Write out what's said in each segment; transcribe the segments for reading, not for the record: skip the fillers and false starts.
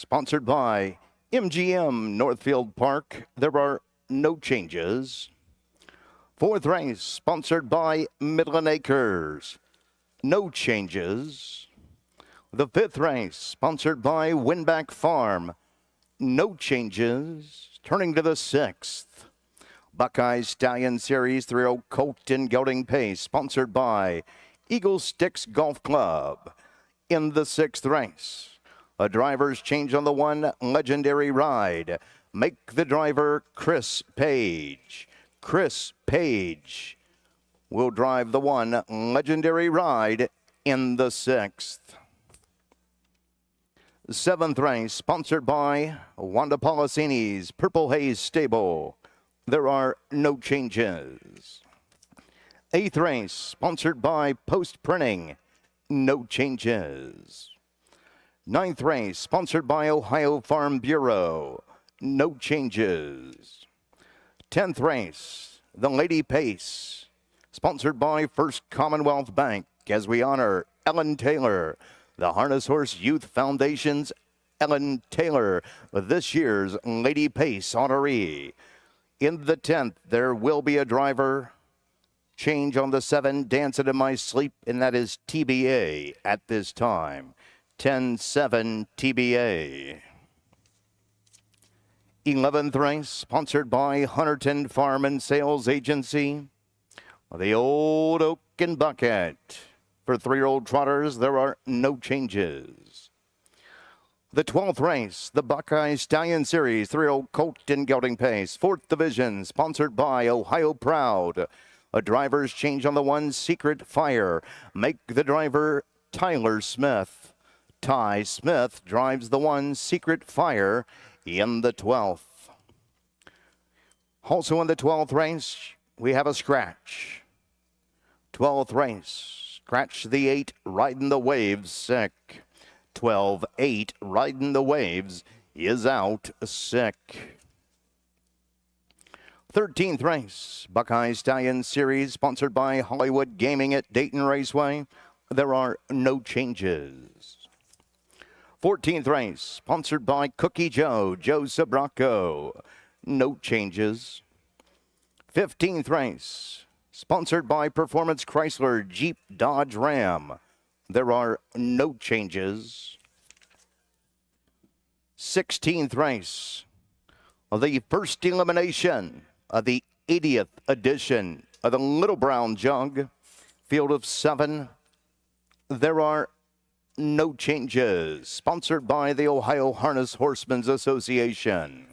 sponsored by MGM Northfield Park. There are no changes. Fourth race, sponsored by Midland Acres. No changes. The fifth race, sponsored by Winback Farm. No changes. Turning to the sixth, Buckeye Stallion Series 3-0 Colt and Gelding Pace, sponsored by Eagle Sticks Golf Club. In the sixth race, a driver's change on the one legendary ride. Make the driver Chris Page. Chris Page will drive the one legendary ride in the sixth. Seventh race, sponsored by Wanda Policini's Purple Haze Stable. There are no changes. Eighth race, sponsored by Post Printing. No changes. Ninth race, sponsored by Ohio Farm Bureau. No changes. 10th race, the Lady Pace, sponsored by First Commonwealth Bank, as we honor Ellen Taylor, the Harness Horse Youth Foundation's Ellen Taylor, this year's Lady Pace honoree. In the 10th, there will be a driver change on the 7, Dancing in My Sleep, and that is TBA at this time. 10-7 TBA. 11th race, sponsored by Hunterton Farm and Sales Agency. The Old Oak and Bucket. For 3-year-old trotters, there are no changes. The 12th race, the Buckeye Stallion Series 3-year-old Colt and Gelding Pace. 4th division, sponsored by Ohio Proud. A driver's change on the one Secret Fire. Make the driver Tyler Smith. Ty Smith drives the one Secret Fire in the 12th. Also in the 12th race, we have a scratch. 12th race, scratch the 8, riding the waves, sick. 12-8, riding the waves, is out, sick. 13th race, Buckeye Stallion Series, sponsored by Hollywood Gaming at Dayton Raceway. There are no changes. 14th race, sponsored by Cookie Joe Sabraco. No changes. 15th race, sponsored by Performance Chrysler Jeep Dodge Ram. There are no changes. 16th race, the first elimination of the 80th edition of the Little Brown Jug. Field of 7. There are no changes. Sponsored by the Ohio Harness Horsemen's Association.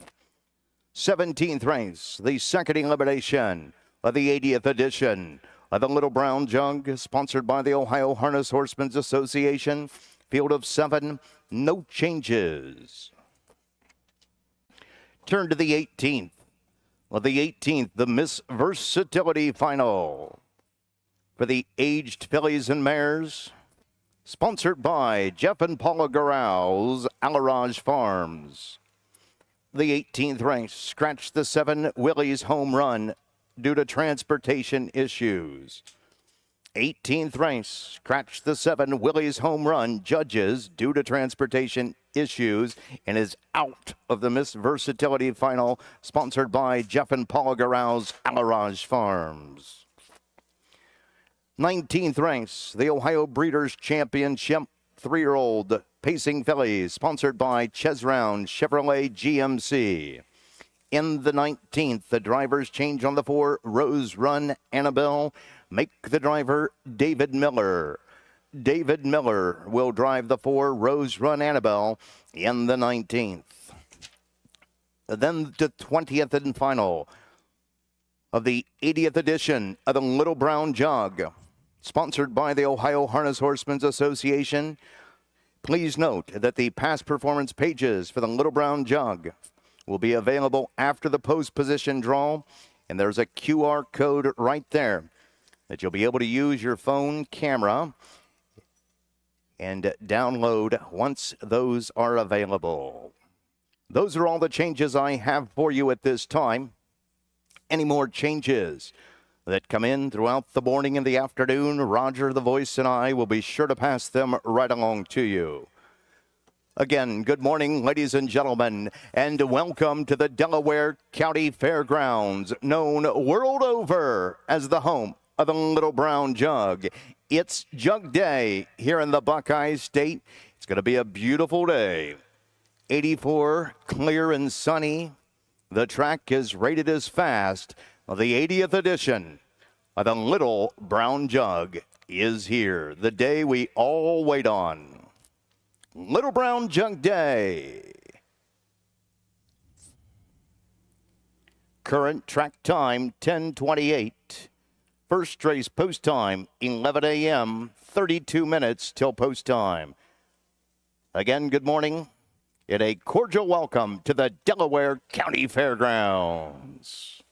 17th race, the second elimination of the 80th edition of the Little Brown Jug. Sponsored by the Ohio Harness Horsemen's Association. Field of 7, no changes. Turn to the 18th. The 18th, the Miss Versatility Final. For the aged fillies and mares. Sponsored by Jeff and Paula Garrow's Alarage Farms. The 18th race, scratch the 7, Willie's Home Run due to transportation issues. 18th race, scratch the 7, Willie's Home Run, Judges due to transportation issues, and is out of the Miss Versatility Final, sponsored by Jeff and Paula Garrow's Alarage Farms. 19th race, the Ohio Breeders' Championship 3-year-old Pacing Fillies, sponsored by Chesround Chevrolet GMC. In the 19th, the driver's change on the 4, Rose Run Annabelle. Make the driver David Miller. David Miller will drive the 4, Rose Run Annabelle, in the 19th. Then the 20th and final of the 80th edition of the Little Brown Jug, sponsored by the Ohio Harness Horsemen's Association. Please note that the past performance pages for the Little Brown Jug will be available after the post position draw, and there's a QR code right there that you'll be able to use your phone camera and download once those are available. Those are all the changes I have for you at this time. Any more changes that come in throughout the morning and the afternoon, Roger the Voice and I will be sure to pass them right along to you. Again, good morning, ladies and gentlemen, and welcome to the Delaware County Fairgrounds, known world over as the home of the Little Brown Jug. It's Jug Day here in the Buckeye State. It's going to be a beautiful day. 84, clear and sunny. The track is rated as fast. The 80th edition of the Little Brown Jug is here, the day we all wait on. Little Brown Jug Day. Current track time, 10:28. First race post time, 11 a.m., 32 minutes till post time. Again, good morning and a cordial welcome to the Delaware County Fairgrounds.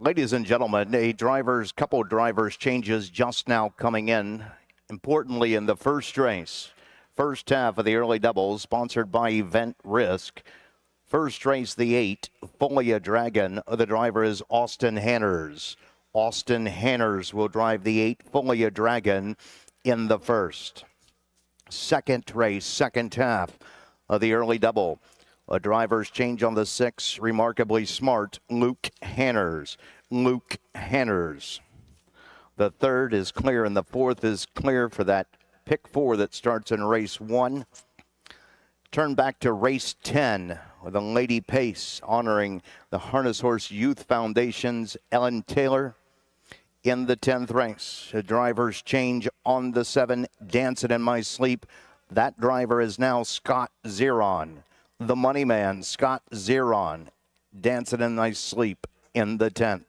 Ladies and gentlemen, couple drivers changes just now coming in. Importantly, in the first race, first half of the early doubles, sponsored by Event Risk. First race, the 8, Folia Dragon. The driver is Austin Hanners. Austin Hanners will drive the 8, Folia Dragon, in the first. Second race, second half of the early double. A driver's change on the 6, Remarkably Smart, Luke Hanners. Luke Hanners. The third is clear, and the fourth is clear for that pick 4 that starts in race 1. Turn back to race 10 with a Lady Pace honoring the Harness Horse Youth Foundation's Ellen Taylor. In the 10th race, a driver's change on the 7, Dancing in My Sleep. That driver is now Scott Zeron. The money man, Scott Zeron, Dancing in My Sleep in the 10th.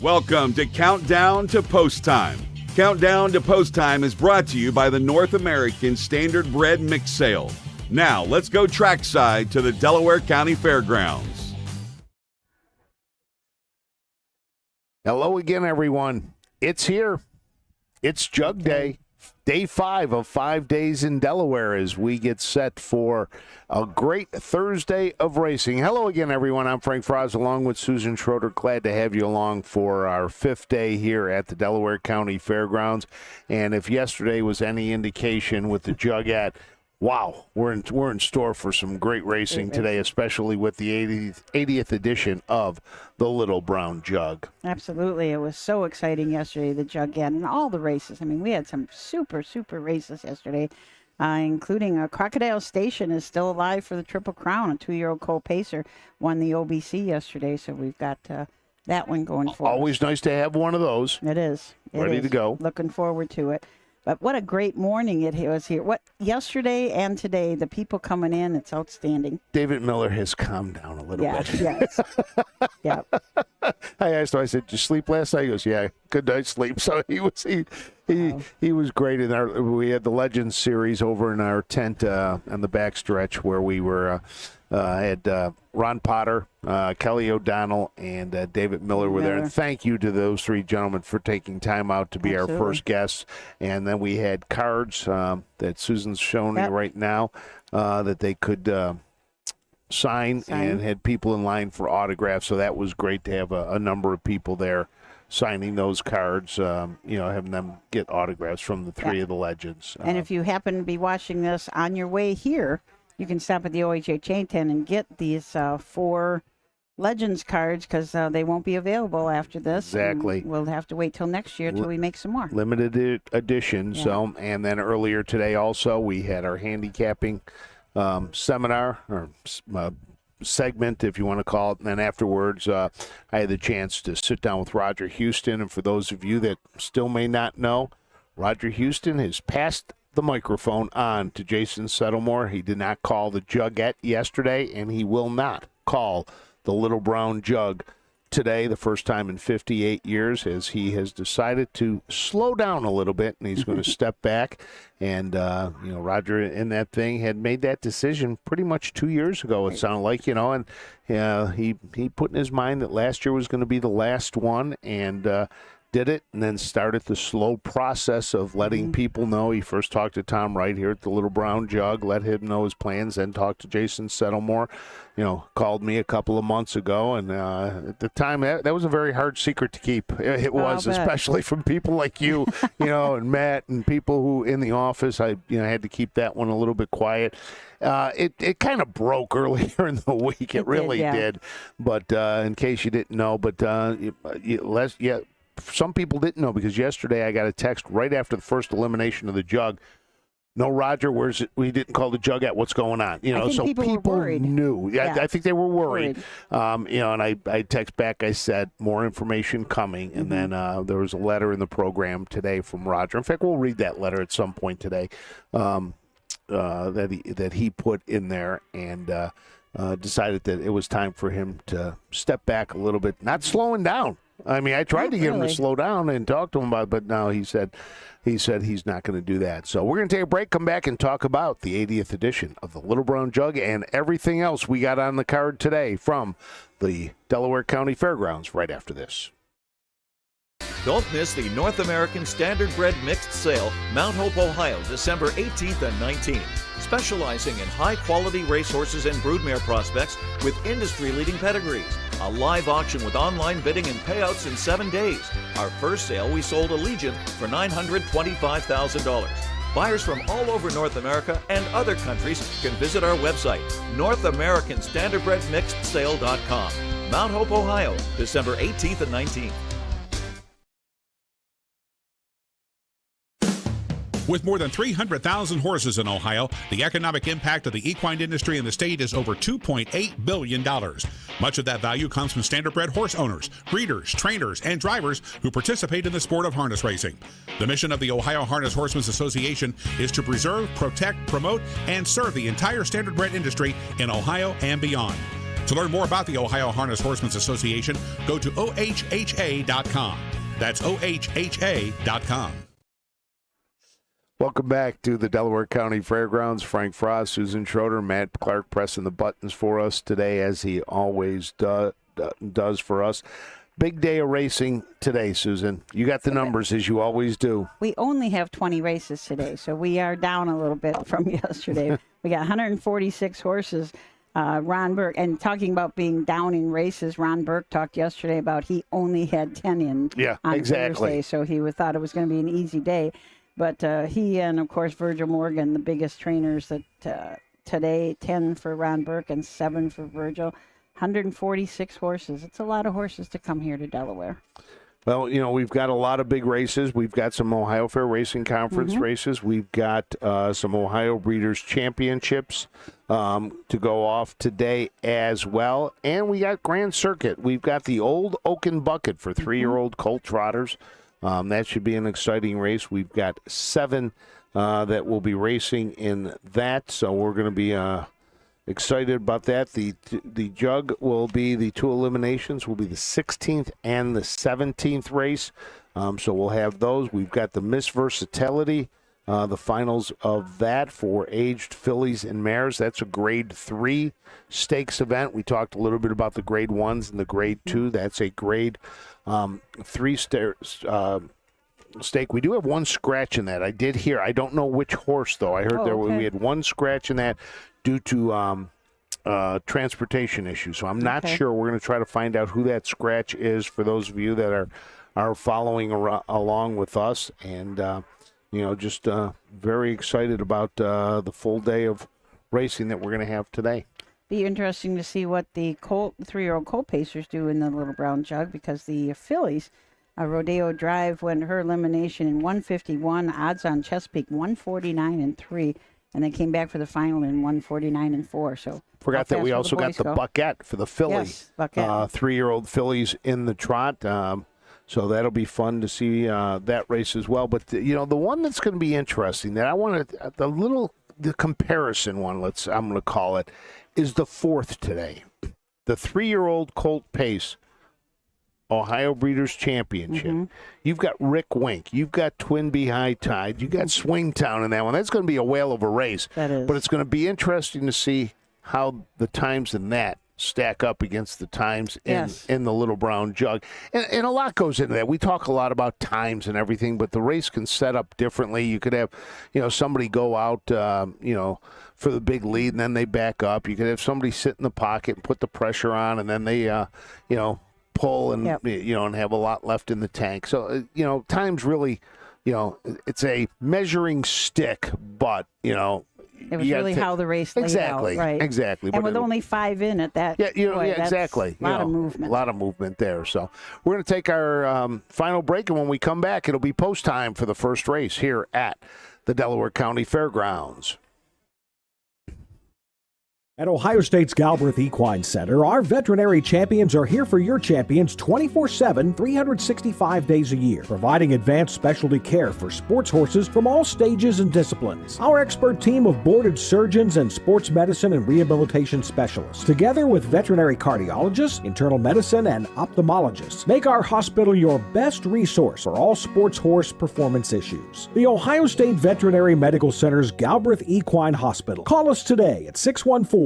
Welcome to Countdown to Post Time. Countdown to Post Time is brought to you by the North American Standardbred Mix Sale. Now, let's go trackside to the Delaware County Fairgrounds. Hello again, everyone. It's here. It's Jug Day. Day 5 of 5 days in Delaware as we get set for a great Thursday of racing. Hello again, everyone. I'm Frank Frost along with Susan Schroeder. Glad to have you along for our 5th day here at the Delaware County Fairgrounds. And if yesterday was any indication with the Jugette, wow, we're in store for some great racing today, especially with the 80th edition of the Little Brown Jug. Absolutely. It was so exciting yesterday, the Jugette, and all the races. I mean, we had some super races yesterday, including Crocodile Station is still alive for the Triple Crown. A 2-year-old Cole Pacer won the OBC yesterday, so we've got that one going forward. Always nice to have one of those. It is. Ready to go. Looking forward to it. But what a great morning it was here. Yesterday and today, the people coming in, it's outstanding. David Miller has calmed down a little bit. Yes. Yeah. I asked him, I said, did you sleep last night? He goes, yeah, good night's sleep. So he was great. We had the Legends series over in our tent on the backstretch where we were had Ron Potter, Kelly O'Donnell, and David Miller were there. And thank you to those 3 gentlemen for taking time out to be our first guests. And then we had cards that Susan's showing me right now that they could sign and had people in line for autographs. So that was great to have a number of people there signing those cards, having them get autographs from the 3 of the legends. And if you happen to be watching this on your way here, you can stop at the OHHA chain tent and get these 4 Legends cards because they won't be available after this. Exactly. We'll have to wait till next year till we make some more. Limited edition. Yeah. So, and then earlier today also we had our handicapping seminar or segment, if you want to call it. And then afterwards, I had the chance to sit down with Roger Houston. And for those of you that still may not know, Roger Houston has passed the microphone on to Jason Settlemore. He did not call the Jugette yesterday, and he will not call the Little Brown Jug today, the first time in 58 years, as he has decided to slow down a little bit, and he's going to step back. And, Roger in that thing had made that decision pretty much 2 years ago, it sounded like, and he put in his mind that last year was going to be the last one, and did it, and then started the slow process of letting people know. He first talked to Tom Wright here at the Little Brown Jug, let him know his plans, then talked to Jason Settlemore, called me a couple of months ago, and at the time, that was a very hard secret to keep. It was, especially from people like you, and Matt, and people who in the office. I had to keep that one a little bit quiet. It kind of broke earlier in the week. It really did. But in case you didn't know, some people didn't know because yesterday I got a text right after the first elimination of the Jug. No, Roger, where's it? We didn't call the Jug at. What's going on? So people knew. Yeah, I think they were worried. And I text back. I said more information coming, and then there was a letter in the program today from Roger. In fact, we'll read that letter at some point today that he put in there, and decided that it was time for him to step back a little bit, not slowing down. I mean, I tried to get him to slow down and talk to him about it, but no, he said he's not going to do that. So we're going to take a break, come back, and talk about the 80th edition of the Little Brown Jug and everything else we got on the card today from the Delaware County Fairgrounds right after this. Don't miss the North American Standardbred Mixed Sale, Mount Hope, Ohio, December 18th and 19th. Specializing in high-quality racehorses and broodmare prospects with industry-leading pedigrees. A live auction with online bidding and payouts in 7 days. Our first sale, we sold a Legion for $925,000. Buyers from all over North America and other countries can visit our website, NorthAmericanStandardbredMixedSale.com. Mount Hope, Ohio, December 18th and 19th. With more than 300,000 horses in Ohio, the economic impact of the equine industry in the state is over $2.8 billion. Much of that value comes from standardbred horse owners, breeders, trainers, and drivers who participate in the sport of harness racing. The mission of the Ohio Harness Horsemen's Association is to preserve, protect, promote, and serve the entire standardbred industry in Ohio and beyond. To learn more about the Ohio Harness Horsemen's Association, go to OHHA.com. That's OHHA.com. Welcome back to the Delaware County Fairgrounds. Frank Frost, Susan Schroeder, Matt Clark pressing the buttons for us today, as he always does for us. Big day of racing today, Susan. You got the numbers, as you always do. We only have 20 races today, so we are down a little bit from yesterday. We got 146 horses. Ron Burke, and talking about being down in races, Ron Burke talked yesterday about he only had 10 in on Thursday, so he thought it was going to be an easy day. But he and, of course, Virgil Morgan, the biggest trainers that today, 10 for Ron Burke and 7 for Virgil. 146 horses. It's a lot of horses to come here to Delaware. Well, we've got a lot of big races. We've got some Ohio Fair Racing Conference races. We've got some Ohio Breeders' Championships to go off today as well. And we got Grand Circuit. We've got the Old Oaken Bucket for 3-year-old colt trotters. That should be an exciting race. We've got 7 that will be racing in that, so we're going to be excited about that. The Jug will be, the 2 eliminations will be the 16th and the 17th race. So we'll have those. We've got the Miss Versatility, the finals of that for aged fillies and mares. That's a grade 3 stakes event. We talked a little bit about the grade 1s and the grade 2. That's a grade 3 stake. We do have 1 scratch in that. I did hear. I don't know which horse, though. I heard we had 1 scratch in that due to transportation issues. So I'm not sure. We're going to try to find out who that scratch is for those of you that are following along with us. And, just very excited about the full day of racing that we're going to have today. Be interesting to see what the 3-year-old colt pacers do in the Little Brown Jug, because the fillies, Rodeo Drive went her elimination in 151, odds on Chesapeake 149-3. And they came back for the final in 149-4. So forgot that we also got the Buckette for the filly. Yes, Buckette. 3-year-old fillies in the trot. So that'll be fun to see that race as well. But the one that's going to be interesting that I want to the comparison one. I'm going to call it, is the 4th today. The 3-year-old colt pace Ohio Breeders' Championship. You've got Rick Wink. You've got Twin Bee High Tide. You've got Swingtown in that one. That's going to be a whale of a race. That is. But it's going to be interesting to see how the times in that stack up against the times in the Little Brown Jug. And a lot goes into that. We talk a lot about times and everything, but the race can set up differently. You could have, somebody go out, for the big lead, and then they back up. You could have somebody sit in the pocket and put the pressure on, and then they, pull and and have a lot left in the tank. So time's really, it's a measuring stick, but it was really how the race laid out, right? Exactly. And with only 5 in at that, exactly. A lot of movement. A lot of movement there. So we're going to take our final break, and when we come back, it'll be post time for the first race here at the Delaware County Fairgrounds. At Ohio State's Galbraith Equine Center, our veterinary champions are here for your champions 24/7, 365 days a year, providing advanced specialty care for sports horses from all stages and disciplines. Our expert team of boarded surgeons and sports medicine and rehabilitation specialists, together with veterinary cardiologists, internal medicine, and ophthalmologists, make our hospital your best resource for all sports horse performance issues. The Ohio State Veterinary Medical Center's Galbraith Equine Hospital. Call us today at 614-292-6661.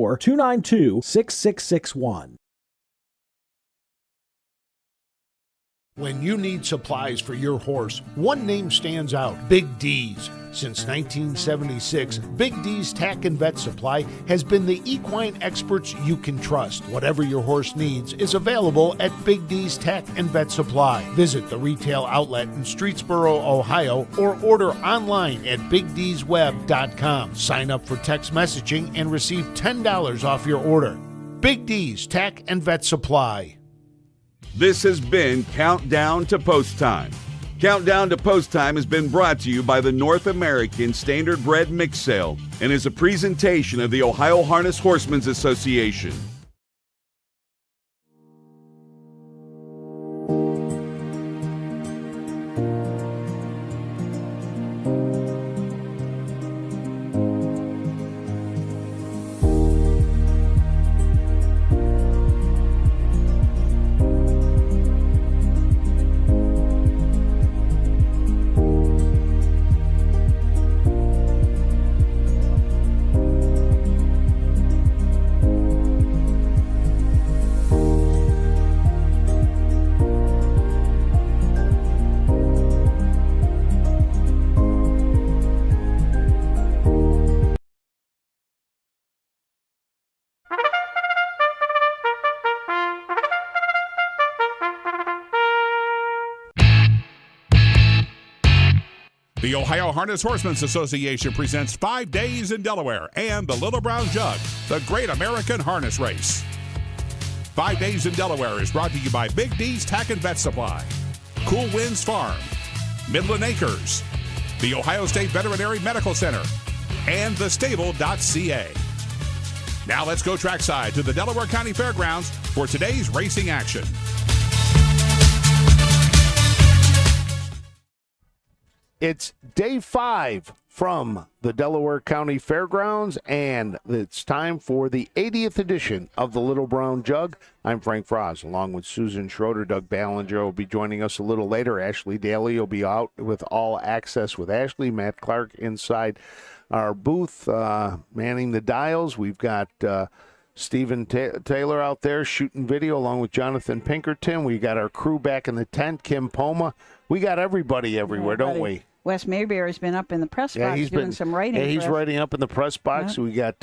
When you need supplies for your horse, one name stands out: Big D's. Since 1976, Big D's Tack and Vet Supply has been the equine experts you can trust. Whatever your horse needs is available at Big D's Tack and Vet Supply. Visit the retail outlet in Streetsboro, Ohio, or order online at BigD'sWeb.com. Sign up for text messaging and receive $10 off your order. Big D's Tack and Vet Supply. This has been Countdown to Post Time. Countdown to Post Time has been brought to you by the North American Standardbred Mix Sale and is a presentation of the Ohio Harness Horsemen's Association. The Ohio Harness Horsemen's Association presents 5 Days in Delaware and the Little Brown Jug, the Great American Harness Race. 5 Days in Delaware is brought to you by Big D's Tack and Vet Supply, Cool Winds Farm, Midland Acres, the Ohio State Veterinary Medical Center, and thestable.ca. Now let's go trackside to the Delaware County Fairgrounds for today's racing action. It's day 5 from the Delaware County Fairgrounds, and it's time for the 80th edition of the Little Brown Jug. I'm Frank Frost, along with Susan Schroeder. Doug Ballinger will be joining us a little later. Ashley Daly will be out with All Access with Ashley. Matt Clark inside our booth, manning the dials. We've got Stephen Taylor out there shooting video along with Jonathan Pinkerton. We got our crew back in the tent, Kim Poma. We got everybody everywhere, don't we? Wes Mayberry's been up in the press box doing some writing. Yeah, he's writing up in the press box. We got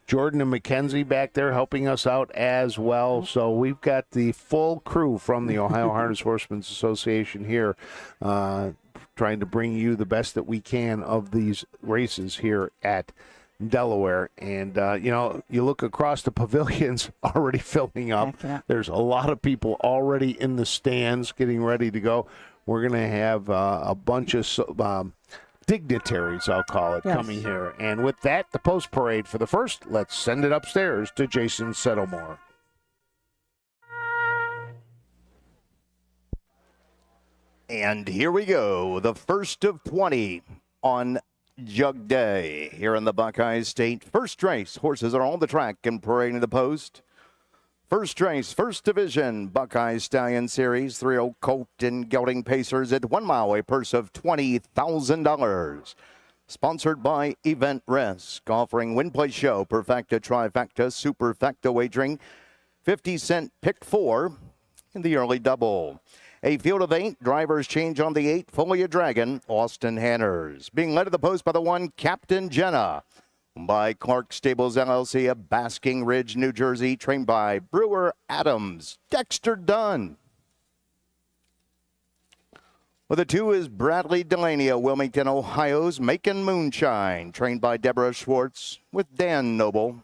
Jordan and Mackenzie back there helping us out as well. So we've got the full crew from the Ohio Harness Horsemen's Association here trying to bring you the best that we can of these races here at Delaware. And, you look across the pavilions already filling up. Yeah. There's a lot of people already in the stands getting ready to go. We're going to have a bunch of dignitaries, I'll call it, coming here. And with that, the post parade for the first. Let's send it upstairs to Jason Settlemore. And here we go, the first of 20 on Jug Day here in the Buckeye State. First race, horses are on the track and parading the post. First race, first division, Buckeye Stallion Series, 3-0 Colt and Gelding Pacers at 1 mile, a purse of $20,000. Sponsored by Event Risk, offering win, play, show, perfecta, trifecta, superfecta wagering, 50-cent pick 4 in the early double. A field of 8, drivers change on the 8, Folia Dragon, Austin Hanners. Being led to the post by the 1, Captain Jenna. By Clark Stables LLC of Basking Ridge, New Jersey, trained by Brewer Adams, Dexter Dunn. With the 2 is Bradley Delaney of Wilmington, Ohio's Macon Moonshine, trained by Deborah Schwartz with Dan Noble.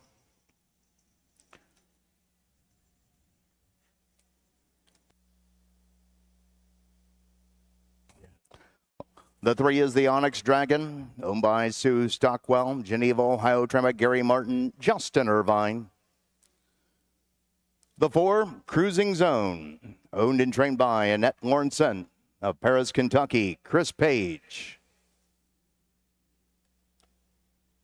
The 3 is the Onyx Dragon, owned by Sue Stockwell, Geneva, Ohio, trained by Gary Martin, Justin Irvine. The 4, Cruising Zone, owned and trained by Annette Lawrenson of Paris, Kentucky, Chris Page.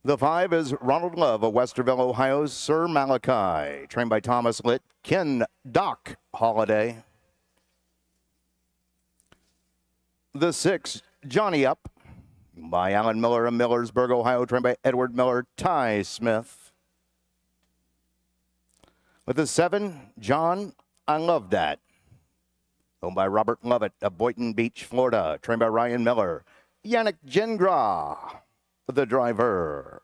The 5 is Ronald Love of Westerville, Ohio's Sir Malachi, trained by Thomas Litt, Ken Doc Holiday. The 6, Johnny Up, by Alan Miller of Millersburg, Ohio, trained by Edward Miller, Ty Smith. With the 7, John, I Love That, owned by Robert Lovett of Boynton Beach, Florida, trained by Ryan Miller, Yannick Gingras, the driver.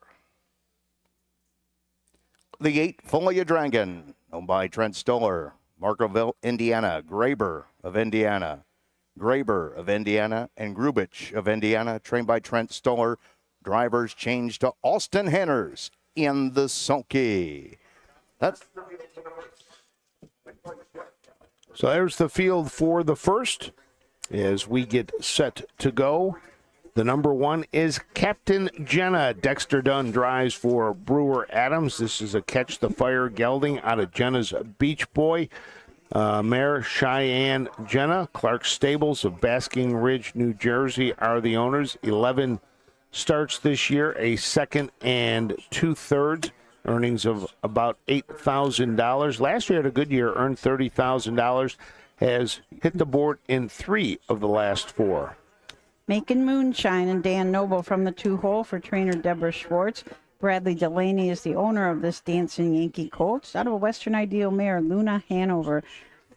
The 8, Folia Dragon, owned by Trent Stoller, Markville, Indiana, Graber of Indiana, and Grubich of Indiana, trained by Trent Stoller. Drivers change to Austin Hanners in the sulky. So there's the field for the first as we get set to go. The number 1 is Captain Jenna. Dexter Dunn drives for Brewer Adams. This is a Catch the Fire gelding out of Jenna's Beach Boy. Mare Cheyenne Jenna. Clark Stables of Basking Ridge, New Jersey are the owners. 11 starts this year, a 2nd and 2/3. Earnings of about $8,000. Last year had a good year, earned $30,000. Has hit the board in 3 of the last 4. Macon Moonshine and Dan Noble from the 2-hole for trainer Deborah Schwartz. Bradley Delaney is the owner of this Dancing Yankee Colts. Out of a Western Ideal mare, Luna Hanover.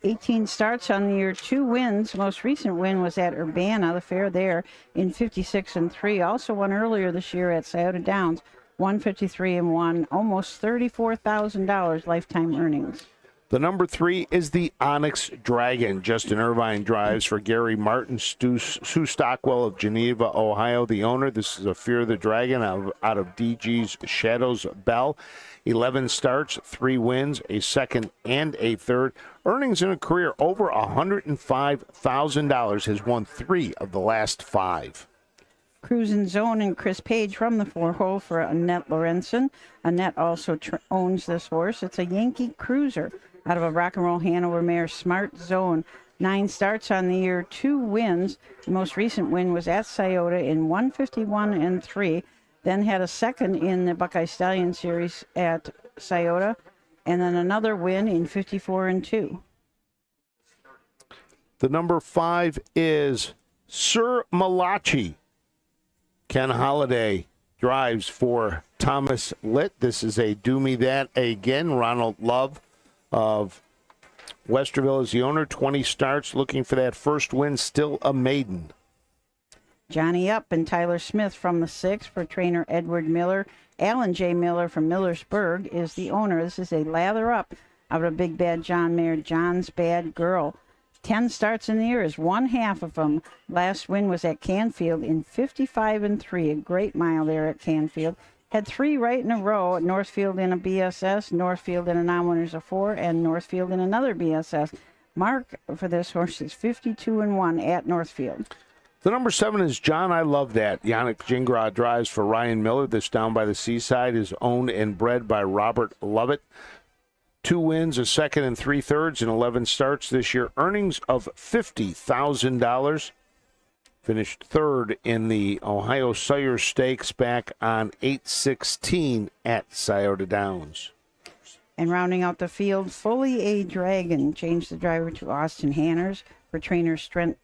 18 starts on the year, 2 wins. Most recent win was at Urbana, the fair there, in 56-3. Also won earlier this year at Scioto Downs, 153-1, almost $34,000 lifetime earnings. The number 3 is the Onyx Dragon. Justin Irvine drives for Gary Martin, Sue Stockwell of Geneva, Ohio, the owner. This is a Fear the Dragon out of DG's Shadows Bell. 11 starts, 3 wins, a second and a third. Earnings in a career over $105,000. Has won 3 of the last 5. Cruising Zone and Chris Page from the 4-hole for Annette Lorenzen. Annette also owns this horse. It's a Yankee Cruiser out of a Rock and Roll Hanover mare, Smart Zone. 9 starts on the year, 2 wins. The most recent win was at Scioto in 151-3. Then had a second in the Buckeye Stallion series at Scioto, and then another win in 54-2. The number 5 is Sir Malachi. Ken Holliday drives for Thomas Litt. This is a Do Me That Again. Ronald Love of Westerville is the owner. 20 starts, looking for that first win, still a maiden. Johnny Up and Tyler Smith from the 6 for trainer Edward Miller. Alan J. Miller from Millersburg is the owner. This is a Lather Up out of Big Bad John mare, John's Bad Girl. 10 starts in the year, is 1/2 of them. Last win was at Canfield in 55-3, a great mile there at Canfield. Had 3 right in a row at Northfield in a BSS, Northfield in a non-winners of 4, and Northfield in another BSS. Mark for this horse is 52-1 at Northfield. The number 7 is John I Love That. Yannick Gingras drives for Ryan Miller. This Down by the Seaside is owned and bred by Robert Lovett. 2 wins, a second and 3/3 in 11 starts this year. Earnings of $50,000. Finished 3rd in the Ohio Sawyer Stakes back on 8/16 at Scioto Downs. And rounding out the field, Fully a Dragon changed the driver to Austin Hanners for trainer Trent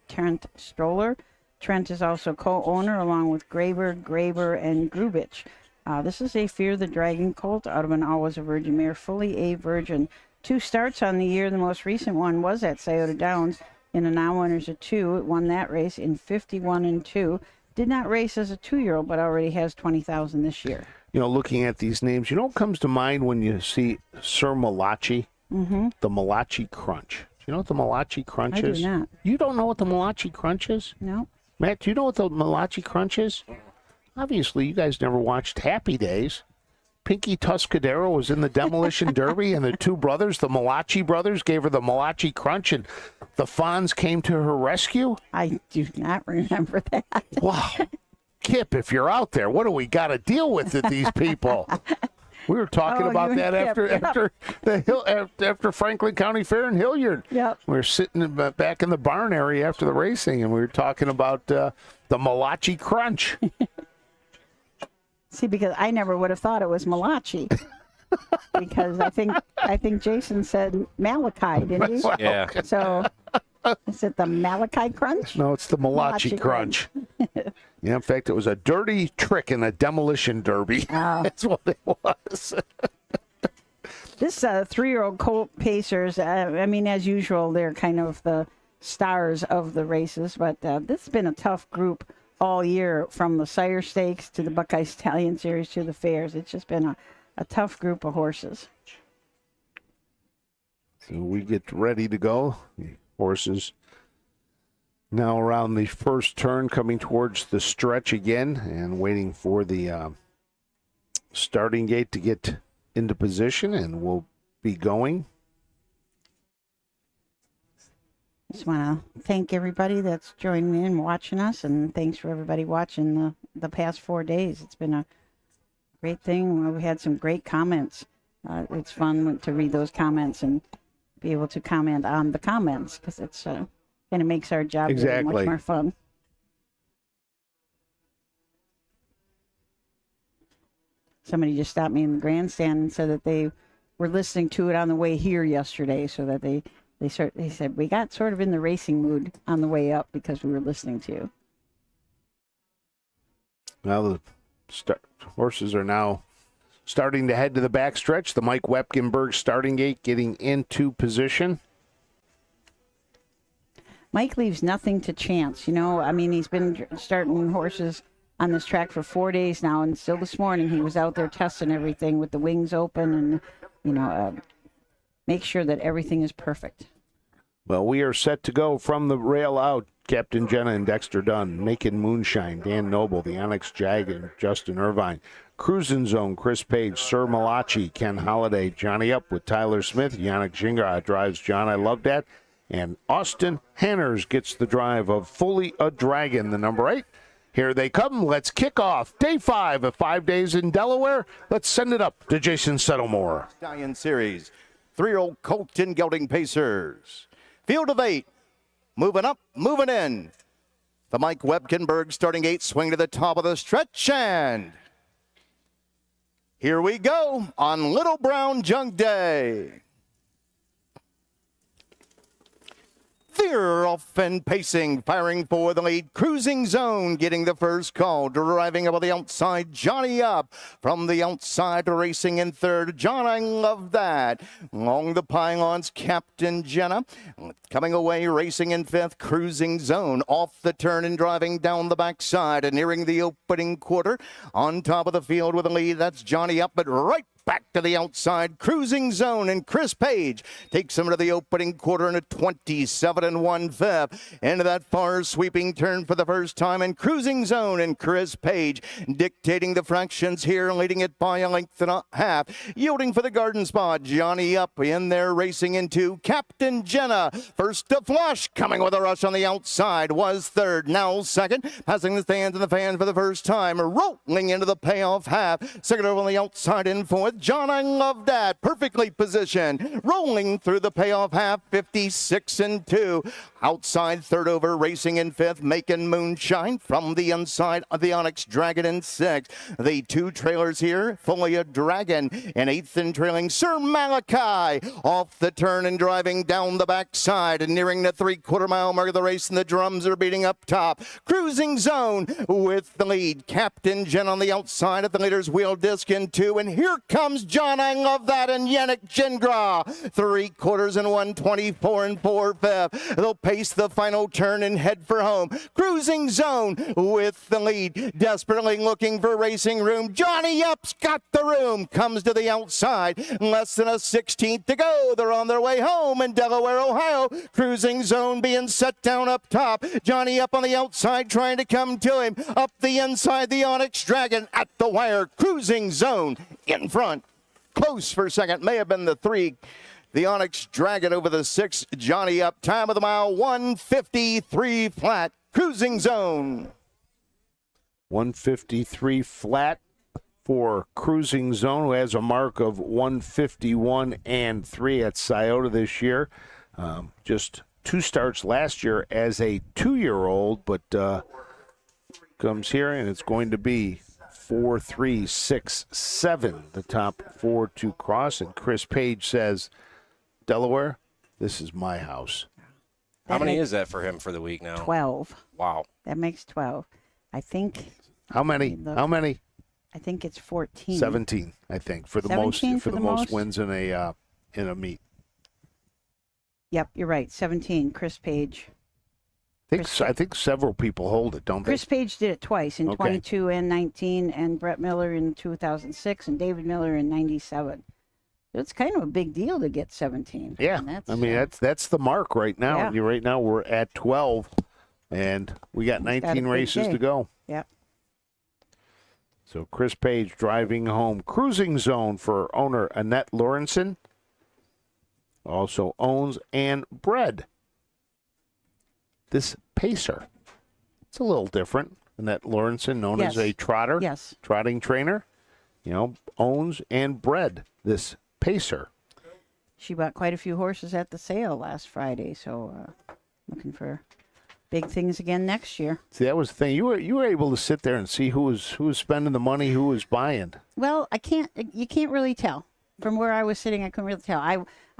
Stroller. Trent is also co-owner along with Graber, and Grubich. This is a Fear the Dragon colt out of an Always a Virgin mare, Fully a Virgin. 2 starts on the year. The most recent one was at Scioto Downs in a non-winners of 2. It won that race in 51-2. Did not race as a 2-year-old, but already has $20,000 this year. You know, looking at these names, you know what comes to mind when you see Sir Malachi? Mm-hmm. The Malachi Crunch. Do you know what the Malachi Crunch is? I do not. You don't know what the Malachi Crunch is? No. Matt, do you know what the Malachi Crunch is? Obviously, you guys never watched Happy Days. Pinky Tuscadero was in the Demolition Derby, and the 2 brothers, the Malachi brothers, gave her the Malachi Crunch, and the Fonz came to her rescue? I do not remember that. Wow. Kip, if you're out there, what do we got to deal with these people? We were talking about that after Franklin County Fair in Hilliard. Yep. We were sitting back in the barn area after the racing, and we were talking about the Malachi Crunch. See, because I never would have thought it was Malachi. Because I think Jason said Malachi, didn't he? Yeah. So is it the Malachi Crunch? No, it's the Malachi Crunch. Yeah, in fact, it was a dirty trick in a Demolition Derby. Oh. That's what it was. This 3-year-old colt Pacers, I mean, as usual, they're kind of the stars of the races, but this has been a tough group all year, from the Sire Stakes to the Buckeye Stallion Series to the fairs. It's just been a tough group of horses. So we get ready to go. The horses now around the first turn, coming towards the stretch again, and waiting for the starting gate to get into position, and we'll be going. Just want to thank everybody that's joined me and watching us, and thanks for everybody watching the past 4 days. It's been a great thing. We had some great comments. It's fun to read those comments and be able to comment on the comments, because it's kind of makes our job really much more fun. Somebody just stopped me in the grandstand and said that they were listening to it on the way here yesterday, so that they said we got sort of in the racing mood on the way up because we were listening to you. Well, the horses are now starting to head to the backstretch. The Mike Wepkenberg starting gate getting into position. Mike leaves nothing to chance. You know, I mean, he's been starting horses on this track for 4 days now, and still this morning he was out there testing everything with the wings open, and, you know, make sure that everything is perfect. Well, we are set to go from the rail out. Captain Jenna and Dexter Dunn, Macon Moonshine, Dan Noble, the Onyx Jag, and Justin Irvine. Cruising Zone, Chris Page, Sir Malachi, Ken Holliday, Johnny Up with Tyler Smith, Yannick Gingras drives John, I love that. And Austin Hanners gets the drive of Fully a Dragon, the number 8. Here they come. Let's kick off day 5 of 5 days in Delaware. Let's send it up to Jason Settlemore. Stallion Series, 3-year-old colt and gelding pacers. Field of 8, moving up, moving in. The Mike Webkenberg starting 8, swing to the top of the stretch, and here we go on Little Brown Junk Day. They're off and pacing, firing for the lead. Cruising Zone getting the first call. Driving up on the outside, Johnny Up. From the outside, racing in third. John, I love that. Along the pylons, Captain Jenna. Coming away, racing in fifth, Cruising Zone. Off the turn and driving down the backside and nearing the opening quarter. On top of the field with the lead, that's Johnny Up, but right back to the outside, Cruising Zone, and Chris Page takes him to the opening quarter in a 27 1/5. Into that far sweeping turn for the first time, and Cruising Zone and Chris Page dictating the fractions here, leading it by a length and a half. Yielding for the garden spot, Johnny Up in there racing into Captain Jenna. First to flush, coming with a rush on the outside, was third, now second, passing the stands and the fans for the first time, rolling into the payoff half. Second over on the outside in fourth. John, I love that. Perfectly positioned. Rolling through the payoff half, 56 2. Outside third over, racing in fifth, Macon Moonshine. From the inside of the Onyx Dragon in sixth. The two trailers here, Fully a Dragon. And eighth and trailing, Sir Malachi. Off the turn and driving down the backside and nearing the 3/4 mile mark of the race, and the drums are beating up top. Cruising Zone with the lead. Captain Jen on the outside of the leader's wheel disc in 2. And here comes John, I love that, and Yannick Gingras. 3/4 and 124 4/5. They'll pace the final turn and head for home. Cruising Zone with the lead, desperately looking for racing room. Johnny Up's got the room, comes to the outside. Less than a 16th to go. They're on their way home in Delaware, Ohio. Cruising Zone being set down up top. Johnny Up on the outside trying to come to him. Up the inside, the Onyx Dragon at the wire. Cruising Zone in front. Close for second, may have been the 3. The Onyx Dragon over the 6. Johnny Up, time of the mile, 1:53 flat. Cruising Zone. 1:53 flat for Cruising Zone, who has a mark of 1:51 3 at Scioto this year. Just 2 starts last year as a 2-year-old, but comes here, and it's going to be 4, 3, 6, 7, the top 4 to cross. And Chris Page says, Delaware, this is my house. How many is that for him for the week now? 12. Wow. That makes 12. I think. How many? How many? I think it's 14. 17, I think, for the most wins in a meet. Yep, you're right. 17. Chris Page. I think several people hold it, don't they? Chris Page did it twice, in 22 and 19, and Brett Miller in 2006, and David Miller in 97. So it's kind of a big deal to get 17. Yeah, that's the mark right now. Yeah. Right now we're at 12, and we got 19 races to go. Yeah. So Chris Page driving home. Cruising Zone for owner Annette Lawrenson. Also owns and bred this pacer. It's a little different. Annette Lawrenson, known as a trotter, trotting trainer, owns and bred this pacer. She bought quite a few horses at the sale last Friday, so looking for big things again next year. See, that was the thing. You were able to sit there and see who was spending the money, who was buying. Well, you can't really tell. From where I was sitting, I couldn't really tell.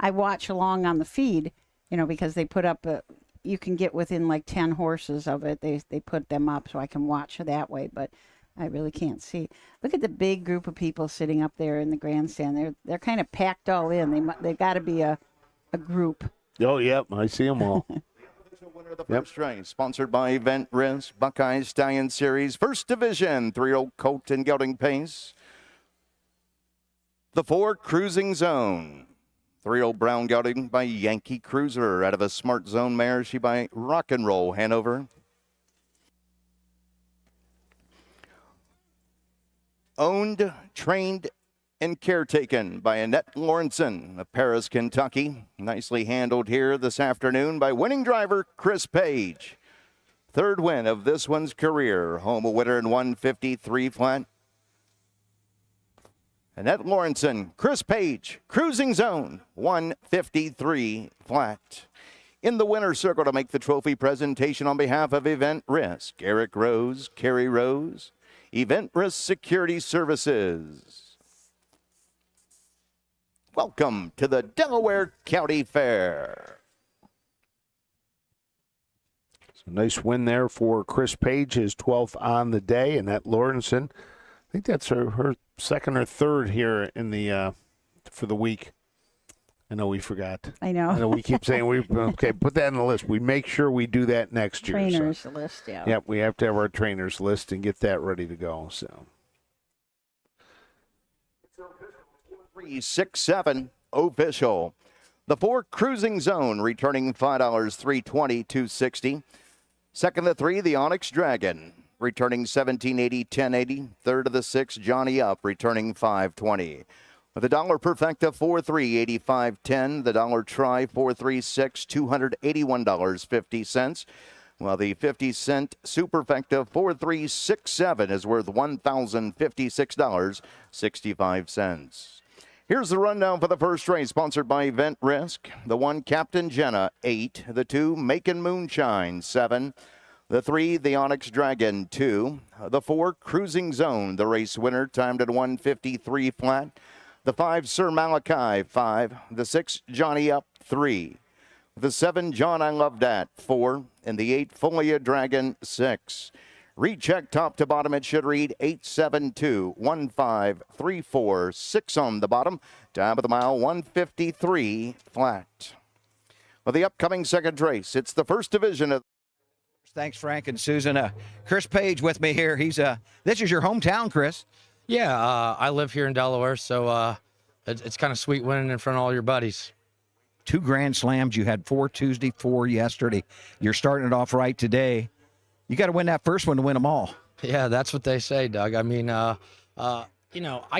I watch along on the feed, because they put up you can get within like 10 horses of it. They put them up so I can watch that way, but I really can't see. Look at the big group of people sitting up there in the grandstand. They're kind of packed all in. They got to be a group. Oh, yep, I see them all. Winner of the first race, sponsored by Event Risk, Buckeye Stallion Series, First Division, 3-year-old colt and gelding pace. The 4, Cruising Zone. 3-year-old Brown Gelding by Yankee Cruiser out of a Smart Zone mare. She by Rock and Roll Hanover. Owned, trained, and caretaken by Annette Lawrenson of Paris, Kentucky. Nicely handled here this afternoon by winning driver Chris Page. Third win of this one's career. Home a winner in 153 flat. Annette Lawrenson, Chris Page, Cruising Zone, 153 flat. In the winner's circle to make the trophy presentation on behalf of Event Risk, Eric Rose, Kerry Rose, Event Risk Security Services. Welcome to the Delaware County Fair. So nice win there for Chris Page, his 12th on the day. Annette Lawrenson, I think that's her second or third here in the for the week. I know we forgot. I know. We keep saying okay, put that on the list. We make sure we do that next year. Trainers list, yeah. Yep, we have to have our trainers list and get that ready to go. So 367 official. The 4 Cruising Zone returning $5, $320, $260. Second of the 3, the Onyx Dragon returning $17.80, $10.80. Third of the 6, Johnny Up returning $5.20. With a dollar perfecta, 4.3, $85.10. The dollar try, 4.36, $281.50. While the 50-cent superfecta 4367 is worth $1,056.65. Here's the rundown for the first race, sponsored by Event Risk. The 1, Captain Jenna, 8. The 2, Macon Moonshine, 7. The 3, the Onyx Dragon, 2. The 4, Cruising Zone, the race winner, timed at 153 flat. The 5, Sir Malachi, 5. The 6, Johnny Up, 3. The 7, John I Love That, 4. And the 8, Folia Dragon, 6. Recheck top to bottom. It should read 872-1534-6 on the bottom. Top of the mile, 153 flat. For the upcoming second race, it's the first division of. Thanks, Frank and Susan. Chris Page with me here. He's this is your hometown, Chris. Yeah, I live here in Delaware, so it's kind of sweet winning in front of all your buddies. 2 Grand Slams. You had 4 Tuesday, 4 yesterday. You're starting it off right today. You got to win that first one to win them all. Yeah, that's what they say, Doug. I mean, I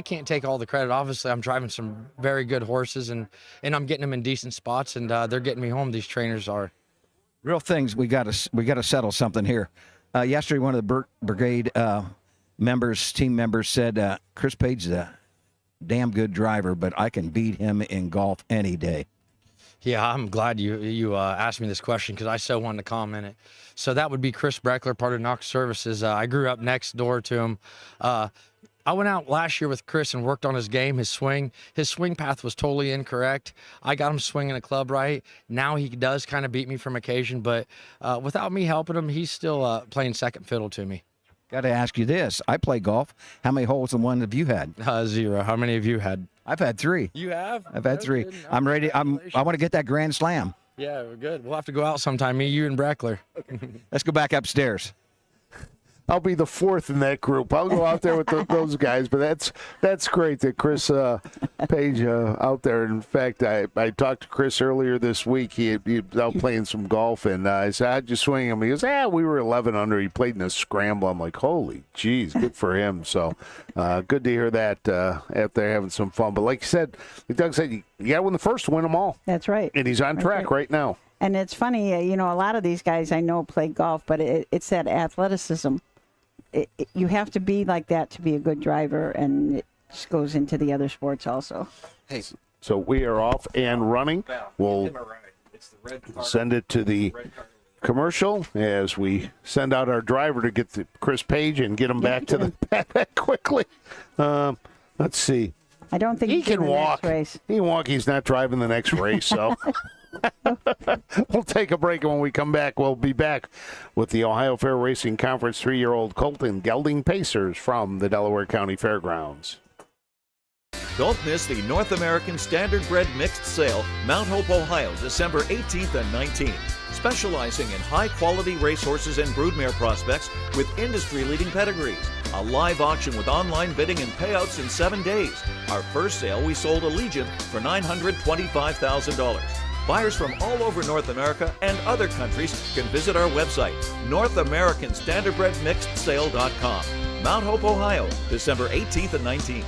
can't take all the credit. Obviously, I'm driving some very good horses, and I'm getting them in decent spots, and they're getting me home. These trainers are. Real things. We got to settle something here. Yesterday, one of the brigade team members said, Chris Page is a damn good driver, but I can beat him in golf any day. Yeah, I'm glad you asked me this question because I so wanted to comment it. So that would be Chris Breckler, part of Knox Services. I grew up next door to him. I went out last year with Chris and worked on his game, his swing. His swing path was totally incorrect. I got him swinging a club right. Now he does kind of beat me from occasion, but without me helping him, he's still playing second fiddle to me. Got to ask you this. I play golf. How many holes in one have you had? 0. How many have you had? I've had 3. You have? I've had 3. No, I'm ready. I want to get that Grand Slam. Yeah, we're good. We'll have to go out sometime, me, you, and Breckler. Let's go back upstairs. I'll be the 4th in that group. I'll go out there with those guys. But that's great that Chris Page out there. In fact, I talked to Chris earlier this week. He was out playing some golf, and I said, "How'd you swing him?" He goes, we were 11 under. He played in a scramble. I'm like, holy geez, good for him. So good to hear that out there having some fun. But like you said, like Doug said, you got to win the first to win them all. That's right. And he's on track right now. And it's funny, a lot of these guys I know play golf, but it's that athleticism. You have to be like that to be a good driver, and it just goes into the other sports also. Hey, so we are off and running. We'll send it to the commercial as we send out our driver to get to Chris Page and get him back to the back quickly. Let's see. I don't think he can walk. Race. He can walk. He's not driving the next race, so. We'll take a break, and when we come back, we'll be back with the Ohio Fair Racing Conference 3-year-old colt and gelding pacers from the Delaware County Fairgrounds. Don't miss the North American Standardbred Mixed Sale, Mount Hope, Ohio, December 18th and 19th. specializing in high-quality racehorses and broodmare prospects with industry-leading pedigrees. A live auction with online bidding and payouts in 7 days. Our first sale, we sold a Legion for $925,000. Buyers from all over North America and other countries can visit our website, NorthAmericanStandardbredMixedSale.com. Mount Hope, Ohio, December 18th and 19th.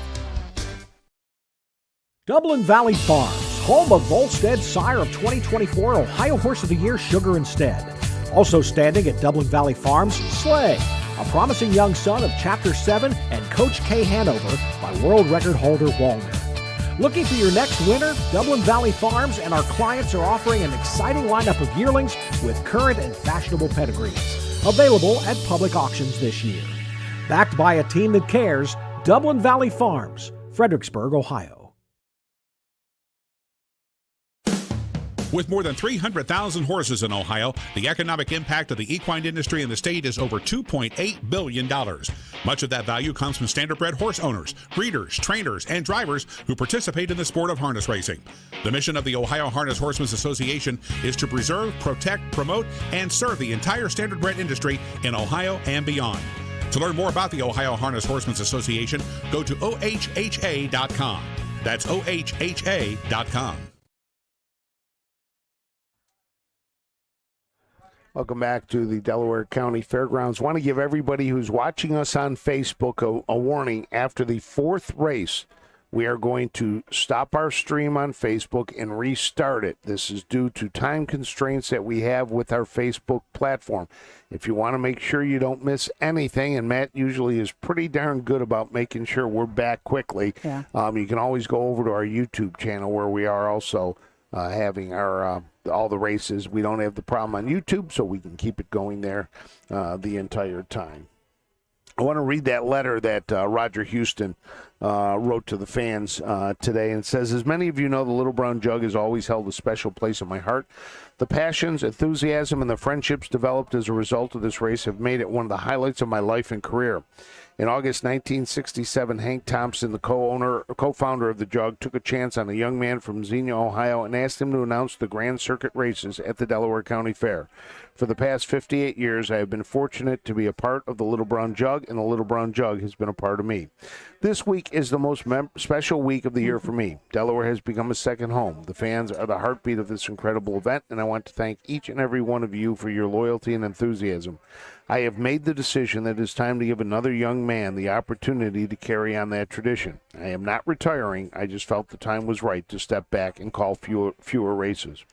Dublin Valley Farms, home of Volstead, sire of 2024 Ohio Horse of the Year, Sugar Instead. Also standing at Dublin Valley Farms, Slay, a promising young son of Chapter 7 and Coach K Hanover by world record holder Walner. Looking for your next winner? Dublin Valley Farms and our clients are offering an exciting lineup of yearlings with current and fashionable pedigrees. Available at public auctions this year. Backed by a team that cares, Dublin Valley Farms, Fredericksburg, Ohio. With more than 300,000 horses in Ohio, the economic impact of the equine industry in the state is over $2.8 billion. Much of that value comes from standardbred horse owners, breeders, trainers, and drivers who participate in the sport of harness racing. The mission of the Ohio Harness Horsemen's Association is to preserve, protect, promote, and serve the entire standardbred industry in Ohio and beyond. To learn more about the Ohio Harness Horsemen's Association, go to OHHA.com. That's OHHA.com. Welcome back to the Delaware County Fairgrounds. Want to give everybody who's watching us on Facebook a warning. After the fourth race, we are going to stop our stream on Facebook and restart it. This is due to time constraints that we have with our Facebook platform. If you want to make sure you don't miss anything, and Matt usually is pretty darn good about making sure we're back quickly, you can always go over to our YouTube channel where we are also having our all the races. We don't have the problem on YouTube, so we can keep it going there the entire time. I want to read that letter that Roger Houston wrote to the fans today, and it says, as many of you know, the Little Brown Jug has always held a special place in my heart. The passions, enthusiasm, and the friendships developed as a result of this race have made it one of the highlights of my life and career. In August 1967, Hank Thompson, the co-founder of the Jug, took a chance on a young man from Xenia, Ohio, and asked him to announce the Grand Circuit races at the Delaware County Fair. For the past 58 years, I have been fortunate to be a part of the Little Brown Jug, and the Little Brown Jug has been a part of me. This week is the most special week of the year for me. Delaware has become a second home. The fans are the heartbeat of this incredible event, and I want to thank each and every one of you for your loyalty and enthusiasm. I have made the decision that it is time to give another young man the opportunity to carry on that tradition. I am not retiring. I just felt the time was right to step back and call fewer races.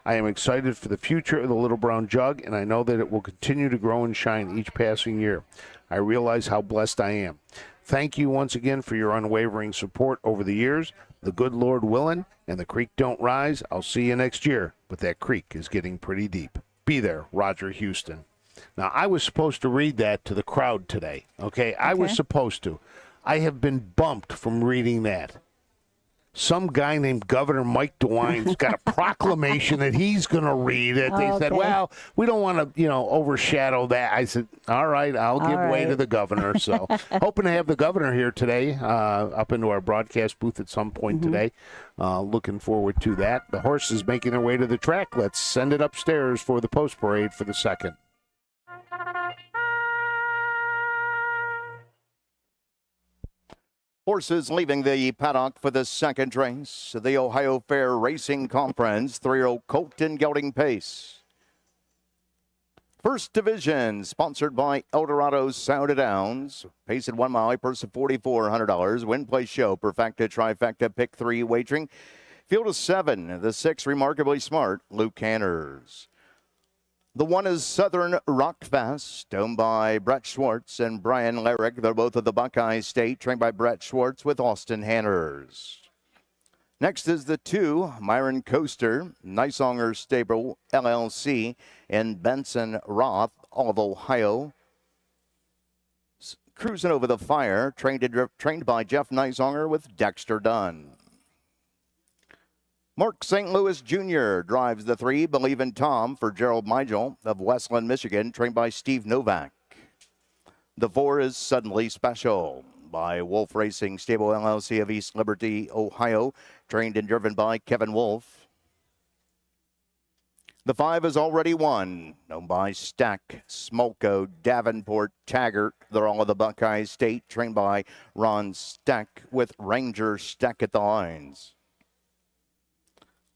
I am excited for the future of the Little Brown Jug, and I know that it will continue to grow and shine each passing year. I realize how blessed I am. Thank you once again for your unwavering support over the years. The good Lord willing, and the creek don't rise. I'll see you next year, but that creek is getting pretty deep. Be there, Roger Houston. Now, I was supposed to read that to the crowd today, okay? I was supposed to. I have been bumped from reading that. Some guy named Governor Mike DeWine's got a proclamation that he's going to read it. They said, well, we don't want to, overshadow that. I said, all right, I'll give way to the governor. So hoping to have the governor here today up into our broadcast booth at some point today. Looking forward to that. The horses making their way to the track. Let's send it upstairs for the post parade for the second. Horses leaving the paddock for the second race. The Ohio Fair Racing Conference, 3-year-old colt and gelding pace. First division, sponsored by Eldorado Sound Downs. Pace at 1 mile, purse of $4,400. Win, play, show, perfecta, trifecta, pick 3 wagering. Field of 7, the 6, remarkably smart, Luke Hanners. The 1 is Southern Rockfast, owned by Brett Schwartz and Brian Larrick. They're both of the Buckeye State, trained by Brett Schwartz with Austin Hanners. Next is the 2, Myron Coaster, Niceonger Stable, LLC, and Benson Roth, all of Ohio. Cruising over the fire, trained by Jeff Niceonger with Dexter Dunn. Mark St. Louis Jr. drives the 3, Believe in Tom, for Gerald Migel of Westland, Michigan, trained by Steve Novak. The 4 is Suddenly Special by Wolf Racing Stable LLC of East Liberty, Ohio, trained and driven by Kevin Wolf. The 5 is already won. Owned by Stack, Smolko, Davenport, Taggart. They're all of the Buckeye State, trained by Ron Stack with Ranger Stack at the lines.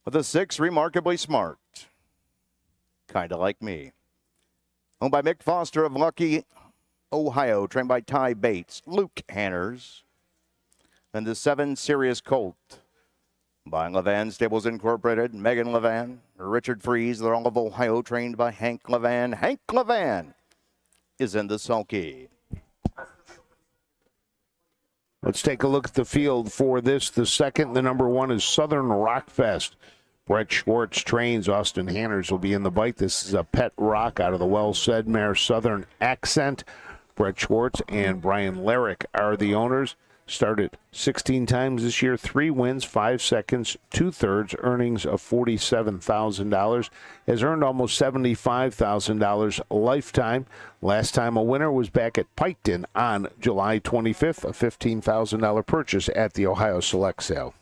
With the 6, Remarkably Smart. Kind of like me. Owned by Mick Foster of Lucky, Ohio, trained by Ty Bates, Luke Hanners. And the 7, Serious Colt. By Levan Stables Incorporated, Megan Levan, Richard Fries, they're all of Ohio, trained by Hank Levan. Hank Levan is in the sulky. Let's take a look at the field for this. The second, the number 1 is Southern Rockfest. Brett Schwartz trains. Austin Hanners will be in the bite. This is a pet rock out of the well-said mare Southern Accent. Brett Schwartz and Brian Larrick are the owners. Started 16 times this year, 3 wins, 5 seconds, 2/3, earnings of $47,000. Has earned almost $75,000 lifetime. Last time a winner was back at Piketon on July 25th, a $15,000 purchase at the Ohio Select Sale.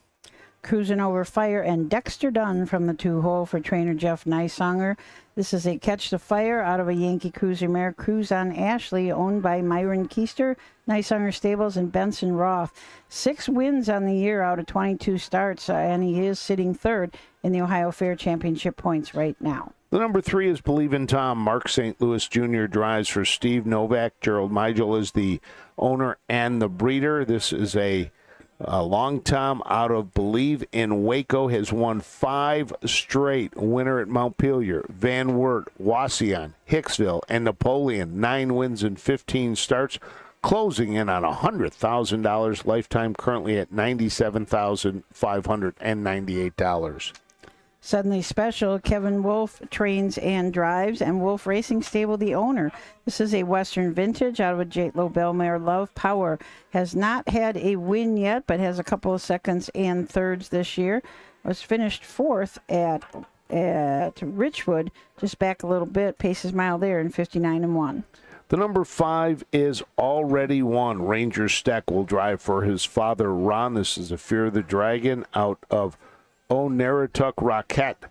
Cruising Over Fire and Dexter Dunn from the 2-hole for trainer Jeff Nysonger. This is a Catch the Fire out of a Yankee Cruiser mare, Cruise on Ashley, owned by Myron Keister, Nysonger Stables, and Benson Roth. 6 wins on the year out of 22 starts, and he is sitting 3rd in the Ohio Fair Championship points right now. The number 3 is Believe in Tom. Mark St. Louis Jr. drives for Steve Novak. Gerald Meigel is the owner and the breeder. This is a Long Tom out of Believe in Waco, has won 5 straight. Winner at Montpelier, Van Wert, Wasion, Hicksville, and Napoleon. 9 wins and 15 starts, closing in on $100,000 lifetime, currently at $97,598. Suddenly Special, Kevin Wolf trains and drives, and Wolf Racing Stable, the owner. This is a Western Vintage out of a J. Lobel mare, Love Power. Has not had a win yet, but has a couple of seconds and thirds this year. Was finished 4th at Richwood, just back a little bit. Paces mile there in 59-1. The number 5 is Already Won. Ranger Steck will drive for his father, Ron. This is a Fear the Dragon out of Onerituk Rocket.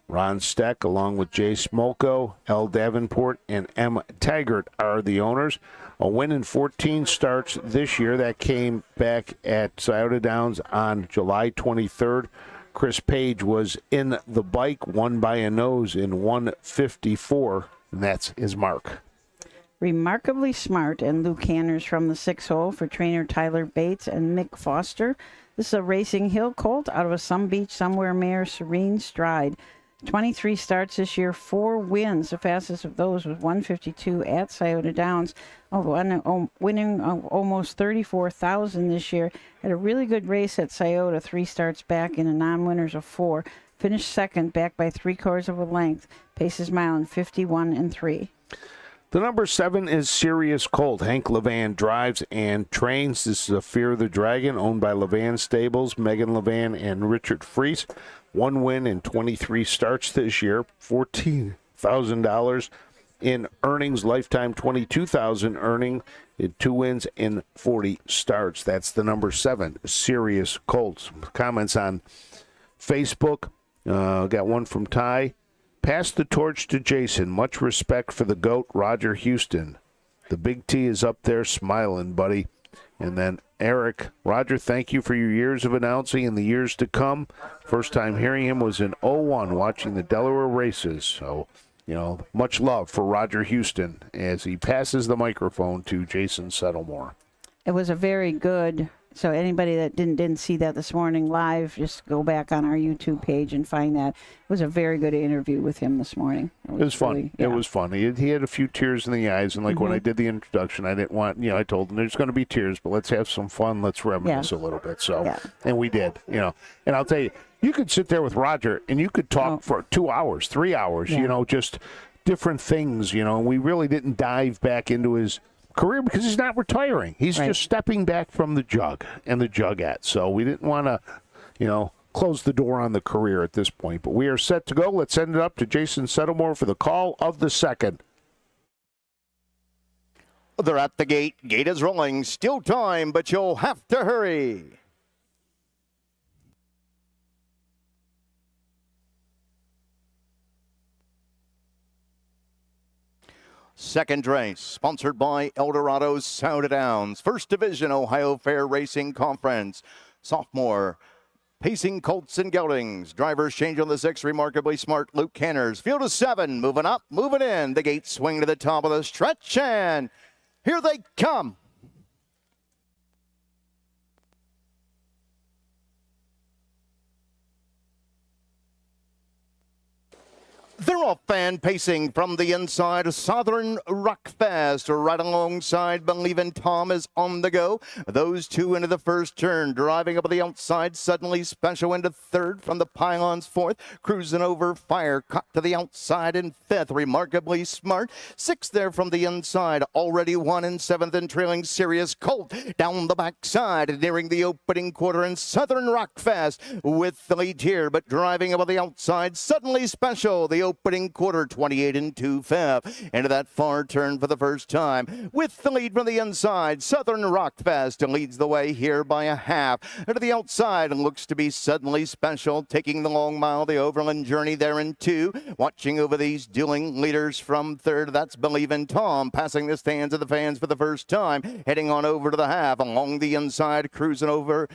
Ron Steck, along with Jay Smolko, L. Davenport, and M. Taggart are the owners. A win in 14 starts this year. That came back at Scioto Downs on July 23rd. Chris Page was in the bike, won by a nose in 1:54, and that's his mark. Remarkably Smart and Luke Hanners from the 6-hole for trainer Tyler Bates and Mick Foster. This is a Racing Hill Colt out of a Some Beach Somewhere mare, Serene Stride. 23 starts this year, 4 wins. The fastest of those was 152 at Scioto Downs. Winning almost $34,000 this year. Had a really good race at Scioto, 3 starts back in a non-winners of 4. Finished 2nd, back by 3/4 of a length. Paces mile in 51-3. The number 7 is Serious Colt. Hank Levan drives and trains. This is a Fear the Dragon, owned by Levan Stables, Megan Levan, and Richard Fries. 1 win in 23 starts this year, $14,000 in earnings, lifetime $22,000 earning in 2 wins in 40 starts. That's the number 7, Serious Colt. Comments on Facebook. Got one from Ty. Pass the torch to Jason. Much respect for the GOAT, Roger Houston. The Big T is up there smiling, buddy. And then Eric, Roger, thank you for your years of announcing and the years to come. First time hearing him was in 01, watching the Delaware races. So, much love for Roger Houston as he passes the microphone to Jason Settlemore. It was a very good. So anybody that didn't see that this morning live, just go back on our YouTube page and find that. It was a very good interview with him this morning. It was fun. Really, It was fun. He had a few tears in the eyes, and when I did the introduction, I didn't want, I told him there's going to be tears, but let's have some fun. Let's reminisce a little bit. So, and we did, And I'll tell you, you could sit there with Roger, and you could talk for 2 hours, 3 hours, just different things, and we really didn't dive back into his career because he's not retiring. He's just stepping back from the jug and the jugette. So we didn't want to, close the door on the career at this point. But we are set to go. Let's send it up to Jason Settlemore for the call of the second. They're at the gate. Gate is rolling. Still time, but you'll have to hurry. Second race, sponsored by Eldorado's Sound of Downs, First Division Ohio Fair Racing Conference. Sophomore pacing colts and geldings. Drivers change on the 6, remarkably smart Luke Canners. Field of 7, moving up, moving in. The gates swing to the top of the stretch, and here they come. They're off and pacing from the inside. Southern Rockfast right alongside Believin' Tom is on the go. Those two into the first turn. Driving up the outside. Suddenly Special into third from the pylons fourth. Cruising over Fire. Caught to the outside in fifth. Remarkably smart. Sixth there from the inside. Already won in seventh and trailing Serious Colt. Down the backside. Nearing the opening quarter. And Southern Rockfast with the lead here. But driving up the outside. Suddenly Special. The opening quarter, 28 and 2/5. Into that far turn for the first time. With the lead from the inside, Southern Rockfest leads the way here by a half. To the outside, looks to be Suddenly Special, taking the long mile, the overland journey there in 2. Watching over these dueling leaders from third, that's Believin' Tom, passing the stands of the fans for the first time. Heading on over to the half, along the inside, cruising over.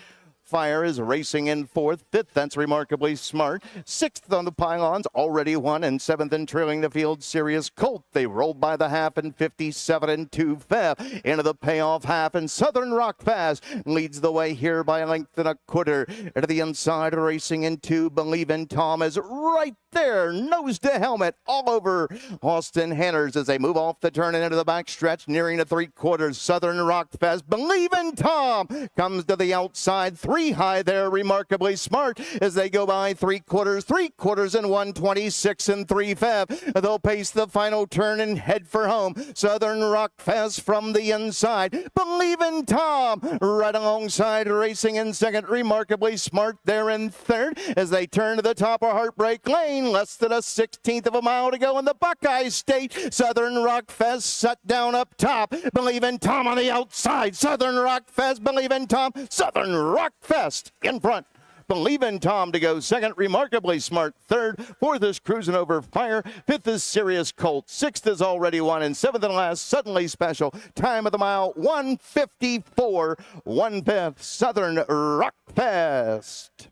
Fire is racing in fourth. Fifth, that's Remarkably Smart. Sixth on the pylons, already won. And seventh and trailing the field, Serious Colt. They rolled by the half in 57 and 2/5. Into the payoff half, and Southern Rockfast leads the way here by a length and a quarter. To the inside, racing in 2. Believin' Tom is right there, nose to helmet, all over Austin Hanners as they move off the turn and into the back stretch, nearing the 3/4. Southern Rockfest, Believin' Tom comes to the outside. 3 high there, Remarkably Smart as they go by 3/4 and 126 and 3/5. They'll pace the final turn and head for home. Southern Rockfest from the inside. Believin' Tom right alongside, racing in second. Remarkably Smart there in third as they turn to the top of Heartbreak Lane. Less than a 16th of a mile to go in the Buckeye State. Southern Rockfest set down up top. Believin' Tom on the outside. Southern Rockfest, Believin' Tom. Southern Rockfest in front. Believin' Tom to go second. Remarkably Smart third. Fourth is Cruising Over Fire. Fifth is Serious Colt. Sixth is Already Won. And seventh and last, Suddenly Special. Time of the mile, 1:54. 1/5. Southern Rockfest.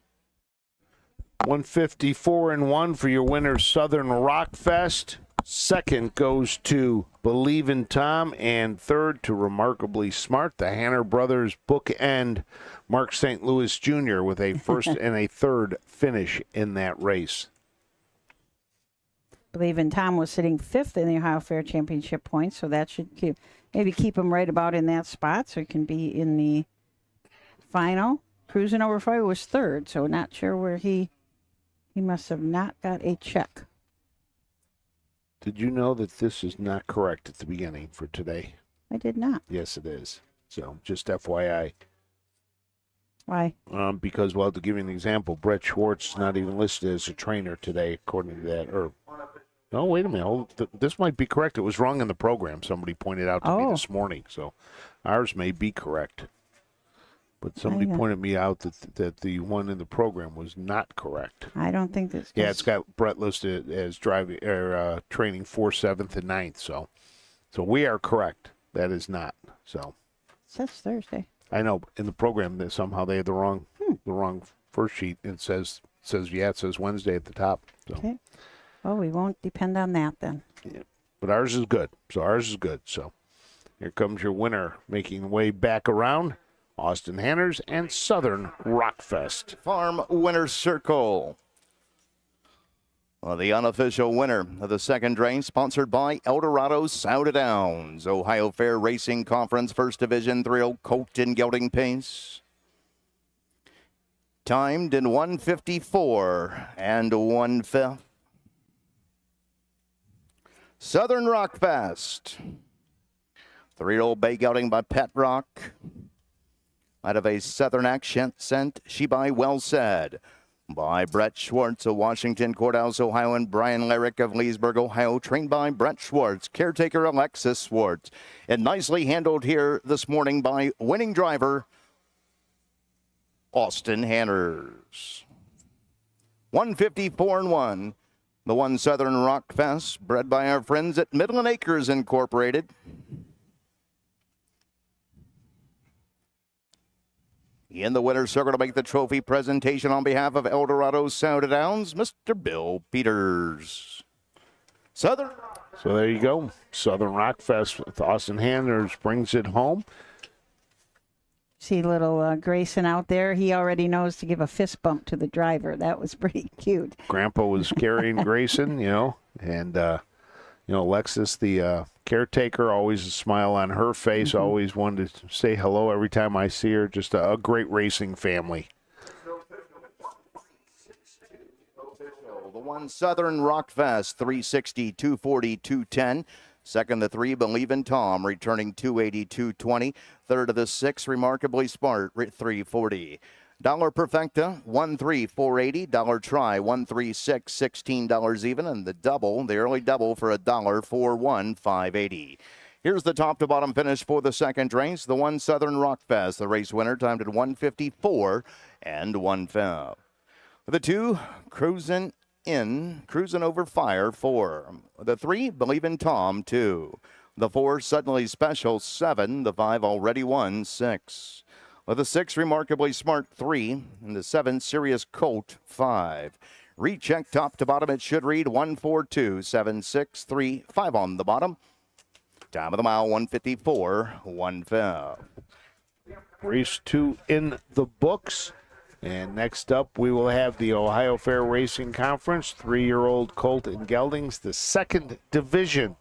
154 and 1 for your winner, Southern Rockfest. Second goes to Believin' Tom, and third to Remarkably Smart. The Hanner brothers bookend Mark St. Louis Jr. with a first and a third finish in that race. Believin' Tom was sitting fifth in the Ohio Fair Championship points, so that should keep him right about in that spot, so he can be in the final. Cruising Over Fire was third, so not sure where he must have not got a check. Did you know that this is not correct at the beginning for today? I did not. Yes, it is. So just FYI. Why? Because, well, to give you an example, Brett Schwartz is not even listed as a trainer today, according to that. Or, no, wait a minute. This might be correct. It was wrong in the program. Somebody pointed out to me this morning. So ours may be correct. But somebody pointed me out that the one in the program was not correct. I don't think this. Yeah, it's got Brett listed as training 4th, 7th, and 9th. So we are correct. That is not. So it says Thursday. I know. In the program, that somehow they had the wrong first sheet. It says Wednesday at the top. So. Okay. Well, we won't depend on that then. Yeah. But ours is good. So here comes your winner, making the way back around. Austin Hanners and Southern Rockfest. Farm Winner's Circle. Well, the unofficial winner of the second race, sponsored by Eldorado's Sound of Downs, Ohio Fair Racing Conference, First Division, 3-0 Colt and Gelding Pace. Timed in 1:54 and 1/5. Southern Rockfest. 3-0 Bay Gelding by Pet Rock. Out of a Southern accent, she by Well Said. By Brett Schwartz of Washington Courthouse, Ohio, and Brian Larrick of Leesburg, Ohio. Trained by Brett Schwartz, caretaker Alexis Schwartz. And nicely handled here this morning by winning driver Austin Hanners. 1:54 and 1. The one Southern Rock Fest, bred by our friends at Midland Acres Incorporated. In the winner's circle to make the trophy presentation on behalf of El Dorado Sound Downs, Mr. Bill Peters. Southern. So there you go. Southern Rock Fest with Austin Handlers brings it home. See little Grayson out there. He already knows to give a fist bump to the driver. That was pretty cute. Grandpa was carrying Grayson, and Alexis, the caretaker, always a smile on her face. Always wanted to say hello every time I see her. Just a great racing family. The one Southern Rock Fest, 360, 240, 210. Second, the 3, Believe in Tom, returning 280, 220. Third of the 6, Remarkably Smart, 340. Dollar Perfecta, 13480. Dollar Try, 136, $16 even. And the double, the early double for $1, 41580. Here's the top to bottom finish for the second race. The one Southern Rock Fest, the race winner, timed at 154 and 1/5. The 2, Cruising Over Fire, 4. The 3, Believe in Tom, 2. The 4, Suddenly Special, 7. The 5, Already Won, 6. With the 6, Remarkably Smart, 3. And the 7, Serious Colt, 5. Recheck top to bottom. It should read 142-763, 5 on the bottom. Time of the mile, 154, 1/5. Race 2 in the books. And next up, we will have the Ohio Fair Racing Conference, 3-year-old colt and geldings, the second division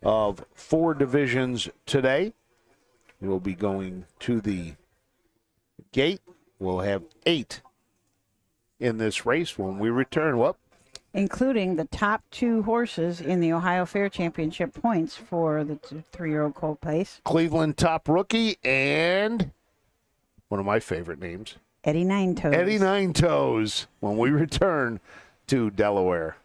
of 4 divisions today. We will be going to the gate. We'll have 8 in this race when we return. What? Including the top 2 horses in the Ohio Fair Championship points for the 3-year-old colt place. Cleveland Top Rookie and one of my favorite names, Eddie Nine Toes. Eddie Nine Toes, when we return to Delaware.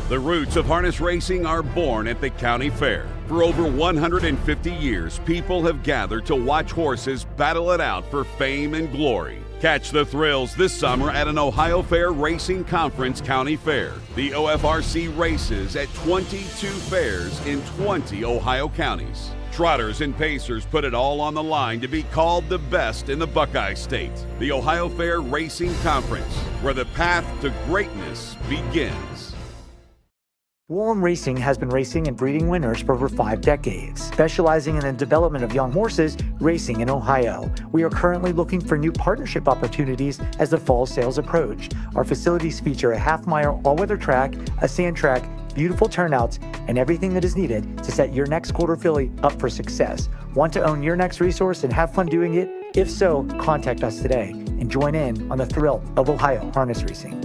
The roots of harness racing are born at the county fair. For over 150 years, people have gathered to watch horses battle it out for fame and glory. Catch the thrills this summer at an Ohio Fair Racing Conference county fair. The OFRC races at 22 fairs in 20 Ohio counties. Trotters and pacers put it all on the line to be called the best in the Buckeye State. The Ohio Fair Racing Conference, where the path to greatness begins. Wallem Racing has been racing and breeding winners for over 5 decades, specializing in the development of young horses racing in Ohio. We are currently looking for new partnership opportunities as the fall sales approach. Our facilities feature a half-mile all-weather track, a sand track, beautiful turnouts, and everything that is needed to set your next quarter filly up for success. Want to own your next resource and have fun doing it? If so, contact us today and join in on the thrill of Ohio harness racing.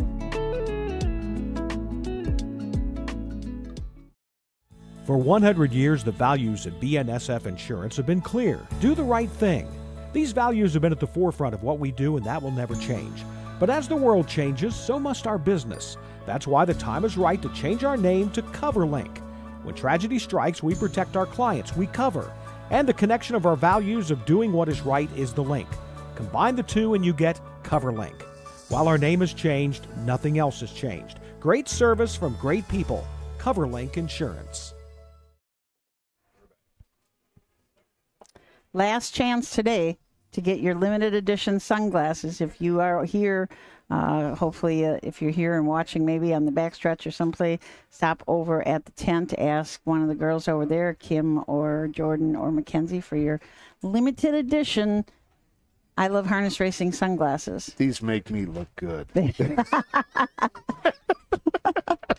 For 100 years, the values of BNSF Insurance have been clear. Do the right thing. These values have been at the forefront of what we do, and that will never change. But as the world changes, so must our business. That's why the time is right to change our name to CoverLink. When tragedy strikes, we protect our clients, we cover. And the connection of our values of doing what is right is the link. Combine the two and you get CoverLink. While our name has changed, nothing else has changed. Great service from great people. CoverLink Insurance. Last chance today to get your limited edition sunglasses. If you are here, hopefully if you're here and watching maybe on the backstretch or someplace, stop over at the tent. Ask one of the girls over there, Kim or Jordan or Mackenzie, for your limited edition I Love Harness Racing sunglasses. These make me look good.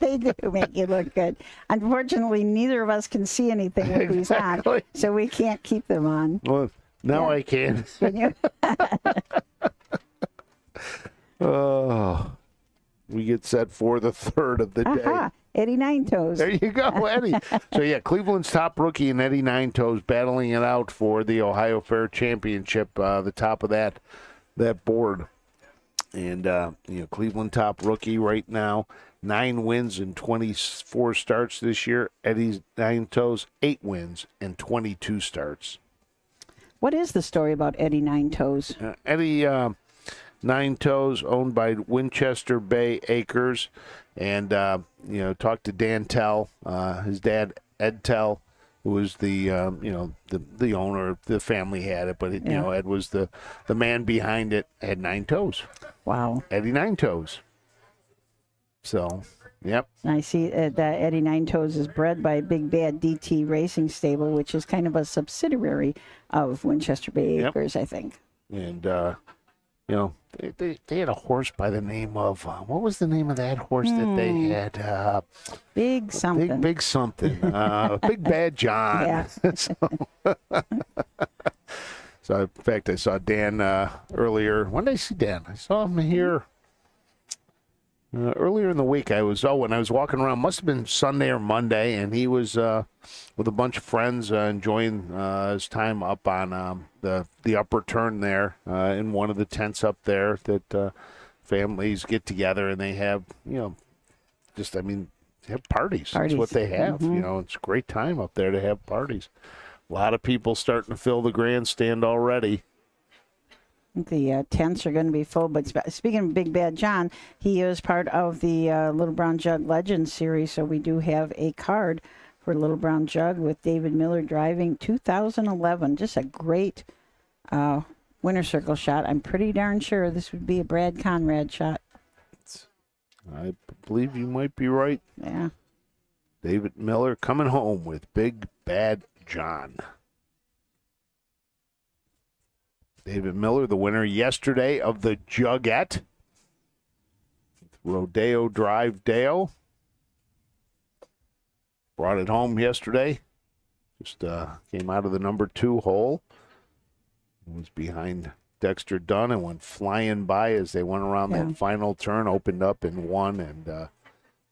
They do make you look good. Unfortunately, neither of us can see anything with these on, so we can't keep them on. Well, now I can. Can you? Oh, we get set for the third of the day. Eddie Nine Toes. There you go, Eddie. So, yeah, Cleveland's Top Rookie and Eddie Nine Toes battling it out for the Ohio Fair Championship, the top of that board. And, Cleveland Top Rookie right now, 9 wins and 24 starts this year. Eddie's Nine Toes, 8 wins and 22 starts. What is the story about Eddie Nine Toes? Eddie Nine Toes, owned by Winchester Bay Acres. And, talked to Dan Tell, his dad, Ed Tell, who was the owner. The family had it, but, Ed was the man behind it, had Nine Toes. Wow. Eddie Nine Toes. So, yep. I see that Eddie Nine Toes is bred by Big Bad DT Racing Stable, which is kind of a subsidiary of Winchester Bay Acres, I think. And, they had a horse by the name of, what was the name of that horse that they had? Big something. Big something. Big Bad John. Yeah. So, in fact, I saw Dan earlier. When did I see Dan? I saw him here earlier in the week. When I was walking around, must have been Sunday or Monday, and he was with a bunch of friends enjoying his time up on the upper turn there in one of the tents up there that families get together and they have, have parties. That's what they have. Mm-hmm. It's a great time up there to have parties. A lot of people starting to fill the grandstand already. The tents are going to be full. But speaking of Big Bad John, he is part of the Little Brown Jug Legends series. So we do have a card for Little Brown Jug with David Miller driving 2011. Just a great winner circle shot. I'm pretty darn sure this would be a Brad Conrad shot. I believe you might be right. Yeah. David Miller coming home with Big Bad John. David Miller, the winner yesterday of the Jugette. Rodeo Drive Dale. Brought it home yesterday. Just came out of the number 2 hole. Was behind Dexter Dunn and went flying by as they went around that final turn, opened up and won. And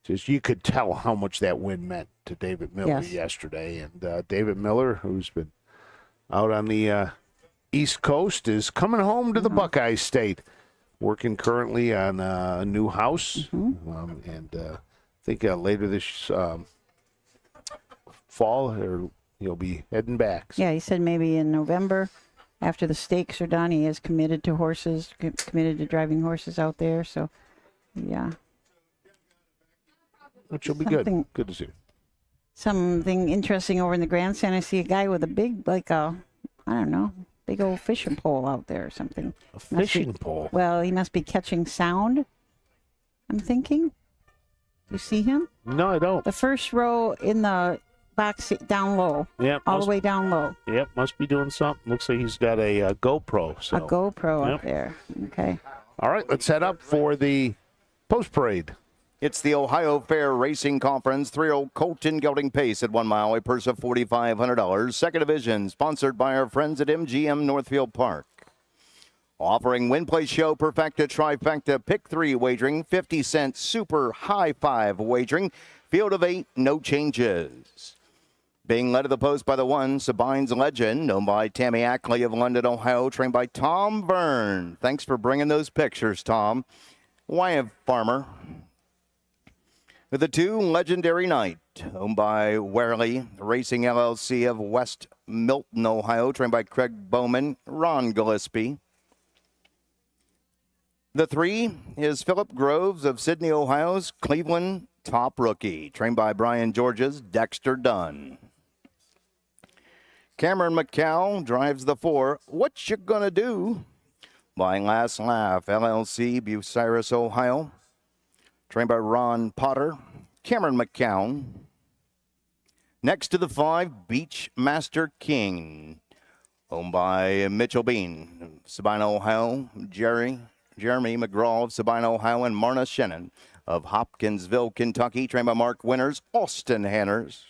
just you could tell how much that win meant to David Miller yesterday. And David Miller, who's been out on the East Coast, is coming home to the Buckeye State, working currently on a new house. And I think later this fall, he'll be heading back. Yeah, he said maybe in November after the stakes are done. He is committed to horses, committed to driving horses out there. So, yeah. Which will be good. Good to see. Something interesting over in the grandstand. I see a guy with a big, big old fishing pole out there or something. A fishing pole? Well, he must be catching sound, I'm thinking. You see him? No, I don't. The first row in the box down low. Yep. All the way down low. Yep, must be doing something. Looks like he's got a GoPro. So. A GoPro up there. Okay. All right, let's head up for the post parade. It's the Ohio Fair Racing Conference. 3-year-old Colton Gelding Pace at 1 mile, a purse of $4,500. Second division, sponsored by our friends at MGM Northfield Park. Offering win, play, show, perfecta, trifecta, pick 3 wagering, 50-cent super high 5 wagering, field of 8, no changes. Being led to the post by the 1, Sabine's Legend, known by Tammy Ackley of London, Ohio, trained by Tom Byrne. Thanks for bringing those pictures, Tom. Wyeth Farmer. With the 2, Legendary Knight, owned by Werley Racing LLC of West Milton, Ohio, trained by Craig Bowman, Ron Gillespie. The 3 is Philip Groves of Sydney, Ohio's Cleveland Top Rookie, trained by Brian George's Dexter Dunn. Cameron McCall drives the 4, What You Gonna Do? By Last Laugh LLC, Bucyrus, Ohio. Trained by Ron Potter, Cameron McCown. Next to the 5, Beachmaster King, owned by Mitchell Bean, Sabina, Ohio, Jeremy McGraw of Sabina, Ohio, and Marna Shannon of Hopkinsville, Kentucky, trained by Mark Winters, Austin Hanners.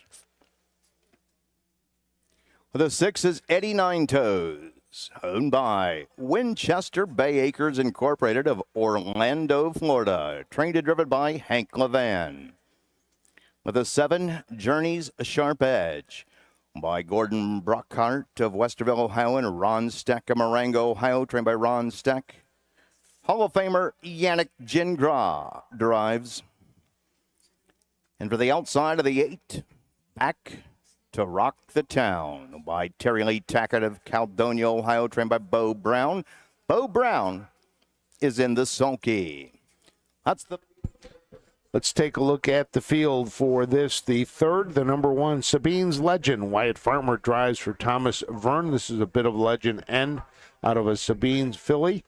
The 6 is Eddie Nine Toes, owned by Winchester Bay Acres Incorporated of Orlando, Florida, trained and driven by Hank Levan. With the 7, Journey's Sharp Edge, by Gordon Brockhart of Westerville, Ohio, and Ron Steck of Marengo, Ohio, trained by Ron Steck. Hall of Famer Yannick Gingras drives. And for the outside of the 8, Back to Rock the Town, by Terry Lee Tackett of Caledonia, Ohio, trained by Bo Brown. Bo Brown is in the sulky. Let's take a look at the field for this. The third, the number one, Sabine's Legend. Wyatt Farmer drives for Thomas Verne. This is a bit of legend end out of a Sabine's filly.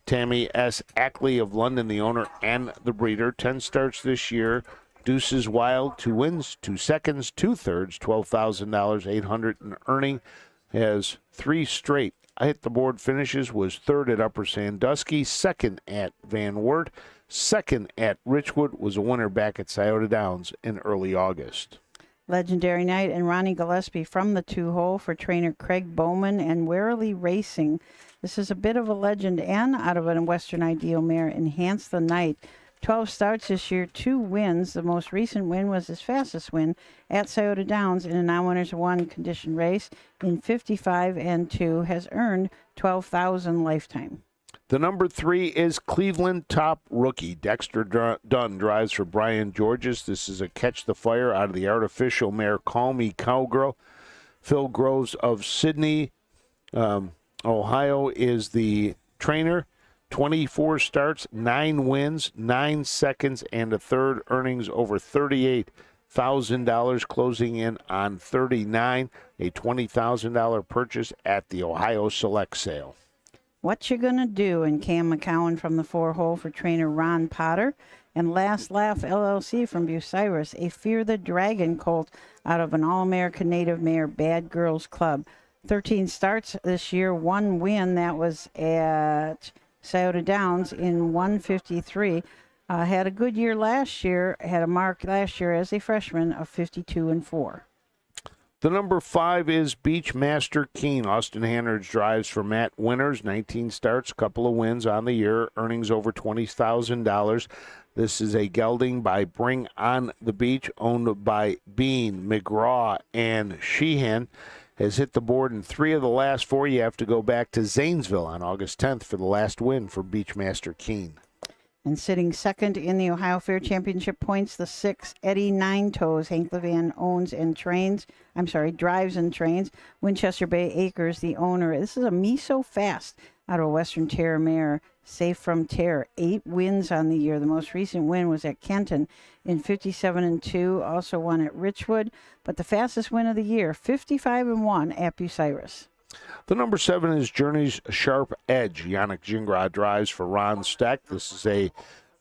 Tammy S. Ackley of London, the owner and the breeder. 10 starts this year. Deuces Wild, 2 wins, 2 seconds, 2 thirds, $12,000, 800 in earning. Has 3 straight. I hit the board finishes, was third at Upper Sandusky, second at Van Wert, second at Richwood, was a winner back at Scioto Downs in early August. Legendary Night and Ronnie Gillespie from the 2-hole for trainer Craig Bowman and Warily Racing. This is a bit of a legend and out of a Western Ideal mare, Enhance the Night. 12 starts this year, 2 wins. The most recent win was his fastest win at Scioto Downs in a non-winners-one condition race in 55-2. Has earned $12,000 lifetime. The number 3 is Cleveland Top Rookie. Dexter Dunn drives for Brian Georges. This is a catch the fire out of the artificial mare Call Me Cowgirl. Phil Groves of Sydney, Ohio is the trainer. 24 starts, 9 wins, 9 seconds, and a third. Earnings over $38,000, closing in on 39. A $20,000 purchase at the Ohio Select Sale. What You Gonna Do in Cam McCowan from the 4-hole for trainer Ron Potter. And Last Laugh LLC from Bucyrus, a Fear the Dragon colt out of an All-American Native Mare Bad Girls Club. 13 starts this year, 1 win. That was at Scioto Downs in 153. Had a good year last year, had a mark last year as a freshman of 52-4. The number 5 is Beachmaster Keen. Austin Hannard drives for Matt Winters. 19 starts, couple of wins on the year, earnings over $20,000. This is a gelding by Bring on the Beach, owned by Bean, McGraw, and Sheehan. Has hit the board in 3 of the last 4. You have to go back to Zanesville on August 10th for the last win for Beachmaster Keen. And sitting second in the Ohio Fair Championship points, the 6, Eddie Nine Toes. Hank Levan drives and trains. Winchester Bay Acres, the owner. This is a Miso Fast out of a Western Terror mare, Safe from Terror. 8 wins on the year. The most recent win was at Kenton in 57-2. Also won at Richwood. But the fastest win of the year, 55-1 at Bucyrus. The number 7 is Journey's Sharp Edge. Yannick Gingras drives for Ron Steck. This is a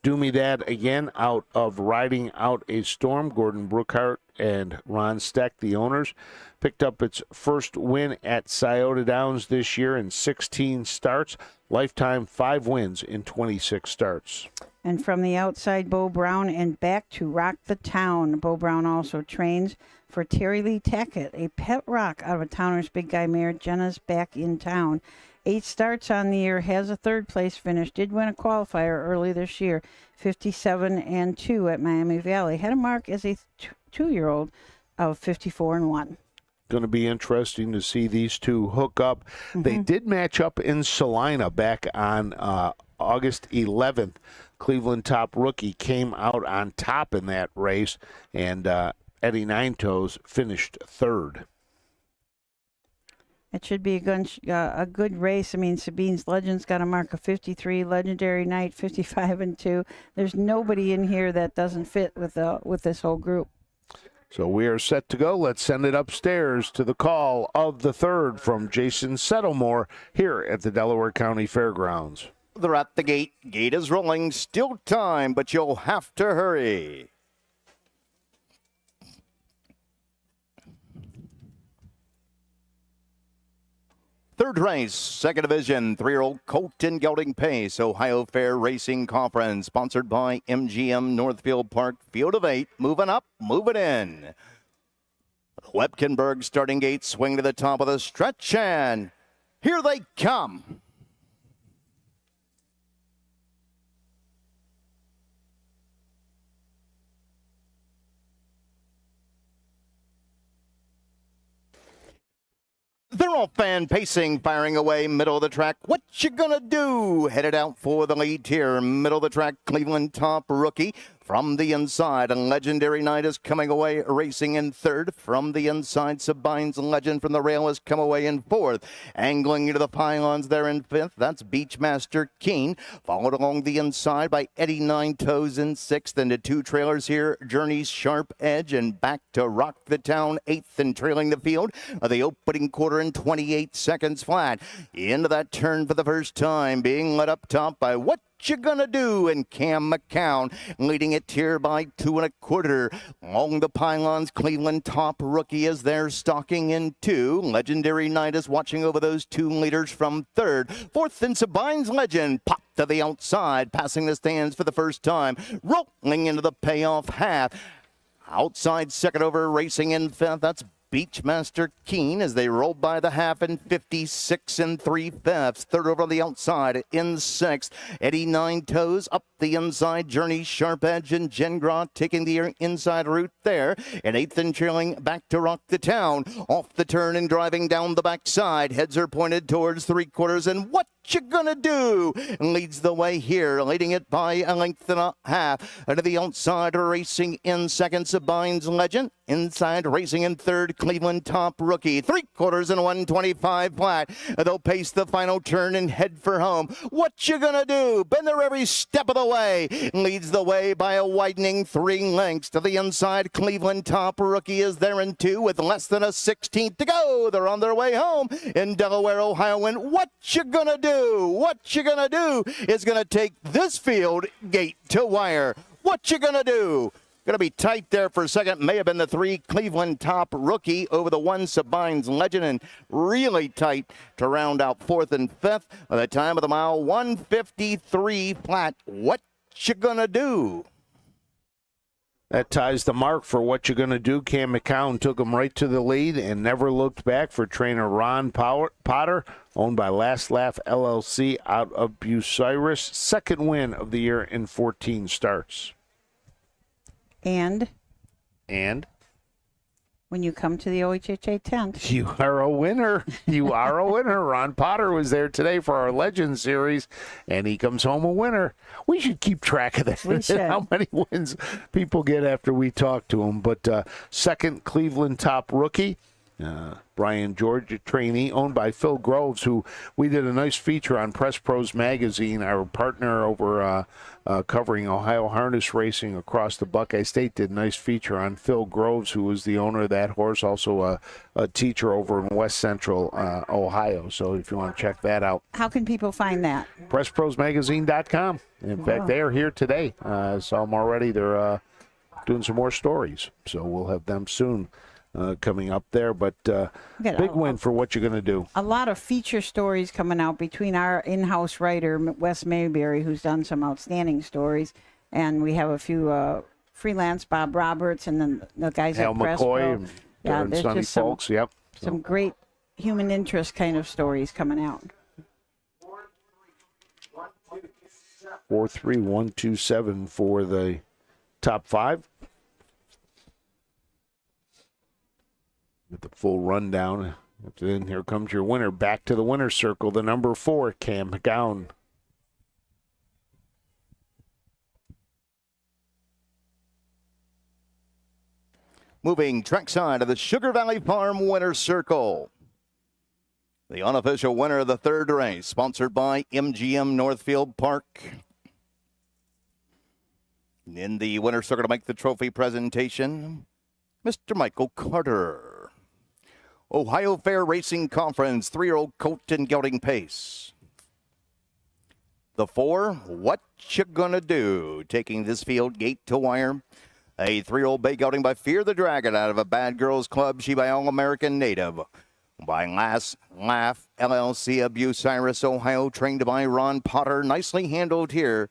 Doomy Dad again out of Riding Out a Storm. Gordon Brookhart and Ron Steck, the owners, picked up its first win at Scioto Downs this year in 16 starts. Lifetime 5 wins in 26 starts. And from the outside, Bo Brown and back to Rock the Town. Bo Brown also trains for Terry Lee Tackett, a pet rock out of a Towner's Big Guy mare. Jenna's back in town. 8 starts on the year, has a 3rd place finish, did win a qualifier early this year, 57-2 at Miami Valley. Had a mark as a 2-year-old of 54-1. Going to be interesting to see these two hook up. Mm-hmm. They did match up in Salina back on August 11th. Cleveland Top Rookie came out on top in that race, and Eddie Nine Toes finished 3rd. It should be a good race. I mean, Sabine's Legend's got a mark of 53. Legendary Night 55-2. There's nobody in here that doesn't fit with this whole group. So we are set to go. Let's send it upstairs to the call of the 3rd from Jason Settlemore here at the Delaware County Fairgrounds. They're at the gate. Gate is rolling. Still time, but you'll have to hurry. Third race, second division, 3-year-old colt and gelding pace, Ohio Fair Racing Conference, sponsored by MGM Northfield Park. Field of 8, moving up, moving in. Webkenberg starting gate, swing to the top of the stretch, and here they come. They're off and pacing, firing away, middle of the track. What you gonna do? Headed out for the lead here, middle of the track, Cleveland Top Rookie. From the inside, a Legendary Knight is coming away, racing in third. From the inside, Sabine's Legend from the rail has come away in fourth. Angling into the pylons there in fifth, that's Beachmaster Keen. Followed along the inside by Eddie Nine Toes in sixth. And the two trailers here, Journey's Sharp Edge and Back to Rock the Town, eighth and trailing the field. The opening quarter in 28 seconds flat. Into that turn for the first time, being led up top by What You Gonna Do, and Cam McCown leading it here by 2 1/4. Along the pylons, Cleveland Top Rookie is there stalking in two. Legendary Knight is watching over those two leaders from third. Fourth and Sabine's Legend popped to the outside, passing the stands for the first time, rolling into the payoff half. Outside second over, racing in fifth, that's Beachmaster Keen as they roll by the half in 56 3/5. Third over on the outside in sixth. Eddie Nine Toes up the inside. Journey Sharp Edge and Gengra taking the inside route there. And eighth and trailing Back to Rock the Town. Off the turn and driving down the backside. Heads are pointed towards 3/4. And What You Gonna Do leads the way here, leading it by a length and a half. To the outside, racing in second, Sabine's Legend. Inside, racing in third, Cleveland Top Rookie. 3/4 and 125 flat. They'll pace the final turn and head for home. What You Gonna Do? Been there every step of the way. Leads the way by a widening 3 lengths. To the inside, Cleveland Top Rookie is there in two with less than a 16th to go. They're on their way home in Delaware, Ohio. And What You Gonna Do? What You Gonna Do is gonna take this field gate to wire. What You Gonna Do? Going to be tight there for a second. May have been the 3 Cleveland Top Rookie over the 1 Sabine's Legend, and really tight to round out fourth and fifth. By the time of the mile, 153 flat. What You Gonna Do? That ties the mark for What You Gonna Do. Cam McCown took him right to the lead and never looked back for trainer Ron Potter, owned by Last Laugh LLC out of Bucyrus. Second win of the year in 14 starts. And when you come to the OHHA tent, you are a winner. You are a winner. Ron Potter was there today for our Legend Series, and he comes home a winner. We should keep track of that. We should. How many wins people get after we talk to them. But second Cleveland Top Rookie, Brian George, a trainee, owned by Phil Groves, who we did a nice feature on Press Pros Magazine, our partner over covering Ohio harness racing across the Buckeye State, did a nice feature on Phil Groves, who was the owner of that horse, also a teacher over in West Central Ohio. So if you want to check that out. how can people find that? PressProsMagazine.com. In fact, they are here today. Saw them already. They're doing some more stories, so we'll have them soon. Coming up there, but big win for What You Gonna Do. A lot of feature stories coming out between our in-house writer, Wes Mayberry, who's done some outstanding stories, and we have a few freelance, Bob Roberts, and then the guys Al at Press McCoy, Pro. yeah, there's Sonny just Folks, yep. some great human interest kind of stories coming out. 43127 for the top 5. With the full rundown. Then here comes your winner. Back to the winner's circle, the number 4, Cam McCown. Moving trackside of the Sugar Valley Farm winner's circle. The unofficial winner of the third race, sponsored by MGM Northfield Park. In the winner's circle to make the trophy presentation, Mr. Michael Carter. Ohio Fair Racing Conference, 3-year-old colt and gelding pace. The 4, What You Gonna Do? Taking this field gate to wire. A 3-year-old bay gelding by Fear the Dragon out of a Bad Girls Club. She by All-American Native. By Last Laugh LLC of Bucyrus, Ohio. Trained by Ron Potter. Nicely handled here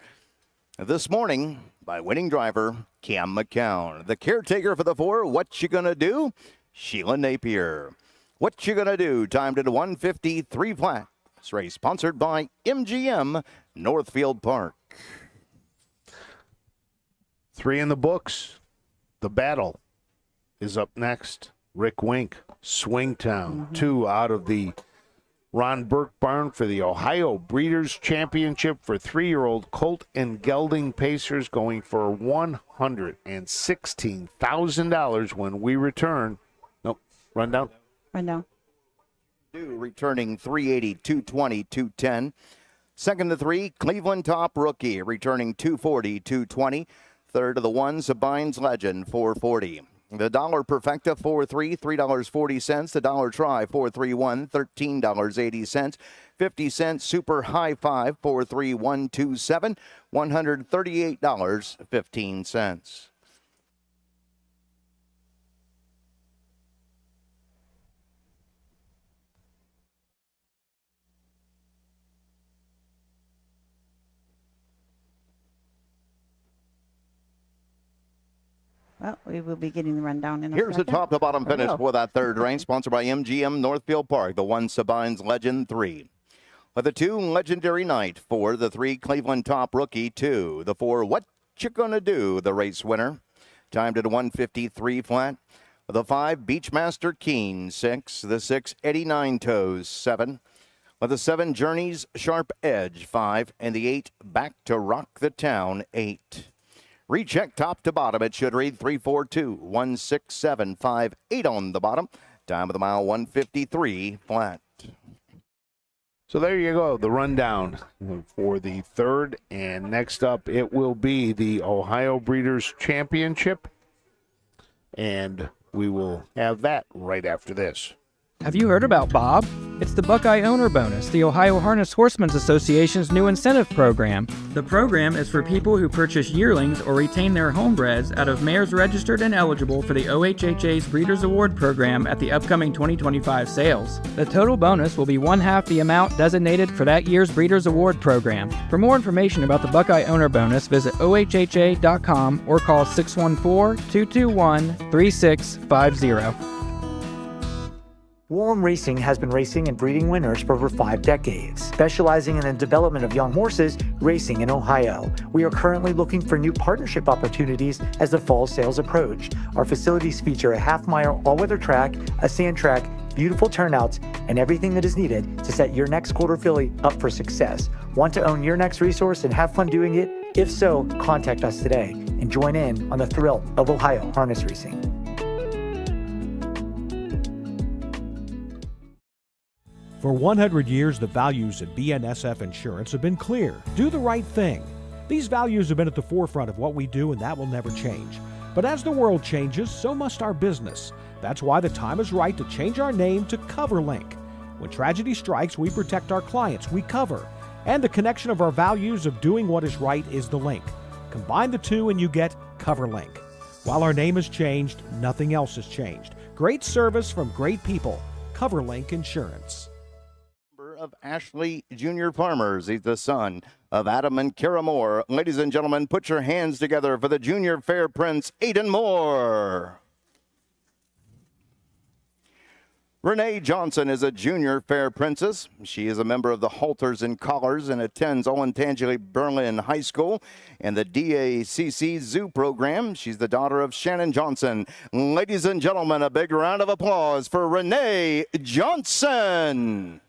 this morning by winning driver Cam McCown. The caretaker for the 4, What You Gonna Do? Sheila Napier. What You Gonna Do? Timed at 153 flat. This race sponsored by MGM Northfield Park. 3 in the books. The battle is up next. Rick Wink, Swingtown, 2 out of the Ron Burke barn for the Ohio Breeders' Championship for 3-year-old Colt and Gelding Pacers, going for $116,000 when we return. Nope, rundown. Returning 380, 220, 210. Second to 3, Cleveland Top Rookie, returning 240, 220. Third of the 1, Sabine's Legend, 440. The Dollar Perfecta, 4.3, $3.40. The Dollar Try, 4.31, $13.80. 50 cents Super High Five, 4.3127, $138.15. Well, we will be getting the rundown in a Here's the second. top to bottom finish Oh. for that third race, sponsored by MGM Northfield Park. The 1, Sabine's Legend, 3. The 2, Legendary Night. 4, the 3, Cleveland Top Rookie, 2. The 4, What You Gonna Do, the race winner. Timed at 153 flat. The 5, Beachmaster Keen, 6. The 6, Eddie Nine Toes, 7. The 7, Journey's Sharp Edge, 5. And the 8, Back to Rock the Town, 8. Recheck top to bottom. It should read 342, 16758 on the bottom. Time of the mile 153 flat. So there you go, the rundown for the third. And next up, it will be the Ohio Breeders' Championship. And we will have that right after this. Have you heard about Bob? It's the Buckeye Owner Bonus, the Ohio Harness Horsemen's Association's new incentive program. The program is for people who purchase yearlings or retain their homebreds out of mares registered and eligible for the OHHA's Breeders' Award program at the upcoming 2025 sales. The total bonus will be 1/2 the amount designated for that year's Breeders' Award program. For more information about the Buckeye Owner Bonus, visit OHHA.com or call 614-221-3650. Warren Racing has been racing and breeding winners for over 5 decades, specializing in the development of young horses racing in Ohio. We are currently looking for new partnership opportunities as the fall sales approach. Our facilities feature a half-mile all-weather track, a sand track, beautiful turnouts, and everything that is needed to set your next quarter filly up for success. Want to own your next resource and have fun doing it? If so, contact us today and join in on the thrill of Ohio harness racing. For 100 years, the values at BNSF Insurance have been clear. Do the right thing. These values have been at the forefront of what we do, and that will never change. But as the world changes, so must our business. That's why the time is right to change our name to CoverLink. When tragedy strikes, we protect our clients, we cover. And the connection of our values of doing what is right is the link. Combine the two and you get CoverLink. While our name has changed, nothing else has changed. Great service from great people. CoverLink Insurance. Of Ashley Junior Farmers. He's the son of Adam and Kara Moore. Ladies and gentlemen, put your hands together for the Junior Fair Prince, Aiden Moore. Renee Johnson is a Junior Fair Princess. She is a member of the Halters and Collars and attends Owen Tangeli Berlin High School and the DACC Zoo program. She's the daughter of Shannon Johnson. Ladies and gentlemen, a big round of applause for Renee Johnson.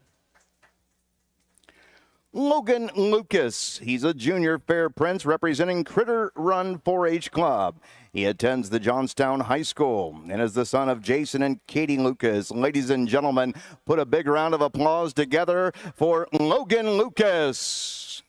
Logan Lucas. He's a Junior Fair Prince representing Critter Run 4-H Club. He attends the Johnstown High School and is the son of Jason and Katie Lucas. Ladies and gentlemen, put a big round of applause together for Logan Lucas.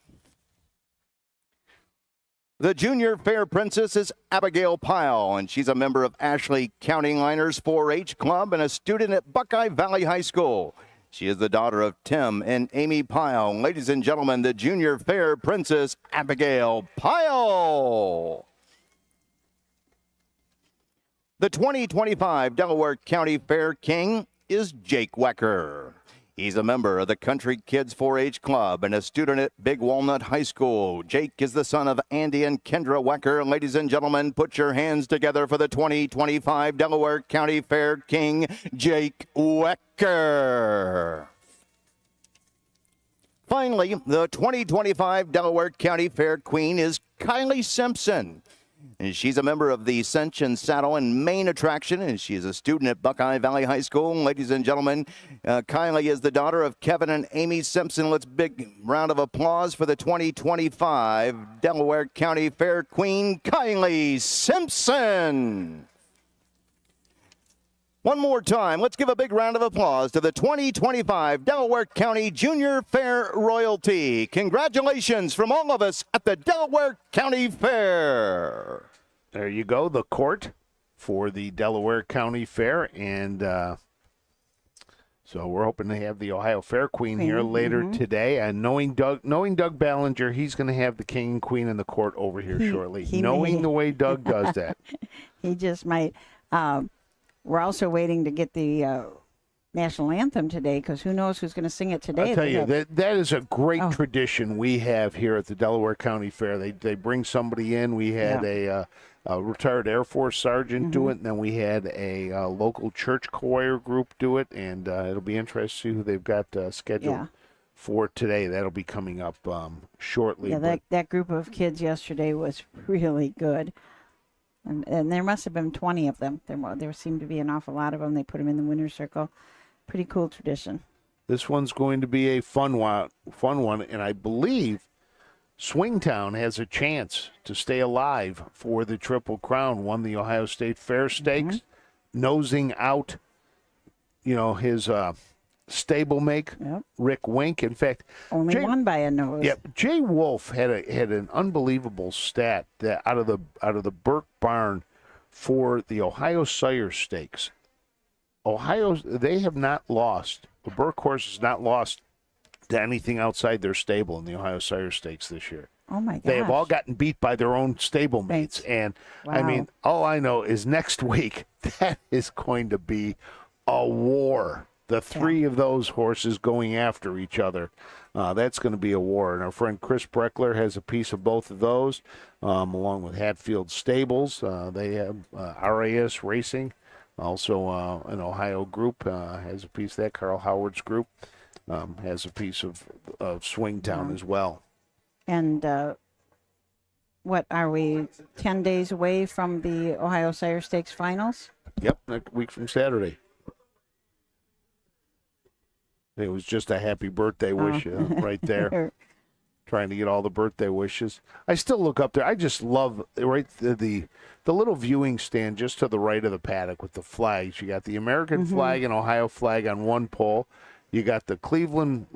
The Junior Fair Princess is Abigail Pyle, and she's a member of Ashley County Liners 4-H Club and a student at Buckeye Valley High School. She is the daughter of Tim and Amy Pyle. Ladies and gentlemen, the Junior Fair Princess, Abigail Pyle. The 2025 Delaware County Fair King is Jake Wecker. He's a member of the Country Kids 4-H Club and a student at Big Walnut High School. Jake is the son of Andy and Kendra Wecker. Ladies and gentlemen, put your hands together for the 2025 Delaware County Fair King, Jake Wecker. Finally, the 2025 Delaware County Fair Queen is Kylie Simpson. And she's a member of the Ascension Saddle and main attraction, and she is a student at Buckeye Valley High School. Ladies and gentlemen, Kylie is the daughter of Kevin and Amy Simpson. Let's big round of applause for the 2025 Delaware County Fair Queen, Kylie Simpson. One more time, let's give a big round of applause to the 2025 Delaware County Junior Fair Royalty. Congratulations from all of us at the Delaware County Fair. There you go, the court for the Delaware County Fair. And so we're hoping to have the Ohio Fair Queen here later today. And knowing Doug Ballinger, he's going to have the king and queen in the court over here shortly. Knowing the way Doug does that. He just might. We're also waiting to get the national anthem today, because who knows who's going to sing it today. I'll tell you, that is a great tradition we have here at the Delaware County Fair. They bring somebody in. We had a retired Air Force sergeant do it, and then we had a local church choir group do it, and it'll be interesting to see who they've got scheduled for today. That'll be coming up shortly. Yeah, that group of kids yesterday was really good. And there must have been 20 of them. There seemed to be an awful lot of them. They put them in the winner's circle. Pretty cool tradition. This one's going to be a fun one, and I believe Swingtown has a chance to stay alive for the Triple Crown. Won the Ohio State Fair Stakes, nosing out, his stablemate, Rick Wink. In fact, only won by a nose. Yep, Jay Wolf had an unbelievable stat that out of the Burke barn for the Ohio Sire Stakes. They have not lost. The Burke horse has not lost to anything outside their stable in the Ohio Sire Stakes this year. Oh my gosh. They have all gotten beat by their own stablemates, and I mean, all I know is next week that is going to be a war. The three of those horses going after each other. That's going to be a war. And our friend Chris Breckler has a piece of both of those, along with Hatfield Stables. They have RAS Racing, also an Ohio group, has a piece of that. Carl Howard's group has a piece of Swingtown as well. And what are we, 10 days away from the Ohio Sire Stakes finals? Yep, next week from Saturday. It was just a happy birthday wish right there. Trying to get all the birthday wishes. I still look up there. I just love the little viewing stand just to the right of the paddock with the flags. You got the American flag and Ohio flag on one pole. You got the Cleveland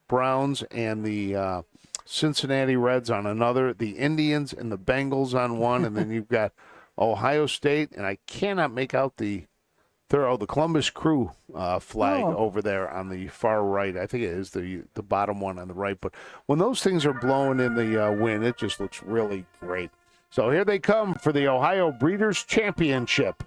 Browns and the Cincinnati Reds on another. The Indians and the Bengals on one. And then you've got Ohio State. And I cannot make out the Columbus Crew flag over there on the far right. I think it is the bottom one on the right. But when those things are blowing in the wind, it just looks really great. So here they come for the Ohio Breeders' Championship.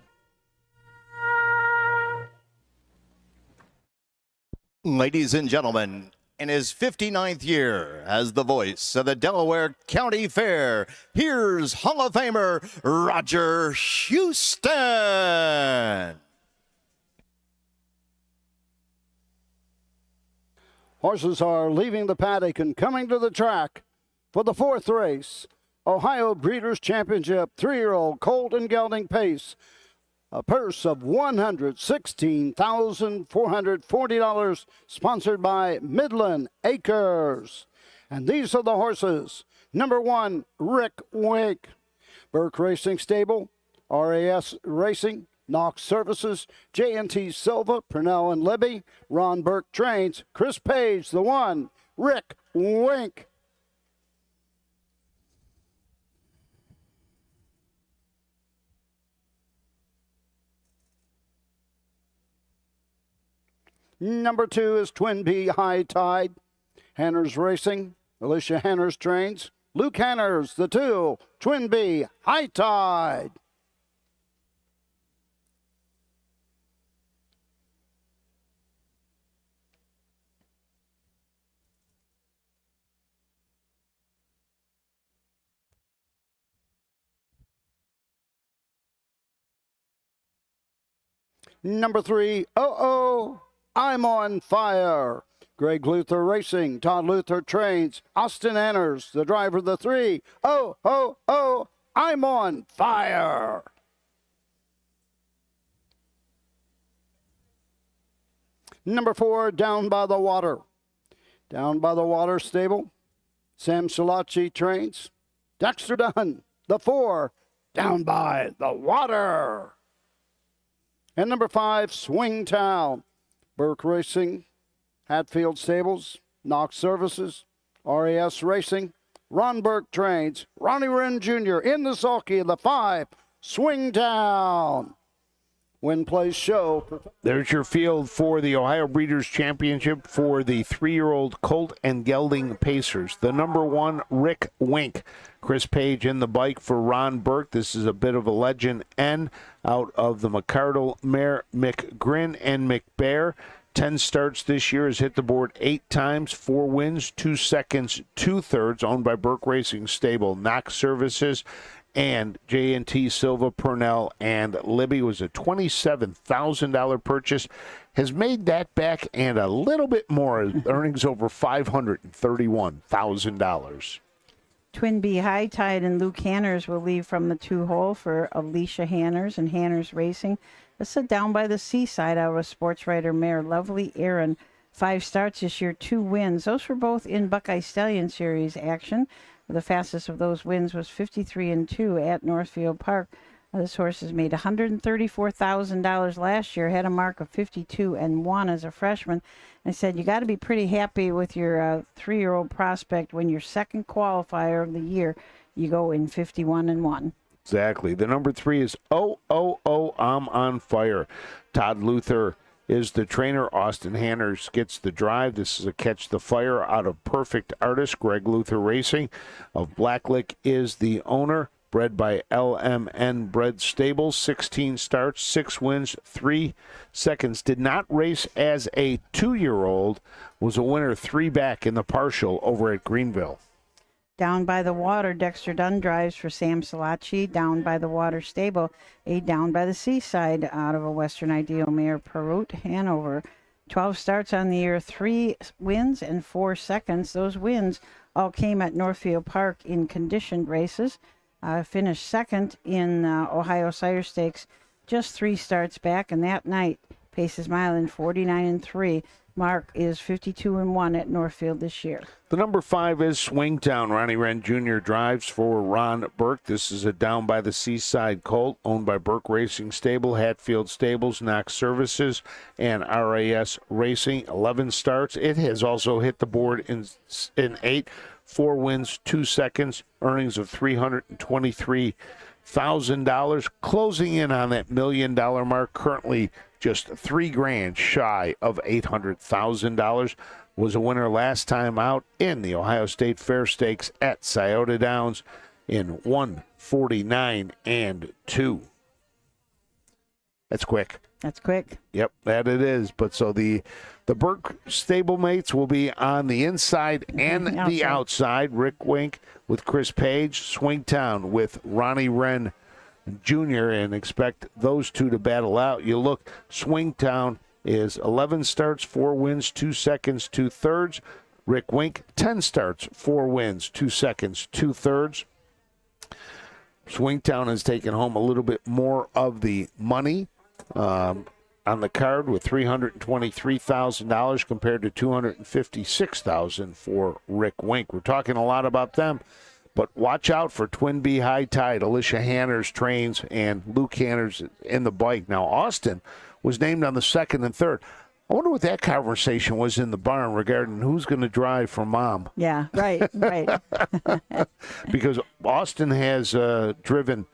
Ladies and gentlemen, in his 59th year as the voice of the Delaware County Fair, here's Hall of Famer Roger Houston. Horses are leaving the paddock and coming to the track for the fourth race. Ohio Breeders' Championship, 3-year-old colt and gelding pace. A purse of $116,440, sponsored by Midland Acres. And these are the horses. Number 1, Rick Wink. Burke Racing Stable, RAS Racing, Knox Services, J&T Silva, Purnell and Libby, Ron Burke Trains, Chris Page, the 1, Rick Wink. Number 2 is Twin B High Tide, Hanners Racing, Alicia Hanners Trains, Luke Hanners, the 2, Twin B High Tide. Number 3, I'm on fire. Greg Luther Racing, Todd Luther Trains, Austin Anners, the driver of the 3, I'm on Fire. Number 4, Down by the Water. Down by the Water stable. Sam Salachi trains. Dexter Dunn, the 4, Down by the Water. And number 5, Swingtown. Burke Racing, Hatfield Stables, Knox Services, RAS Racing, Ron Burke trains, Ronnie Wren Jr. in the sulky, the 5, Swingtown. Win, place, show. There's your field for the Ohio Breeders' Championship for the 3-year-old Colt and Gelding Pacers. The number 1, Rick Wink. Chris Page in the bike for Ron Burke. This is a bit of a legend N out of the McCardle mare McGrin and McBear. 10 starts this year, has hit the board 8 times, 4 wins, 2 seconds, 2/3, owned by Burke Racing Stable, Knox Services, and J&T Silva, Purnell, and Libby. Was a $27,000 purchase. Has made that back and a little bit more. Earnings over $531,000. Twin B High Tide and Luke Hanners will leave from the 2-hole for Alicia Hanners and Hanners Racing. This is Down by the Seaside out of sports writer mare Lovely Aaron. 5 starts this year, 2 wins. Those were both in Buckeye Stallion Series action. The fastest of those wins was 53-2 at Northfield Park. This horse has made $134,000 last year, had a mark of 52-1 as a freshman. I said, you got to be pretty happy with your 3-year-old prospect when your second qualifier of the year, you go in 51-1. Exactly. The number 3 is I'm on Fire. Todd Luther is the trainer. Austin Hanners gets the drive. This is a Catch the Fire out of Perfect Artist. Greg Luther Racing of Blacklick is the owner. Bred by LMN Bred Stables. 16 starts, 6 wins, 3 seconds. Did not race as a 2-year-old. Was a winner 3 back in the partial over at Greenville. Down by the Water, Dexter Dunn drives for Sam Salachi. Down by the Water stable, a Down by the Seaside out of a Western Ideal mare, Perut, Hanover. 12 starts on the year, 3 wins and 4 seconds. Those wins all came at Northfield Park in conditioned races. Finished second in Ohio Cider Stakes, just 3 starts back, and that night Paces Mile in 49-3. Mark is 52-1 at Northfield this year. The number 5 is Swingtown. Ronnie Wren Jr. drives for Ron Burke. This is a Down by the Seaside colt owned by Burke Racing Stable, Hatfield Stables, Knox Services, and RAS Racing. 11 starts. It has also hit the board in 8. 4 wins, 2 seconds, earnings of $323,000, closing in on that $1 million mark. Currently, just $3,000 shy of $800,000. Was a winner last time out in the Ohio State Fair Stakes at Scioto Downs in 149-2. That's quick. That's quick. Yep, that it is. But so the Burke stablemates will be on the inside and the outside. Rick Wink with Chris Page, Swingtown with Ronnie Wren Jr., and expect those two to battle out. You look, Swingtown is 11 starts, 4 wins, 2 seconds, 2/3. Rick Wink, 10 starts, 4 wins, 2 seconds, 2/3. Swingtown has taken home a little bit more of the money on the card with $323,000 compared to $256,000 for Rick Wink. We're talking a lot about them, but watch out for Twin B High Tide. Alicia Hanners trains and Luke Hanners in the bike. Now, Austin was named on the 2nd and 3rd. I wonder what that conversation was in the barn regarding who's going to drive for Mom. Yeah, right. Because Austin has driven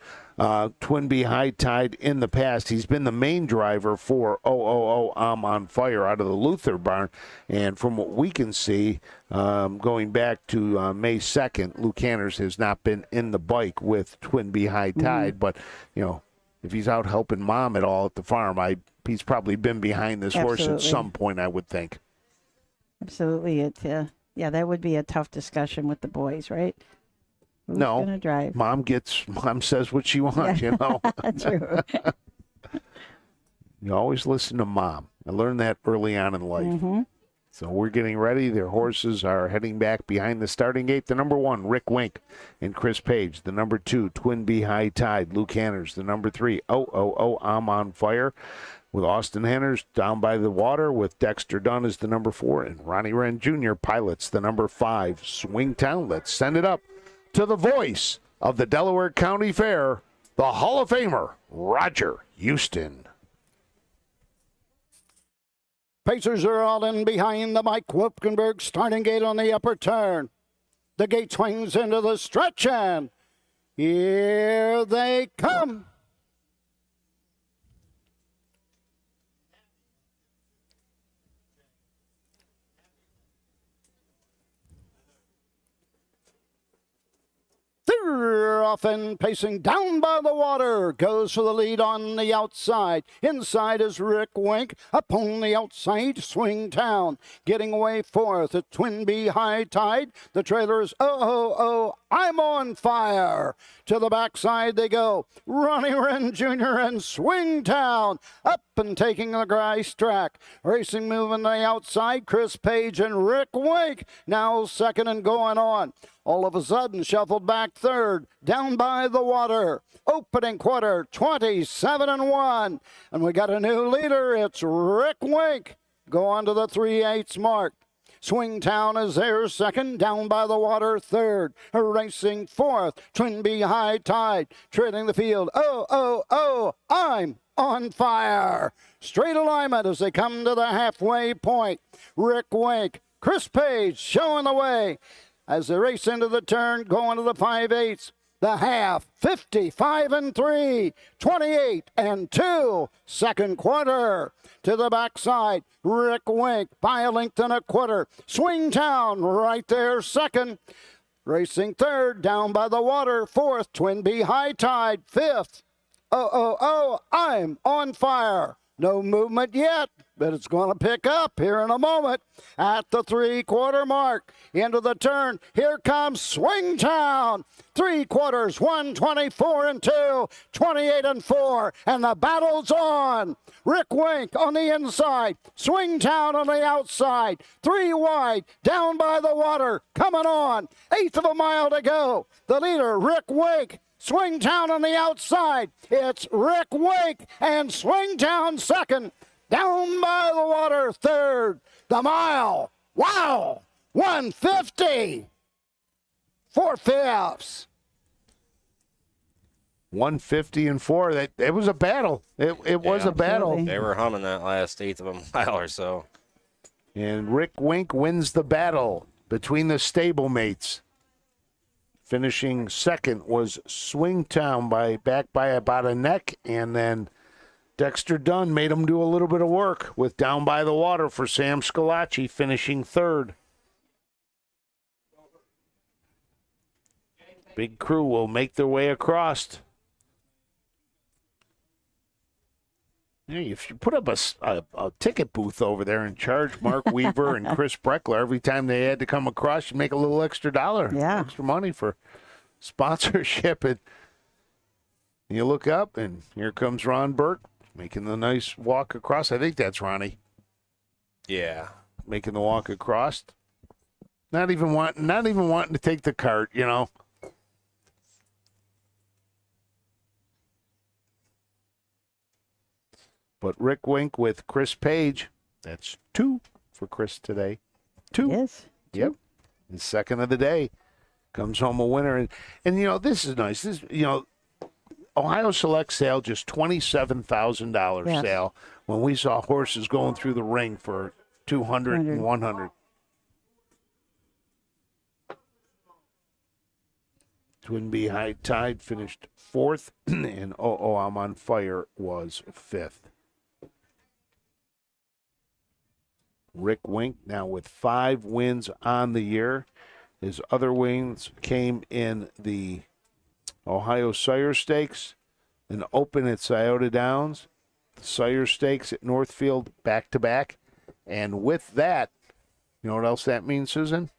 Twin B High Tide in the past. He's been the main driver for I'm on Fire out of the Luther barn. And from what we can see, going back to May 2nd, Luke Hanners has not been in the bike with Twin B High Tide. But, you know, if he's out helping Mom at all at the farm, he's probably been behind this horse at some point, I would think. Absolutely. That would be a tough discussion with the boys, right? Who's gonna drive? Mom says what she wants, you know. True. You always listen to Mom. I learned that early on in life. Mm-hmm. So we're getting ready. Their horses are heading back behind the starting gate. The number 1, Rick Wink and Chris Page. The number 2, Twin Bee High Tide, Luke Hanners. The number 3, I'm on Fire, with Austin Hanners Down by the Water, with Dexter Dunn as the number 4, and Ronnie Wren Jr. pilots the number 5, Swing Town. Let's send it up to the voice of the Delaware County Fair, the Hall of Famer, Roger Houston. Pacers are all in behind the Mike Wipkenberg starting gate on the upper turn. The gate swings into the stretch, and here they come. They're off and pacing down by the water. Goes for the lead on the outside. Inside is Rick Wink. Up on the outside, Swing Town. Getting away fourth at Twin Bee High Tide. The trailer is I'm on Fire. To the backside they go. Ronnie Wren Jr. and Swing Town. Up and taking the grass track. Racing moving to the outside. Chris Page and Rick Wink. Now second and going on. All of a sudden, shuffled back third, down by the water. Opening quarter, 27-1. And we got a new leader. It's Rick Wink. Go on to the 3/8 mark. Swing Town is there second, down by the water third. Racing fourth, Twin Bee High Tide. Trailing the field, I'm on Fire. Straight alignment as they come to the halfway point. Rick Wink, Chris Page showing the way. As they race into the turn, going to the 5/8, the half, 55-3, 28-2, second quarter. To the backside, Rick Wink by a length and a quarter. Swing Town right there second. Racing third, down by the water, fourth, Twin Bee High Tide, fifth. I'm on Fire. No movement yet, but it's going to pick up here in a moment. At the 3/4 mark, into the turn, here comes Swing Town. 3 quarters, 124-2, 28-4, and the battle's on. Rick Wink on the inside, Swing Town on the outside. 3 wide, down by the water, coming on. 1/8 of a mile to go. The leader, Rick Wink. Swing Town on the outside. It's Rick Wink and Swing Town second. Down by the water third. The mile. Wow. 150. 4/5. 150-4. It was a battle. It was a battle. They were humming that last 1/8 of a mile or so. And Rick Wink wins the battle between the stablemates. Finishing second was Swing Town back by about a neck, and then Dexter Dunn made him do a little bit of work with Down by the Water for Sam Scalacci, finishing third. Big crew will make their way across. Yeah, if you put up a ticket booth over there and charge Mark Weaver and Chris Breckler every time they had to come across, you make a little extra dollar, extra money for sponsorship. And you look up, and here comes Ron Burke making the nice walk across. I think that's Ronnie. Yeah, making the walk across. Not even wanting to take the cart, you know. But Rick Wink with Chris Page, that's 2 for Chris today. 2. Yes. 2. Yep. His second of the day. Comes home a winner. And you know, this is nice. This, you know, Ohio Select sale, just $27,000 sale. When we saw horses going through the ring for 200 and 100. Twin Bee High Tide finished 4th, and I'm on Fire was 5th. Rick Wink now with 5 wins on the year. His other wins came in the Ohio Sire Stakes, an Open at Scioto Downs, the Sire Stakes at Northfield back-to-back. And with that, you know what else that means, Susan?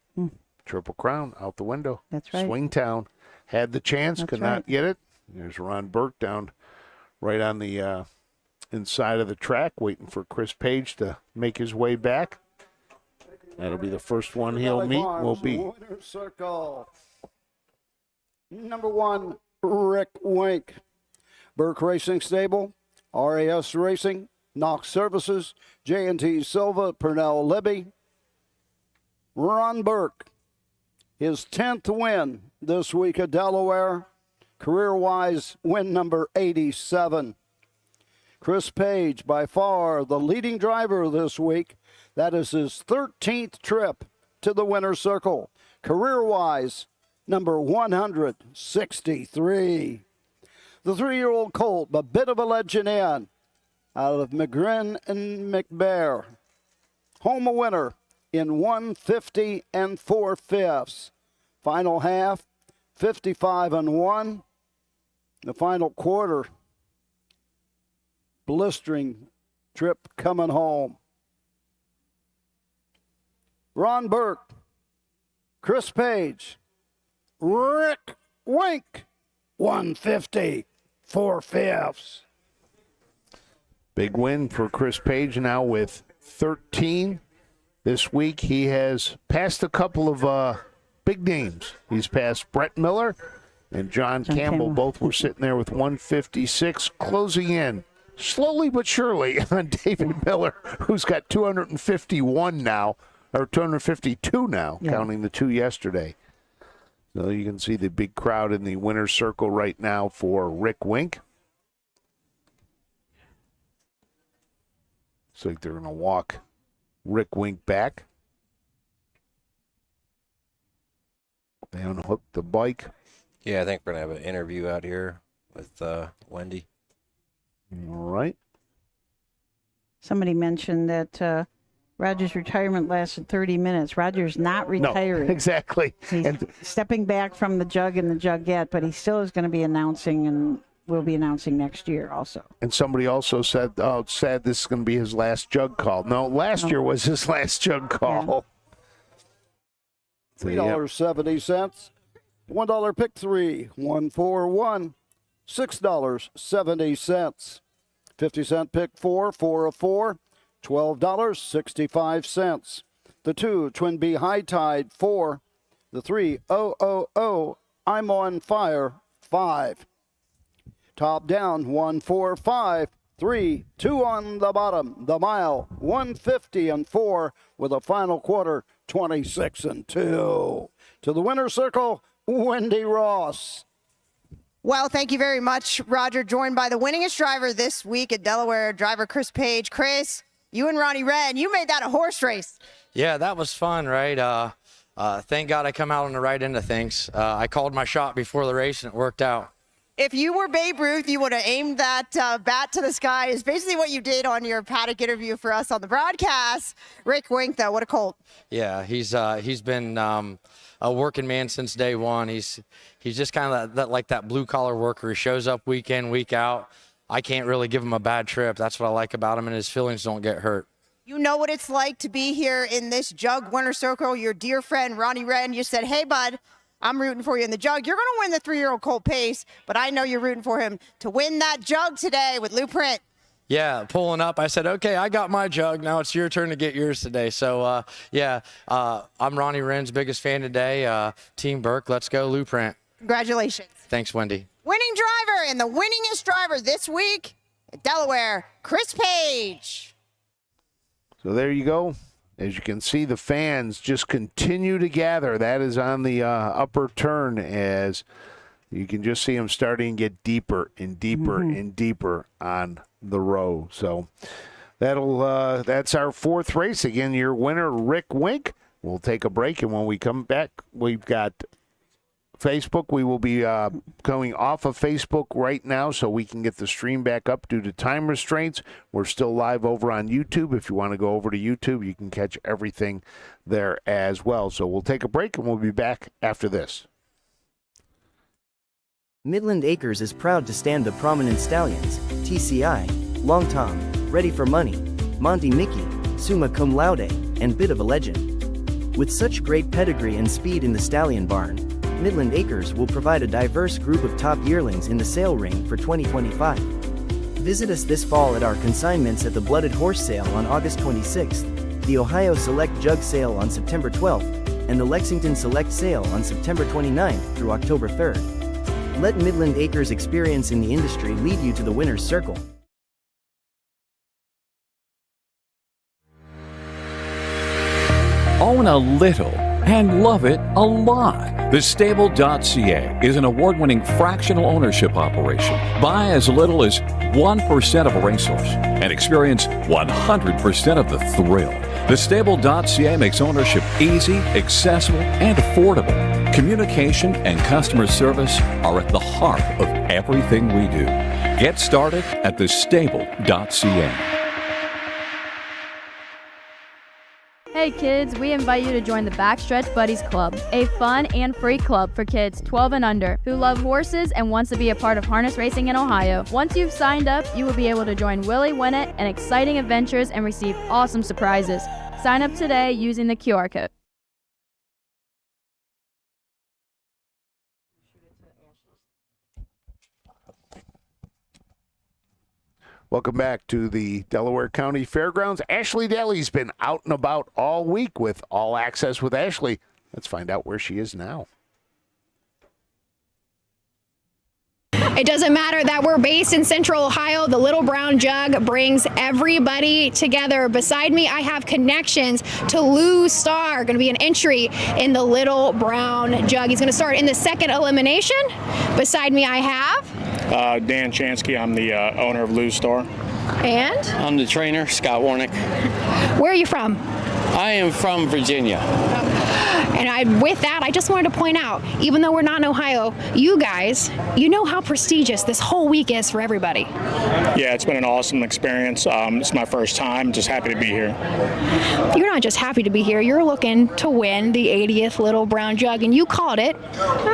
Triple Crown out the window. That's right. Swing Town had the chance, could not get it. There's Ron Burke down right on the inside of the track, waiting for Chris Page to make his way back. That'll be the first one he'll meet. Will be Winner's Circle. Number 1, Rick Wink. Burke Racing Stable, RAS Racing, Knox Services, J&T Silva, Purnell Libby. Ron Burke, his 10th win this week at Delaware. Career-wise, win number 87. Chris Page, by far the leading driver this week. That is his 13th trip to the winner's circle. Career-wise, number 163. The 3-year-old colt, a bit of a legend in, out of McGrin and McBear. Home a winner in 150 4/5. Final half, 55-1. The final quarter, blistering trip coming home. Ron Burke, Chris Page, Rick Wink, 150 4/5. big win for Chris Page now with 13. This week he has passed a couple of big names. He's passed Brett Miller and John Campbell. Both were sitting there with 156, closing in slowly but surely on David Miller, who's got 251 now, or 252 now, counting the 2 yesterday. So you can see the big crowd in the winner's circle right now for Rick Wink. Looks like they're going to walk Rick Wink back. They unhooked the bike. Yeah, I think we're going to have an interview out here with Wendy. All right. Somebody mentioned that Roger's retirement lasted 30 minutes. Roger's not retiring. No, exactly. He's stepping back from the Jug and the Jugette, but he still is going to be announcing and will be announcing next year also. And somebody also said, oh, it's sad this is going to be his last Jug call. No, last year was his last Jug call. $3.70. $1 pick 3, 141, $6.70. 50-cent pick 4, 4 of 4, $12.65. The 2, Twin B High Tide 4. The 3, OOO, I'm on fire 5. Top down 1, 4, 5, 3, 2 on the bottom. The mile 150 4 with a final quarter 26 2. To the winner's circle, Wendy Ross. Well, thank you very much, Roger. Joined by the winningest driver this week at Delaware, driver Chris Page. Chris, you and Ronnie Red, you made that a horse race. Yeah, that was fun, right? Thank God I come out on the right end of things. I called my shot before the race, and it worked out. If you were Babe Ruth, you would have aimed that bat to the sky, is basically what you did on your paddock interview for us on the broadcast. Rick Wink, though, what a colt. Yeah, he's been a working man since day one. He's just kind of like that blue-collar worker. He shows up week in, week out. I can't really give him a bad trip. That's what I like about him, and his feelings don't get hurt. You know what it's like to be here in this Jug winner circle. Your dear friend, Ronnie Wren, you said, hey, bud, I'm rooting for you in the Jug. You're going to win the 3-year-old colt Pace, but I know you're rooting for him to win that Jug today with Lou Print. Yeah, pulling up, I said, okay, I got my Jug. Now it's your turn to get yours today. So, I'm Ronnie Wren's biggest fan today. Team Burke, let's go, Lou Print. Congratulations. Thanks, Wendy. Winning driver and the winningest driver this week at Delaware, Chris Page. So there you go. As you can see, the fans just continue to gather. That is on the upper turn as you can just see them starting to get deeper and deeper and deeper on the row. So that's our 4th race. Again, your winner, Rick Wink. We'll take a break, and when we come back, we've got Facebook. We will be going off of Facebook right now so we can get the stream back up due to time restraints. We're still live over on YouTube. If you want to go over to YouTube, you can catch everything there as well. So we'll take a break, and we'll be back after this. Midland Acres is proud to stand the prominent stallions, TCI, Long Tom, Ready for Money, Monty Mickey, Summa Cum Laude, and Bit of a Legend. With such great pedigree and speed in the stallion barn, Midland Acres will provide a diverse group of top yearlings in the sale ring for 2025. Visit us this fall at our consignments at the Blooded Horse Sale on August 26th. the Ohio Select Jug Sale on September 12th, and the Lexington Select Sale on September 29th through October 3rd. Let Midland Acres' experience in the industry lead you to the winner's circle. Own a little and love it a lot. TheStable.ca is an award-winning fractional ownership operation. Buy as little as 1% of a racehorse and experience 100% of the thrill. TheStable.ca makes ownership easy, accessible, and affordable. Communication and customer service are at the heart of everything we do. Get started at TheStable.ca. Hey kids, we invite you to join the Backstretch Buddies Club, a fun and free club for kids 12 and under who love horses and wants to be a part of harness racing in Ohio. Once you've signed up, you will be able to join Willie Winnett and exciting adventures and receive awesome surprises. Sign up today using the QR code. Welcome back to the Delaware County Fairgrounds. Ashley Daly's been out and about all week with All Access with Ashley. Let's find out where she is now. It doesn't matter that we're based in Central Ohio. The Little Brown Jug brings everybody together. Beside me, I have connections to Lou Starr, going to be an entry in the Little Brown Jug. He's going to start in the second elimination. Beside me, I have Dan Chansky. I'm the owner of Lou Starr. And I'm the trainer, Scott Warnick. Where are you from? I am from Virginia. And with that, I just wanted to point out, even though we're not in Ohio, you guys, you know how prestigious this whole week is for everybody. Yeah, it's been an awesome experience. It's my first time. Just happy to be here. You're not just happy to be here. You're looking to win the 80th Little Brown Jug, and you called it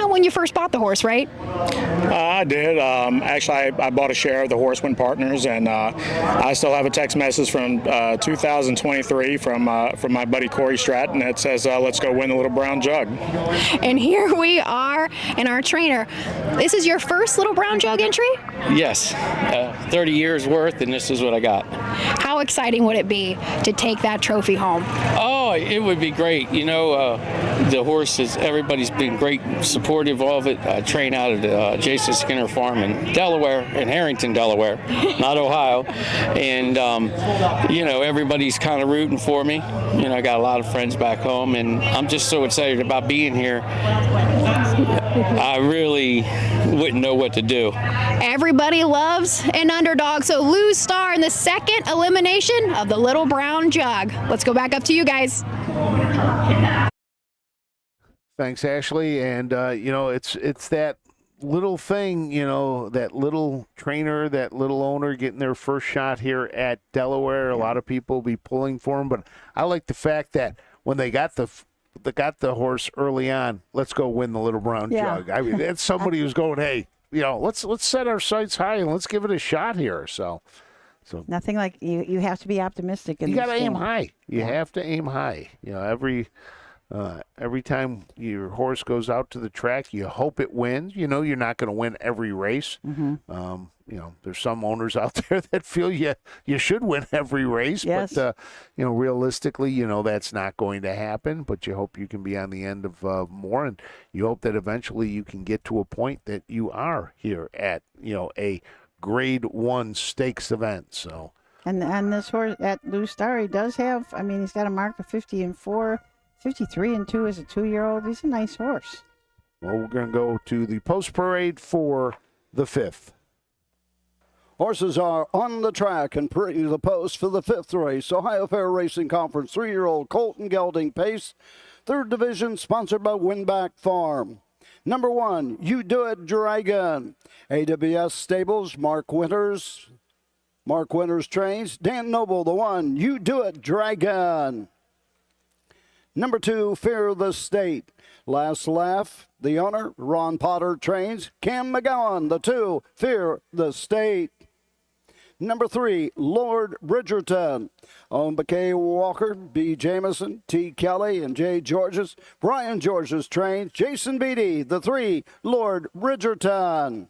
when you first bought the horse, right? I did. Actually, I bought a share of the Horsemen partners, and I still have a text message from 2023 from my buddy Corey Stratton that says, let's go win the Little Brown Jug. And here we are, and our trainer. This is your first Little Brown Jug entry? Yes, 30 years worth, and this is what I got. How exciting would it be to take that trophy home? Oh, it would be great. You know, the horses, everybody's been great, supportive of it. I train out at the Jason Skinner Farm in Delaware, in Harrington, Delaware, not Ohio. And, you know, everybody's kind of rooting for me. You know, I got a lot of friends back home, and I'm just so excited about being here. I really wouldn't know what to do. Everybody loves an underdog, so Lou Starr in the second elimination of the Little Brown Jug. Let's go back up to you guys. Thanks, Ashley. And, you know, it's that little thing, you know, that little trainer, that little owner getting their first shot here at Delaware. A lot of people will be pulling for him, but I like the fact that when they got the horse early on, let's go win the Little Brown Jug. I mean, that's somebody who's going, hey, you know, let's set our sights high and let's give it a shot here. So nothing like you have to be optimistic. You got to aim high. You have to aim high. You know, every time your horse goes out to the track, you hope it wins. You know, you're not going to win every race. Mm-hmm. You know, there's some owners out there that feel you should win every race. Yes. But, you know, realistically, you know, that's not going to happen. But you hope you can be on the end of more. And you hope that eventually you can get to a point that you are here at, you know, a Grade 1 stakes event. So. And this horse at Lou Starr, he does have, I mean, he's got a mark of 50-4, 53-2 as a 2-year-old. He's a nice horse. Well, we're going to go to the post parade for the 5th. Horses are on the track and parading to the post for the 5th race. Ohio Fair Racing Conference 3-year-old Colton Gelding Pace. 3rd division sponsored by Winback Farm. Number 1, You Do It Dragon. AWS Stables, Mark Winters. Mark Winters trains. Dan Noble, the 1, You Do It Dragon. Number 2, Fear the State. Last Laugh, the owner, Ron Potter trains. Cam McGowan, the 2, Fear the State. Number 3, Lord Bridgerton. Owned by Kay Walker, B. Jameson, T. Kelly, and J. Georges. Brian Georges trains. Jason Beatty, the 3, Lord Bridgerton.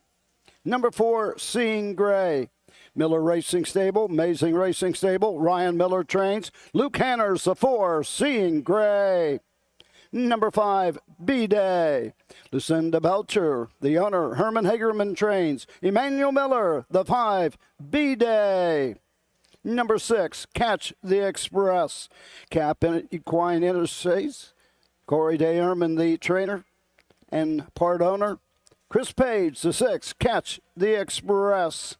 Number 4, Seeing Gray. Miller Racing Stable, Amazing Racing Stable, Ryan Miller trains. Luke Hanners, the 4, Seeing Gray. Number 5, B-Day. Lucinda Belcher, the owner, Herman Hagerman trains. Emmanuel Miller, the 5, B-Day. Number 6, Catch the Express. Cap Equine Interstates. Corey Day Herman, the trainer and part owner. Chris Page, the 6, Catch the Express.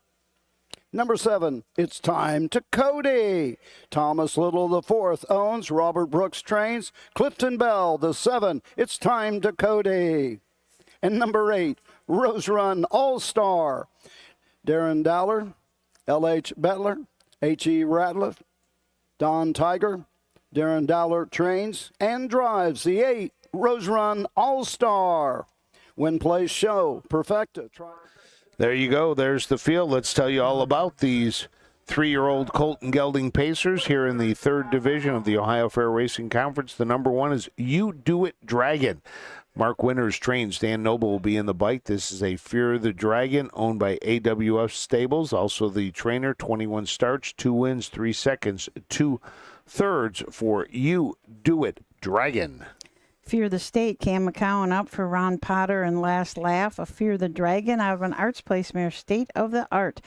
Number 7, It's Time to Cody. Thomas Little, the 4th, owns. Robert Brooks trains. Clifton Bell, the 7, It's Time to Cody. And number 8, Rose Run All-Star. Darren Dowler, L.H. Bettler, H.E. Ratliff, Don Tiger. Darren Dowler trains and drives the 8, Rose Run All-Star. Win, place, show, perfecta. There you go. There's the field. Let's tell you all about these 3-year-old Colton Gelding Pacers here in the 3rd division of the Ohio Fair Racing Conference. The number 1 is You Do It Dragon. Mark Winters trains. Dan Noble will be in the bike. This is a Fear the Dragon owned by AWF Stables. Also the trainer, 21 starts, 2 wins, 3 seconds, 2 thirds for You Do It Dragon. Fear the State, Cam McCowan up for Ron Potter and Last Laugh. A Fear the Dragon out of an Arts Place mare, State of the Art.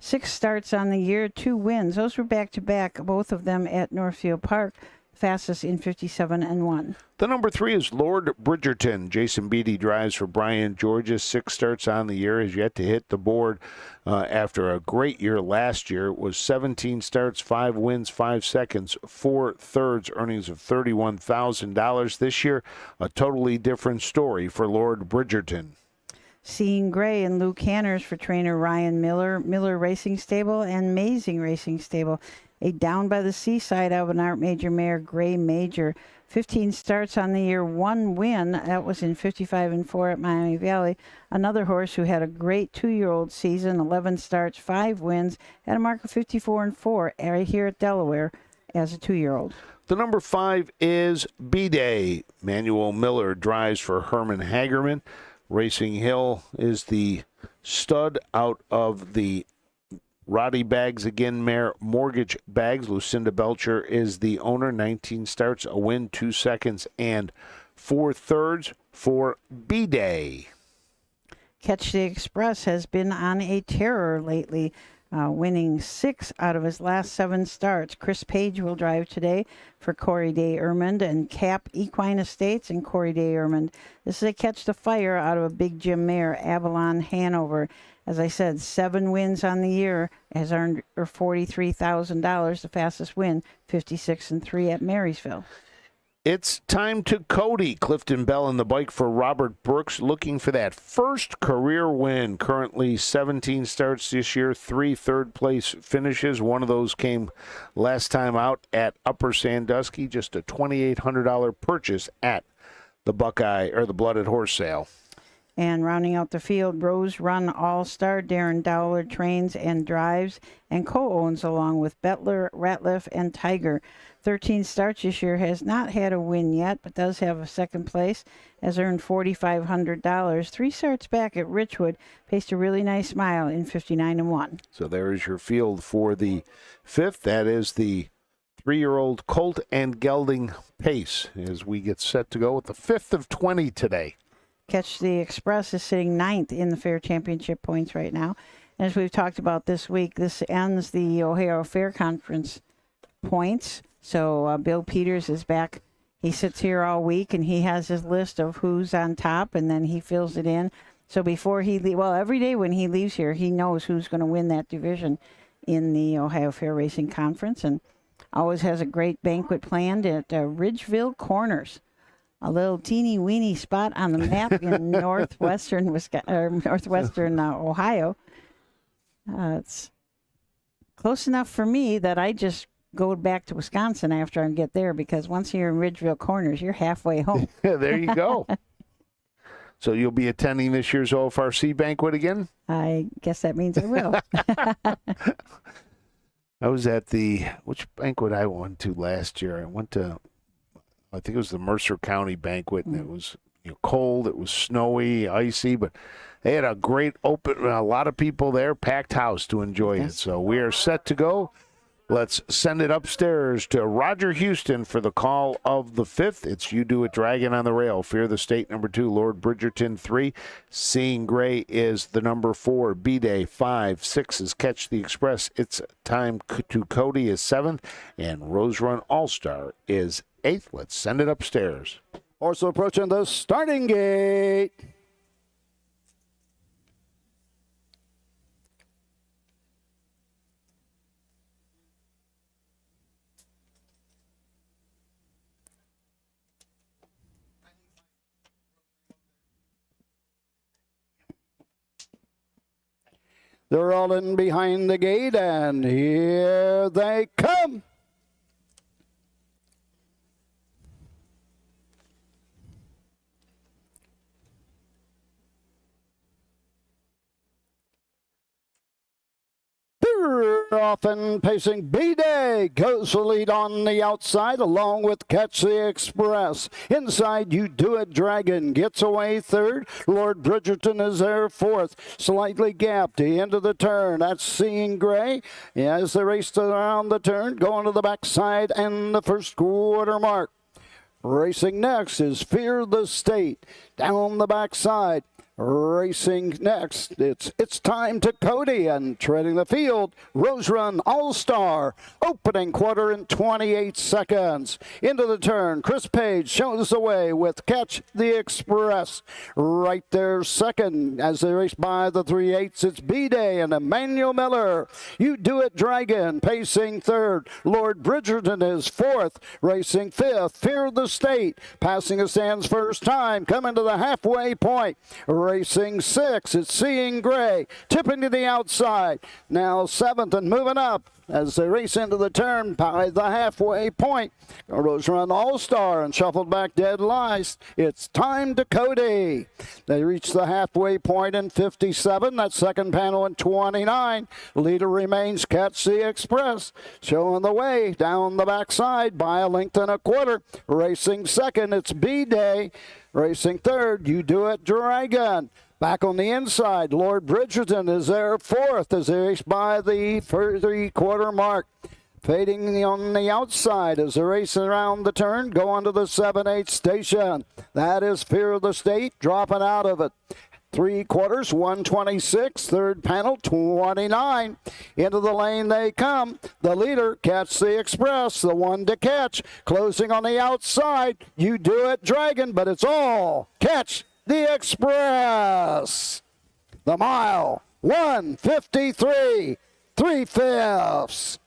6 starts on the year, 2 wins. Those were back-to-back, both of them at Northfield Park. Fastest in 57-1. The number 3 is Lord Bridgerton. Jason Beatty drives for Brian Georgia. 6 starts on the year, has yet to hit the board after a great year last year. It was 17 starts, 5 wins, 5 seconds, 4 thirds, earnings of $31,000. This year, a totally different story for Lord Bridgerton. Seeing Gray and Luke Hanners for trainer Ryan Miller, Miller Racing Stable and Amazing Racing Stable. A Down by the Seaside out of an Art Major mare, Gray Major. 15 starts on the year, 1 win. That was in 55-4 at Miami Valley. Another horse who had a great 2-year-old season, 11 starts, 5 wins, had a mark of 54-4 right here at Delaware as a 2-year-old. The number 5 is B-Day. Manuel Miller drives for Herman Hagerman. Racing Hill is the stud out of the Roddy Bags again mare, Mortgage Bags. Lucinda Belcher is the owner. 19 starts, a win, 2 seconds, and 4 thirds for B-Day. Catch the Express has been on a terror lately, winning 6 out of his last 7 starts. Chris Page will drive today for Corey Day Ermond and Cap Equine Estates and Corey Day Ermond. This is a Catch the Fire out of a Big Jim mare, Avalon Hanover. As I said, 7 wins on the year, has earned her $43,000. The fastest win, 56-3 at Marysville. It's time to Cody. Clifton Bell in the bike for Robert Brooks, looking for that first career win. Currently 17 starts this year, 3 third-place finishes. One of those came last time out at Upper Sandusky. Just a $2,800 purchase at the Buckeye or the Blooded Horse sale. And rounding out the field, Rose Run All-Star, Darren Dowler trains and drives and co-owns along with Bettler, Ratliff, and Tiger. 13 starts this year, has not had a win yet, but does have a second place, has earned $4,500. 3 starts back at Richwood, paced a really nice mile in 59-1. So there is your field for the 5th. That is the 3-year-old Colt and Gelding Pace as we get set to go with the 5th of 20 today. Catch the Express is sitting 9th in the Fair Championship points right now. And as we've talked about this week, this ends the Ohio Fair Conference points. So Bill Peters is back. He sits here all week, and he has his list of who's on top, and then he fills it in. So before he every day when he leaves here, he knows who's going to win that division in the Ohio Fair Racing Conference, and always has a great banquet planned at Ridgeville Corners. A little teeny weeny spot on the map in northwestern Ohio. It's close enough for me that I just go back to Wisconsin after I get there, because once you're in Ridgeville Corners, you're halfway home. There you go. So you'll be attending this year's OFRC banquet again? I guess that means I will. I was at which banquet I went to last year? I went to, I think it was the Mercer County banquet, and it was, cold. It was snowy, icy, but they had a great a lot of people there, packed house to enjoy it. So we are set to go. Let's send it upstairs to Roger Houston for the call of the 5th. It's You Do It Dragon on the Rail. Fear the State, number 2. Lord Bridgerton, 3. Seeing Gray is the number 4. B-Day, 5. 6 is Catch the Express. It's Time to Cody is 7th. And Rose Run All-Star is 8th. Let's send it upstairs. Also approaching the starting gate. They're all in behind the gate, and here they come. Often pacing B-Day goes the lead on the outside along with Catch the Express. Inside You Do It Dragon gets away 3rd. Lord Bridgerton is there 4th. Slightly gapped the end of the turn. That's Seeing Gray as they race around the turn, going to the backside and the first quarter mark. Racing next is Fear the State down the backside. Racing next, it's Time to Cody, and treading the field, Rose Run All-Star, opening quarter in 28 seconds. Into the turn, Chris Page shows the way with Catch the Express. Right there second as they race by the 3/8, it's B-Day and Emmanuel Miller. You Do It Dragon pacing 3rd. Lord Bridgerton is 4th, racing 5th. Fear the State passing the stands first time, coming to the halfway point. Racing 6, it's Seeing Gray, tipping to the outside. Now 7th and moving up as they race into the turn by the halfway point. Rose Run All-Star and shuffled back dead last. It's Time to Cody. They reach the halfway point in 57. That second panel in 29. Leader remains Catch the Express, showing the way down the backside by a length and a quarter. Racing second, it's B-Day. Racing 3rd, You Do It Dragon. Back on the inside, Lord Bridgerton is there 4th as they race by the 3/4 mark. Fading on the outside as they race around the turn, go on to the 7/8 station. That is Fear of the State, dropping out of it. 3/4, 126, 3rd panel, 29. Into the lane they come. The leader, Catch the Express, the one to catch. Closing on the outside, You Do It Dragon, but it's all Catch the Express. The mile, 1:53, 3/5.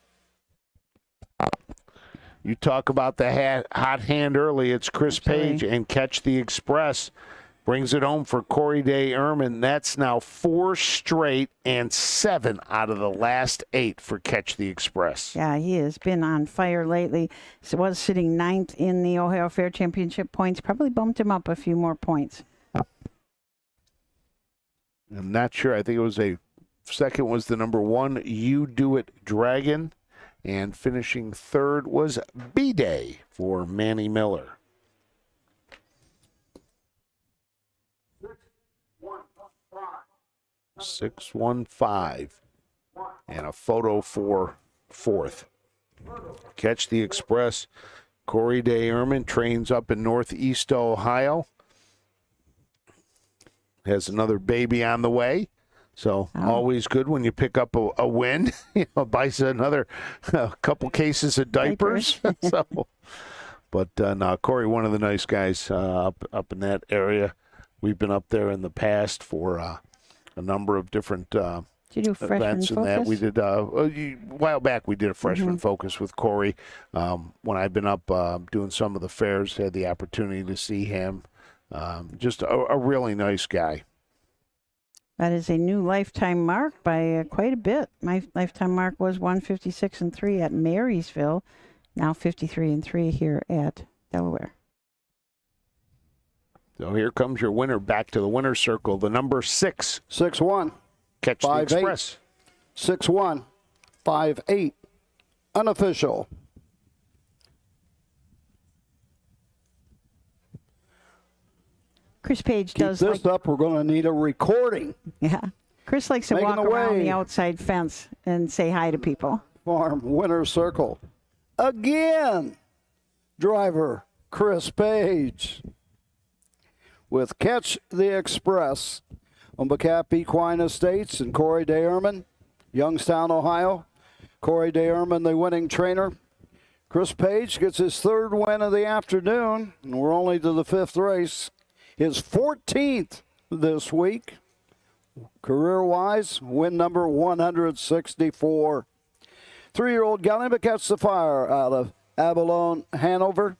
You talk about the hot hand early. It's Chris Page and Catch the Express. Brings it home for Corey Day Ehrman. That's now 4 straight and 7 out of the last 8 for Catch the Express. Yeah, he has been on fire lately. He was sitting 9th in the Ohio Fair Championship points. Probably bumped him up a few more points. I'm not sure. I think it was second was the number 1, You Do It Dragon. And finishing 3rd was B-Day for Manny Miller. 615. And a photo for 4th. Catch the Express. Corey Day Ehrman trains up in Northeast Ohio. Has another baby on the way. So always good when you pick up a win. Buys another couple cases of diapers. But no, Corey, one of the nice guys up in that area. We've been up there in the past for a number of different Did you do events and that. We did a while back. We did a freshman focus with Corey. When I've been up doing some of the fairs, had the opportunity to see him. Just a really nice guy. That is a new lifetime mark by quite a bit. My lifetime mark was 156-3 at Marysville, now 53-3 here at Delaware. So here comes your winner back to the winner's circle, the number 6. 6-1. Catch the Express. 6-1. 5-8. Unofficial. Chris Page Keep does this up. We're going to need a recording. Yeah. Chris likes to Making walk the around way. the outside fence and say hi to people. Farm winner's circle. Again, driver Chris Page with Catch the Express on Buckeye Equine Estates and Corey DeErman, Youngstown, Ohio. Corey DeErman, the winning trainer. Chris Page gets his third win of the afternoon, and we're only to the fifth race. His 14th this week. Career-wise, win number 164. 3-year-old Gallima Catch the Fire out of Abalone, Hanover.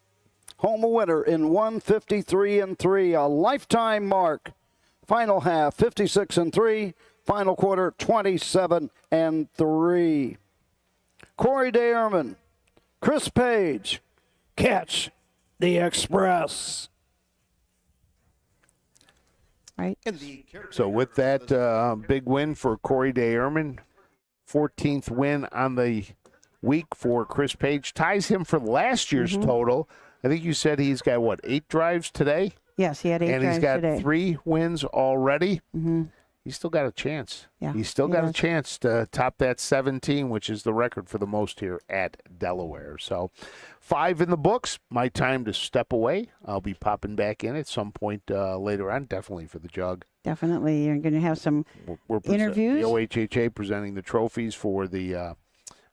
Home winner in 153-3, a lifetime mark. Final half, 56-3. Final quarter, 27-3. Corey DeErman, Chris Page, Catch the Express. Right. So with that big win for Corey DeErman, 14th win on the week for Chris Page, ties him for last year's total. I think you said he's got, 8 drives today? Yes, he had 8 drives today. And he's got today. 3 wins already. Mm-hmm. He's still got a chance. Yeah, He's still he got a does. chance to top that 17, which is the record for the most here at Delaware. So 5 in the books. My time to step away. I'll be popping back in at some point later on, definitely for the Jug. Definitely. You're going to have some We're interviews. The OHHA presenting the trophies for the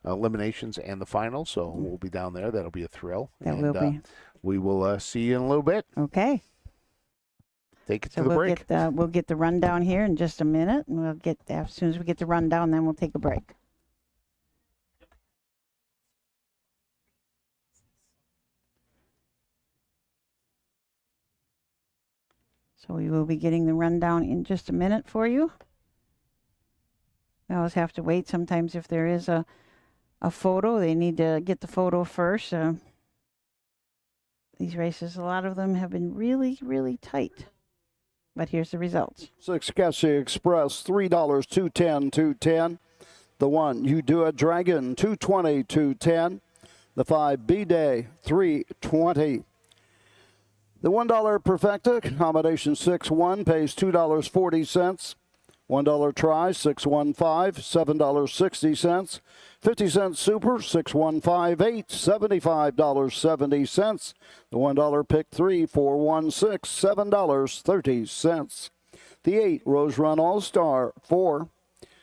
eliminations and the finals, so we'll be down there. That'll be a thrill. That will be. We will see you in a little bit. Okay. Take it So to the break. we'll get the rundown here in just a minute, and we'll get as soon as we get the rundown, then we'll take a break. So we will be getting the rundown in just a minute for you. We always have to wait. Sometimes if there is a photo, they need to get the photo first. These races, a lot of them have been really, really tight. But here's the results. 6 Catch the Express, $3, $2.10, $2.10. The 1, You Do It Dragon, $2.20, $2.10. The 5, B-Day, $3.20. The $1 Perfecta, combination 6-1, pays $2.40. $1 try, 615, $7.60. 50-cent super, 6158, $75.70. The $1 pick 3, 416, $7.30. The 8, Rose Run All-Star, 4.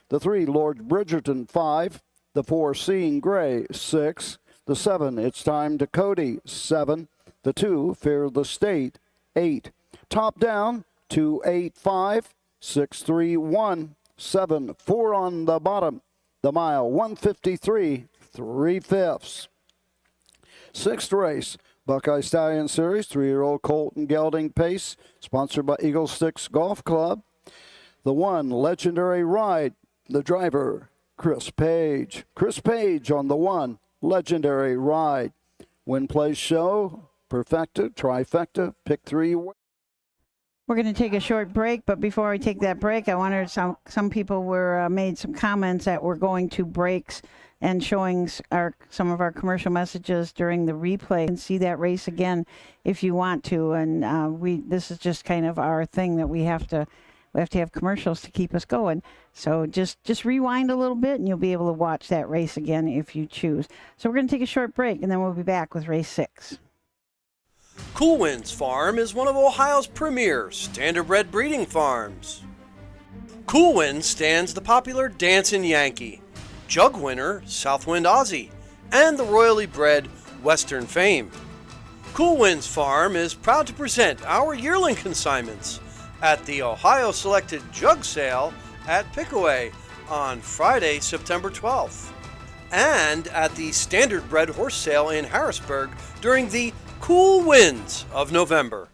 The 3, Lord Bridgerton, 5. The 4, Seeing Gray, 6. The 7, It's Time to Cody, 7. The 2, Fear the State, 8. Top down, 285. 631, 7, 4 on the bottom. The mile, 153, 3/5. 6th race, Buckeye Stallion Series, 3-year-old Colton Gelding Pace, sponsored by Eagle Sticks Golf Club. The 1, Legendary Ride, the driver, Chris Page. Chris Page on the 1, Legendary Ride. Win, place, show, perfecta, trifecta, pick 3. We're going to take a short break, but before we take that break, I wondered some people were made some comments that we're going to breaks and showing some of our commercial messages during the replay. You can see that race again if you want to, and this is just kind of our thing that we have to have commercials to keep us going. So just rewind a little bit, and you'll be able to watch that race again if you choose. So we're going to take a short break, and then we'll be back with race 6. Cool Winds Farm is one of Ohio's premier standardbred breeding farms. Cool Winds stands the popular Dancin' Yankee, Jug winner Southwind Aussie, and the royally bred Western Fame. Cool Winds Farm is proud to present our yearling consignments at the Ohio Selected Jug Sale at Pickaway on Friday, September 12th, and at the Standardbred Horse Sale in Harrisburg during the cool winds of November.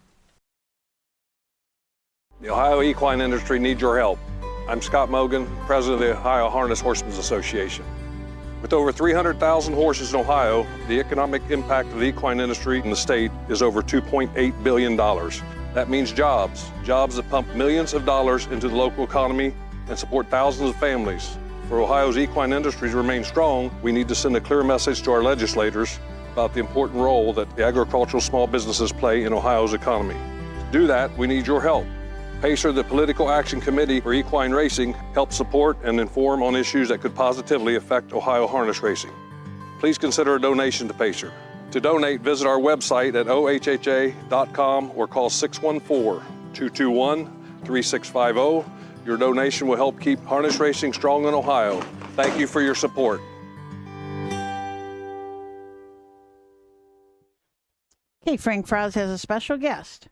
The Ohio equine industry needs your help. I'm Scott Mogan, president of the Ohio Harness Horsemen's Association. With over 300,000 horses in Ohio, the economic impact of the equine industry in the state is over $2.8 billion. That means jobs that pump millions of dollars into the local economy and support thousands of families. For Ohio's equine industry to remain strong, we need to send a clear message to our legislators about the important role that the agricultural small businesses play in Ohio's economy. do that, we need your help. PACER, the Political Action Committee for Equine Racing, helps support and inform on issues that could positively affect Ohio harness racing. Please consider a donation to PACER. To donate, visit our website at ohha.com or call 614-221-3650. Your donation will help keep harness racing strong in Ohio. Thank you for your support. Okay, Frank Frost has a special guest.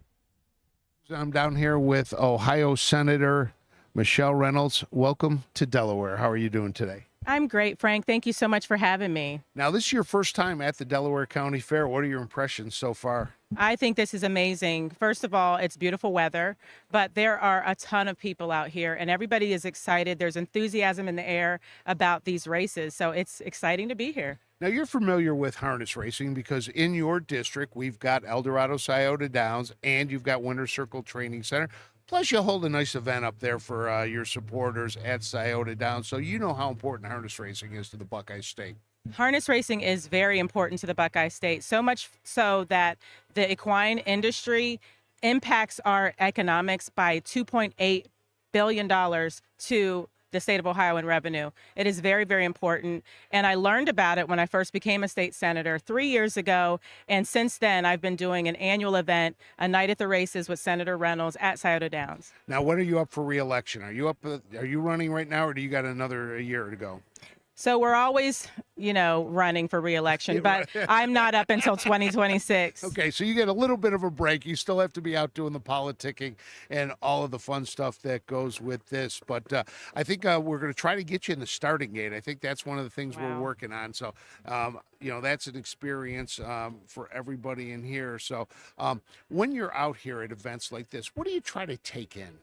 I'm down here with Ohio Senator Michelle Reynolds. Welcome to Delaware. How are you doing today? I'm great, Frank. Thank you so much for having me. Now, this is your first time at the Delaware County Fair. What are your impressions so far? I think this is amazing. First of all, it's beautiful weather, but there are a ton of people out here, and everybody is excited. There's enthusiasm in the air about these races, so it's exciting to be here. Now, you're familiar with harness racing because in your district, we've got Eldorado Scioto Downs and you've got Winter Circle Training Center. Plus, you'll hold a nice event up there for your supporters at Scioto Downs. So you know how important harness racing is to the Buckeye State. Harness racing is very important to the Buckeye State, so much so that the equine industry impacts our economics by $2.8 billion to the state of Ohio in revenue. It is very, very important. And I learned about it when I first became a state senator 3 years ago. And since then, I've been doing an annual event, a night at the races with Senator Reynolds at Scioto Downs. Now, when are you up for re-election? Are you running right now, or do you got another year to go? So we're always, running for re-election, but I'm not up until 2026. Okay, so you get a little bit of a break. You still have to be out doing the politicking and all of the fun stuff that goes with this. But I think we're going to try to get you in the starting gate. I think that's one of the things we're working on. So, that's an experience for everybody in here. So when you're out here at events like this, what do you try to take in?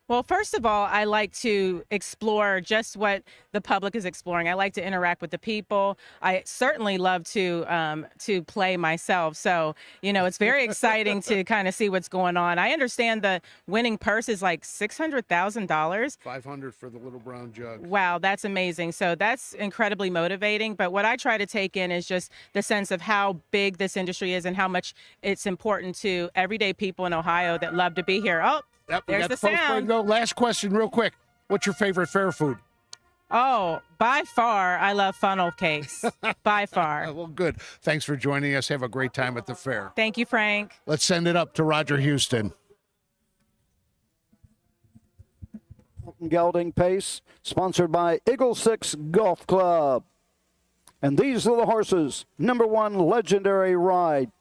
Well, first of all, I like to explore just what the public is exploring. I like to interact with the people. I certainly love to play myself. So, it's very exciting to kind of see what's going on. I understand the winning purse is like $600,000. $500 for the little brown jug. Wow, that's amazing. So that's incredibly motivating. But what I try to take in is just the sense of how big this industry is and how much it's important to everyday people in Ohio that love to be here. Oh, yep, there's the post-break sound. Go. Last question, real quick. What's your favorite fair food? Oh, by far, I love funnel cakes. By far. Well, good. Thanks for joining us. Have a great time at the fair. Thank you, Frank. Let's send it up to Roger Houston. Gelding Pace, sponsored by Eagle 6 Golf Club. And these are the horses. Number 1, Legendary Ride.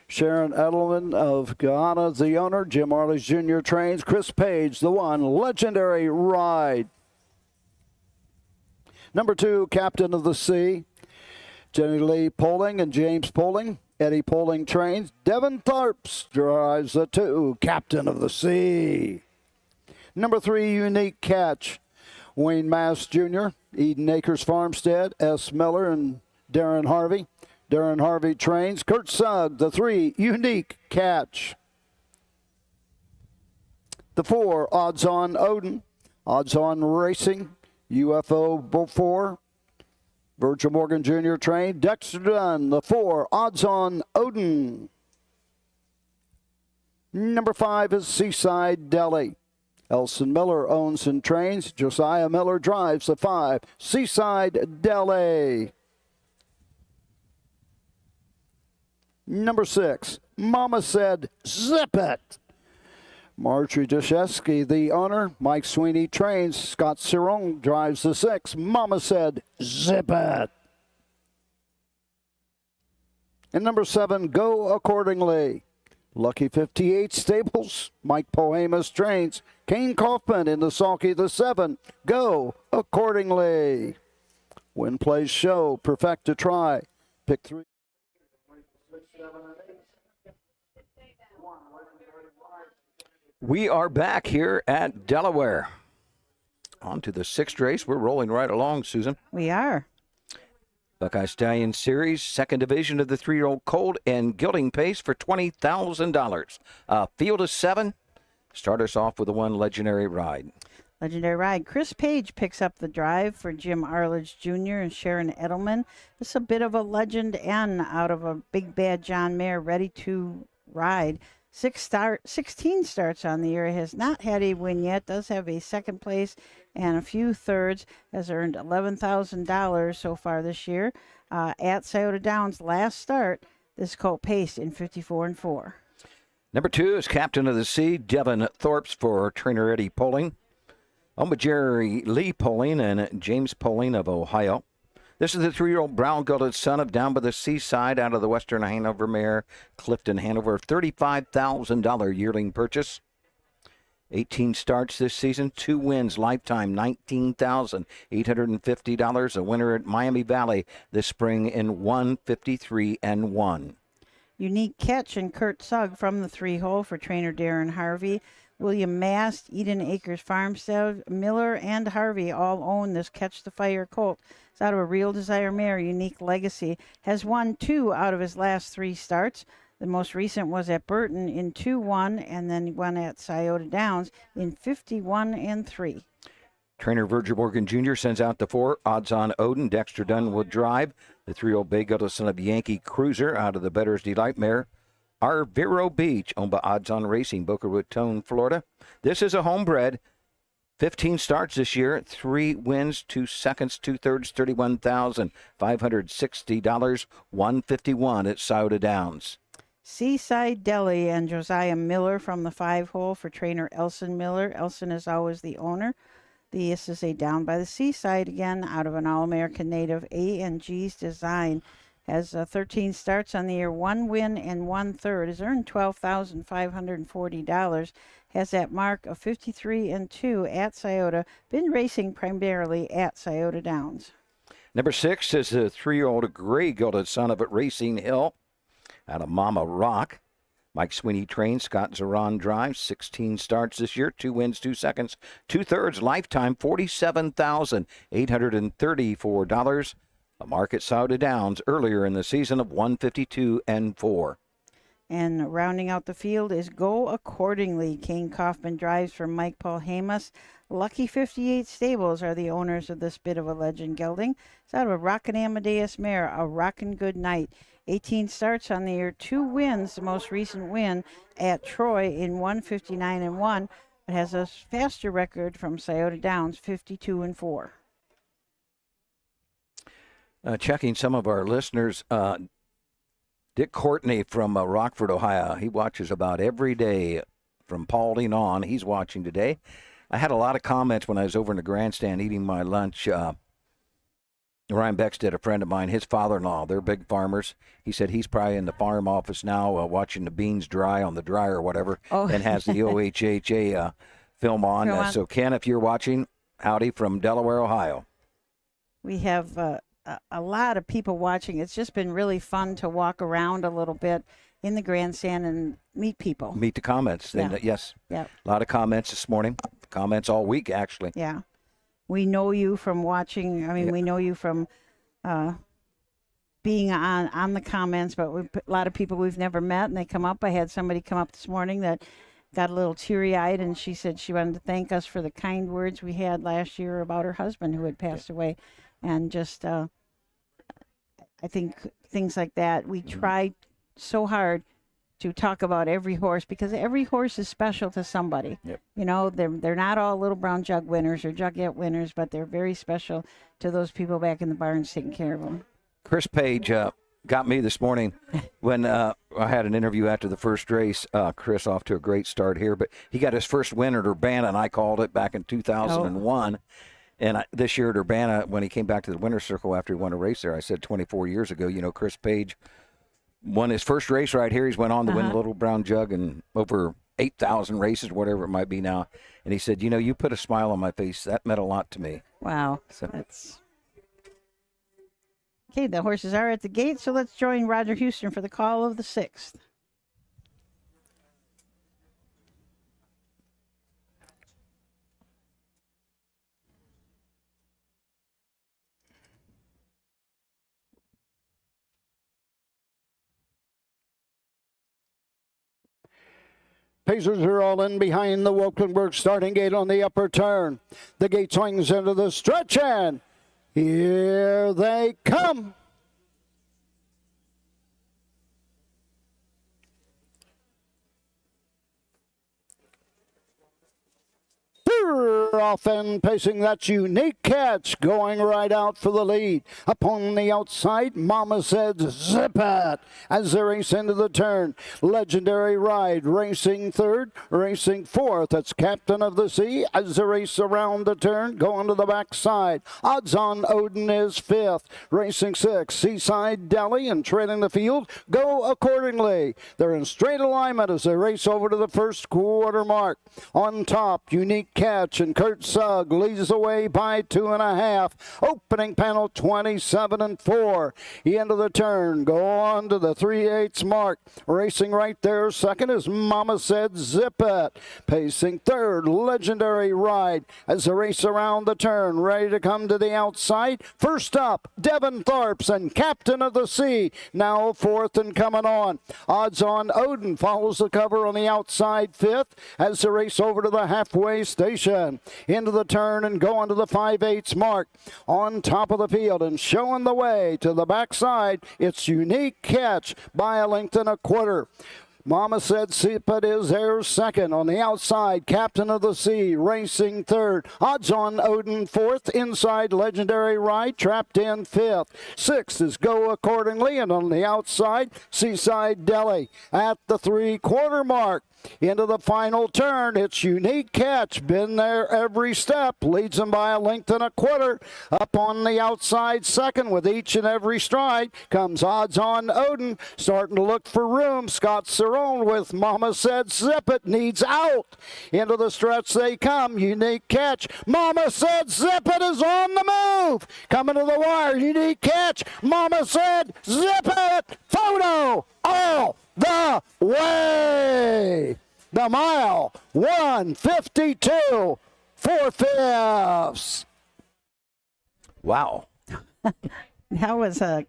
Sharon Edelman of Guyana, the owner. Jim Arledge Jr. trains. Chris Page, the 1, Legendary Ride. Number 2, Captain of the Sea. Jenny Lee Poling and James Poling. Eddie Poling trains. Devin Tharps drives the 2, Captain of the Sea. Number 3, Unique Catch. Wayne Mass Jr., Eden Acres Farmstead, S. Miller and Darren Harvey. Darren Harvey trains. Kurt Sugg, the 3, Unique Catch. The 4, Odds On Odin. Odds On Racing. UFO 4. Virgil Morgan Jr. trained. Dexter Dunn, the 4, Odds On Odin. Number 5 is Seaside Deli. Elson Miller owns and trains. Josiah Miller drives the 5, Seaside Deli. Number 6, Mama Said Zip It. Marjorie Dushesky, the owner. Mike Sweeney trains. Scott Ciron drives the 6, Mama Said Zip It. And number 7, Go Accordingly. Lucky 58 Stables. Mike Poemas trains. Kane Kaufman in the Sulky, the 7, Go Accordingly. Win, Plays, Show, Perfect to Try. Pick 3. We are back here at Delaware. On to the 6th race. We're rolling right along, Susan. We are. Buckeye Stallion Series, 2nd division of the 3-year-old colt and Gelding Pace for $20,000. Field of 7. Start us off with the 1, Legendary Ride. Legendary Ride. Chris Page picks up the drive for Jim Arledge Jr. and Sharon Edelman. This is a bit of a legend and out of a big bad John Mayer ready to ride. 16 starts on the year. It has not had a win yet. Does have a second place and a few thirds. Has earned $11,000 so far this year. At Scioto Downs, last start, this colt paced in 54-4. Number 2 is Captain of the Sea, Devin Thorpes for trainer Eddie Poling. Home Jerry Lee Poling and James Poling of Ohio. This is the 3-year-old brown gilded son of Down by the Seaside out of the Western Hanover mare, Clifton Hanover. $35,000 yearling purchase. 18 starts this season, 2 wins, lifetime $19,850. A winner at Miami Valley this spring in 153-1. Unique Catch and Kurt Sugg from the 3-hole for trainer Darren Harvey. William Mast, Eden Acres Farmstead, Miller, and Harvey all own this Catch the Fire colt. It's out of a Real Desire mare, Unique Legacy. Has won 2 out of his last 3 starts. The most recent was at Burton in 2-1, and then one at Scioto Downs in 51-3. Trainer Virgil Morgan Jr. sends out the 4. Odds-on Odin, Dexter Dunwood Drive. The 3-year-old bay gilded son of Yankee Cruiser out of the Better's Delight mare. Our Vero Beach, owned by Odds On Racing, Boca Raton, Florida. This is a homebred. 15 starts this year, 3 wins, 2 seconds, 2 thirds, $31,560, 151 at Scioto Downs. Seaside Deli and Josiah Miller from the 5-hole for trainer Elson Miller. Elson is always the owner. This is a Down by the Seaside again out of an All-American native A&G's design. Has 13 starts on the year, 1 win and 1 third. Has earned $12,540. Has that mark of 53-2 at Scioto. Been racing primarily at Scioto Downs. Number 6 is the 3-year-old gray gilded son of Racing Hill out of Mama Rock. Mike Sweeney trains, Scott Zaron drives, 16 starts this year, 2 wins, 2 seconds, 2 thirds, lifetime $47,834. A mark at Scioto Downs earlier in the season of 152-4. And rounding out the field is Go Accordingly. Kane Kaufman drives for Mike Paul Hamas. Lucky 58 Stables are the owners of this bit of a legend gelding. It's out of a Rockin' Amadeus mare, a Rockin' Good Night. 18 starts on the year, 2 wins, the most recent win at Troy in 159-1. It has a faster record from Scioto Downs, 52-4. Checking some of our listeners, Dick Courtney from Rockford, Ohio. He watches about every day from Paulding on. He's watching today. I had a lot of comments when I was over in the grandstand eating my lunch. Ryan Beckstead, a friend of mine, his father-in-law, they're big farmers. He said he's probably in the farm office now watching the beans dry on the dryer or whatever, and has the OHHA film on. So, Ken, if you're watching, howdy from Delaware, Ohio. We have a lot of people watching. It's just been really fun to walk around a little bit in the grandstand and meet people. Meet the comments. Yeah. Yes. Yeah. A lot of comments this morning. Comments all week, actually. Yeah. We know you from watching. I mean, we know you from being on the comments, but a lot of people we've never met, and they come up. I had somebody come up this morning that got a little teary-eyed, and she said she wanted to thank us for the kind words we had last year about her husband who had passed away. And just, I think things like that. We try so hard to talk about every horse because every horse is special to somebody. Yep. You know, they're not all Little Brown Jug winners or Jugette winners, but they're very special to those people back in the barns taking care of them. Chris Page got me this morning when I had an interview after the first race. Chris off to a great start here, but he got his first win at Urbana, and I called it back in 2001. And this year at Urbana, when he came back to the winner's circle after he won a race there, I said 24 years ago, you know, Chris Page won his first race right here. He's went on to win the Little Brown Jug and over 8,000 races, whatever it might be now. And he said, you know, you put a smile on my face. That meant a lot to me. Wow. So that's... Okay, the horses are at the gate, so let's join Roger Houston for the call of the 6th. Pacers are all in behind the Wokenberg starting gate on the upper turn. The gate swings into the stretch, and here they come. off and pacing, that Unique Catch going right out for the lead. Upon the outside, Mama Said Zip It as they race into the turn. Legendary Ride racing third, racing fourth. That's Captain of the Sea as they race around the turn, going to the backside. Odds On Odin is fifth, racing sixth. Seaside Deli and trailing the field Go Accordingly. They're in straight alignment as they race over to the first quarter mark. On top, Unique Catch and Kurt Sugg leads the way by 2.5. Opening panel 27-4. Into the turn, go on to the 3/8 mark. Racing right there, second is Mama Said Zip It. Pacing third, Legendary Ride as they race around the turn, ready to come to the outside. First up, Devin Tharps and Captain of the Sea, now fourth and coming on. Odds On Odin follows the cover on the outside, fifth, as they race over to the halfway station. Into the turn and going to the 5/8 mark. On top of the field and showing the way to the backside, it's Unique Catch by a length and a quarter. Mama Said Zip It is there second. On the outside, Captain of the Sea racing third. Odds On Odin fourth. Inside, Legendary Ride trapped in fifth. Sixth is Go Accordingly. And on the outside, Seaside Deli at the 3/4 mark. Into the final turn, it's Unique Catch. Been there every step. Leads them by a length and a quarter. Up on the outside second with each and every stride comes Odds On Odin. Starting to look for room. Scott Cerrone with Mama Said Zip It needs out. Into the stretch they come. Unique Catch. Mama Said Zip It is on the move. Coming to the wire. Unique Catch. Mama Said Zip It. Photo all the way. The mile, 1:52 4/5. Wow. That was a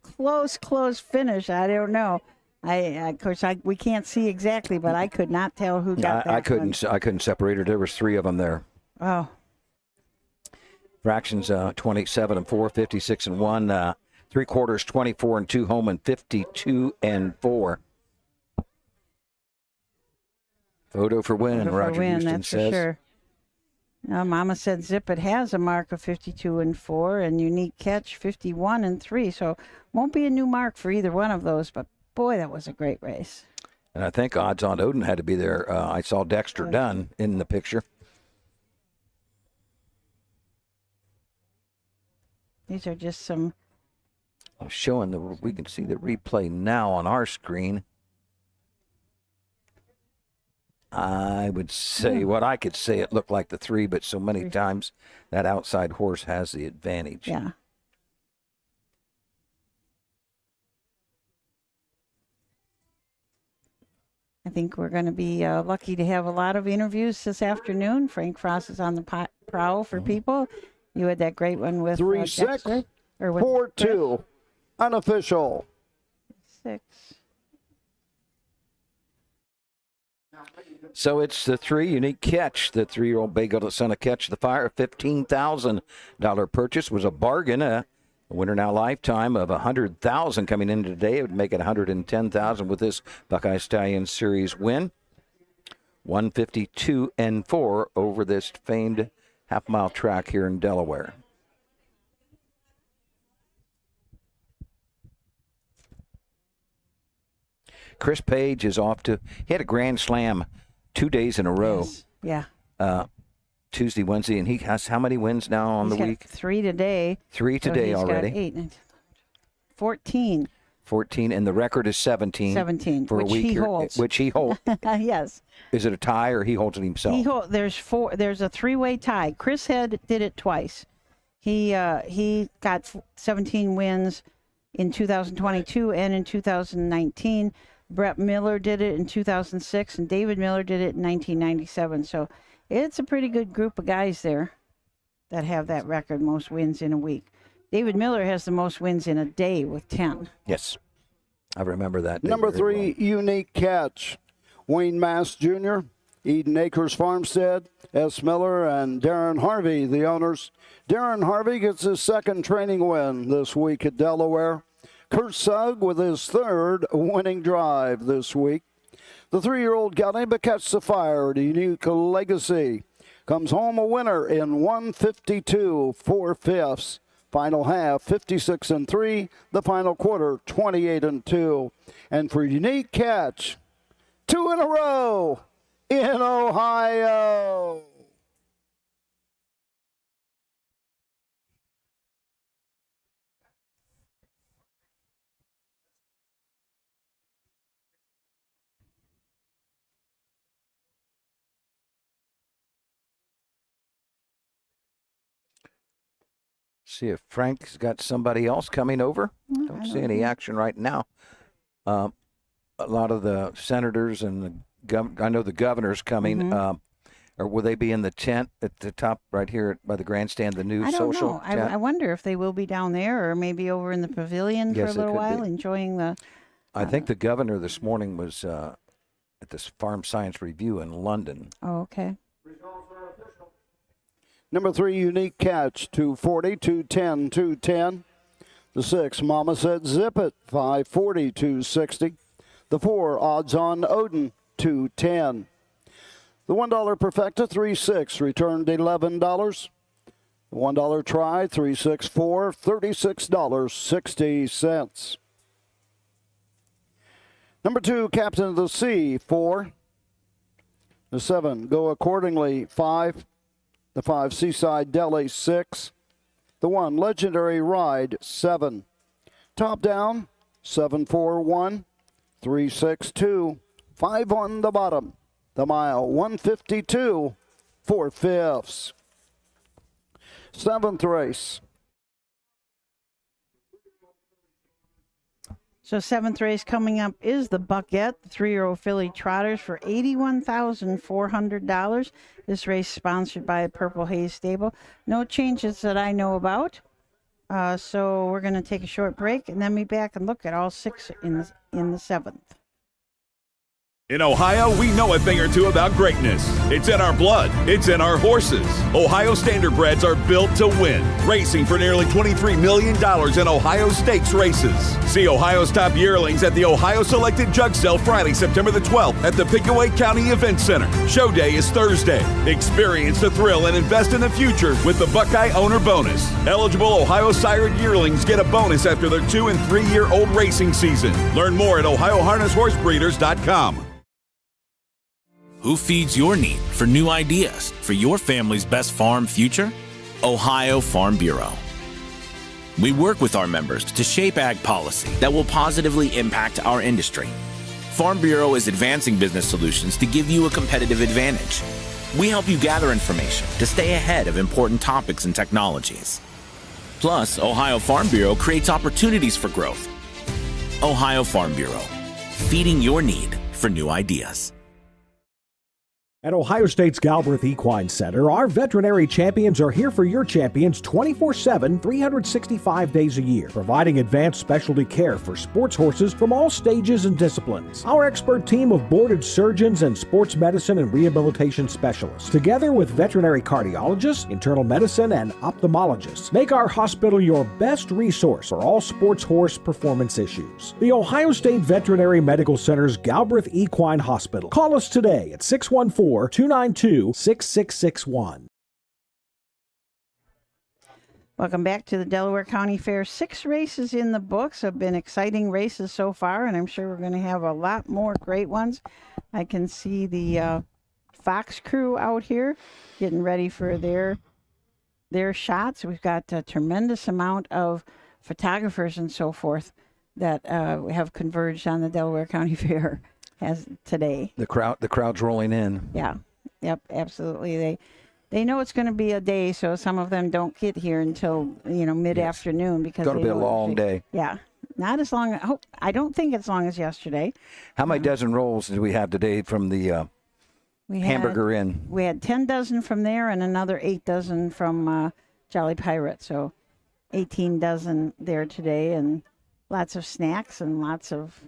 close finish. I don't know. Of course, we can't see exactly, but I could not tell who got that. I couldn't separate it. There was three of them there. Oh. Fractions 27-4, 56-1, 3/4 24-2, home and 52-4. Photo for win, Photo Roger for win, Houston that's says. for sure. Now, Mama Said Zip It has a mark of 52-4, and Unique Catch 51-3. So won't be a new mark for either one of those. But boy, that was a great race. And I think Odds On Odin had to be there. I saw Dexter Dunn in the picture. These are just some. I'm showing we can see the replay now on our screen. I would say what I could say, it looked like the three, but so many times that outside horse has the advantage. Yeah. I think we're going to be lucky to have a lot of interviews this afternoon. Frank Frost is on the prowl for people. You had that great one with 3-6, 4-2, unofficial. 6. So it's the three Unique Catch. The 3-year-old Bay Goat Son of Catch the Fire. $15,000 purchase was a bargain. A winner now lifetime of $100,000 coming in today. It would make it $110,000 with this Buckeye Stallion Series win. 152-4 over this famed half-mile track here in Delaware. Chris Page is off to. He had a grand slam 2 days in a row. Yes. Yeah. Tuesday, Wednesday, and he has how many wins now on He's the got week? 3 today. 3 today so he's already. Got 8, 14. 14, and the record is 17. 17, for which a week he here, holds. Which he holds. Yes. Is it a tie or he holds it himself? There's a 3-way tie. Chris did it twice. He got 17 wins in 2022 and in 2019. Brett Miller did it in 2006, and David Miller did it in 1997. So it's a pretty good group of guys there that have that record, most wins in a week. David Miller has the most wins in a day with 10. Yes. I remember that. Number 3, Unique Catch. Wayne Mass Jr., Eden Acres Farmstead, S. Miller, and Darren Harvey, the owners. Darren Harvey gets his second training win this week at Delaware. Kurt Sugg with his third winning drive this week. The 3-year-old Gelding but Catch the Fire, the Unique Legacy. comes home a winner in 152 4/5. Final half 56-3. The final quarter 28-2. And for Unique Catch, 2 in a row in Ohio. See if Frank's got somebody else coming over. Don't see any action right now. A lot of the senators and I know the governor's coming. Or will they be in the tent at the top right here by the grandstand, the new I don't social know. tent? I wonder if they will be down there or maybe over in the pavilion for a little while, enjoying the... I think the governor this morning was at this Farm Science Review in London. Oh, okay. Number 3, Unique Catch, 240, 210, 210. The 6, Mama Said Zip It, 540, 260. The 4, Odds On Odin, 210. The $1 Perfecta, 3.6, returned $11. The $1 Try, 364, $36.60. Number 2, Captain of the Sea, 4. The 7, Go Accordingly, 5. The 5, Seaside Deli, 6. The 1, Legendary Ride, 7. Top Down, 741, 362. 5 on the bottom. The mile, 152 4/5. 7th race. So 7th race coming up is the Buckette, the 3-year-old filly trotters for $81,400. This race sponsored by the Purple Haze Stable. No changes that I know about. So we're going to take a short break and then be back and look at all 6 in the 7th. In Ohio, we know a thing or two about greatness. It's in our blood. It's in our horses. Ohio Standardbreds are built to win, racing for nearly $23 million in Ohio Stakes races. See Ohio's top yearlings at the Ohio Selected Jug Sale Friday, September the 12th at the Pickaway County Event Center. Show day is Thursday. Experience the thrill and invest in the future with the Buckeye Owner Bonus. Eligible Ohio sired yearlings get a bonus after their 2- and 3-year-old racing season. Learn more at OhioHarnessHorseBreeders.com. Who feeds your need for new ideas for your family's best farm future? Ohio Farm Bureau. We work with our members to shape ag policy that will positively impact our industry. Farm Bureau is advancing business solutions to give you a competitive advantage. We help you gather information to stay ahead of important topics and technologies. Plus, Ohio Farm Bureau creates opportunities for growth. Ohio Farm Bureau, feeding your need for new ideas. At Ohio State's Galbraith Equine Center, our veterinary champions are here for your champions 24/7, 365 days a year, providing advanced specialty care for sports horses from all stages and disciplines. Our expert team of boarded surgeons and sports medicine and rehabilitation specialists, together with veterinary cardiologists, internal medicine, and ophthalmologists, make our hospital your best resource for all sports horse performance issues. The Ohio State Veterinary Medical Center's Galbraith Equine Hospital. Call us today at 614-292-6661. Welcome back to the Delaware County Fair. 6 races in the books. Have been exciting races so far, and I'm sure we're going to have a lot more great ones. I can see the Fox crew out here getting ready for their shots. We've got a tremendous amount of photographers and so forth that have converged on the Delaware County Fair as today. The crowd's rolling in. Yeah. Yep, absolutely. They know it's going to be a day, so some of them don't get here until, mid-afternoon because It's going to be a long day. Yeah. Not as long. I don't think as long as yesterday. How many dozen rolls did we have today from the Hamburger Inn? We had 10 dozen from there and another 8 dozen from Jolly Pirate. So 18 dozen there today, and lots of snacks and lots of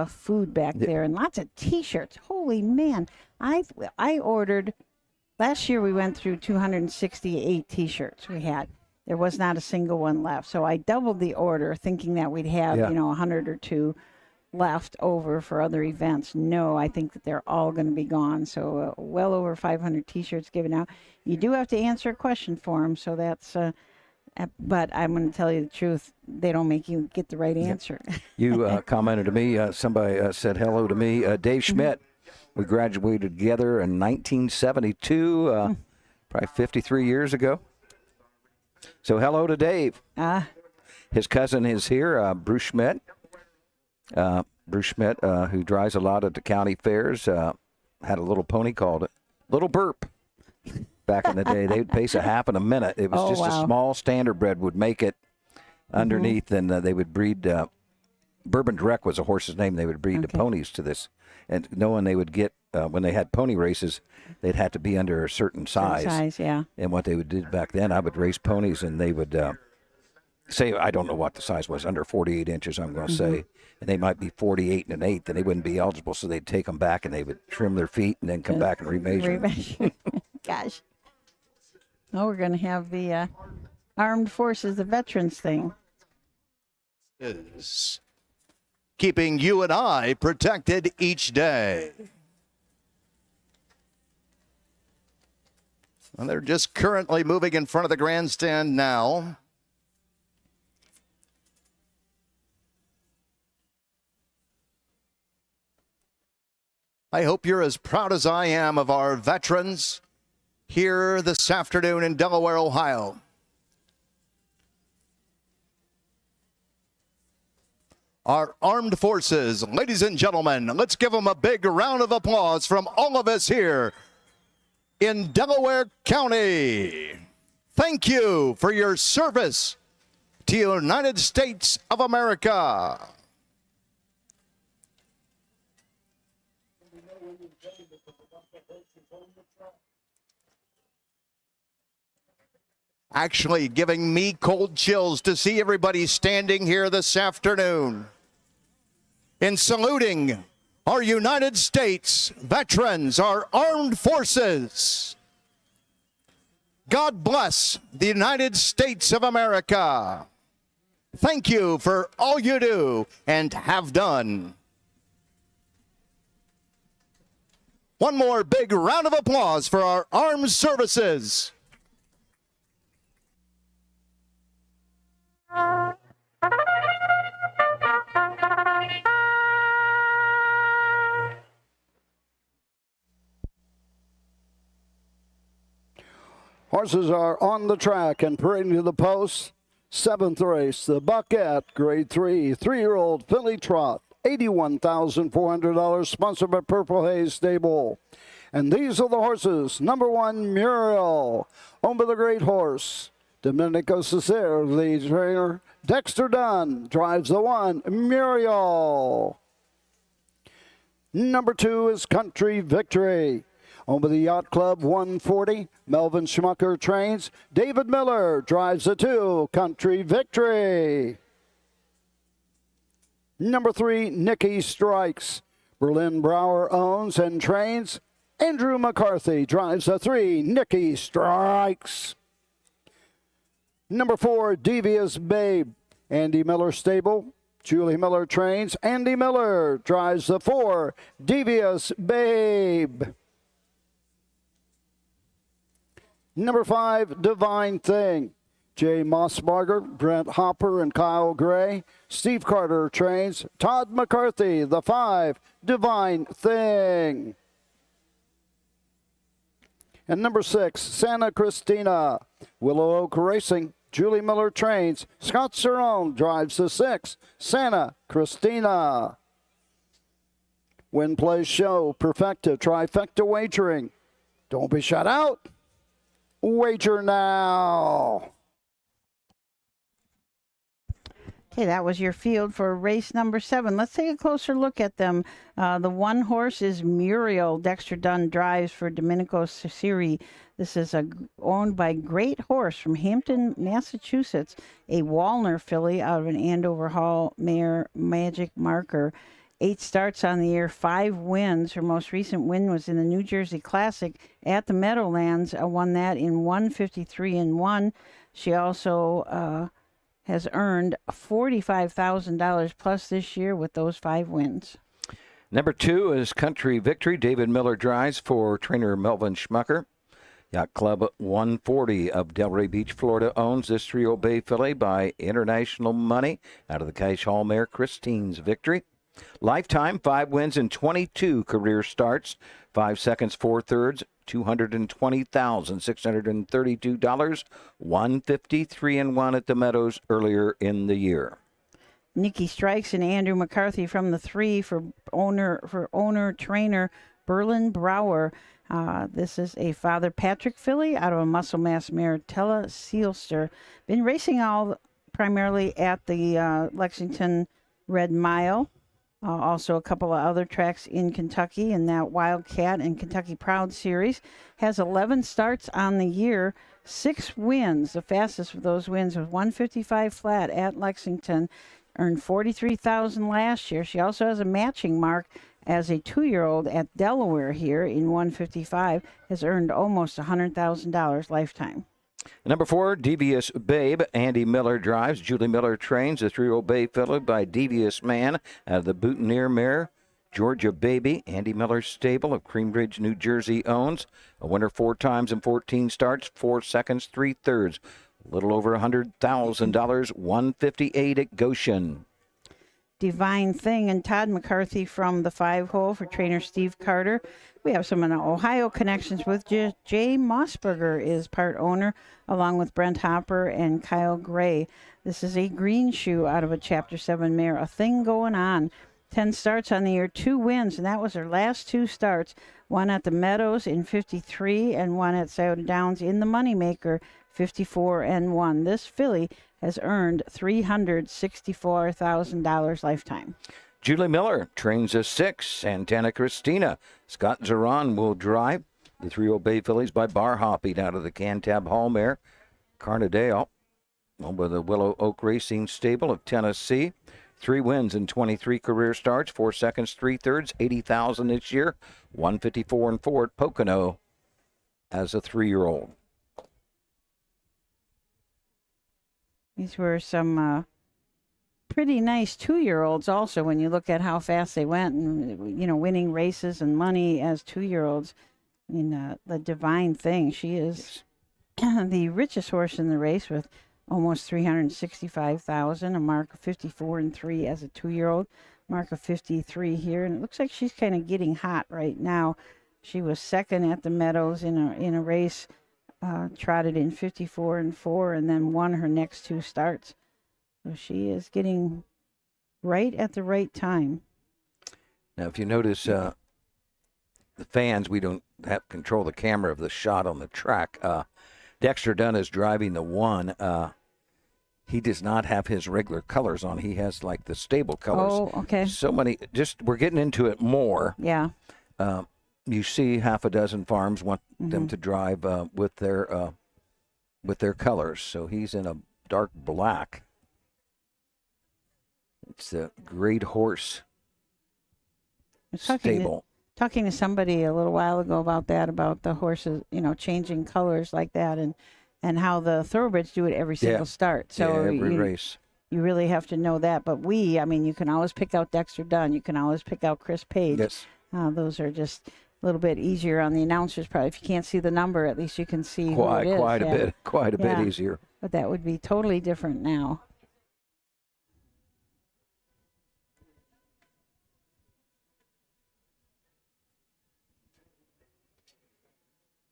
food back there, and lots of T-shirts. Holy man! I ordered last year. We went through 268 T-shirts. We had. There was not a single one left. So I doubled the order, thinking that we'd have 100 or 2. left over for other events. No, I think that they're all going to be gone. So well over 500 T-shirts given out. You do have to answer a question for them, so that's. But I'm going to tell you the truth. They don't make you get the right answer. You commented to me. Somebody said hello to me. Dave Schmidt. We graduated together in 1972, probably 53 years ago. So hello to Dave. His cousin is here, Bruce Schmidt. Bruce Schmidt, who drives a lot at the county fairs, had a little pony called Little Burp. Back in the day, they would pace a half in a minute. It was just a small Standardbred would make it underneath, and they would breed. Bourbon Direct was a horse's name. They would breed the ponies to this, and knowing they would get when they had pony races, they'd have to be under a certain size. Yeah. And what they would do back then, I would race ponies, and they would say, I don't know what the size was, under 48 inches, I'm going to say, and they might be 48 and an eighth, and they wouldn't be eligible, so they'd take them back and they would trim their feet and then come back and remeasure. Gosh. Oh, we're going to have the Armed Forces, the veterans thing. Is keeping you and I protected each day. And they're just currently moving in front of the grandstand now. I hope you're as proud as I am of our veterans here this afternoon in Delaware, Ohio. Our armed forces, ladies and gentlemen, let's give them a big round of applause from all of us here in Delaware County. Thank you for your service to the United States of America. Actually giving me cold chills to see everybody standing here this afternoon in saluting our United States veterans, our armed forces. God bless the United States of America. Thank you for all you do and have done. One more big round of applause for our armed services. Horses are on the track and parading to the post. Seventh race, the Buckeye Grade 3 3-year-old filly trot, $81,400, sponsored by Purple Haze Stable. And these are the horses. Number 1, Muriel, owned by the great horse Domenico Cesare, lead trainer. Dexter Dunn drives the 1, Muriel. Number 2 is Country Victory, owned by the Yacht Club 140. Melvin Schmucker trains. David Miller drives the 2, Country Victory. Number 3, Nikki Strikes. Berlin Brower owns and trains. Andrew McCarthy drives the 3, Nikki Strikes. Number 4, Devious Babe. Andy Miller stable. Julie Miller trains. Andy Miller drives the 4, Devious Babe. Number 5, Divine Thing. Jay Mossbarger, Brent Hopper, and Kyle Gray. Steve Carter trains. Todd McCarthy, the 5, Divine Thing. And number 6, Santa Cristina. Willow Oak Racing. Julie Miller trains. Scott Cerrone drives the 6, Santa Cristina. Win, play, show, perfecta, trifecta wagering. Don't be shut out. Wager now. Okay, that was your field for race number 7. Let's take a closer look at them. The 1 horse is Muriel. Dexter Dunn drives for Domenico Cesare. This is owned by Great Horse from Hampton, Massachusetts, a Walner filly out of an Andover Hall mare, Magic Marker. 8 starts on the year, 5 wins. Her most recent win was in the New Jersey Classic at the Meadowlands. Won that in 153-1. She also has earned $45,000 plus this year with those 5 wins. Number 2 is Country Victory. David Miller drives for trainer Melvin Schmucker. Yacht Club 140 of Delray Beach, Florida owns this 3-year-old Bay filly by international money out of the Cash Hall mare Christine's Victory. Lifetime, 5 wins and 22 career starts, 5 seconds, 4 thirds, $220,632, 153-1 at the Meadows earlier in the year. Nikki Strikes and Andrew McCarthy from the 3 for owner trainer Berlin Brower. This is a Father Patrick filly out of a muscle mass mare, Tella Sealster. Been racing primarily at the Lexington Red Mile. Also a couple of other tracks in Kentucky in that Wildcat and Kentucky Proud series. Has 11 starts on the year, 6 wins. The fastest of those wins was 155 flat at Lexington. Earned $43,000 last year. She also has a matching mark as a 2-year-old at Delaware here in 155. Has earned almost $100,000 lifetime. Number 4, Devious Babe. Andy Miller drives. Julie Miller trains. The 3-year-old Bay filly by Devious Man out of the Boutonniere mare. Georgia Baby. Andy Miller's stable of Cream Ridge, New Jersey owns. A winner 4 times in 14 starts, 4 seconds, 3 thirds. A little over $100,000, 158 at Goshen. Divine Thing and Todd McCarthy from the 5-hole for trainer Steve Carter. We have some Ohio connections with Jay Mossberger is part owner, along with Brent Hopper and Kyle Gray. This is a green shoe out of a Chapter 7 mare, A Thing Going On. 10 starts on the year, 2 wins, and that was her last 2 starts. One at the Meadows in 53 and one at Scioto Downs in the Moneymaker, 54-1. This filly has earned $364,000 lifetime. Julie Miller trains a 6. Santana Christina. Scott Zeron will drive. The 3-year-old Bay fillies by Bar Hopping out of the Cantab Hall mare. Carnadale over the Willow Oak Racing Stable of Tennessee. 3 wins and 23 career starts, 4 seconds, 3 thirds, $80,000 this year, 154-4 at Pocono as a 3-year-old. These were some pretty nice 2-year-olds also when you look at how fast they went and, winning races and money as 2-year-olds. The Divine Thing, she is the richest horse in the race with almost $365,000, a mark of 54-3 as a 2-year-old, mark of 53 here, and it looks like she's kind of getting hot right now. She was second at the Meadows in a race, trotted in 54-4, and then won her next 2 starts. So she is getting right at the right time. Now, if you notice, the fans, we don't have control of the camera of the shot on the track. Dexter Dunn is driving the 1. He does not have his regular colors on. He has like the stable colors. Oh, okay. So many, we're getting into it more. Yeah. You see half a dozen farms want them to drive with their colors. So he's in a dark black. It's a great horse stable. Talking to somebody a little while ago about the horses, changing colors like that, and how the thoroughbreds do it every single start. So every race. You really have to know that. But you can always pick out Dexter Dunn. You can always pick out Chris Page. Yes. Those are just a little bit easier on the announcers. Probably if you can't see the number, at least you can see who it is. Quite a bit easier. But that would be totally different now.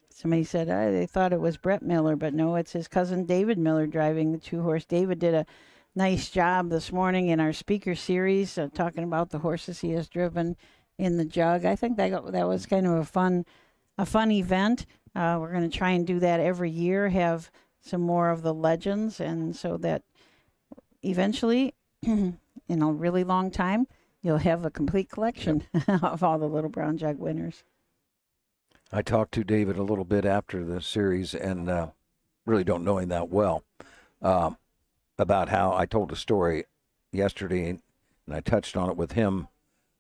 Somebody said they thought it was Brett Miller, but no, it's his cousin David Miller driving the 2-horse. David did a nice job this morning in our speaker series talking about the horses he has driven in the Jug. I think that was kind of a fun event. We're going to try and do that every year, have some more of the legends, and so that eventually, in a really long time, you'll have a complete collection of all the Little Brown Jug winners. I talked to David a little bit after the series and really don't know him that well about how I told a story yesterday, and I touched on it with him,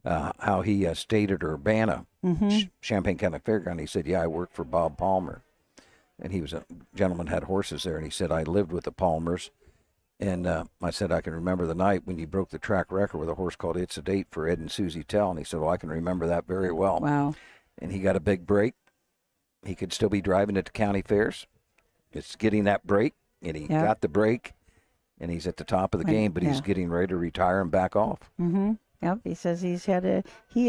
how he stayed at Urbana, Champaign County Fairground. He said, I worked for Bob Palmer. And he was a gentleman, had horses there, and he said, I lived with the Palmers. And I said, I can remember the night when you broke the track record with a horse called It's a Date for Ed and Susie Tell. And he said, well, I can remember that very well. Wow. And he got a big break. He could still be driving at the county fairs. It's getting that break, and he got the break, and he's at the top of the game, but he's getting ready to retire and back off. Mm-hmm. Yep. He says he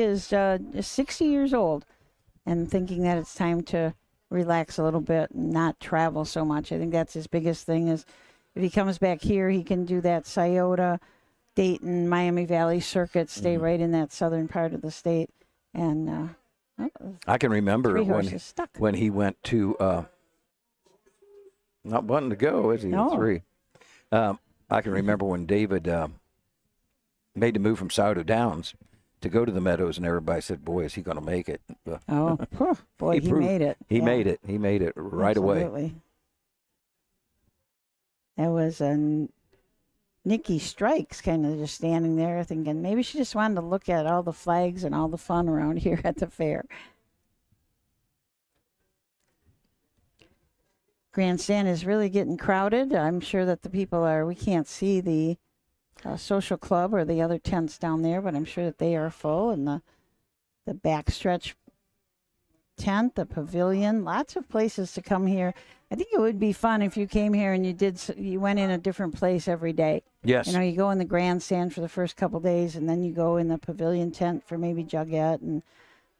is 60 years old and thinking that it's time to relax a little bit and not travel so much. I think that's his biggest thing is if he comes back here, he can do that Scioto, Dayton, Miami Valley circuit, stay right in that southern part of the state. And I can remember when he went to not wanting to go, is he? No. 3. I can remember when David made the move from Scioto Downs to go to the Meadows, and everybody said, boy, is he going to make it. Boy, he made it. He made it. He made it right away. That was Nikki Strikes kind of just standing there thinking maybe she just wanted to look at all the flags and all the fun around here at the fair. Grandstand is really getting crowded. I'm sure that the people we can't see the social club or the other tents down there, but I'm sure that they are full. And the backstretch tent, the pavilion, lots of places to come here. I think it would be fun if you came here and you went in a different place every day. Yes. You go in the grandstand for the first couple days, and then you go in the pavilion tent for maybe Jugette and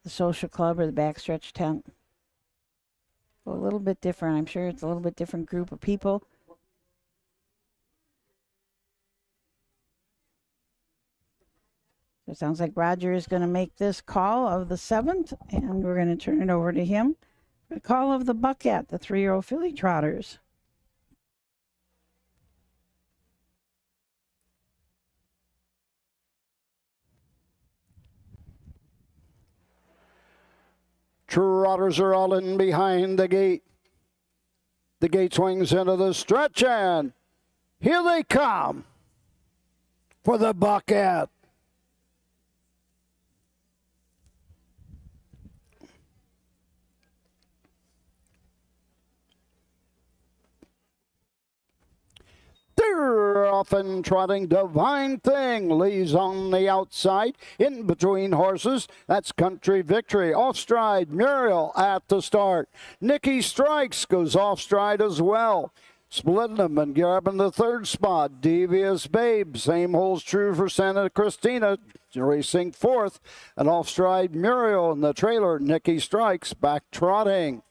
the social club or the backstretch tent. A little bit different. I'm sure it's a little bit different group of people. So it sounds like Roger is going to make this call of the 7th, and we're going to turn it over to him. The call of the Buckette, the 3-year-old filly trotters. Trotters are all in behind the gate. The gate swings into the stretch, and here they come for the Buckette. They're off and trotting. Divine Thing leads on the outside. In between horses, that's Country Victory. Off stride, Muriel at the start. Nikki Strikes goes off stride as well. Splitting them and grabbing the 3rd spot. Devious Babe, same holds true for Santa Cristina, racing 4th. And off stride, Muriel in the trailer. Nikki Strikes back trotting.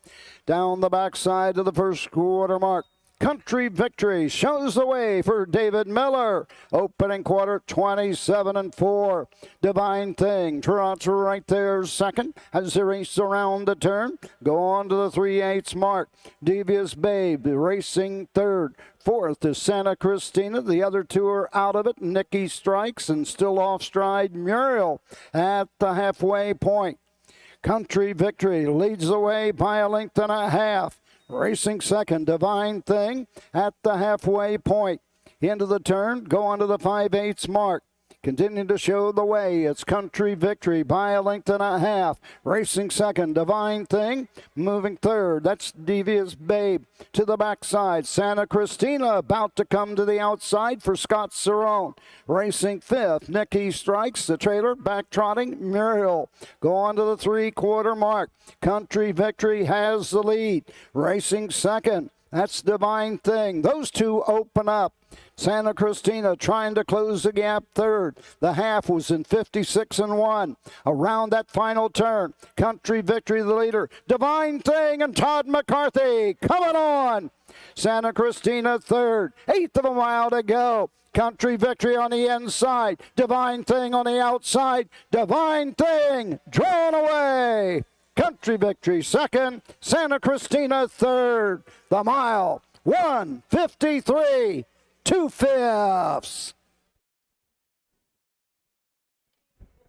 Down the backside of the first quarter mark. Country Victory shows the way for David Miller. Opening quarter, 27-4. Divine Thing trots right there second as they race around the turn. Go on to the 3/8 mark. Devious Babe racing 3rd. 4th is Santa Cristina. The other 2 are out of it. Nikki Strikes and still off stride Muriel at the halfway point. Country Victory leads the way by a length and a half. Racing second, Divine Thing at the halfway point. Into the turn, go on to the 5/8 mark. Continuing to show the way, it's Country Victory by a length and a half. Racing second, Divine Thing. Moving 3rd, that's Devious Babe. To the backside, Santa Cristina about to come to the outside for Scott Cerrone. Racing 5th, Nikki Strikes, the trailer, back trotting, Muriel. Go on to the 3/4 mark. Country Victory has the lead. Racing second, that's Divine Thing. Those 2 open up. Santa Cristina trying to close the gap 3rd. The half was in 56-1. Around that final turn, Country Victory the leader. Divine Thing and Todd McCarthy coming on. Santa Cristina 3rd. 1/8 of a mile to go. Country Victory on the inside. Divine Thing on the outside. Divine Thing drawn away. Country Victory 2nd. Santa Cristina 3rd. The mile 1:53. 2/5.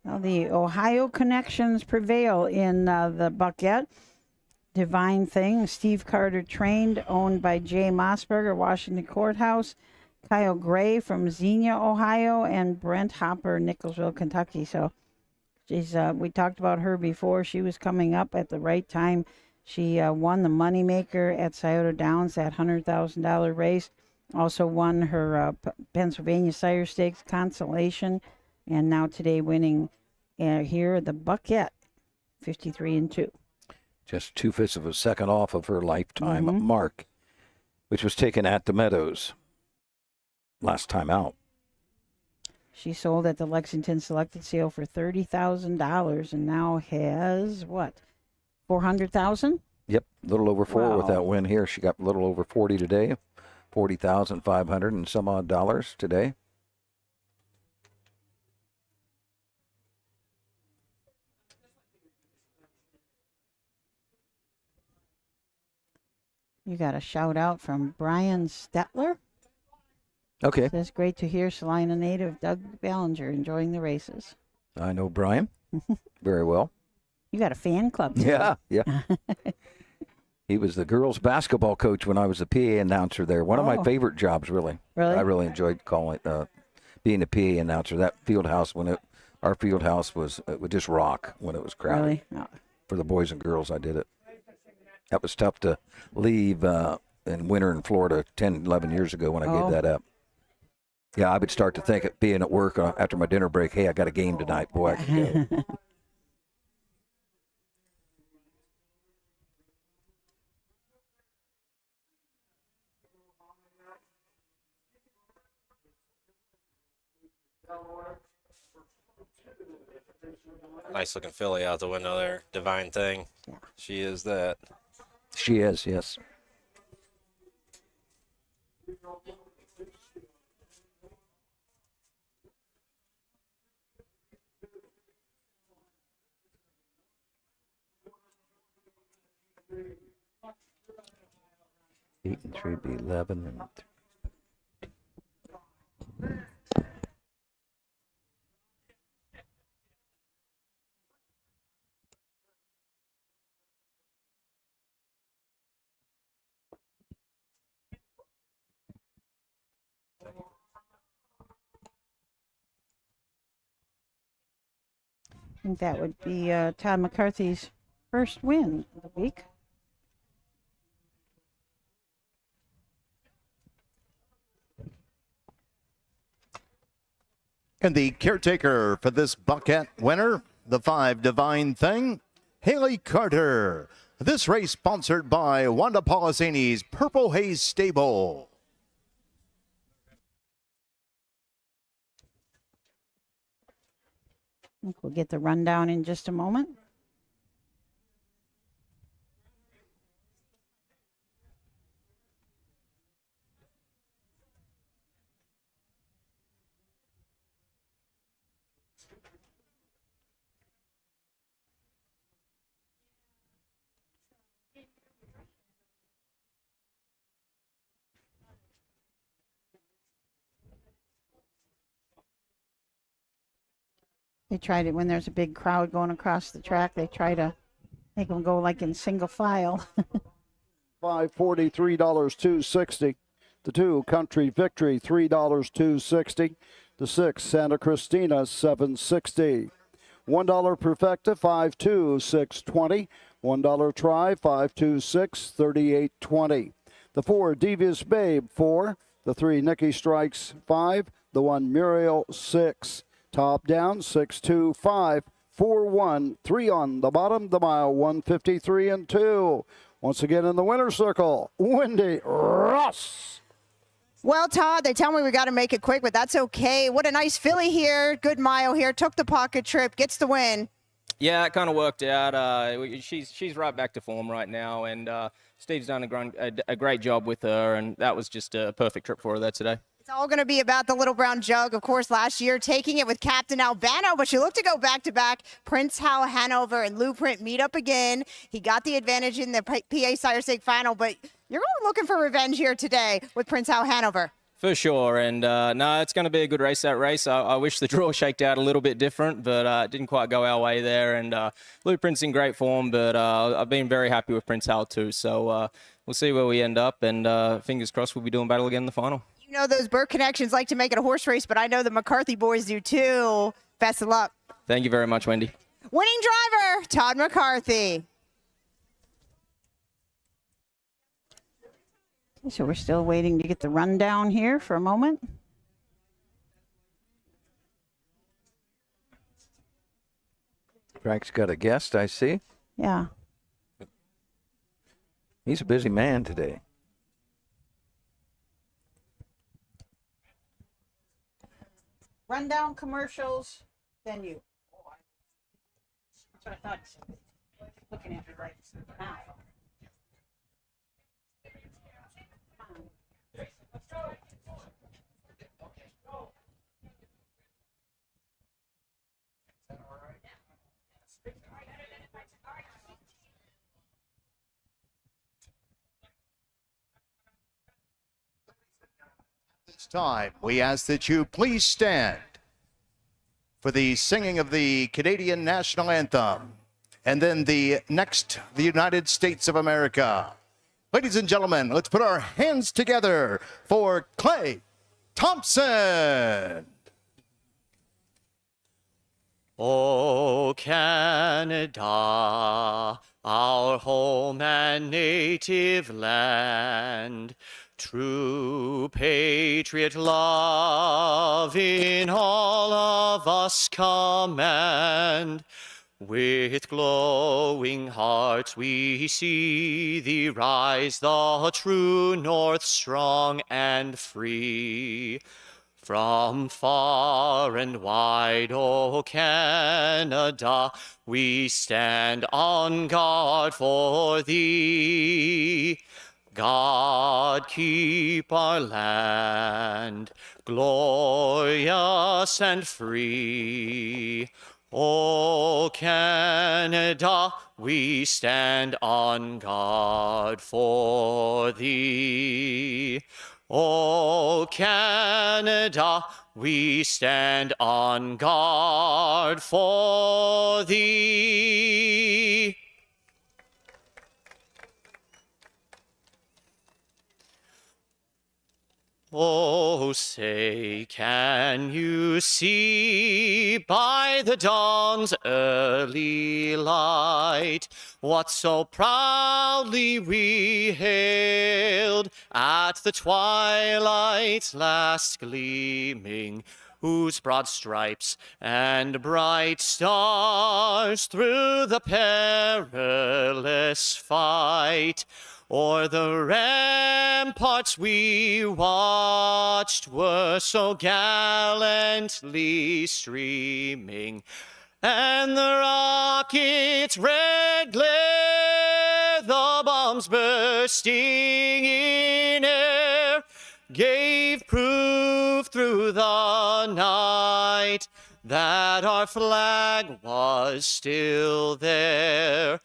Well, the Ohio connections prevail in the Buckette. Divine Thing, Steve Carter trained, owned by Jay Mossberger, Washington Courthouse. Kyle Gray from Xenia, Ohio, and Brent Hopper, Nicholsville, Kentucky. So we talked about her before. She was coming up at the right time. She won the moneymaker at Scioto Downs, that $100,000 race. Also won her Pennsylvania Sire Stakes Consolation, and now today winning here the Buckeye, 53-2. Just 2/5 of a second off of her lifetime mark, which was taken at the Meadows last time out. She sold at the Lexington Selected Sale for $30,000 and now has, what, 400,000? Yep, a little over 4 with Wow. that win here. She got a little over 40 today, 40,500 and some odd dollars today. You got a shout out from Brian Stetler. Okay. Says, great to hear Salina native Doug Ballinger enjoying the races. I know Brian very well. You got a fan club too. Yeah, yeah. He was the girls' basketball coach when I was the PA announcer there. One of my Oh. favorite jobs, really. Really? I really enjoyed being a PA announcer. That field house, our field house it would just rock when it was crowded. Really? Oh. For the boys and girls, I did it. That was tough to leave in winter in Florida 10, 11 years ago when I gave that up. Yeah, I would start to think of being at work after my dinner break, hey, I got a game tonight. Boy, I can go. Nice looking filly out the window there. Divine Thing. She is that. She is, yes. Eight and 3 be 11 and I think that would be Todd McCarthy's first win of the week. And the caretaker for this Buckeye winner, the 5 Divine Thing, Haley Carter. This race sponsored by Wanda Polisani's Purple Haze Stable. I think we'll get the rundown in just a moment. They try to, when there's a big crowd going across the track, they try to make them go like in single file. $5.40, $3.260. The 2, Country Victory, $3.260. The 6, Santa Cristina, $7.60. $1 Perfecta, $5.2, $6.20. $1 Try, $5.26, $38.20. The 4, Devious Babe, $4. The 3, Nikki Strikes, $5. The 1, Muriel, $6. Top down, 6, 2, 5, 4, 1, 3 on the bottom, the mile, 153 and 2. Once again in the winner's circle, Wendy Ross. Well, Todd, they tell me we got to make it quick, but that's okay. What a nice filly here. Good mile here. Took the pocket trip. Gets the win. Yeah, it kind of worked out. She's right back to form right now, and Steve's done a great job with her, and that was just a perfect trip for her there today. It's all going to be about the Little Brown Jug, of course, last year, taking it with Captain Albano, but she looked to go back-to-back. Prince Hal Hanover and Lou Print meet up again. He got the advantage in the PA Sire Stake final, but you're looking for revenge here today with Prince Hal Hanover. For sure, and no, it's going to be a good race, that race. I wish the draw shaked out a little bit different, but it didn't quite go our way there, and Lou Print's in great form, but I've been very happy with Prince Hal too, so we'll see where we end up, and fingers crossed we'll be doing battle again in the final. You know those Burke connections like to make it a horse race, but I know the McCarthy boys do too. Best of luck. Thank you very much, Wendy. Winning driver, Todd McCarthy. So we're still waiting to get the rundown here for a moment. Frank's got a guest, I see. Yeah. He's a busy man today. Rundown, commercials, then you. That's what I thought you said. Looking at it right now. This time, we ask that you please stand for the singing of the Canadian National Anthem, and then the United States of America. Ladies and gentlemen, let's put our hands together for Clay Thompson. O Canada, our home and native land, true patriot love in all of us command. With glowing hearts we see thee rise, the true North strong and free. From far and wide, O Canada, we stand on guard for thee. God keep our land glorious and free. O Canada, we stand on guard for thee. O Canada, we stand on guard for thee. Oh, say, can you see by the dawn's early light what so proudly we hailed at the twilight's last gleaming, whose broad stripes and bright stars through the perilous fight o'er the ramparts we watched were so gallantly streaming, and the rocket's red glare, the bombs bursting in air, gave proof through the night that our flag was still there.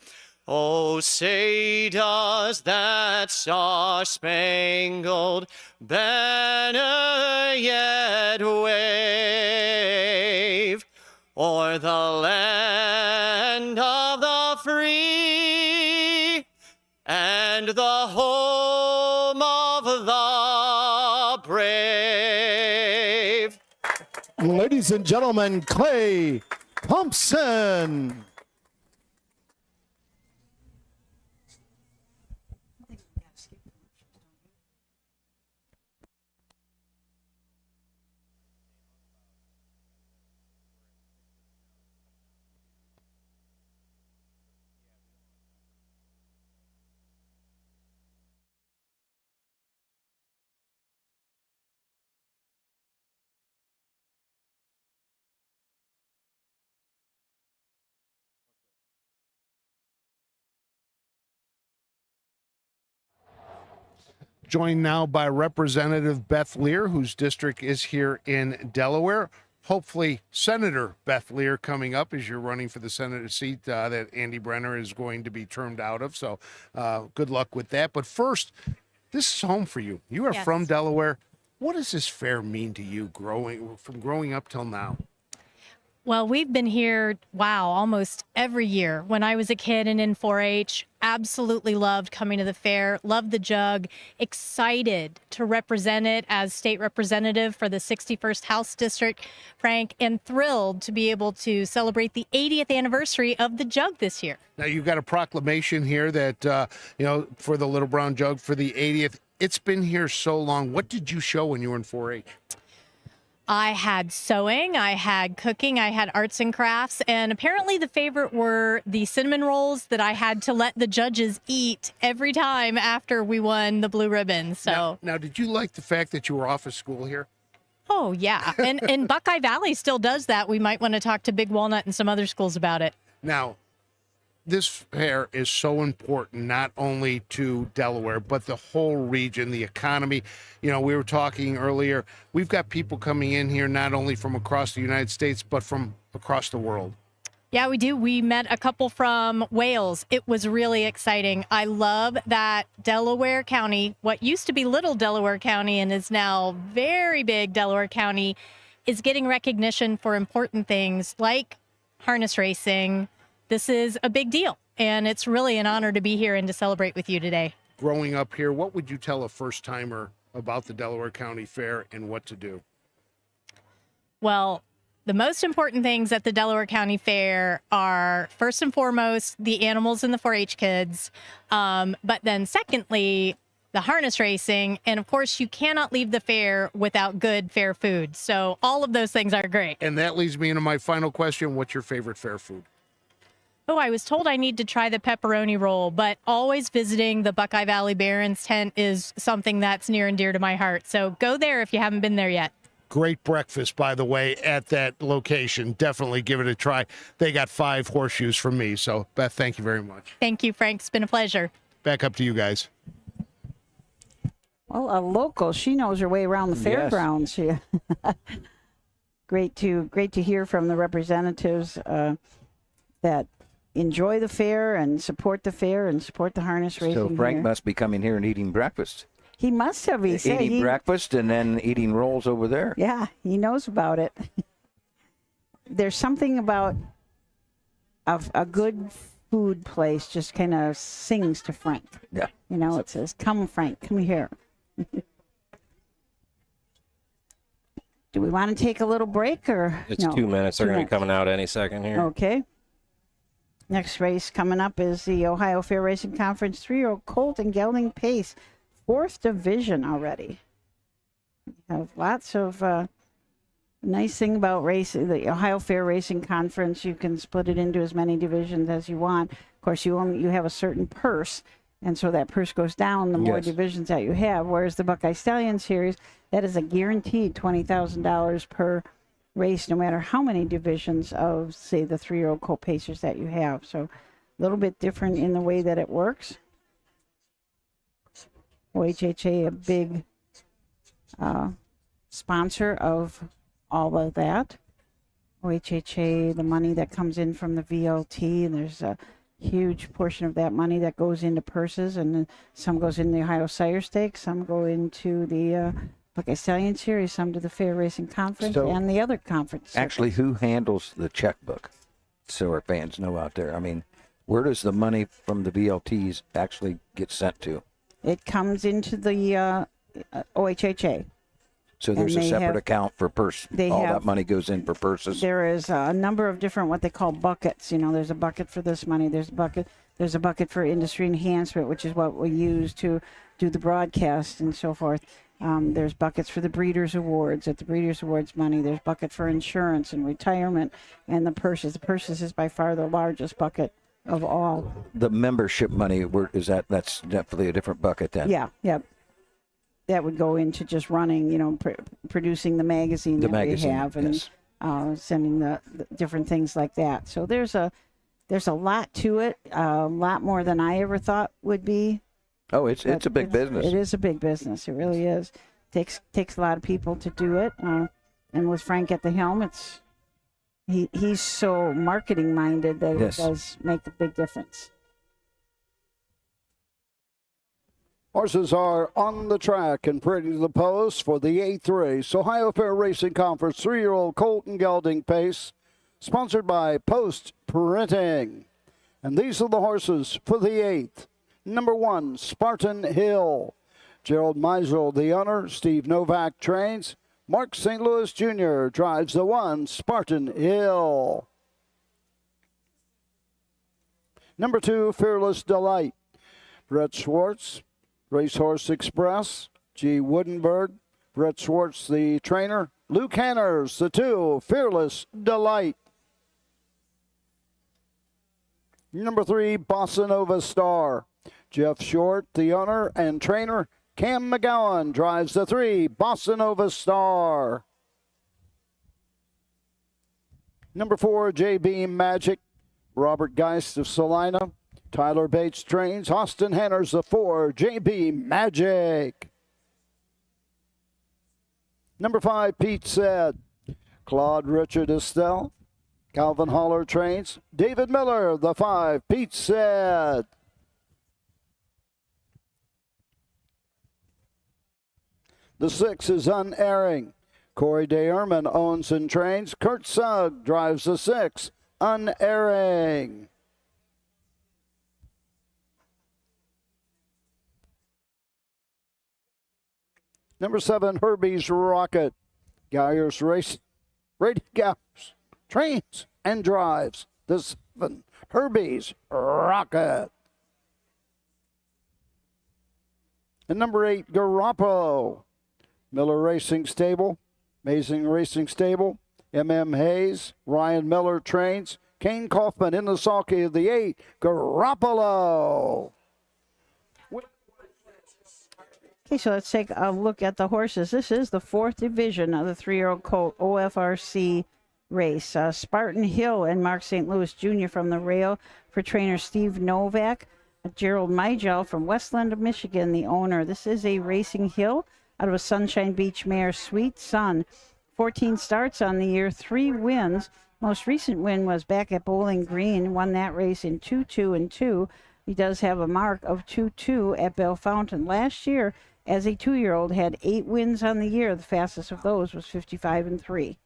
Oh, say does that star-spangled banner yet wave o'er the land of the free and the home of the brave? Ladies and gentlemen, Clay Thompson. Joined now by Representative Beth Lear, whose district is here in Delaware. Hopefully, Senator Beth Lear coming up as you're running for the senator seat that Andy Brenner is going to be termed out of. So good luck with that. But first, this is home for you. You are from Delaware. What does this fair mean to you growing up till now? Well, we've been here, almost every year. When I was a kid and in 4-H, absolutely loved coming to the fair, loved the jug, excited to represent it as state representative for the 61st House District, Frank, and thrilled to be able to celebrate the 80th anniversary of the jug this year. Now, you've got a proclamation here that, for the Little Brown Jug for the 80th It's been here so long. What did you show when you were in 4-H? I had sewing, I had cooking, I had arts and crafts, and apparently the favorite were the cinnamon rolls that I had to let the judges eat every time after we won the blue ribbon. So Now, did you like the fact that you were off of school here? Oh, yeah. And Buckeye Valley still does that. We might want to talk to Big Walnut and some other schools about it. Now, this fair is so important, not only to Delaware, but the whole region, the economy. You know, we were talking earlier, we've got people coming in here not only from across the United States, but from across the world. Yeah, we do. We met a couple from Wales. It was really exciting. I love that Delaware County, what used to be Little Delaware County and is now very big Delaware County, is getting recognition for important things like harness racing. This is a big deal, and it's really an honor to be here and to celebrate with you today. Growing up here, what would you tell a first-timer about the Delaware County Fair and what to do? Well, the most important things at the Delaware County Fair are, first and foremost, the animals and the 4-H kids, but then secondly, the harness racing, and of course, you cannot leave the fair without good fair food. So all of those things are great. And that leads me into my final question. What's your favorite fair food? Oh, I was told I need to try the pepperoni roll, but always visiting the Buckeye Valley Barons tent is something that's near and dear to my heart. So go there if you haven't been there yet. Great breakfast, by the way, at that location. Definitely give it a try. They got 5 horseshoes from me. So, Beth, thank you very much. Thank you, Frank. It's been a pleasure. Back up to you guys. Well, a local, she knows her way around the fairgrounds. She, great to hear from the representatives that enjoy the fair and support the harness racing. So Frank here. must be coming here and eating breakfast. He must have. He said Eating breakfast and then eating rolls over there. Yeah, he knows about it. There's something about a good food place just kind of sings to Frank. Yeah. You know, it says, "Come, Frank, come here." Do we want to take a little break or? It's no? 2 minutes. They're 2 going to be minutes. coming out any second here. Okay. Next race coming up is the Ohio Fair Racing Conference 3-year-old colt and gelding pace, 4th division already. We have lots of nice thing about racing. The Ohio Fair Racing Conference, you can split it into as many divisions as you want. Of course, you have a certain purse, and so that purse goes down the more divisions that you have. Whereas the Buckeye Stallion Series, that is a guaranteed $20,000 per race, no matter how many divisions of, say, the 3-year-old colt pacers that you have. So a little bit different in the way that it works. OHHA, a big sponsor of all of that. OHHA, the money that comes in from the VLT, and there's a huge portion of that money that goes into purses, and some goes in the Ohio Sire Stakes, some go into the Buckeye Stallion Series, some to the Fair Racing Conference and the other conference. Actually, who handles the checkbook? So our fans know out there. I mean, where does the money from the VLTs actually get sent to? It comes into the OHHA. So there's a separate account for purse. All that money goes in for purses. There is a number of different what they call buckets. You know, there's a bucket for this money. There's a bucket for industry enhancement, which is what we use to do the broadcast and so forth. There's buckets for the Breeders' Awards. At the Breeders' Awards money, there's bucket for insurance and retirement, and the purses. The purses is by far the largest bucket of all. The membership money, that's definitely a different bucket then. Yeah. That would go into just running, you know, producing the magazine that we have, and sending the different things like that. So there's a lot to it, a lot more than I ever thought would be. Oh, it's a big business. It is a big business. It really is. Takes a lot of people to do it. And with Frank at the helm, he's so marketing minded that it does make a big difference. Horses are on the track and ready to the post for the 8th race. Ohio Fair Racing Conference 3-year-old colt and gelding pace, sponsored by Post Printing. And these are the horses for the 8th. Number 1, Spartan Hill. Gerald Meisel, the owner. Steve Novak trains. Mark St. Louis Jr. drives the 1, Spartan Hill. Number 2, Fearless Delight. Brett Schwartz Racehorse Express, G. Woodenberg, Brett Schwartz, the trainer. Luke Hanners, the 2, Fearless Delight. Number 3, Bossa Nova Star. Jeff Short, the owner and trainer. Cam McGowan drives the 3, Bossa Nova Star. Number 4, JB Magic. Robert Geist of Salina. Tyler Bates trains. Austin Hanners, the 4, JB Magic. Number 5, Pete Said. Claude Richard Estelle. Calvin Haller trains. David Miller, the 5, Pete Said. The 6 is Unerring. Corey DeErman owns and trains. Kurt Sugg drives the 6, Unerring. Number 7, Herbie's Rocket. Guyers Race. Brady Gowers trains and drives the 7, Herbie's Rocket. And number 8, Garoppolo. Miller Racing Stable, Amazing Racing Stable, M.M. Hayes, Ryan Miller trains, Kane Kaufman in the sulky of the 8, Garoppolo. Okay, so let's take a look at the horses. This is the 4th division of the 3-year-old colt OFRC race. Spartan Hill and Mark St. Louis Jr. from the rail for trainer Steve Novak. Gerald Migel from Westland of Michigan, the owner. This is a Racing Hill out of a Sunshine Beach mare, Sweet Sun. 14 starts on the year, 3 wins. Most recent win was back at Bowling Green, won that race in 2-2-2. He does have a mark of 2-2 at Bell Fountain. Last year, as a 2-year-old, had 8 wins on the year. The fastest of those was 55-3.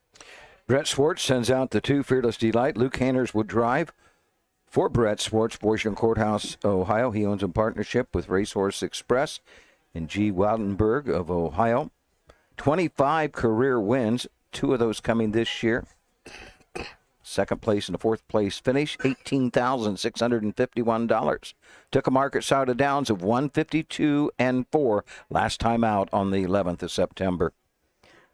Brett Schwartz sends out the 2, Fearless Delight. Luke Hanners would drive for Brett Schwartz, Boyson Courthouse, Ohio. He owns in partnership with Racehorse Express and G. Wildenberg of Ohio. 25 career wins, 2 of those coming this year. Second place and a 4th place finish, $18,651. Took a market side of downs of 152-4 last time out on the 11th of September.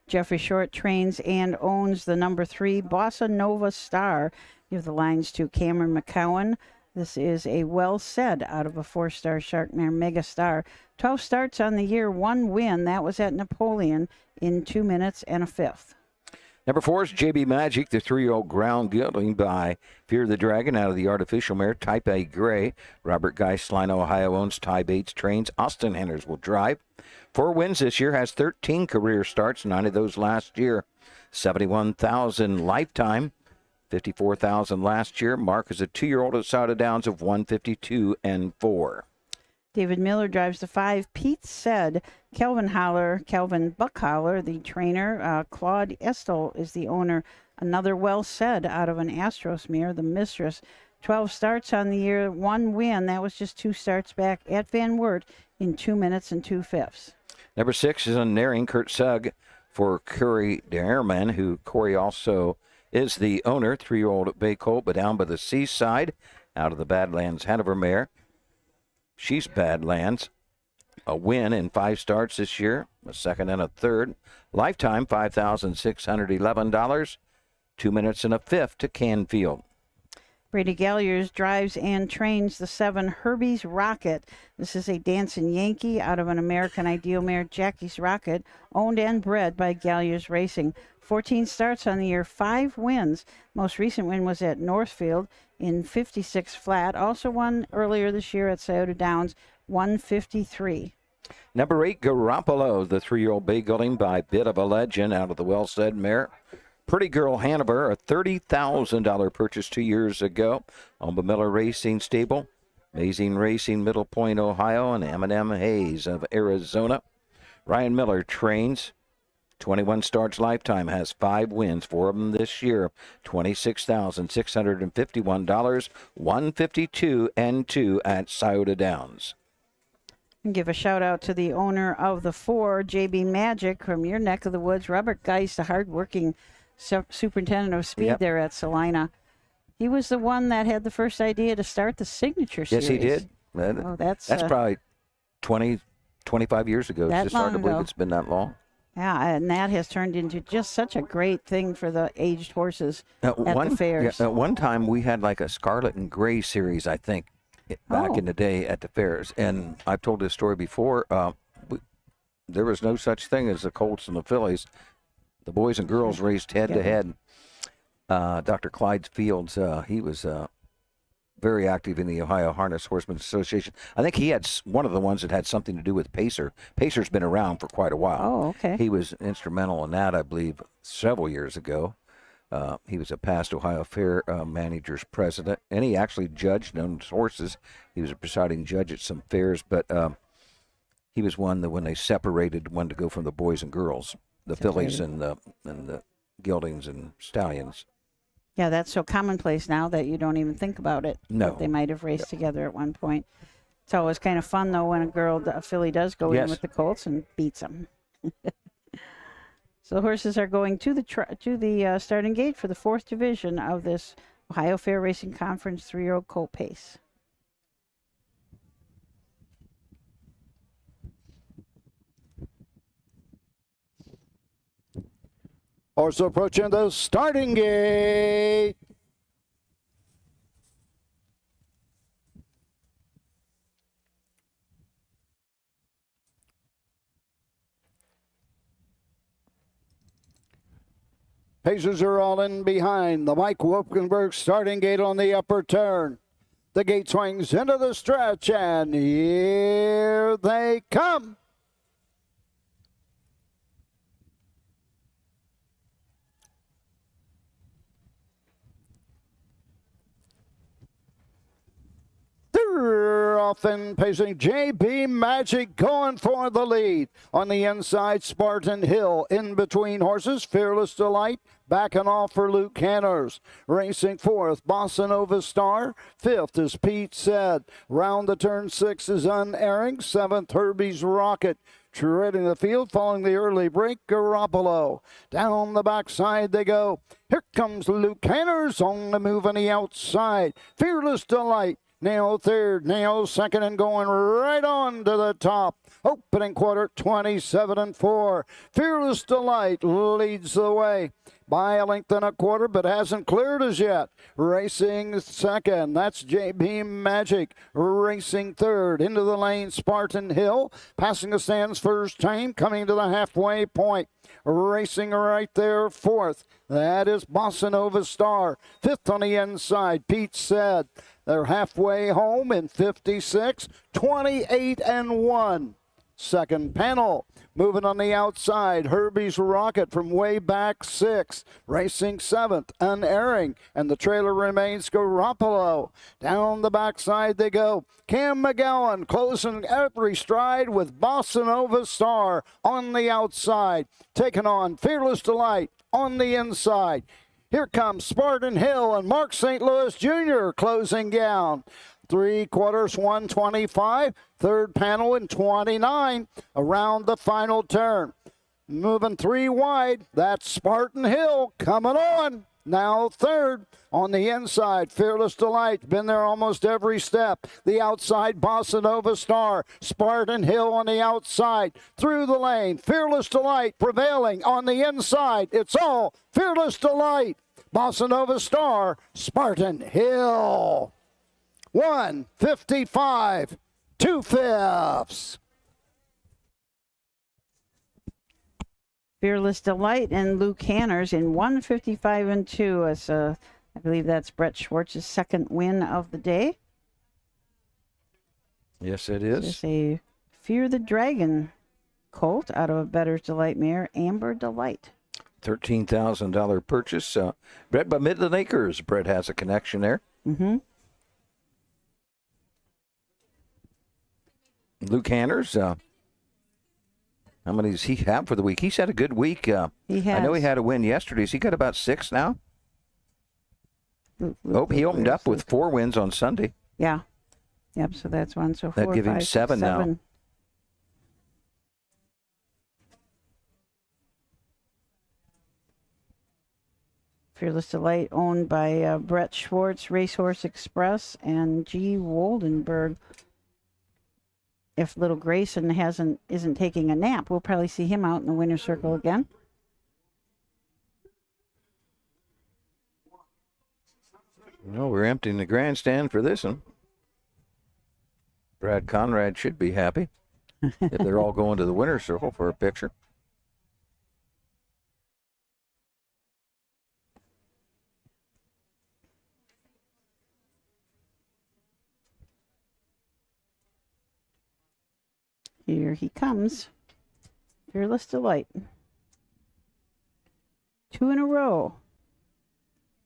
Jeffrey Short trains and owns the number 3 Bossa Nova Star. Give the lines to Cameron McCowan. This is a well said out of a 4-star Sharkmare Mega Star. 12 starts on the year, 1 win. That was at Napoleon in 2 minutes and a 5th. Number 4 is JB Magic, the 3-year-old ground gelding by Fear the Dragon out of the artificial mare Type A Gray. Robert Geist, Salina, Ohio owns. Ty Bates trains. Austin Henners will drive. 4 wins this year, has 13 career starts, 9 of those last year. 71,000 lifetime, 54,000 last year. Mark is a 2-year-old at Side of Downs of 152-4. David Miller drives the 5. Pete Said. Calvin Buckholler, the trainer. Claude Estel is the owner. Another well said out of an Astros mare, the Mistress. 12 starts on the year, 1 win. That was just 2 starts back at Van Wert in 2 minutes and 2/5. Number 6 is Unerring, Kurt Sugg for Corey DeErman, who Corey also is the owner. 3-year-old Bay Colt, but down by the seaside out of the Badlands Hanover mare. She's Badlands. A win in 5 starts this year, a 2nd and a 3rd. Lifetime, $5,611. 2 minutes and a 5th to Canfield. Brady Galliers drives and trains the 7 Herbie's Rocket. This is a Dancing Yankee out of an American Ideal mare, Jackie's Rocket, owned and bred by Galliers Racing. 14 starts on the year, 5 wins. Most recent win was at Northfield in 56 flat. Also won earlier this year at Scioto Downs, 153. Number 8, Garoppolo, the 3-year-old bay gelding by Bit of a Legend out of the well-said mare. Pretty Girl Hanover, a $30,000 purchase 2 years ago. On the Miller Racing Stable. Amazing Racing, Middle Point, Ohio, and M&M Hayes of Arizona. Ryan Miller trains. 21 starts lifetime, has 5 wins, 4 of them this year. $26,651, 152-2 at Scioto Downs. Give a shout out to the owner of the 4, JB Magic, from your neck of the woods. Robert Geist, a hardworking superintendent of speed there at Salina. He was the one that had the first idea to start the Signature Series. Yes, he did. Oh, that's probably 20 25 years ago. That It's just hard to long believe ago. it's been that long. Yeah, and that has turned into just such a great thing for the aged horses at the fairs. At one time, we had like a Scarlet and Gray series, I think, back in the day at the fairs. And I've told this story before. There was no such thing as the Colts and the fillies. The boys and girls raced head to head. Dr. Clyde Fields, he was very active in the Ohio Harness Horsemen Association. I think he had one of the ones that had something to do with Pacer. Pacer's been around for quite a while. Oh, okay. He was instrumental in that, I believe, several years ago. He was a past Ohio Fair Managers president, and he actually judged on horses. He was a presiding judge at some fairs, but he was one that when they separated, wanted to go from the boys and girls, the fillies and the geldings and stallions. Yeah, that's so commonplace now that you don't even think about it. No. That they might have raced together at one point. It's always kind of fun, though, when a filly does go in with the Colts and beats them. So the horses are going to the starting gate for the 4th division of this Ohio Fair Racing Conference 3-year-old colt pace. Also approaching the starting gate. Pacers are all in behind the Mike Wolkenberg starting gate on the upper turn. The gate swings into the stretch, and here they come. They're off and pacing. JB Magic going for the lead. On the inside, Spartan Hill. In between horses, Fearless Delight. Backing off for Luke Hanners. Racing 4th, Bossa Nova Star. 5th, as Pete said. Round the turn 6 is Unerring. 7th, Herbie's Rocket. Treading the field, following the early break, Garoppolo. Down the backside they go. Here comes Luke Hanners on the move on the outside. Fearless Delight. Now 3rd, now 2nd, and going right on to the top. Opening quarter, 27-4. Fearless Delight leads the way by a length and a quarter, but hasn't cleared as yet. Racing 2nd, that's JB Magic. Racing 3rd, into the lane, Spartan Hill. Passing the stands first time, coming to the halfway point. Racing right there, 4th. That is Bossa Nova Star. 5th on the inside, Pete said. They're halfway home in 56, 28-1. Second panel. Moving on the outside, Herbie's Rocket from way back 6. Racing 7th, Unerring. And the trailer remains Garoppolo. Down the backside they go. Cam McGowan closing every stride with Bossa Nova Star on the outside. Taking on Fearless Delight on the inside. Here comes Spartan Hill and Mark St. Louis Jr. closing down. 3 quarters, 125. Third panel in 29. Around the final turn. Moving 3 wide. That's Spartan Hill coming on. Now 3rd on the inside. Fearless Delight. Been there almost every step. The outside, Bossa Nova Star. Spartan Hill on the outside. Through the lane. Fearless Delight prevailing on the inside. It's all Fearless Delight. Bossa Nova Star. Spartan Hill. 155, 2/5. Fearless Delight and Luke Hanners in 155-2. As I believe that's Brett Schwartz's 2nd win of the day. Yes, it is. It's a Fear the Dragon colt out of a Better's Delight mare, Amber Delight. $13,000 purchase. Bred by Midland Acres. Brett has a connection there. Mm-hmm. Luke Hanners, how many does he have for the week? He's had a good week. He has. I know he had a win yesterday. Has he got about 6 now? He opened up with 4 wins on Sunday. Yeah. Yep, so that's 1. So 4, That'd give him 5, 7 now. 7. Fearless Delight owned by Brett Schwartz, Racehorse Express, and G. Woldenberg. if little Grayson isn't taking a nap, we'll probably see him out in the winner's circle again. Well, we're emptying the grandstand for this one. Brad Conrad should be happy if they're all going to the winner's circle for a picture. Here he comes. Fearless Delight. 2 in a row.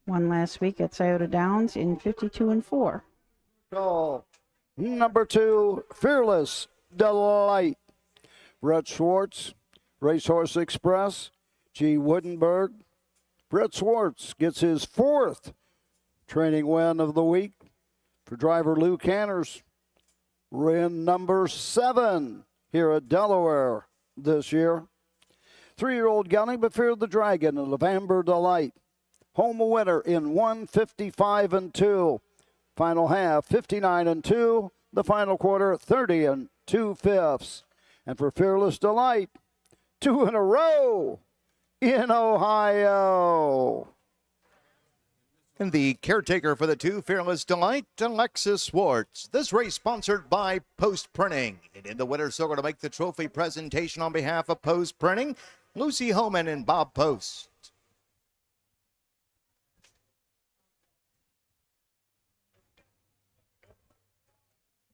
One last week at Scioto Downs in 52-4. Call number 2, Fearless Delight. Brett Schwartz, Racehorse Express, G. Woodenberg. Brett Schwartz gets his 4th training win of the week for driver Lou Canners. Win number 7 here at Delaware this year. 3-year-old Gelding, but Fear the Dragon and Lavamber Delight. Home winner in 155-2. Final half 59-2. The final quarter 30 2/5. And for Fearless Delight, 2 in a row in Ohio. And the caretaker for the 2, Fearless Delight, Alexis Swartz. This race sponsored by Post Printing. And in the winner's circle to make the trophy presentation on behalf of Post Printing, Lucy Homan and Bob Post.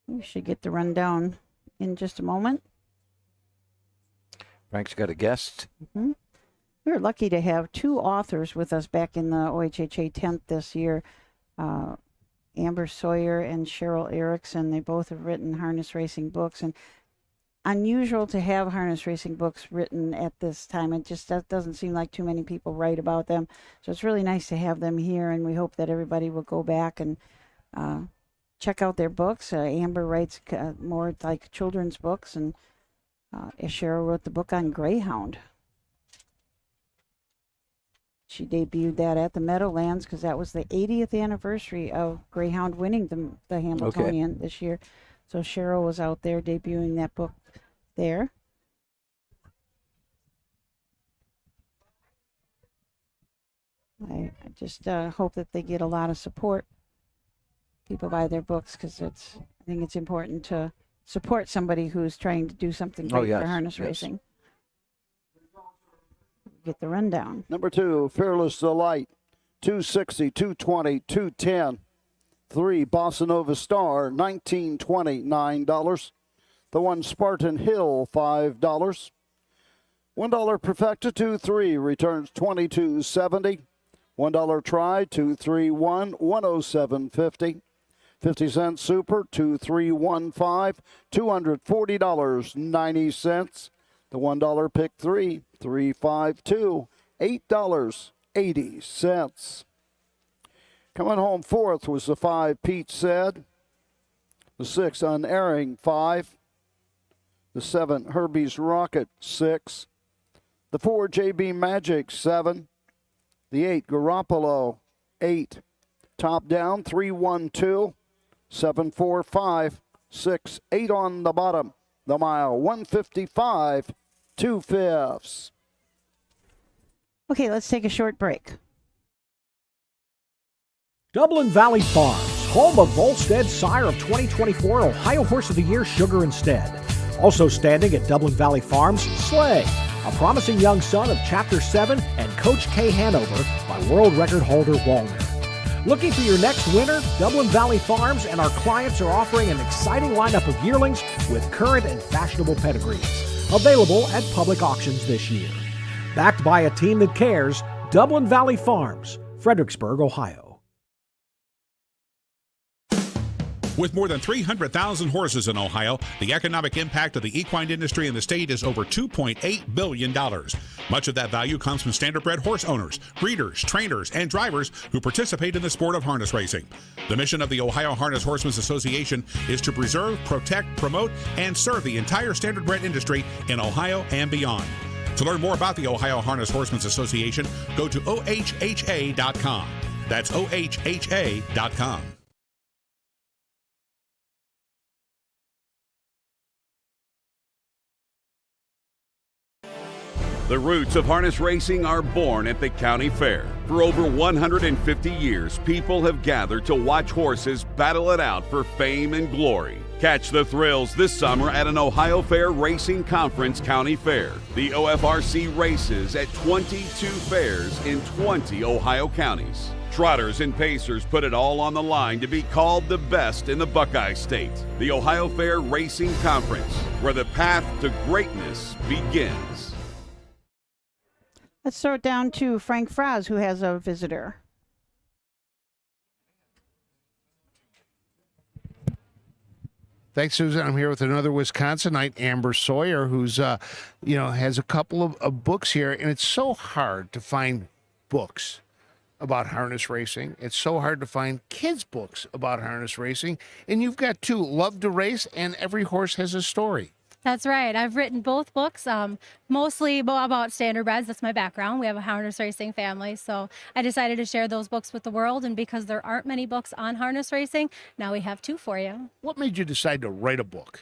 We should get the rundown in just a moment. Frank's got a guest. Mm-hmm. We were lucky to have 2 authors with us back in the OHHA 10th this year. Amber Sawyer and Cheryl Erickson. They both have written harness racing books, and unusual to have harness racing books written at this time. It just doesn't seem like too many people write about them. So it's really nice to have them here, and we hope that everybody will go back and check out their books. Amber writes more like children's books, and Cheryl wrote the book on Greyhound. She debuted that at the Meadowlands because that was the 80th anniversary of Greyhound winning the Hamiltonian this year. So Cheryl was out there debuting that book there. I just hope that they get a lot of support. People buy their books because I think it's important to support somebody who's trying to do something great for harness racing. Get the rundown. Number 2, Fearless Delight, 260, 220, 210. 3, Bossa Nova Star, $19.29. The 1, Spartan Hill, $5. $1 Perfecta, 2-3, returns $22.70. $1 Try, 231, $107.50. 50-cent Super, 2315, $240.90. The $1 Pick 3, 352, $8.80. Coming home 4th was the 5, Pete Said. The 6, Unerring, 5. The 7, Herbie's Rocket, 6. The 4, JB Magic, 7. The 8, Garoppolo, 8. Top Down, 312, 745, 6, 8 on the bottom. The mile, 155, 2/5. Okay, let's take a short break. Dublin Valley Farms, home of Volstead Sire of 2024 Ohio Horse of the Year Sugar Instead. Also standing at Dublin Valley Farms, Slay, a promising young son of Chapter 7 and Coach K Hanover by world record holder Walner. Looking for your next winner? Dublin Valley Farms and our clients are offering an exciting lineup of yearlings with current and fashionable pedigrees. Available at public auctions this year. Backed by a team that cares, Dublin Valley Farms, Fredericksburg, Ohio. With more than 300,000 horses in Ohio, the economic impact of the equine industry in the state is over $2.8 billion. Much of that value comes from standardbred horse owners, breeders, trainers, and drivers who participate in the sport of harness racing. The mission of the Ohio Harness Horsemen's Association is to preserve, protect, promote, and serve the entire standardbred industry in Ohio and beyond. To learn more about the Ohio Harness Horsemen's Association, go to OHHA.com. That's OHHA.com. The roots of harness racing are born at the county fair. For over 150 years, people have gathered to watch horses battle it out for fame and glory. Catch the thrills this summer at an Ohio Fair Racing Conference County Fair. The OFRC races at 22 fairs in 20 Ohio counties. Trotters and pacers put it all on the line to be called the best in the Buckeye State. The Ohio Fair Racing Conference, where the path to greatness begins. Let's throw it down to Frank Fraz, who has a visitor. Thanks, Susan. I'm here with another Wisconsinite, Amber Sawyer, who's, has a couple of books here, and it's so hard to find books about harness racing. It's so hard to find kids' books about harness racing, and you've got two, Love to Race and Every Horse Has a Story. That's right. I've written both books, mostly about standardbreds. That's my background. We have a harness racing family, so I decided to share those books with the world, and because there aren't many books on harness racing, now we have two for you. What made you decide to write a book?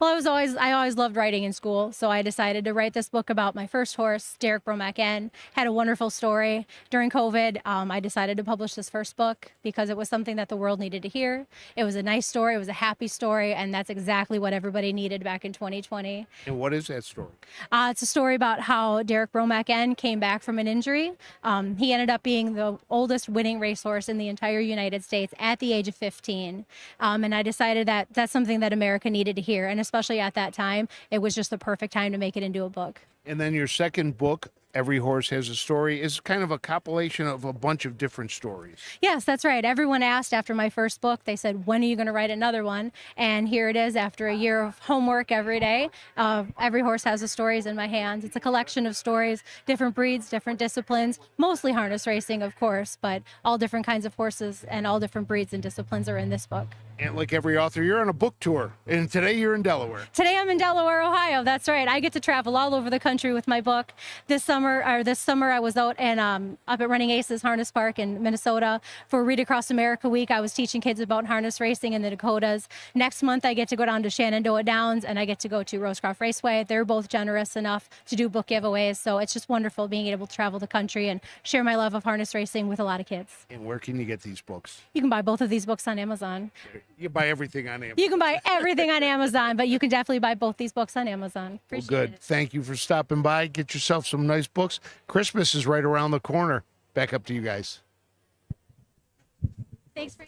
Well, I always loved writing in school, so I decided to write this book about my first horse, Derek Bromack N. Had a wonderful story. During COVID, I decided to publish this first book because it was something that the world needed to hear. It was a nice story, it was a happy story, and that's exactly what everybody needed back in 2020. And what is that story? It's a story about how Derek Bromack N came back from an injury. He ended up being the oldest winning racehorse in the entire United States at the age of 15. And I decided that that's something that America needed to hear. And especially at that time, it was just the perfect time to make it into a book. And then your second book, Every Horse Has a Story, is kind of a compilation of a bunch of different stories. Yes, that's right. Everyone asked after my first book, they said, when are you going to write another one? And here it is after a year of homework every day. Every Horse Has a Story is in my hands. It's a collection of stories, different breeds, different disciplines, mostly harness racing, of course, but all different kinds of horses and all different breeds and disciplines are in this book. And like every author, you're on a book tour, and today you're in Delaware. Today I'm in Delaware, Ohio. That's right. I get to travel all over the country with my book. This summer I was out and up at Running Aces Harness Park in Minnesota for Read Across America Week. I was teaching kids about harness racing in the Dakotas. Next month I get to go down to Shenandoah Downs and I get to go to Rosecroft Raceway. They're both generous enough to do book giveaways, so it's just wonderful being able to travel the country and share my love of harness racing with a lot of kids. And where can you get these books? You can buy both of these books on Amazon. You buy everything on Amazon. You can buy everything on Amazon, but you can definitely buy both these books on Amazon. Well, good. Thank you for stopping by. Get yourself some nice books. Christmas is right around the corner. Back up to you guys. Thanks for.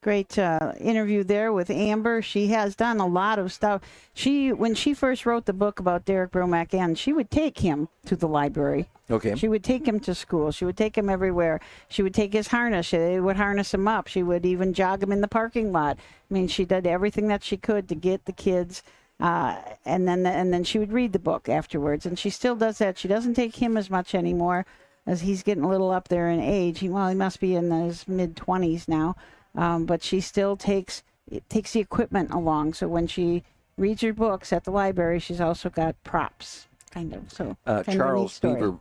Great interview there with Amber. She has done a lot of stuff. When she first wrote the book about Derek Bromack N, she would take him to the library. Okay. She would take him to school. She would take him everywhere. She would take his harness. She would harness him up. She would even jog him in the parking lot. I mean, she did everything that she could to get the kids. And then she would read the book afterwards. And she still does that. She doesn't take him as much anymore as he's getting a little up there in age. He must be in his mid-20s now. But she still takes the equipment along. So when she reads her books at the library, she's also got props, kind of. So Charles Beaver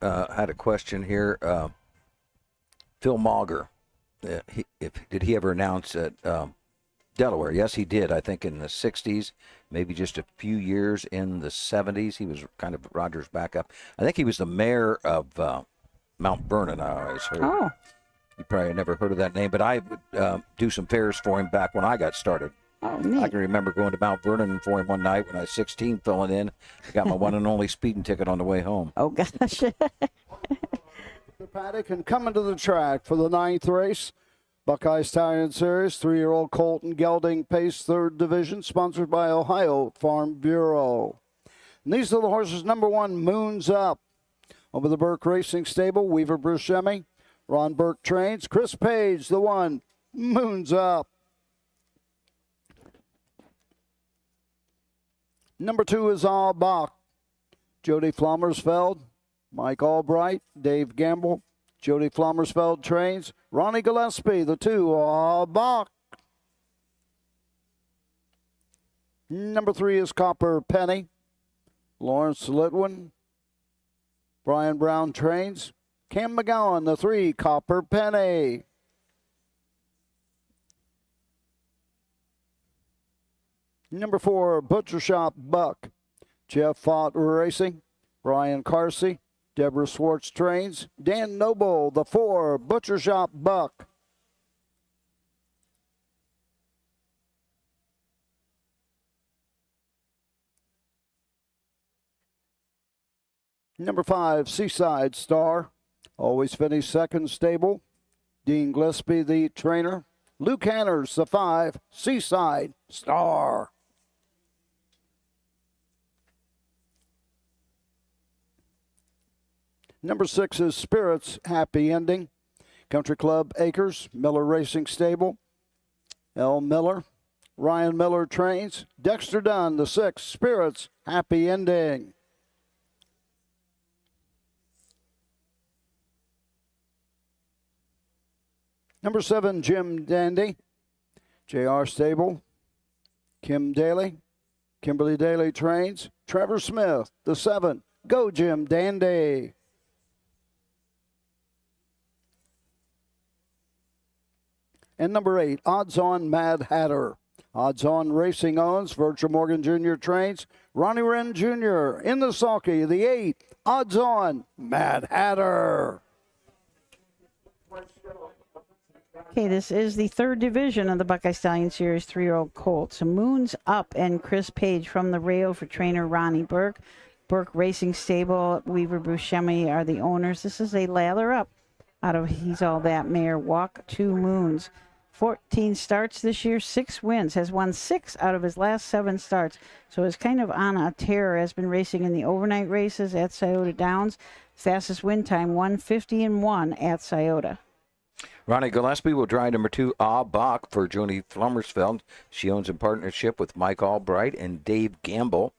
had a question here. Phil Mauger, did he ever announce at Delaware? Yes, he did. I think in the 60s, maybe just a few years in the 70s. He was kind of Roger's backup. I think he was the mayor of Mount Vernon, I always heard. Oh. You probably never heard of that name, but I would do some fairs for him back when I got started. Oh, neat. I can remember going to Mount Vernon for him one night when I was 16, filling in. I got my one and only speeding ticket on the way home. Oh, gosh. The paddock and coming to the track for the 9th race. Buckeye Stallion Series, 3-year-old Colton Gelding Pace, 3rd Division, sponsored by Ohio Farm Bureau. And these are the horses. Number 1, Moons Up. Over the Burke Racing Stable, Weaver Buscemi. Ron Burke trains. Chris Page, the 1, Moons Up. Number 2 is All Bach. Jody Flommersfeld, Mike Albright, Dave Gamble. Jody Flommersfeld trains. Ronnie Gillespie, the 2, All Bach. Number 3 is Copper Penny. Lawrence Litwin. Brian Brown trains. Cam McGowan, the 3, Copper Penny. Number 4, Butcher Shop Buck. Jeff Fott Racing. Brian Carsey. Deborah Swartz trains. Dan Noble, the 4, Butcher Shop Buck. Number 5, Seaside Star. Always finished second stable. Dean Gillespie, the trainer. Luke Hanners, the 5, Seaside Star. Number 6 is Spirits Happy Ending. Country Club Acres, Miller Racing Stable. L. Miller. Ryan Miller trains. Dexter Dunn, the 6, Spirits Happy Ending. Number 7, Jim Dandy. JR Stable. Kim Daly. Kimberly Daly trains. Trevor Smith, the 7, Go Jim Dandy. And number 8, Odds On Mad Hatter. Odds On Racing owns. Virgil Morgan Jr. trains. Ronnie Wren Jr. in the sulky, the 8, Odds On Mad Hatter. Okay, this is the third division of the Buckeye Stallion Series 3-year-old colts. So Moon's Up and Chris Page from the rail for trainer Ronnie Burke. Burke Racing Stable, Weaver Buscemi are the owners. This is a lather up out of He's All That mare, Walk 2 Moons. 14 starts this year, 6 wins, has won 6 out of his last 7 starts. So is kind of on a tear, has been racing in the overnight races at Scioto Downs. Fastest win time, 1:50-1 at Scioto. Ronnie Gillespie will drive number 2, Bach, for Joni Flummersfeld. She owns in partnership with Mike Albright and Dave Gamble.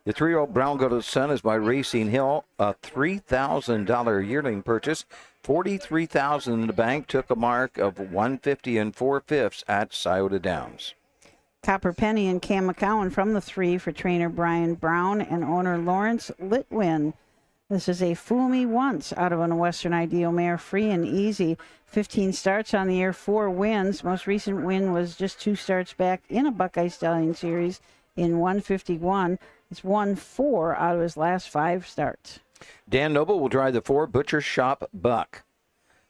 The 3-year-old Brown Goated Son is by Racing Hill, a $3,000 yearling purchase. $43,000 in the bank, took a mark of 150 4/5 at Scioto Downs. Copper Penny and Cam McCowan from the 3 for trainer Brian Brown and owner Lawrence Litwin. This is a Fool Me Once out of a Western Ideal mare, free and easy. 15 starts on the year, 4 wins. Most recent win was just 2 starts back in a Buckeye Stallion Series in 151. It's won 4 out of his last 5 starts. Dan Noble will drive the 4, Butcher Shop Buck.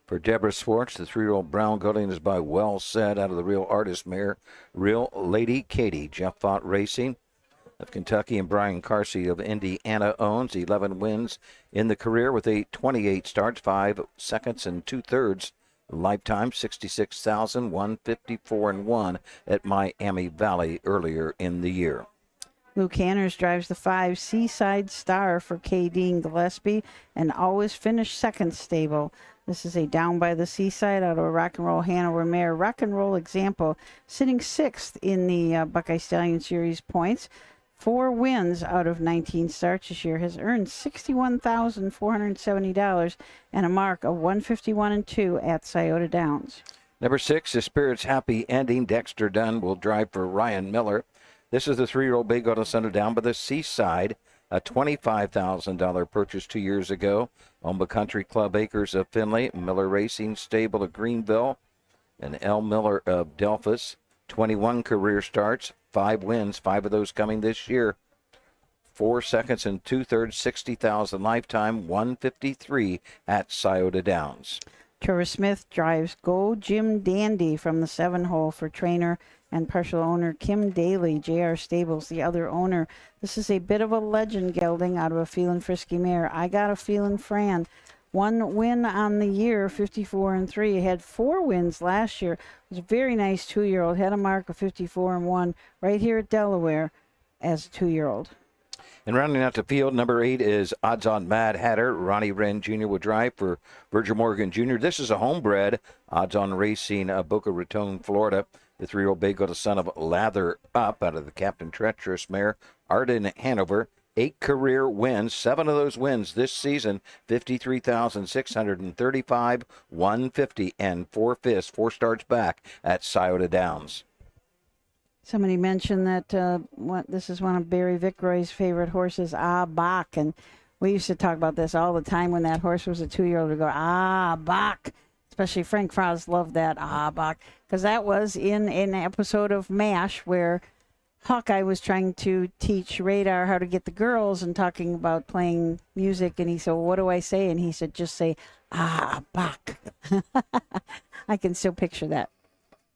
For Deborah Swartz, the 3-year-old Brown Goating is by Well Said out of the Real Artist mare, Real Lady Katie. Jeff Fott Racing of Kentucky and Brian Carsey of Indiana owns. 11 wins in the career with 28 starts, 5 seconds and 2/3. Lifetime 66,154-1 at Miami Valley earlier in the year. Luke Hanners drives the 5, Seaside Star for K. Dean Gillespie and always finished second stable. This is a Down by the Seaside out of a Rock and Roll Hanover mare. Rock and Roll Example sitting 6th in the Buckeye Stallion Series points. 4 wins out of 19 starts this year. Has earned $61,470 and a mark of 151-2 at Scioto Downs. Number 6 is Spirit's Happy Ending. Dexter Dunn will drive for Ryan Miller. This is the 3-year-old Big Auto Center Down by the Seaside, a $25,000 purchase 2 years ago. Owned by Country Club Acres of Findlay, Miller Racing Stable of Greenville, and L. Miller of Delphus. 21 career starts, 5 wins, 5 of those coming this year. 4 seconds and 2/3, 60,000 lifetime, 153 at Scioto Downs. Trevor Smith drives Go Jim Dandy from the 7-hole for trainer and partial owner Kim Daly, JR Stables, the other owner. This is a bit of a legend gelding out of a Feelin' Frisky mare. I Got a Feelin' Fran. 1 win on the year, 54-3. Had 4 wins last year. It was a very nice 2-year-old. Had a mark of 54-1 right here at Delaware as a 2-year-old. And rounding out the field, number 8 is Odds On Mad Hatter. Ronnie Wren Jr. will drive for Virgil Morgan Jr. This is a homebred. Odds On Racing, Boca Raton, Florida. The 3-year-old Bay got a son of Lather Up out of the Captain Treacherous mare, Arden Hanover. 8 career wins, 7 of those wins this season, 53,635, 150 4/5, 4 starts back at Scioto Downs. Somebody mentioned that this is one of Barry Vickroy's favorite horses, Bach, and we used to talk about this all the time when that horse was a 2-year-old. We go, Bach. Especially Frank Frost loved that, Bach, because that was in an episode of MASH where Hawkeye was trying to teach Radar how to get the girls and talking about playing music. And he said, well, what do I say? And he said, just say, ah, Bach. I can still picture that.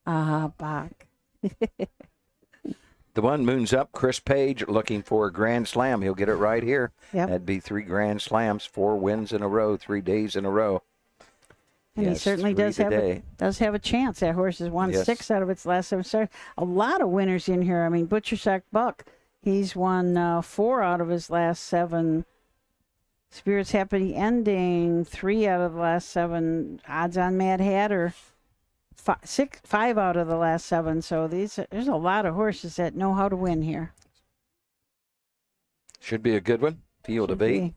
Ah, Bach. The one moons up, Chris Page, looking for a Grand Slam. He'll get it right here. Yep. That'd be 3 Grand Slams, 4 wins in a row, 3 days in a row. And yes, he certainly 3 does have a chance. That horse has won Yes. 6 out of its last 7 starts. A lot of winners in here. I mean, Butcher Shock Buck, he's won 4 out of his last 7. Spirits Happy Ending, 3 out of the last 7. Odds on Mad Hatter, 5 out of the last 7. So there's a lot of horses that know how to win here. Should be a good one. Field of 8.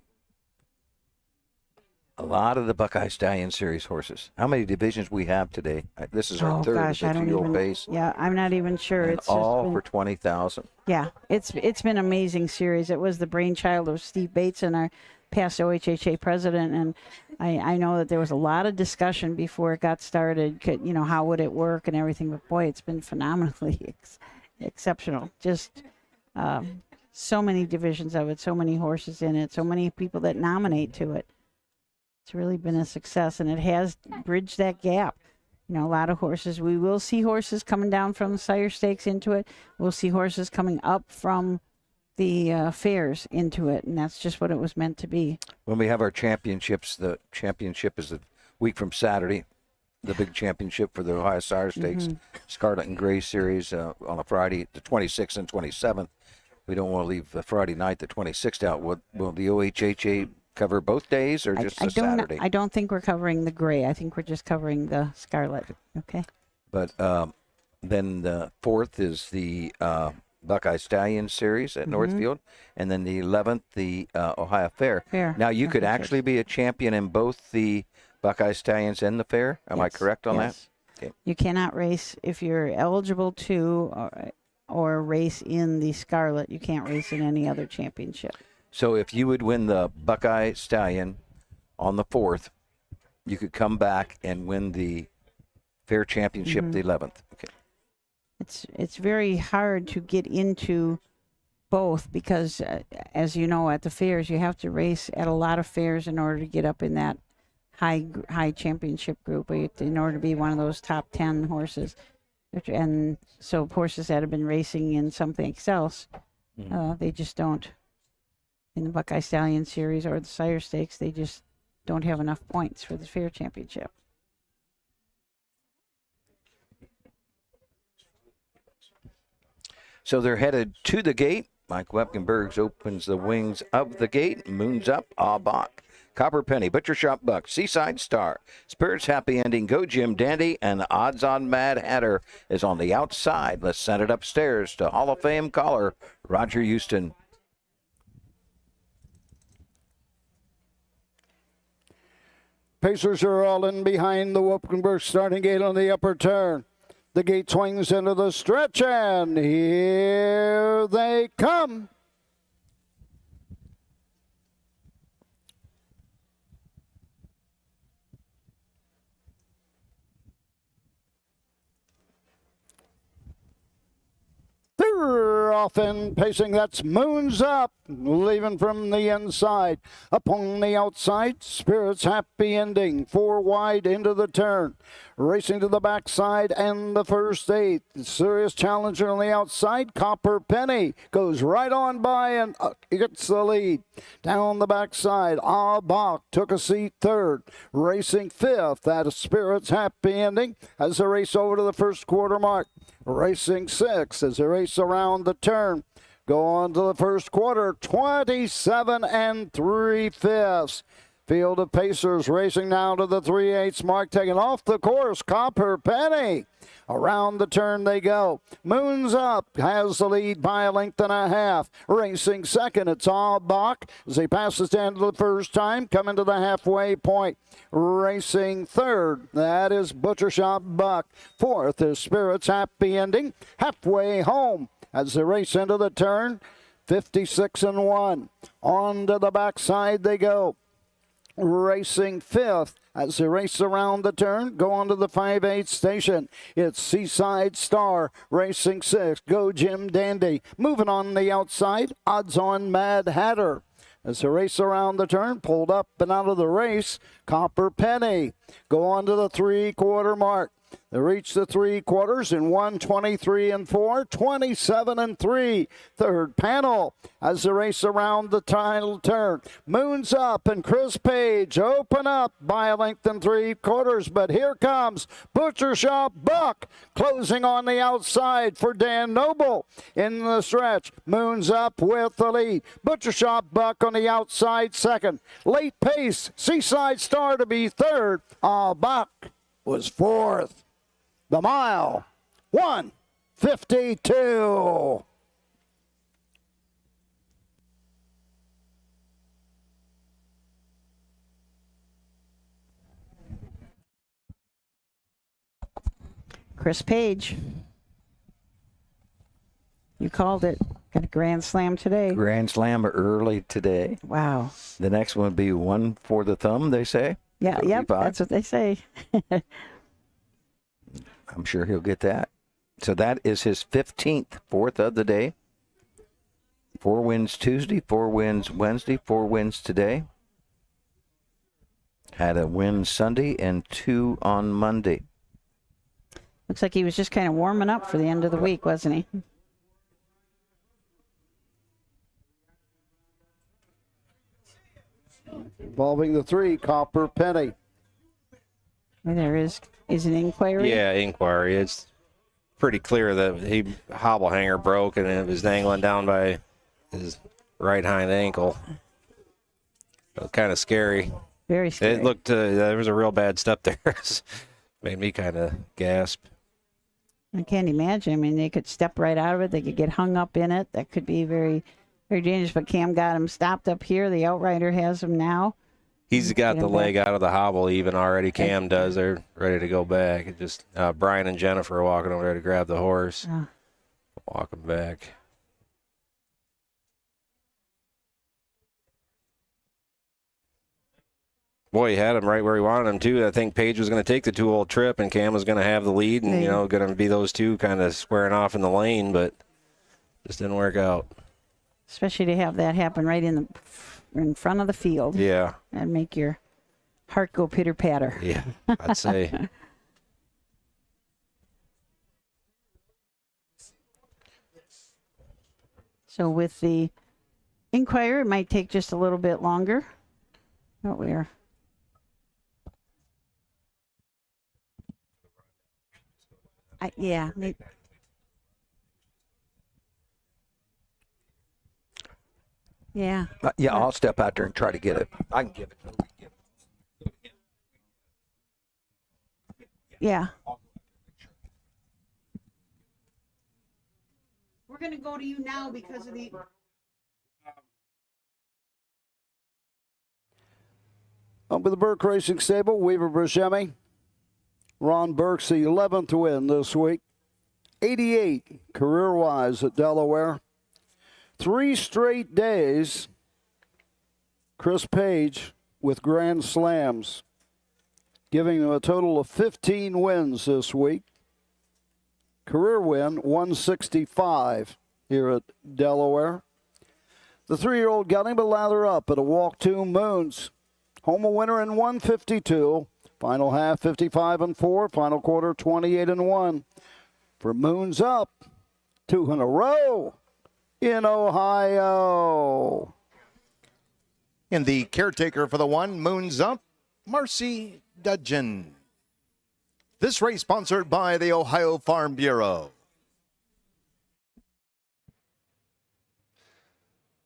A lot of the Buckeye Stallion Series horses. How many divisions we have today? This is our third gosh, of the 2-year-old base. Yeah, I'm not even sure. And It's all just been, for 20,000. Yeah, it's been an amazing series. It was the brainchild of Steve Bateson, our past OHHA president, and I know that there was a lot of discussion before it got started. How would it work and everything? But boy, it's been phenomenally exceptional. Just so many divisions of it, so many horses in it, so many people that nominate to it. It's really been a success, and it has bridged that gap. A lot of horses. We will see horses coming down from the sire stakes into it. We'll see horses coming up from the fairs into it, and that's just what it was meant to be. When we have our championships, the championship is a week from Saturday, the big championship for the Ohio Sire Stakes, Scarlet and Gray Series on a Friday, the 26th and 27th. We don't want to leave the Friday night, the 26th out. Will the OHHA cover both days or just Saturday? I don't think we're covering the gray. I think we're just covering the scarlet. Okay. But then the 4th is the Buckeye Stallion Series at Northfield, and then the 11th, the Ohio Fair. Now, you could actually be a champion in both the Buckeye Stallions and the Fair. Am I correct on that? Okay. You cannot race if you're eligible to or race in the scarlet. You can't race in any other championship. So if you would win the Buckeye Stallion on the 4th, you could come back and win the Fair Championship the 11th. Okay. It's very hard to get into both because, as you know, at the fairs, you have to race at a lot of fairs in order to get up in that high championship group, in order to be one of those top 10 horses. And so horses that have been racing in something else, they just don't. In the Buckeye Stallion Series or the Sire Stakes, they just don't have enough points for the Fair Championship. So they're headed to the gate. Mike Wepkenbergs opens the wings of the gate. Moons up, Bach. Copper Penny, Butcher Shop Buck, Seaside Star, Spirits Happy Ending, Go Jim Dandy, and Odds on Mad Hatter is on the outside. Let's send it upstairs to Hall of Fame caller Roger Houston. Pacers are all in behind the Wopkenberg starting gate on the upper turn. The gate swings into the stretch, and here they come. They're off and pacing. That's Moons Up, leaving from the inside. Upon the outside, Spirits Happy Ending. 4 wide into the turn. Racing to the backside and the first 8. Serious challenger on the outside. Copper Penny goes right on by and gets the lead. Down the backside, Bach took a seat 3rd. Racing 5th, that is Spirits Happy Ending as they race over to the first quarter mark. Racing 6th as they race around the turn. Go on to the first quarter, 27 3/5. Field of Pacers racing now to the 3/8 mark, taking off the course, Copper Penny. Around the turn they go. Moons Up has the lead by a length and a half. Racing second, it's Bach as he passes down to the first time, coming to the halfway point. Racing third, that is Butcher Shop Buck. 4th is Spirits Happy Ending, halfway home as they race into the turn. 56 1. On to the backside they go. racing fifth. As they race around the turn, go on to the 5/8 station. It's Seaside Star racing sixth. Go Jim Dandy. Moving on the outside, Odds On Mad Hatter. As they race around the turn, pulled up and out of the race, Copper Penny. Go on to the 3/4 mark. They reach the 3/4 in 1:23 and 4, 27 and 3. Third panel as they race around the title turn. Moon's Up and Chris Page open up by a length and 3/4. But here comes Butcher Shop Buck closing on the outside for Dan Noble in the stretch. Moon's Up with the lead. Butcher Shop Buck on the outside second. Late pace, Seaside Star to be third. Buck was fourth. The mile, 1:52. Chris Page. You called it. Got a grand slam today. Grand slam early today. Wow. The next one would be one for the thumb, they say. Yeah, yep, that's what they say. I'm sure he'll get that. So that is his 15th, fourth of the day. 4 wins Tuesday, 4 wins Wednesday, 4 wins today. Had a win Sunday and 2 on Monday. Looks like he was just kind of warming up for the end of the week, wasn't he? Involving the 3, Copper Penny. There is an inquiry. Yeah, inquiry. It's pretty clear that hobble hanger broke and it was dangling down by his right hind ankle. It was kind of scary. Very scary. It looked, there was a real bad step there. Made me kind of gasp. I can't imagine. I mean, they could step right out of it. They could get hung up in it. That could be very, very dangerous. But Cam got him stopped up here. The outrider has him now. He's got the leg out of the hobble even already. Cam does. They're ready to go back. It just Brian and Jennifer are walking over there to grab the horse. Walk him back. Boy, he had him right where he wanted him to. I think Paige was going to take the 2-hole trip and Cam was going to have the lead and, going to be those two kind of squaring off in the lane, but just didn't work out. Especially to have that happen right in front of the field. Yeah. And make your heart go pitter-patter. Yeah, I'd say. So with the Inquirer, it might take just a little bit longer. But we're... yeah. Yeah. Yeah, I'll step out there and try to get it. I can give it. Yeah. We're going to go to you now because of the... Up with the Burke Racing Stable, Weaver Brashemi. Ron Burke's the 11th win this week. 88 career-wise at Delaware. 3 straight days. Chris Page with grand slams, giving him a total of 15 wins this week. Career win, 165 here at Delaware. The 3-year-old got him a lather up at a walk 2 Moons. Home a winner in 152. Final half 55 and 4. Final quarter 28 and 1. For Moons Up, 2 in a row in Ohio. And the caretaker for the 1, Moons Up, Marcy Dudgeon. This race sponsored by the Ohio Farm Bureau.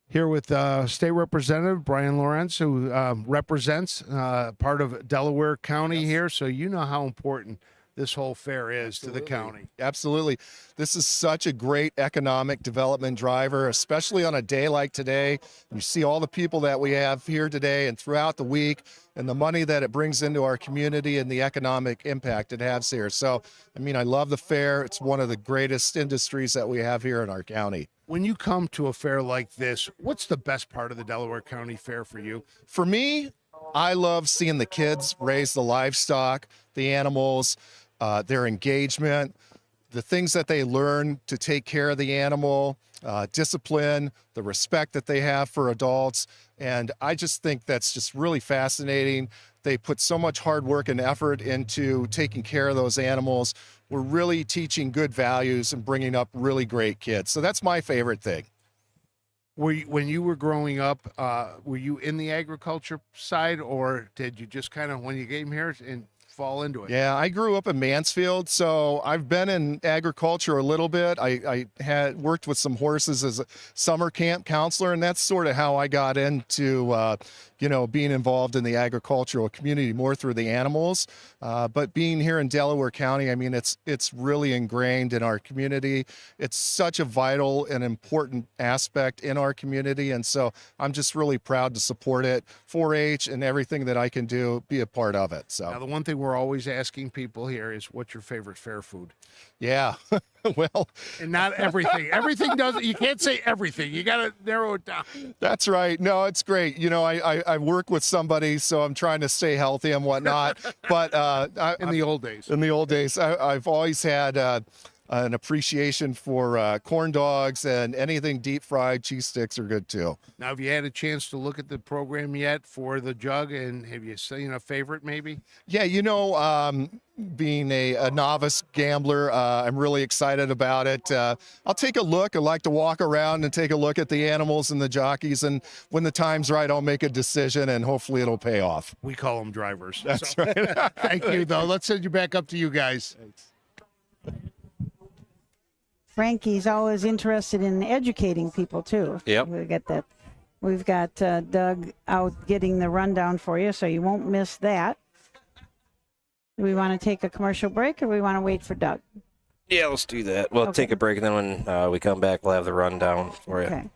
Here with State Representative Brian Lawrence, who represents part of Delaware County here. So you know how important this whole fair is to the county. Absolutely. This is such a great economic development driver, especially on a day like today. You see all the people that we have here today and throughout the week and the money that it brings into our community and the economic impact it has here. So, I mean, I love the fair. It's one of the greatest industries that we have here in our county. When you come to a fair like this, what's the best part of the Delaware County Fair for you? For me, I love seeing the kids raise the livestock, the animals, their engagement, the things that they learn to take care of the animal, discipline, the respect that they have for adults. And I just think that's just really fascinating. They put so much hard work and effort into taking care of those animals. We're really teaching good values and bringing up really great kids. So that's my favorite thing. When you were growing up, were you in the agriculture side, or did you just kind of, when you came here, and fall into it? Yeah, I grew up in Mansfield, so I've been in agriculture a little bit. I had worked with some horses as a summer camp counselor, and that's sort of how I got into being involved in the agricultural community more through the animals. But being here in Delaware County, I mean, it's really ingrained in our community. It's such a vital and important aspect in our community, and so I'm just really proud to support it. 4-H and everything that I can do, be a part of it. So now, the one thing we're always asking people here is, what's your favorite fair food? Yeah. Well, and not everything. Everything doesn't. You can't say everything. You got to narrow it down. That's right. No, it's great. I work with somebody, so I'm trying to stay healthy and whatnot. But in the old days, I've always had an appreciation for corn dogs, and anything deep fried. Cheese sticks are good too. Now, have you had a chance to look at the program yet for the Jug, and have you seen a favorite maybe? Yeah, being a novice gambler, I'm really excited about it. I'll take a look. I like to walk around and take a look at the animals and the jockeys, and when the time's right, I'll make a decision, and hopefully it'll pay off. We call them drivers. That's right. Thank you, though. Let's send you back up to you guys. Thanks. Frankie's always interested in educating people too. Yep. We got that. We've got Doug out getting the rundown for you, so you won't miss that. Do we want to take a commercial break, or we want to wait for Doug? Yeah, let's do that. We'll take a break, and then when we come back, we'll have the rundown for you. Okay.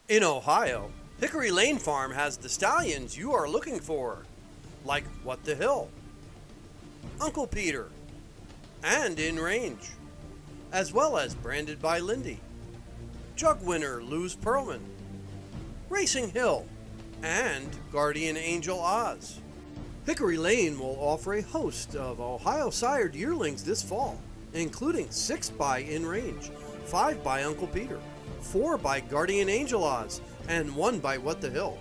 In Ohio, Hickory Lane Farm has the stallions you are looking for, like What the Hill, Uncle Peter, and In Range, as well as Branded by Lindy, Jug winner Luz Pearlman, Racing Hill, and Guardian Angel Oz. Hickory Lane will offer a host of Ohio sired yearlings this fall, including 6 by In Range, 5 by Uncle Peter, 4 by Guardian Angel Oz, and 1 by What the Hill.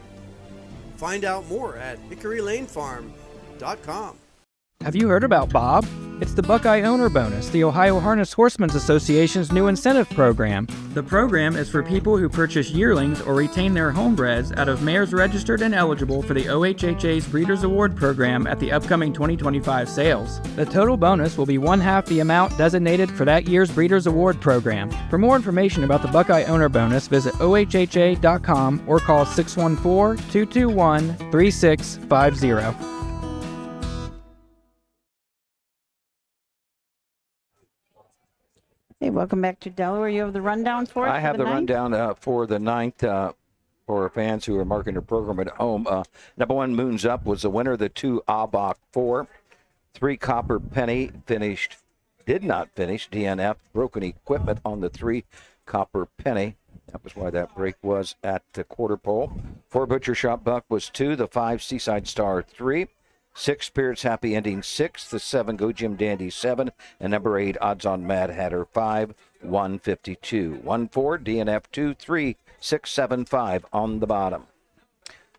Find out more at hickorylanefarm.com. Have you heard about Bob? It's the Buckeye Owner Bonus, the Ohio Harness Horsemen's Association's new incentive program. The program is for people who purchase yearlings or retain their homebreds out of mares registered and eligible for the OHHA's Breeders' Award program at the upcoming 2025 sales. The total bonus will be 1/2 the amount designated for that year's Breeders' Award program. For more information about the Buckeye Owner Bonus, visit OHHA.com or call 614-221-3650. Hey, welcome back to Delaware. You have the rundown for us? I have the ninth? rundown for the 9th for fans who are marking their program at home. Number 1, Moons Up, was the winner. The 2, Abach 4. 3, Copper Penny did not finish. DNF, broken equipment on the 3, Copper Penny. That was why that break was at the quarter pole. 4, Butcher Shop Buck was 2. The 5, Seaside Star 3. 6, Spirits Happy Ending 6. The 7, Go Jim Dandy 7. And number 8, Odds on Mad Hatter 5, 152. 1-4, DNF 2, 3, 6, 7, 5 on the bottom.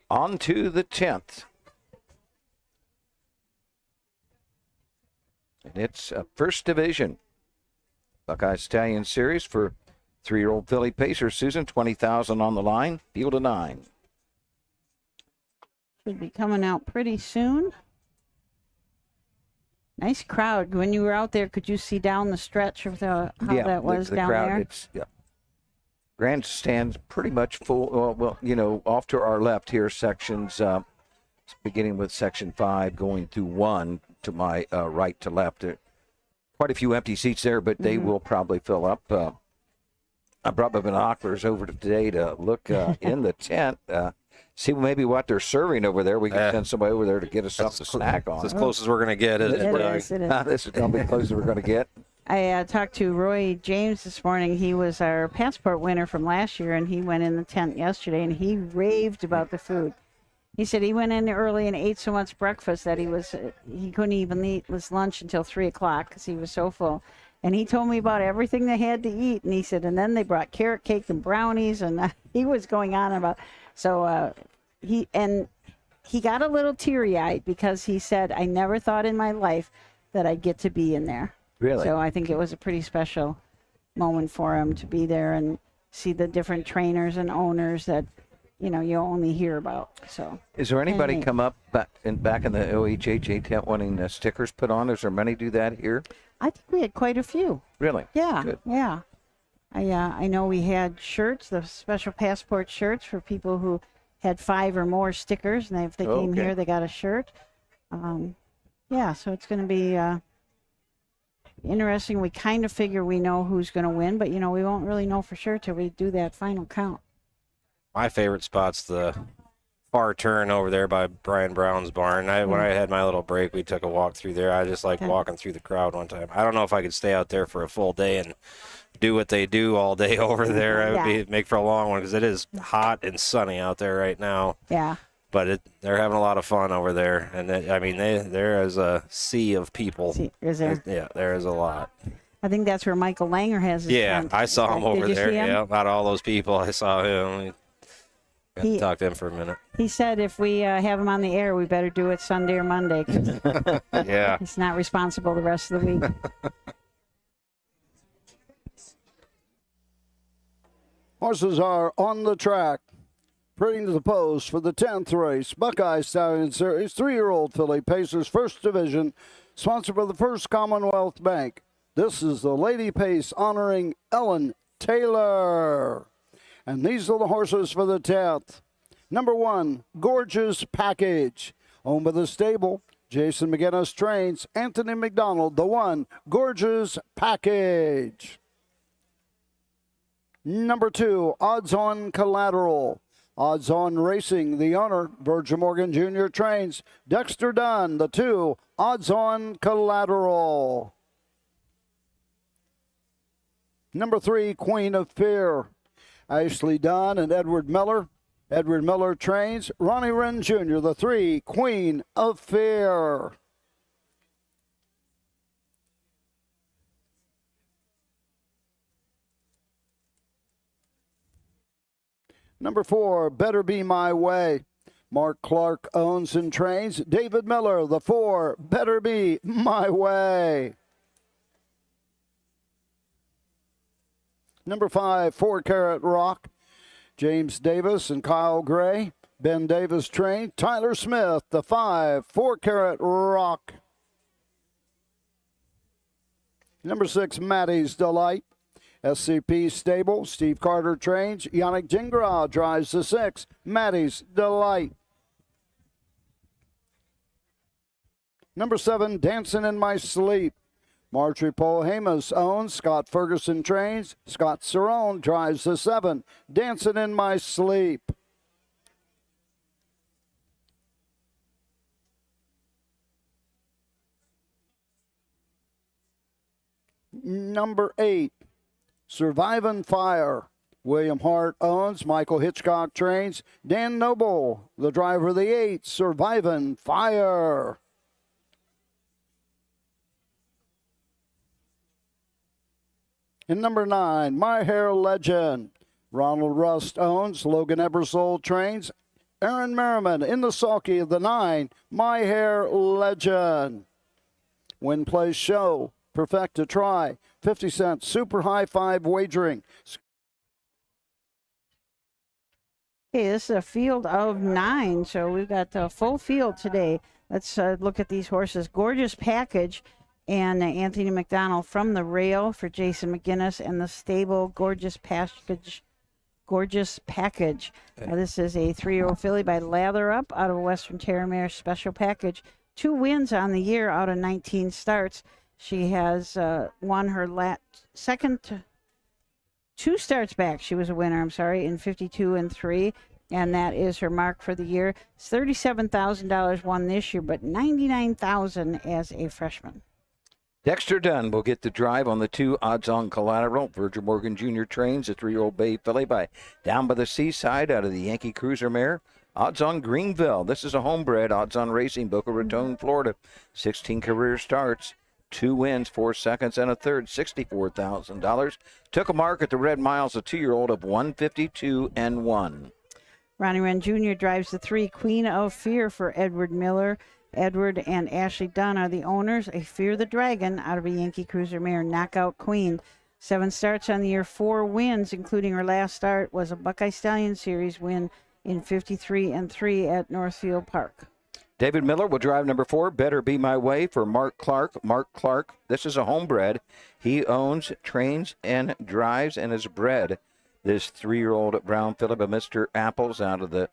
On to the 10th. And it's a first division Buckeye Stallion Series for 3-year-old filly pacer Susan. 20,000 on the line. Field of 9. Should be coming out pretty soon. Nice crowd. When you were out there, could you see down the stretch of how that was the down crowd, there? Grandstand's pretty much full. Well, off to our left here, sections beginning with section 5, going through 1 to my right to left. Quite a few empty seats there, but they will probably fill up. I brought my binoculars over today to look in the tent, see maybe what they're serving over there. We can send somebody over there to get us something to snack on. It's as close as we're going to get. It is. This is going to be as close as we're going to get. I talked to Roy James this morning. He was our passport winner from last year, and he went in the tent yesterday, and he raved about the food. He said he went in early and ate so much breakfast that he couldn't even eat his lunch until 3 o'clock because he was so full. And he told me about everything they had to eat, and he said, and then they brought carrot cake and brownies, and he was going on about. So he got a little teary-eyed because he said, I never thought in my life that I'd get to be in there. Really? So I think it was a pretty special moment for him to be there and see the different trainers and owners that, you only hear about. So is there anybody come up back in the OHHA tent wanting stickers put on? Is there many do that here? I think we had quite a few. Really? Yeah. Good. Yeah. I know we had shirts, the special passport shirts for people who had 5 or more stickers, and if they came here, they got a shirt. Yeah, so it's going to be interesting. We kind of figure we know who's going to win, but we won't really know for sure till we do that final count. My favorite spot's the far turn over there by Brian Brown's barn. When I had my little break, we took a walk through there. I just liked walking through the crowd one time. I don't know if I could stay out there for a full day and do what they do all day over there. It would make for a long one because it is hot and sunny out there right now. Yeah. But they're having a lot of fun over there, and there is a sea of people. Is there? Yeah, there is a lot. I think that's where Michael Langer has his tent. I saw him over Did you there. see him? Yeah, out of all those people, I saw him. Got to talk to him for a minute. He said if we have him on the air, we better do it Sunday or Monday. 'Cause yeah. He's not responsible the rest of the week. Horses are on the track. Printing to the post for the 10th race, Buckeye Stallion Series, 3-year-old filly, Pacers First Division, sponsored by the First Commonwealth Bank. This is the Lady Pace honoring Ellen Taylor. And these are the horses for the 10th. Number 1, Gorgeous Package. Owned by the stable, Jason McGinnis trains, Anthony McDonald, the 1, Gorgeous Package. Number 2, Odds On Collateral. Odds On Racing, the owner, Virgil Morgan Jr. trains, Dexter Dunn, the 2, Odds On Collateral. Number 3, Queen of Fear. Ashley Dunn and Edward Miller. Edward Miller trains, Ronnie Wren Jr., the 3, Queen of Fear. Number 4, Better Be My Way. Mark Clark owns and trains, David Miller, the 4, Better Be My Way. Number 5, 4 Carat Rock. James Davis and Kyle Gray. Ben Davis trained. Tyler Smith, the 5, 4 Carat Rock. Number 6, Maddie's Delight. SCP Stable. Steve Carter trains. Yannick Gingras drives the 6, Maddie's Delight. Number 7, Dancing in My Sleep. Marjorie Paul Hamas owns, Scott Ferguson trains, Scott Cerrone drives the 7, Dancing in My Sleep. Number 8, Survivin' Fire. William Hart owns, Michael Hitchcock trains, Dan Noble, the driver of the 8, Survivin' Fire. And number 9, My Hair Legend. Ronald Rust owns, Logan Ebersole trains, Aaron Merriman in the sulky of the 9, My Hair Legend. Win, play, show, perfect to try, 50 cents, super high 5 wagering. Okay, this is a field of 9, so we've got a full field today. Let's look at these horses. Gorgeous Package and Anthony McDonald from the rail for Jason McGinnis, and the stable Gorgeous Package. This is a 3-year-old filly by Lather Up out of a Western Terrier Mare Special Package. 2 wins on the year out of 19 starts. She has won her second 2 starts back. She was a winner, in 52 and 3. And that is her mark for the year. It's $37,000 won this year, but $99,000 as a freshman. Dexter Dunn will get the drive on the 2 odds-on collateral. Virgil Morgan Jr. trains a 3-year-old bay filly by Down by the Seaside out of the Yankee Cruiser mare. Odds-on Greenville. This is a homebred. Odds-on Racing, Boca Raton, Florida. 16 career starts. 2 wins, 4 seconds, and a third, $64,000. Took a mark at the Red Miles, a 2-year-old of 152 and 1. Ronnie Wren Jr. drives the 3 Queen of Fear for Edward Miller. Edward and Ashley Dunn are the owners. A Fear the Dragon out of a Yankee Cruiser mare, Knockout Queen. 7 starts on the year, 4 wins, including her last start was a Buckeye Stallion Series win in 53 and 3 at Northfield Park. David Miller will drive number 4, Better Be My Way for Mark Clark. Mark Clark, this is a homebred. He owns, trains, and drives and is bred this 3-year-old brown filly by Mr. Apples out of the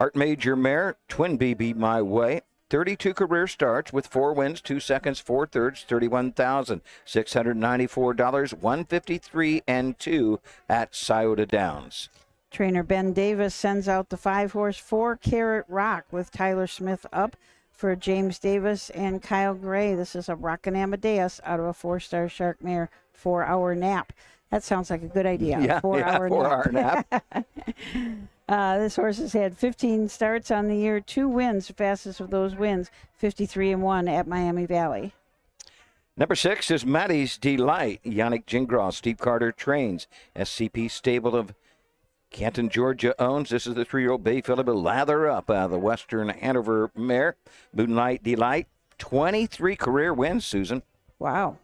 Art Major mare, Twin Bee Be My Way. 32 career starts with 4 wins, 2 seconds, 4 thirds, $31,694, 153 and 2 at Scioto Downs. Trainer Ben Davis sends out the 5-horse 4 Carat Rock with Tyler Smith up for James Davis and Kyle Gray. This is a Rockin' Amadeus out of a 4-star Shark mare, 4-hour nap. That sounds like a good idea. Yeah, 4-hour nap. This horse has had 15 starts on the year, 2 wins. The fastest of those wins, 53 and 1 at Miami Valley. Number 6 is Maddie's Delight. Yannick Gingras, Steve Carter trains. SCP stable of Canton, Georgia owns. This is the 3-year-old bay filly, but Lather Up out of the Western Hanover mare. Moonlight Delight, 23 career wins, Susan. Wow.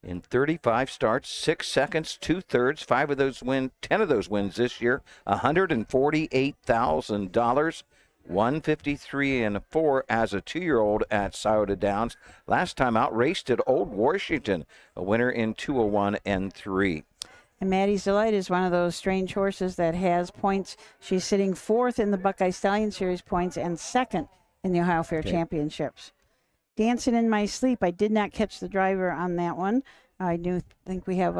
In 35 starts, 6 seconds, 2 thirds, 5 of those wins, 10 of those wins this year, $148,000, 153 and 4 as a 2-year-old at Scioto Downs. Last time out, raced at Old Washington, a winner in 201 and 3. And Maddie's Delight is one of those strange horses that has points. She's sitting 4th in the Buckeye Stallion Series points and 2nd in the Ohio Fair Championships. Dancing in My Sleep. I did not catch the driver on that one. I do think we have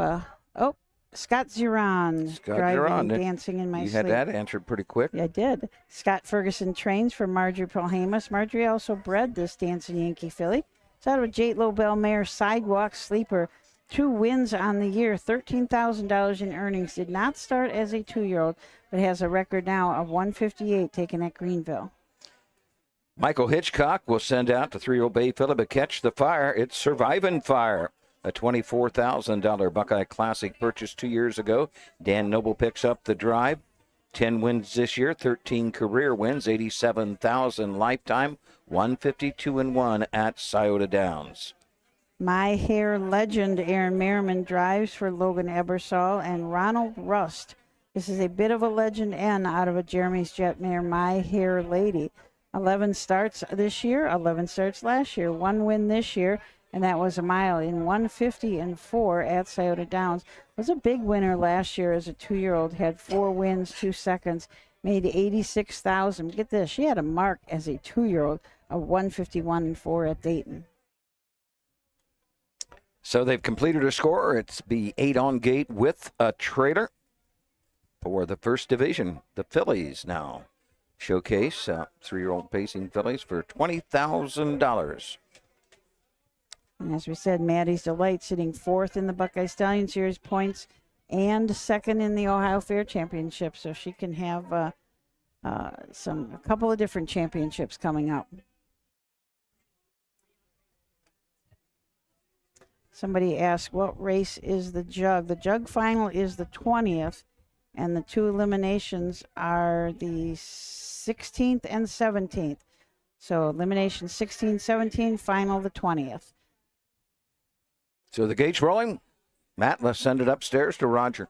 Scott Ziron driving Dancing in My Sleep. You had that answered pretty quick. Yeah, I did. Scott Ferguson trains for Marjorie Polhamus. Marjorie also bred this Dancing Yankee filly. It's out of a Jate Lobel mare, Sidewalk Sleeper. 2 wins on the year, $13,000 in earnings. Did not start as a 2-year-old, but has a record now of 158 taken at Greenville. Michael Hitchcock will send out the 3-year-old bay filly, but Catch the Fire. It's Survivin' Fire, a $24,000 Buckeye Classic purchase 2 years ago. Dan Noble picks up the drive. 10 wins this year, 13 career wins, $87,000 lifetime, 152 and 1 at Scioto Downs. My Hair Legend, Aaron Merriman drives for Logan Ebersol and Ronald Rust. This is a bit of a legend N out of a Jeremy's Jet mare, My Hair Lady. 11 starts this year, 11 starts last year, 1 win this year, and that was a mile in 150 and 4 at Scioto Downs. Was a big winner last year as a 2-year-old, had 4 wins, 2 seconds, made $86,000. Get this, she had a mark as a 2-year-old of 151 and 4 at Dayton. So they've completed a score. It's the 8 on gate with a trailer for the first division. The fillies now showcase 3-year-old pacing fillies for $20,000. And as we said, Maddie's Delight sitting 4th in the Buckeye Stallion Series points and 2nd in the Ohio Fair Championship. So she can have a couple of different championships coming up. Somebody asked, what race is the Jug? The Jug final is the 20th, and the 2 eliminations are the 16th and 17th. So elimination 16, 17, final the 20th. So the gate's rolling. Matt, let's send it upstairs to Roger.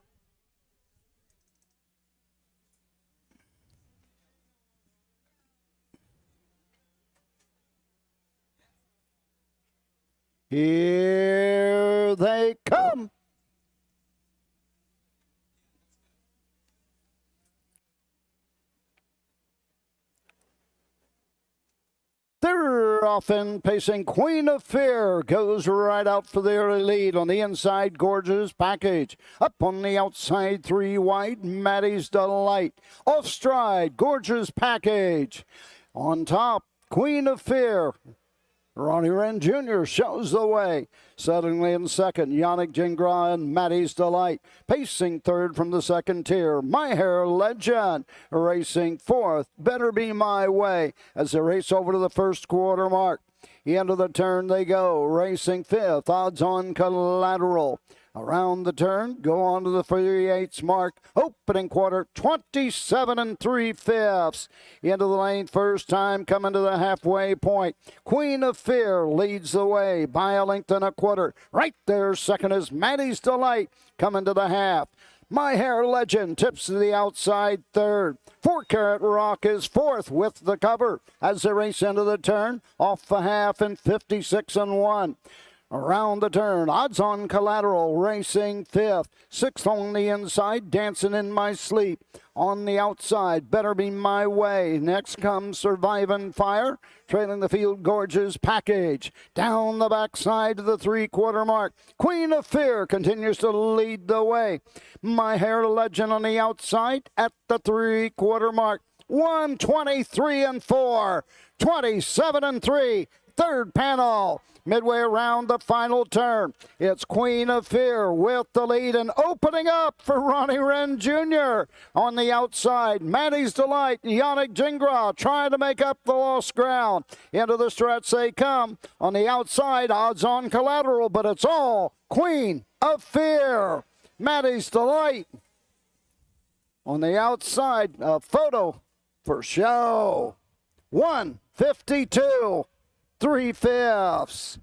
Here they come. They're often pacing. Queen of Fear goes right out for the early lead. On the inside, Gorgeous Package. Up on the outside, 3 wide, Maddie's Delight. Off stride, Gorgeous Package. On top, Queen of Fear. Ronnie Wren Jr. shows the way. Suddenly in second, Yannick Gingras and Maddie's Delight. Pacing third from the second tier, My Hair Legend. Racing fourth, Better Be My Way, as they race over to the first quarter mark. Into the turn they go. Racing fifth, Odds On Collateral. Around the turn, go on to the 3/8 mark. Opening quarter, 27 3/5. Into the lane, first time coming to the halfway point. Queen of Fear leads the way by a length and a quarter. Right there, second is Maddie's Delight coming to the half. My Hair Legend tips to the outside third. 4 Carat Rock is fourth with the cover as they race into the turn. Off the half and 56 1. Around the turn, Odds On Collateral racing fifth. Sixth on the inside, Dancing in My Sleep. On the outside, Better Be My Way. Next comes Surviving Fire. Trailing the field, Gorgeous Package. Down the backside to the 3/4 mark. Queen of Fear continues to lead the way. My Hair Legend on the outside at the 3/4 mark. 1:23 4. 27 3. Third panel. Midway around the final turn, it's Queen of Fear with the lead and opening up for Ronnie Wren Jr. On the outside, Maddie's Delight, Yannick Gingras trying to make up the lost ground. Into the stretch they come. On the outside, Odds On Collateral, but it's all Queen of Fear. Maddie's Delight. On the outside, a photo for show. 1:52. 3/5.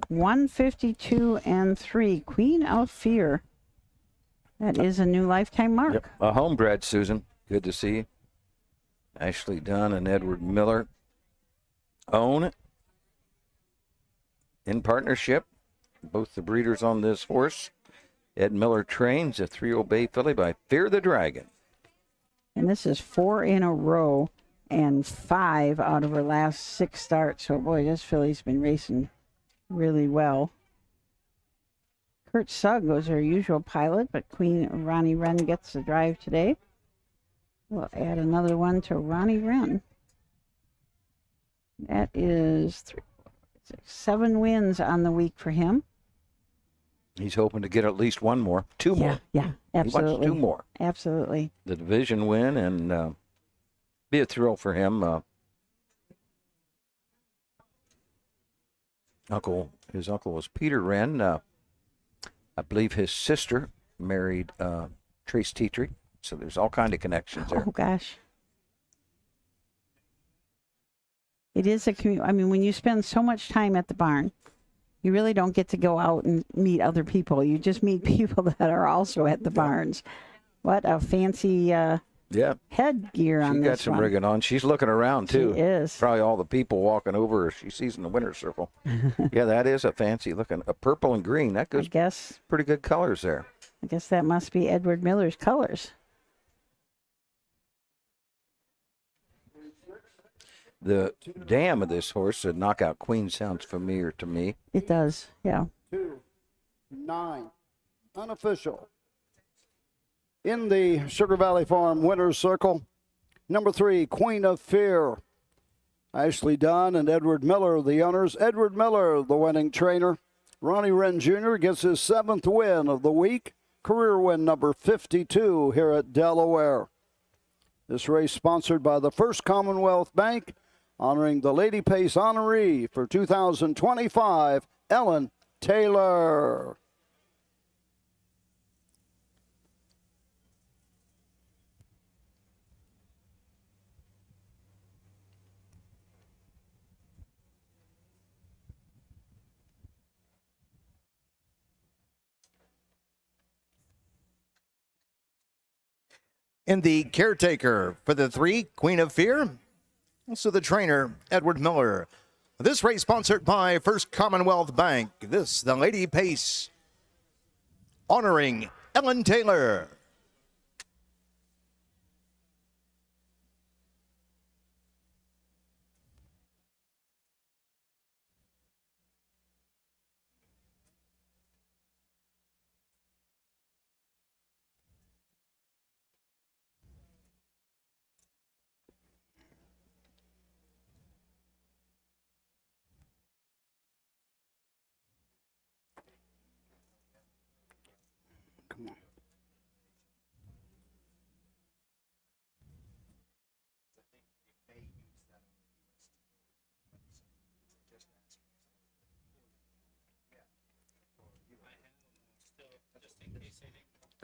152 3. Queen of Fear. That is a new lifetime mark. Yep. A homebred, Susan. Good to see you. Ashley Dunn and Edward Miller own it. In partnership, both the breeders on this horse. Ed Miller trains a 3-year-old bay filly by Fear the Dragon. And this is 4 in a row and 5 out of her last 6 starts. So, boy, this filly's been racing really well. Kurt Sugg was her usual pilot, but Queen Ronnie Wren gets the drive today. We'll add another one to Ronnie Wren. That is 7 wins on the week for him. He's hoping to get at least one more. 2 more. Yeah, absolutely. He wants 2 more. Absolutely. The division win and be a thrill for him. His uncle was Peter Wren. I believe his sister married Trace Tetry. So there's all kind of connections there. Oh, gosh. It is a community. I mean, when you spend so much time at the barn, you really don't get to go out and meet other people. You just meet people that are also at the barns. What a fancy headgear on this one. She got some rigging on. She's looking around, too. She is. Probably all the people walking over her she sees in the winner's circle. Yeah, that is a fancy looking, a purple and green. That goes, I guess, pretty good colors there. I guess that must be Edward Miller's colors. The dam of this horse, the Knockout Queen, sounds familiar to me. It does, yeah. 2, 9, unofficial. In the Sugar Valley Farm winner's circle, number 3, Queen of Fear. Ashley Dunn and Edward Miller, the owners. Edward Miller, the winning trainer. Ronnie Wren Jr. gets his 7th win of the week. Career win number 52 here at Delaware. This race sponsored by the First Commonwealth Bank, honoring the Lady Pace honoree for 2025, Ellen Taylor. And the caretaker for the 3, Queen of Fear, So the trainer, Edward Miller. This race sponsored by First Commonwealth Bank. This, the Lady Pace, honoring Ellen Taylor.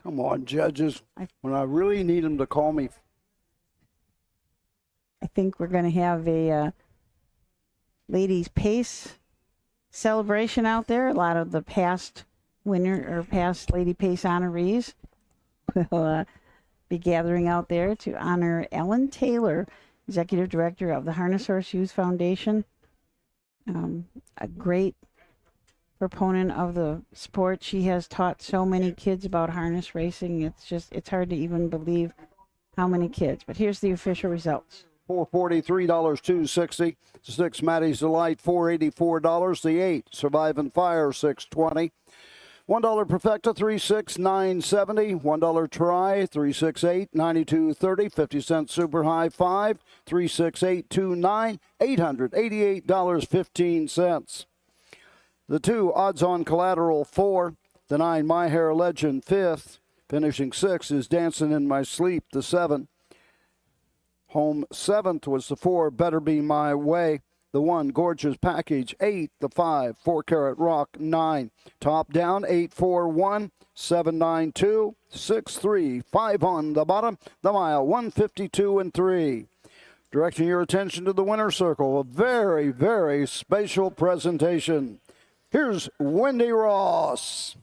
Come on, judges. When I really need them to call me. I think we're going to have a ladies pace celebration out there. A lot of the past past lady pace honorees will be gathering out there to honor Ellen Taylor, executive director of the Harness Horse Youth Foundation. A great proponent of the sport. She has taught so many kids about harness racing. It's hard to even believe how many kids. But here's the official results. $443, $260. 6 Maddie's Delight, $484. The 8 Survive and Fire, $620. $1 Perfecta, $369.70. $1 Try, $368, $92.30. 50-cent Super High 5, $368.29. $888.15. The 2 Odds On Collateral, 4. The 9 My Hair Legend, 5th. Finishing 6th is Dancing in My Sleep, the 7. Home 7th was the 4 Better Be My Way. The 1 Gorgeous Package, 8. The 5 4 Carat Rock, 9. Top down, 841, 792, 63. 5 on the bottom. The mile, 152 and 3. Directing your attention to the winner's circle, a very, very special presentation. Here's Wendy Ross.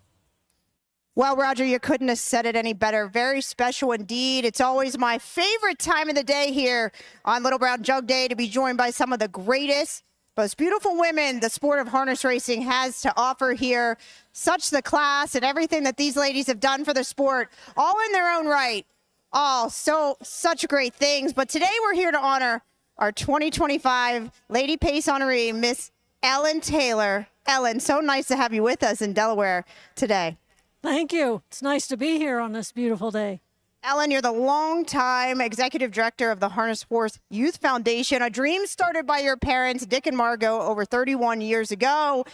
Well, Roger, you couldn't have said it any better. Very special indeed. It's always my favorite time of the day here on Little Brown Jug Day to be joined by some of the greatest, most beautiful women the sport of harness racing has to offer here. Such the class and everything that these ladies have done for the sport, all in their own right. All such great things. But today we're here to honor our 2025 Lady Pace honoree, Miss Ellen Taylor. Ellen, so nice to have you with us in Delaware today. Thank you. It's nice to be here on this beautiful day. Ellen, you're the longtime executive director of the Harness Horse Youth Foundation, a dream started by your parents, Dick and Margot, over 31 years ago.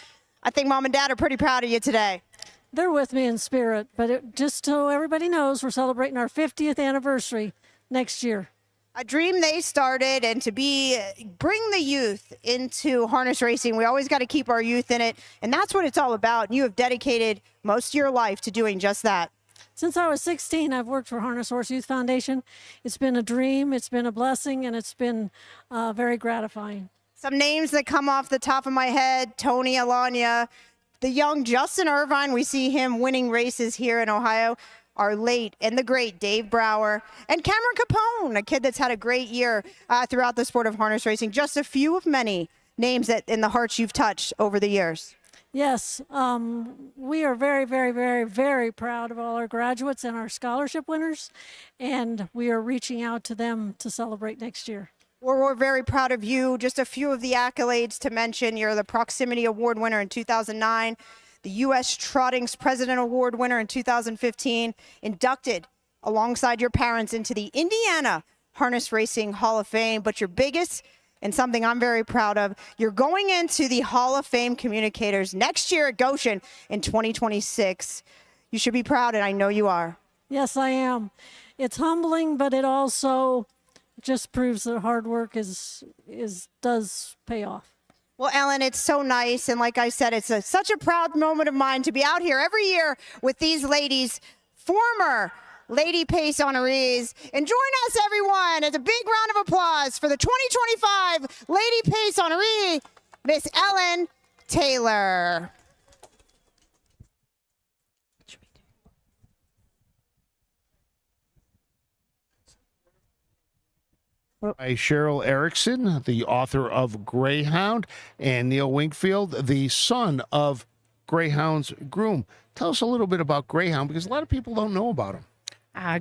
I think Mom and Dad are pretty proud of you today. They're with me in spirit, but just so everybody knows, we're celebrating our 50th anniversary next year. A dream they started, and to bring the youth into harness racing, we always got to keep our youth in it, and that's what it's all about. And you have dedicated most of your life to doing just that. Since I was 16, I've worked for Harness Horse Youth Foundation. It's been a dream, it's been a blessing, and it's been very gratifying. Some names that come off the top of my head: Tony Alanya, the young Justin Irvine. We see him winning races here in Ohio. Our late and the great Dave Brower, and Cameron Capone, a kid that's had a great year throughout the sport of harness racing. Just a few of many names that in the hearts you've touched over the years. Yes, we are very, very, very, very proud of all our graduates and our scholarship winners, and we are reaching out to them to celebrate next year. Well, we're very proud of you. Just a few of the accolades to mention. You're the Proximity Award winner in 2009. The U.S. Trotting's President Award winner in 2015, inducted alongside your parents into the Indiana Harness Racing Hall of Fame. But your biggest, and something I'm very proud of, you're going into the Hall of Fame communicators next year at Goshen in 2026. You should be proud, and I know you are. Yes, I am. It's humbling, but it also just proves that hard work does pay off. Well, Ellen, it's so nice. And like I said, it's such a proud moment of mine to be out here every year with these ladies, former Lady Pace honorees. And join us, everyone, as a big round of applause for the 2025 Lady Pace honoree, Miss Ellen Taylor. By Cheryl Erickson, the author of Greyhound, and Neil Winkfield, the son of Greyhound's groom. Tell us a little bit about Greyhound, because a lot of people don't know about him.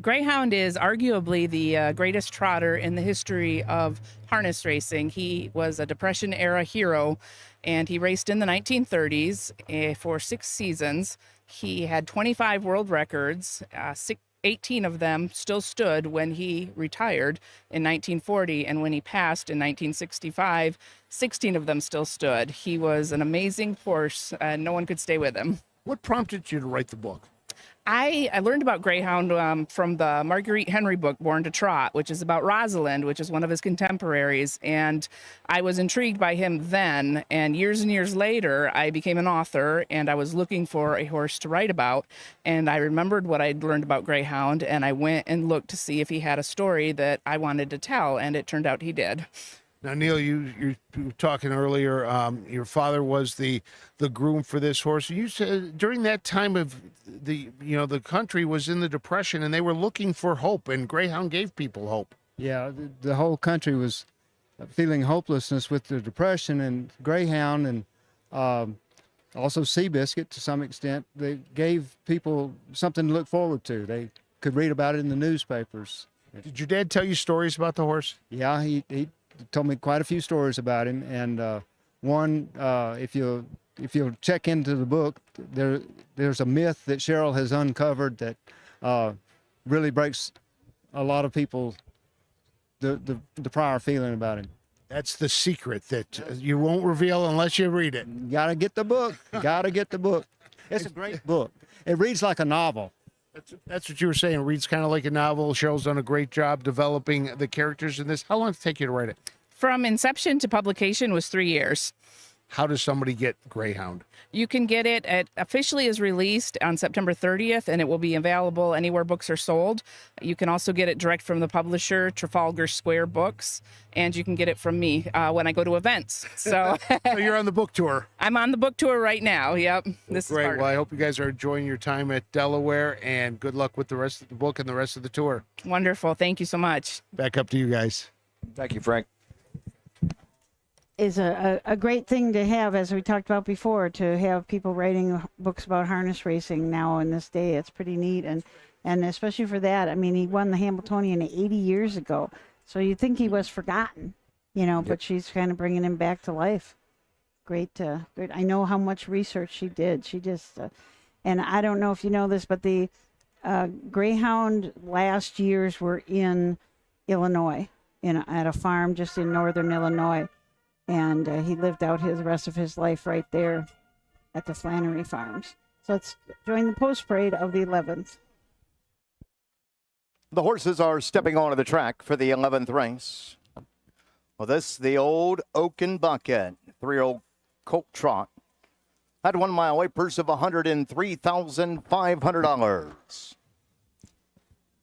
Greyhound is arguably the greatest trotter in the history of harness racing. He was a Depression-era hero, and he raced in the 1930s for 6 seasons. He had 25 world records. 18 of them still stood when he retired in 1940, and when he passed in 1965, 16 of them still stood. He was an amazing horse, and no one could stay with him. What prompted you to write the book? I learned about Greyhound from the Marguerite Henry book, Born to Trot, which is about Rosalind, which is one of his contemporaries. And I was intrigued by him then. And years later, I became an author, and I was looking for a horse to write about. And I remembered what I'd learned about Greyhound, and I went and looked to see if he had a story that I wanted to tell, and it turned out he did. Now, Neil, you were talking earlier. Your father was the groom for this horse. You said during that time of the country was in the Depression, and they were looking for hope, and Greyhound gave people hope. Yeah, the whole country was feeling hopelessness with the Depression, and Greyhound and also Seabiscuit to some extent, they gave people something to look forward to. They could read about it in the newspapers. Did your dad tell you stories about the horse? Yeah, he told me quite a few stories about him, and one, if you'll check into the book, there's a myth that Cheryl has uncovered that really breaks a lot of people the prior feeling about him. That's the secret that you won't reveal unless you read it. You gotta get the book. Gotta get the book. It's a great book. It reads like a novel. That's what you were saying. It reads kind of like a novel. Cheryl's done a great job developing the characters in this. How long did it take you to write it? From inception to publication was 3 years. How does somebody get Greyhound? You can get it officially is released on September 30th, and it will be available anywhere books are sold. You can also get it direct from the publisher, Trafalgar Square Books, and you can get it from me when I go to events. So, so you're on the book tour. I'm on the book tour right now. Yep. This Great. is part Well, of I it. hope you guys are enjoying your time at Delaware, and good luck with the rest of the book and the rest of the tour. Wonderful. Thank you so much. Back up to you guys. Thank you, Frank. Is a great thing to have, as we talked about before, to have people writing books about harness racing now in this day. It's pretty neat, and especially for that. I mean, he won the Hamiltonian 80 years ago, so you think he was forgotten, but she's kind of bringing him back to life. Great. I know how much research she did. She just, and I don't know if you know this, but the Greyhound last years were in Illinois, at a farm just in northern Illinois. And he lived out the rest of his life right there at the Flannery Farms. So let's join the post parade of the 11th. The horses are stepping onto the track for the 11th race. Well, this the old Oaken Bucket, 3-year-old colt trot. Had 1 mile weight purse of $103,500.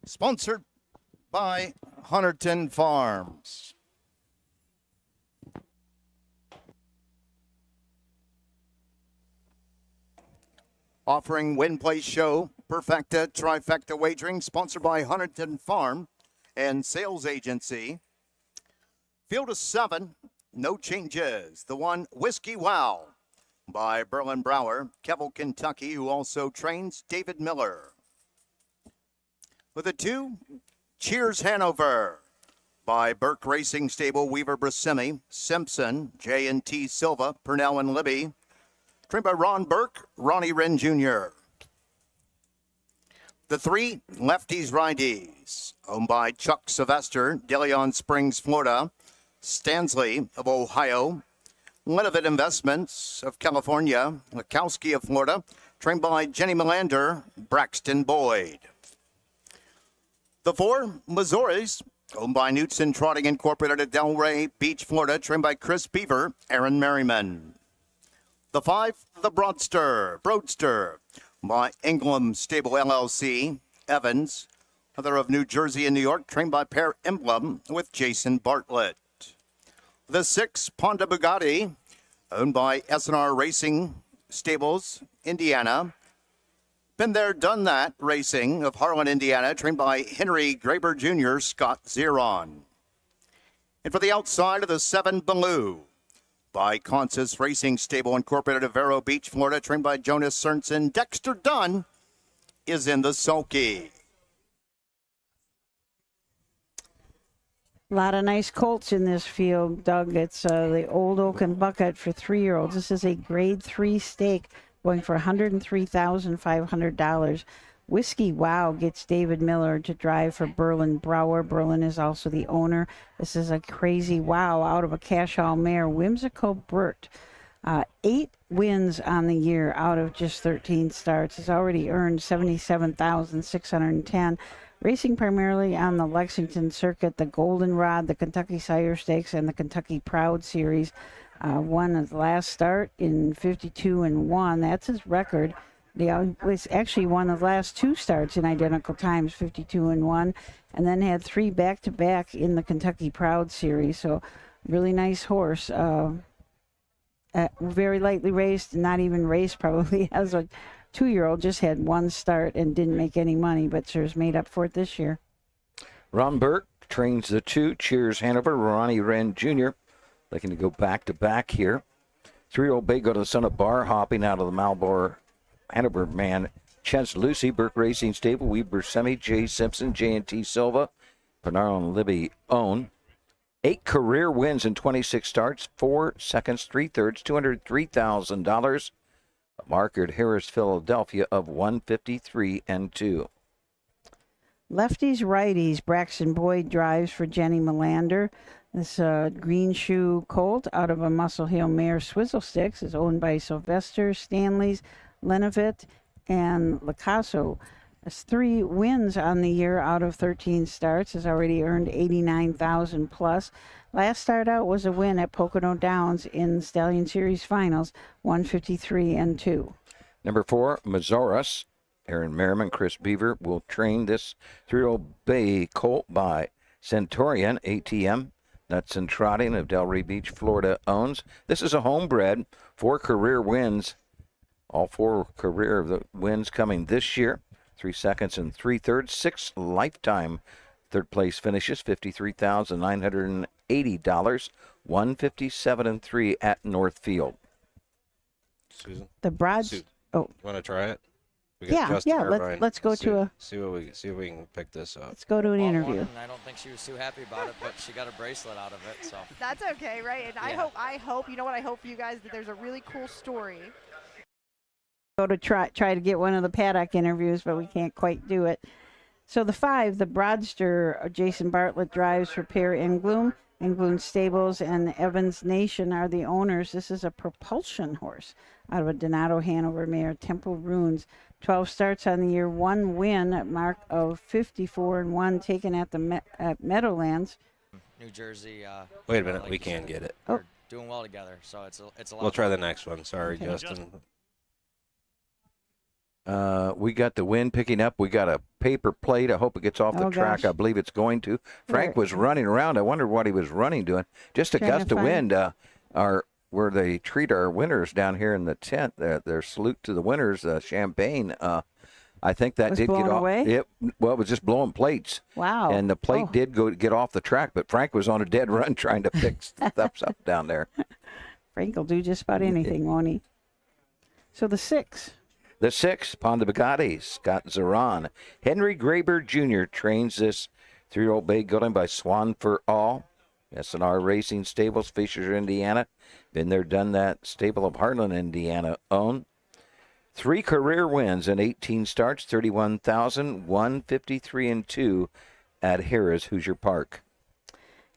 Sponsored by Hunterton Farms. Offering win, place, show, perfecta, trifecta wagering, sponsored by Huntington Farm and Sales Agency. Field of 7, no changes. The 1, Whiskey Wow, by Berlin Brower, Kevel, Kentucky, who also trains David Miller. With the 2, Cheers Hanover, by Burke Racing Stable, Weaver Brasimi, Simpson, J&T Silva, Purnell and Libby. Trained by Ron Burke, Ronnie Wren Jr. The 3, Lefties Righties, owned by Chuck Sylvester, DeLeon Springs, Florida, Stansley of Ohio, Lenevit Investments of California, Lakowski of Florida, trained by Jenny Melander, Braxton Boyd. The 4, Missouri's, owned by Knutson Trotting Incorporated at Delray Beach, Florida, trained by Chris Beaver, Aaron Merriman. The 5, the Broadster, by Ingham Stable LLC, Evans, mother of New Jersey and New York, trained by Per Emblem with Jason Bartlett. The 6, Ponda Bugatti, owned by S&R Racing Stables, Indiana. Been there, done that Racing of Harlan, Indiana, trained by Henry Graber Jr., Scott Zeron. And for the outside of the 7 Baloo, by Consus Racing Stable Incorporated of Vero Beach, Florida, trained by Jonas Sorensen, Dexter Dunn is in the sulky. A lot of nice colts in this field, Doug. It's the Old Oak and Buckeye for 3-year-olds. This is a grade 3 stake going for $103,500. Whiskey Wow gets David Miller to drive for Berlin Brower. Berlin is also the owner. This is a crazy wow out of a cash-all mare, Whimsical Burt. 8 wins on the year out of just 13 starts. Has already earned $77,610. Racing primarily on the Lexington circuit, the Goldenrod, the Kentucky Sire Stakes, and the Kentucky Proud Series. Won his last start in 52-1. That's his record. He actually won the last 2 starts in identical times, 52-1, and then had 3 back-to-back in the Kentucky Proud Series. So really nice horse. Very lightly raced, not even raced probably as a 2-year-old. Just had 1 start and didn't make any money, but sure's made up for it this year. Ron Burke trains the 2. Cheers Hanover. Ronnie Wren Jr. looking to go back-to-back here. 3-year-old Bay go to the son of Bar hopping out of the Malbor Hanover man. Chance Lucy, Burke Racing Stable, Weber Semi, Jay Simpson, J&T Silva, Bernard and Libby own. 8 career wins in 26 starts, 4 seconds, 3/3, $203,000. A marker at Harris, Philadelphia of 153-2. Lefties, righties. Braxton Boyd drives for Jenny Melander. This green shoe colt out of a Muscle Hill mare, Swizzle Sticks, is owned by Sylvester, Stanley's, Lenavit, and Lacasso. Has 3 wins on the year out of 13 starts. Has already earned $89,000 plus. Last start out was a win at Pocono Downs in Stallion Series Finals, 153-2. Number 4, Mazoras. Aaron Merriman, Chris Beaver will train this 3-year-old bay colt by Centurion ATM. Nuts and Trotting of Delray Beach, Florida owns. This is a homebred, 4 career wins. All 4 career of the wins coming this year. 3 seconds and 3/3, 6 lifetime third place finishes, $53,980, 157-3 at Northfield. Susan. The Broad. Oh, you want to try it? Yeah. Let's go to a. See what we can pick this up. Let's go to an interview. I don't think she was too happy about it, but she got a bracelet out of it, so. That's okay, right? And Yeah. I hope, you know what I hope for you guys, that there's a really cool story. Go to try to get one of the paddock interviews, but we can't quite do it. So the 5, the Broadster, Jason Bartlett drives for Per Engblom. Engblom Stables and Evans Nation are the owners. This is a propulsion horse out of a Donato Hanover mare, Temple Runes. 12 starts on the year, 1 win at mark of 54-1 taken at the at Meadowlands. New Jersey. Wait a minute, like we you can't said, get it. We're doing well together, so it's a lot. We'll try the next one. Sorry, Okay. Justin. We got the wind picking up. We got a paper plate. I hope it gets off the Oh, track. gosh. I believe it's going to. Frank Where- was running around. I wondered what he was running doing. Just a Trying to gust of find- wind. Where they treat our winners down here in the tent. Their salute to the winners, champagne. I think that Was did blown get off. away? It was just blowing plates. Wow. And the plate Oh. did get off the track, but Frank was on a dead run trying to pick stuff up down there. Frank will do just about anything, won't he? So the 6. The 6, Ponda Bugatti, Scott Zaran. Henry Graber Jr. trains this 3-year-old bay gelding by Swan for All. S&R Racing Stables, Fisher, Indiana. Been there, done that. Stable of Harlan, Indiana own. 3 career wins in 18 starts, 31,153-2 at Harris Hoosier Park.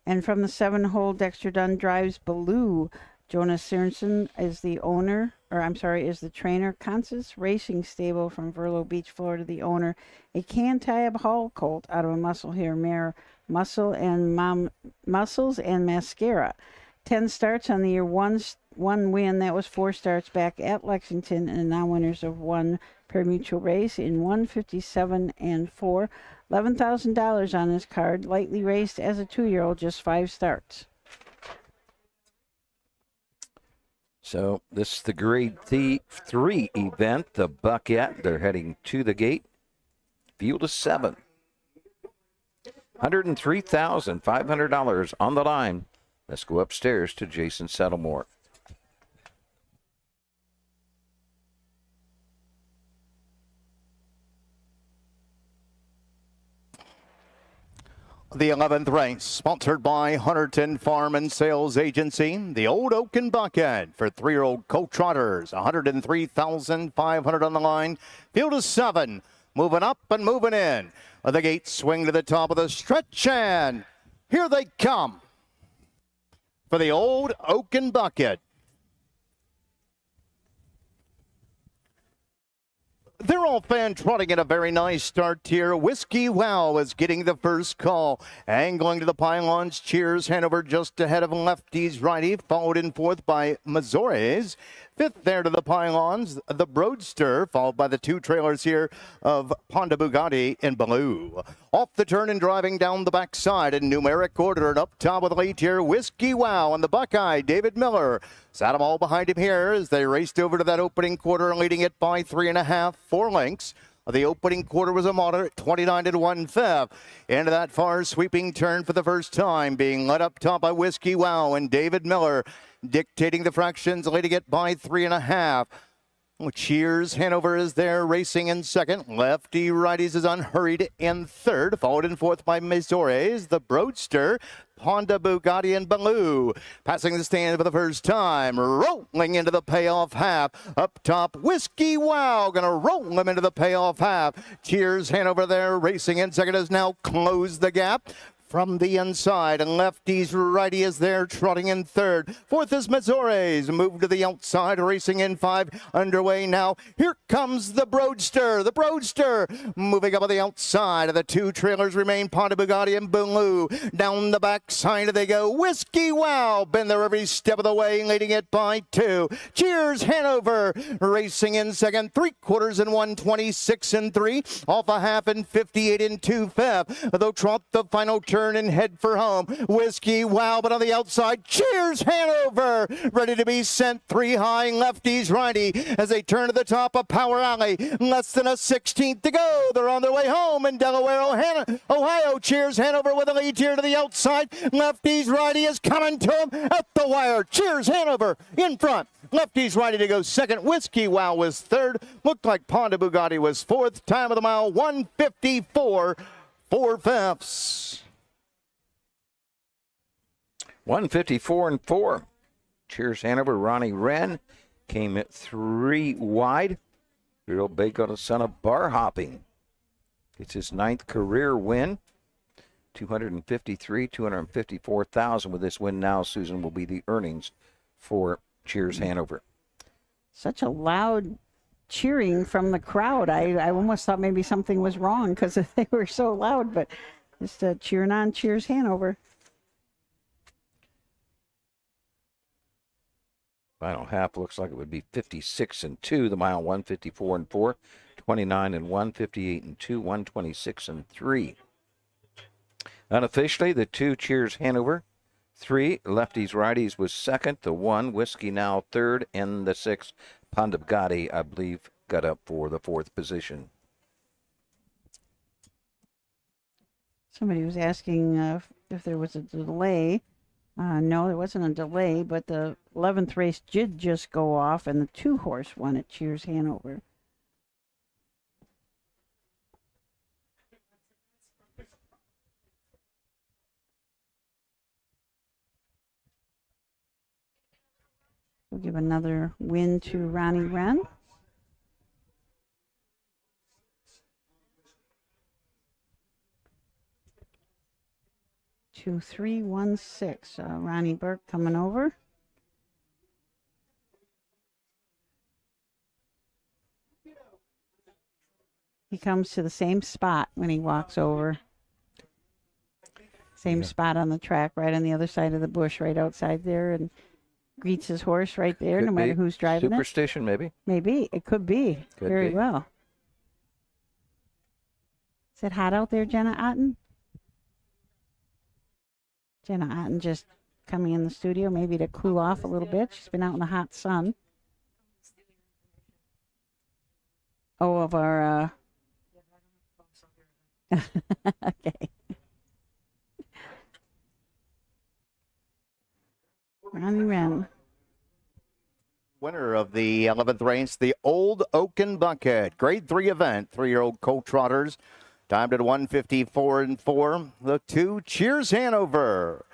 And from the 7-hole, Dexter Dunn drives Baloo. Jonas Sorensen is the owner, is the trainer. Consus Racing Stable from Vero Beach, Florida, the owner. A Cantab Hall colt out of a Muscle Hill mare, Muscles and Mascara. 10 starts on the year, one win. That was 4 starts back at Lexington, and now winners of 1 pari-mutuel race in 157-4. $11,000 on his card. Lightly raced as a 2-year-old, just 5 starts. So this is the grade 3 event, the Buckeye. They're heading to the gate. Field of 7. $103,500 on the line. Let's go upstairs to Jason Settlemore. The 11th race, sponsored by Hunterton Farm and Sales Agency, the Old Oaken Buckhead for 3-year-old colt trotters, $103,500 on the line. Field of 7, moving up and moving in. The gates swing to the top of the stretch, and here they come for the Old Oaken Buckhead. They're all fan trotting in a very nice start here. Whiskey Wow is getting the first call. Angling to the pylons. Cheers Hanover just ahead of Lefty's Righty, followed in fourth by Mazores. Fifth there to the pylons, the Broadster, followed by the two trailers here of Ponda Bugatti in blue. Off the turn and driving down the backside in numeric order, and up top with the lead here, Whiskey Wow and the Buckeye, David Miller. Sat them all behind him here as they raced over to that opening quarter, leading it by 3.5, 4 lengths. The opening quarter was a moderate 29 1/5. Into that far sweeping turn for the first time, being led up top by Whiskey Wow and David Miller, dictating the fractions, leading it by 3.5. Cheers Hanover is there, racing in second. Lefty Righties is unhurried in third, followed in fourth by Mazores, the Broadster, Honda Bugatti and Baloo. Passing the stand for the first time, rolling into the payoff half. Up top, Whiskey Wow, gonna roll him into the payoff half. Cheers Hanover there, racing in second, has now closed the gap. From the inside, and Lefty's Righty is there, trotting in third. Fourth is Mazores, moved to the outside, racing in 5, underway now. Here comes the Broadster, moving up on the outside. The two trailers remain Ponda Bugatti and Baloo. Down the backside they go. Whiskey Wow, been there every step of the way, leading it by 2. Cheers Hanover, racing in second, 3/4 in 126 and 3, off a half and 58 and 2/5. They'll trot the final turn and head for home. Whiskey Wow, but on the outside, Cheers Hanover, ready to be sent 3 high. Lefty's Righty as they turn to the top of Power Alley. Less than a 16th to go. They're on their way home in Delaware, Ohio. Cheers Hanover with a lead here to the outside. Lefty's Righty is coming to him at the wire. Cheers Hanover in front. Lefty's Righty to go second. Whiskey Wow was third. Looked like Ponda Bugatti was fourth. Time of the mile, 1:54, 4/5. 154 and 4. Cheers Hanover. Ronnie Wren came at 3 wide. Real big on a son of bar hopping. It's his 9th career win. 254,000 with this win now, Susan, will be the earnings for Cheers Hanover. Such a loud cheering from the crowd. I almost thought maybe something was wrong because they were so loud, but just cheering on Cheers Hanover. Final half looks like it would be 56 and 2. The mile 154 and 4, 29 and 1, 58 and 2, 126 and 3. Unofficially, the 2 Cheers Hanover, 3 Lefty's Righties was second. The 1 Whiskey Now third, and the 6 Ponda Bugatti, I believe, got up for the 4th position. Somebody was asking if there was a delay. No, there wasn't a delay, but the 11th race did just go off, and the 2-horse won at Cheers Hanover. We'll give another win to Ronnie Wren. 2316. Ronnie Burke coming over. He comes to the same spot when he walks over. Same spot on the track, right on the other side of the bush, right outside there, and greets his horse right there, Could no matter be. who's driving Superstition, maybe. Maybe. It could be. Could Very be. well. Is it hot out there, Jenna Otten? Jenna Otten just coming in the studio, maybe to cool off a little bit. She's been out in the hot sun. Oh, of our... Okay. Ronnie Wren. Winner of the 11th race, the Old Oaken Bucket, Grade 3 event, 3-year-old colt trotters, timed at 154.4. The 2 Cheers Hanover,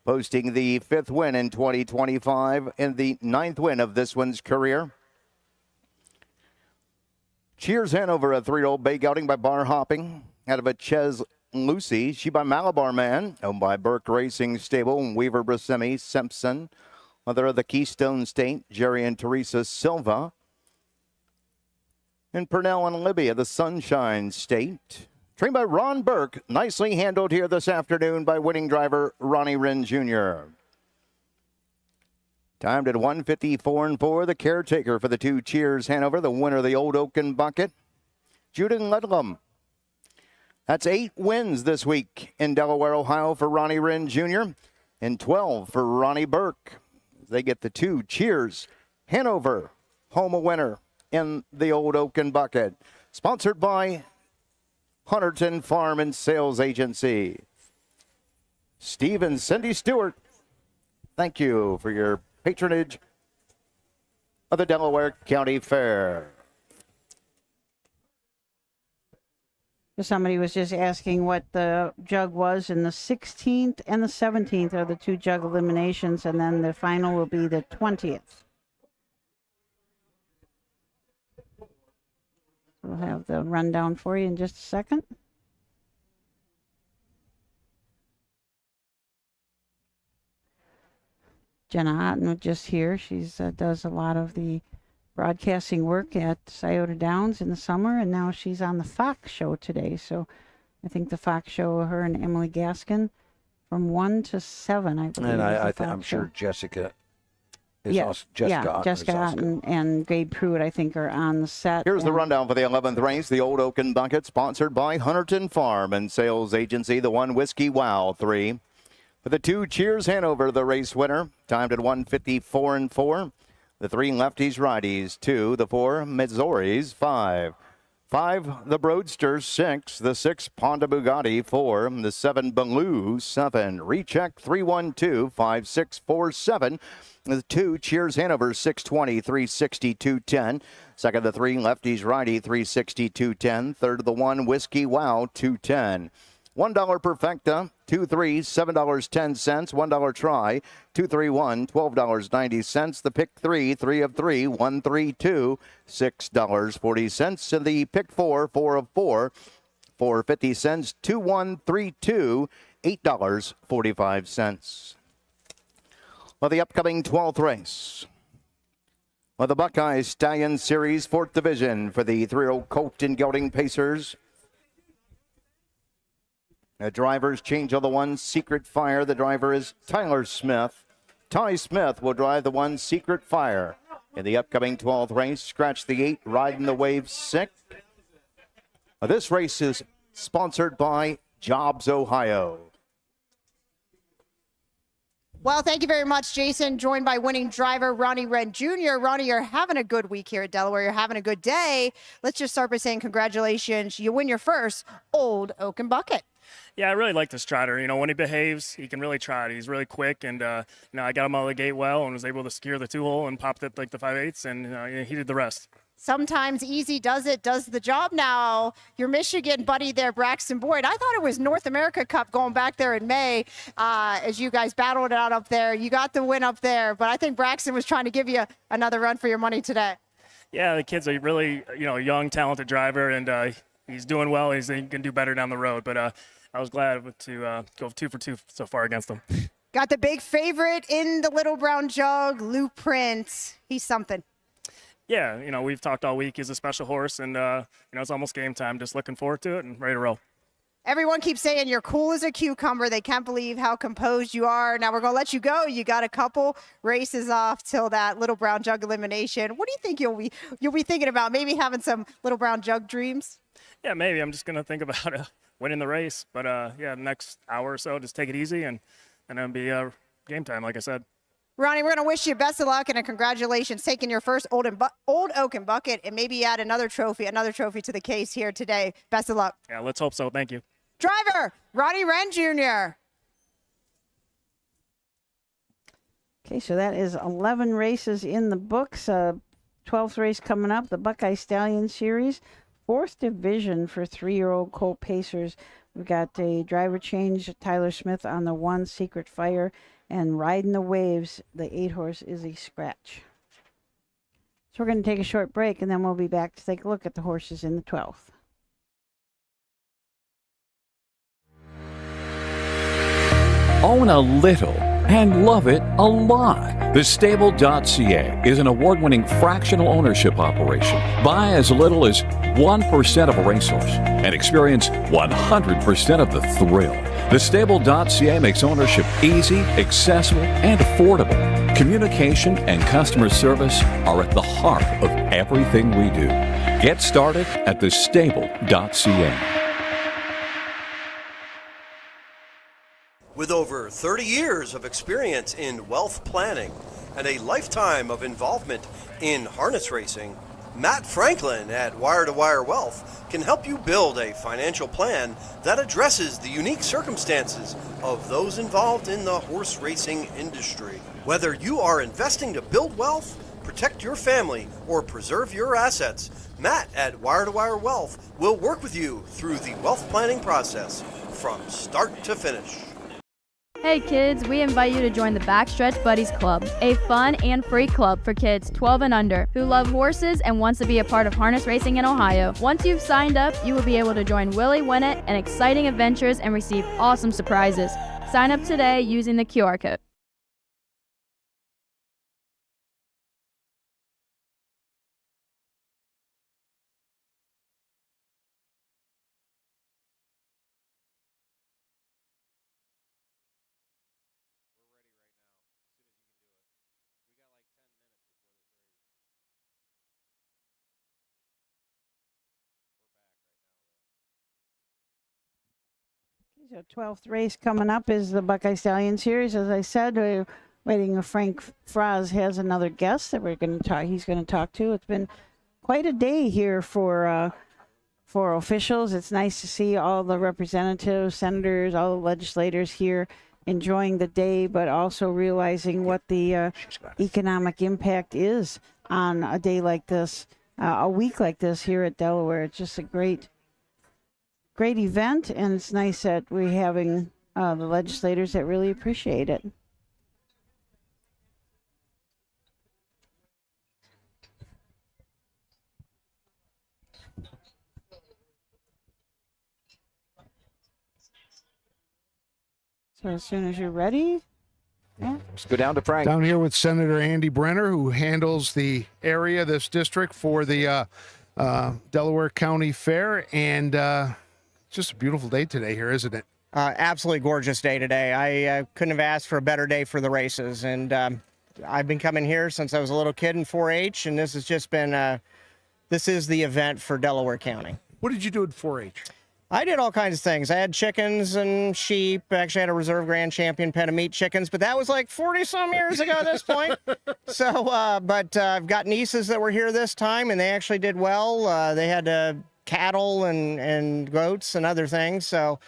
posting the 5th win in 2025 and the 9th win of this one's career. Cheers Hanover, a 3-year-old bay gelding by Bar Hopping, out of a Ches Lucy. She by Malabar Man, owned by Burke Racing Stable and Weaver Brasemi Simpson. Mother of the Keystone State, Jerry and Teresa Silva. And Purnell and Libby of the Sunshine State. Trained by Ron Burke, nicely handled here this afternoon by winning driver Ronnie Wren Jr. Timed at 154.4, the caretaker for the 2 Cheers Hanover, the winner of the Old Oaken Bucket, Judith Ludlam. That's 8 wins this week in Delaware, Ohio for Ronnie Wren Jr. and 12 for Ronnie Burke. They get the 2 Cheers Hanover, home a winner in the Old Oaken Bucket. Sponsored by Hunterton Farm and Sales Agency. Steve and Cindy Stewart, thank you for your patronage of the Delaware County Fair. Somebody was just asking what the jug was, and the 16th and the 17th are the 2 jug eliminations, and then the final will be the 20th. We'll have the rundown for you in just a second. Jenna Otten was just here. She does a lot of the broadcasting work at Scioto Downs in the summer, and now she's on the Fox show today. So I think the Fox show, her and Emily Gaskin, from 1 to 7, I believe. And I'm sure Jessica is also, Jessica Otten and Gabe Pruitt, I think, are on the set. Here's the rundown for the 11th race, the Old Oaken Bucket, sponsored by Hunterton Farm and Sales Agency, the 1 Whiskey Wow 3. For the 2 Cheers Hanover, the race winner, timed at 154.4. The 3 lefties, righties, 2. The 4 Mizzoris, 5. 5 the Broadster, 6. The 6 Ponda Bugatti, 4. The 7 Baloo, 7. Recheck 312 5647. The 2 Cheers Hanover, 620 360 210. Second the 3 lefties, righty, 360 210. Third the 1 Whiskey Wow, 210. $1 perfecta, 2-3, $7.10, $1 try, 2-3-1, $12.90. The pick 3, 3 of 3, 1-3-2, $6.40. And the pick 4, 4 of 4, 4.50 cents, 2-1-3-2, $8.45. Well, the upcoming 12th race. Well, the Buckeye Stallion Series 4th Division for the 3-year-old colt and gelding pacers. The driver's change on the 1 Secret Fire. The driver is Tyler Smith. Ty Smith will drive the 1 Secret Fire. In the upcoming 12th race, scratch the 8, riding the wave 6. This race is sponsored by Jobs Ohio. Well, thank you very much, Jason. Joined by winning driver Ronnie Wren Jr. Ronnie, you're having a good week here at Delaware. You're having a good day. Let's just start by saying congratulations. You win your first Old Oaken Bucket. Yeah, I really like this trotter. You know, when he behaves, he can really trot. He's really quick, and you know, I got him out of the gate well and was able to secure the 2-hole and popped it like the 5/8, and he did the rest. Sometimes easy does the job now. Your Michigan buddy there, Braxton Boyd. I thought it was North America Cup going back there in May as you guys battled it out up there. You got the win up there, but I think Braxton was trying to give you another run for your money today. Yeah, the kid's a really young, talented driver, and he's doing well. He can do better down the road, but I was glad to go 2 for 2 so far against him. Got the big favorite in the Little Brown Jug, Lou Prince. He's something. Yeah, we've talked all week. He's a special horse, and it's almost game time. Just looking forward to it and ready to roll. Everyone keeps saying you're cool as a cucumber. They can't believe how composed you are. Now we're going to let you go. You got a couple races off till that Little Brown Jug elimination. What do you think you'll be thinking about? Maybe having some Little Brown Jug dreams? Yeah, maybe. I'm just going to think about winning the race. But, yeah, next hour or so, just take it easy, and then be game time, like I said. Ronnie, we're going to wish you best of luck and a congratulations taking your first Old Oaken Bucket, and maybe add another trophy to the case here today. Best of luck. Yeah, let's hope so. Thank you. Driver, Ronnie Wren Jr. Okay, so that is 11 races in the books. 12th race coming up, the Buckeye Stallion Series. 4th division for 3-year-old colt pacers. We've got a driver change, Tyler Smith on the 1, Secret Fire, and Riding the Waves, the 8-horse, is a scratch. So we're going to take a short break, and then we'll be back to take a look at the horses in the 12th. Own a little and love it a lot. TheStable.ca is an award-winning fractional ownership operation. Buy as little as 1% of a racehorse and experience 100% of the thrill. TheStable.ca makes ownership easy, accessible, and affordable. Communication and customer service are at the heart of everything we do. Get started at TheStable.ca. With over 30 years of experience in wealth planning and a lifetime of involvement in harness racing, Matt Franklin at Wire to Wire Wealth can help you build a financial plan that addresses the unique circumstances of those involved in the horse racing industry. Whether you are investing to build wealth, protect your family, or preserve your assets, Matt at Wire to Wire Wealth will work with you through the wealth planning process from start to finish. Hey kids, we invite you to join the Backstretch Buddies Club, a fun and free club for kids 12 and under who love horses and wants to be a part of harness racing in Ohio. Once you've signed up, you will be able to join Willie Winnett and exciting adventures and receive awesome surprises. Sign up today using the QR code. So 12th race coming up is the Buckeye Stallion Series. As I said, we're waiting. Frank Fraz has another guest that he's going to talk to. It's been quite a day here for officials. It's nice to see all the representatives, senators, all the legislators here enjoying the day, but also realizing what the economic impact is on a day like this, a week like this here at Delaware. It's just a great event, and it's nice that we're having the legislators that really appreciate it. So as soon as you're ready, let's go down to Frank. Down here with Senator Andy Brenner, who handles the area, this district, for the Delaware County Fair, and just a beautiful day today here, isn't it? Absolutely gorgeous day today. I couldn't have asked for a better day for the races. And I've been coming here since I was a little kid in 4-H, and this has just been, this is the event for Delaware County. What did you do at 4-H? I did all kinds of things. I had chickens and sheep. Actually, I had a reserve grand champion pen of meat chickens, but that was like 40-some years ago at this point. So, but I've got nieces that were here this time, and they actually did well. They had cattle and goats and other things. So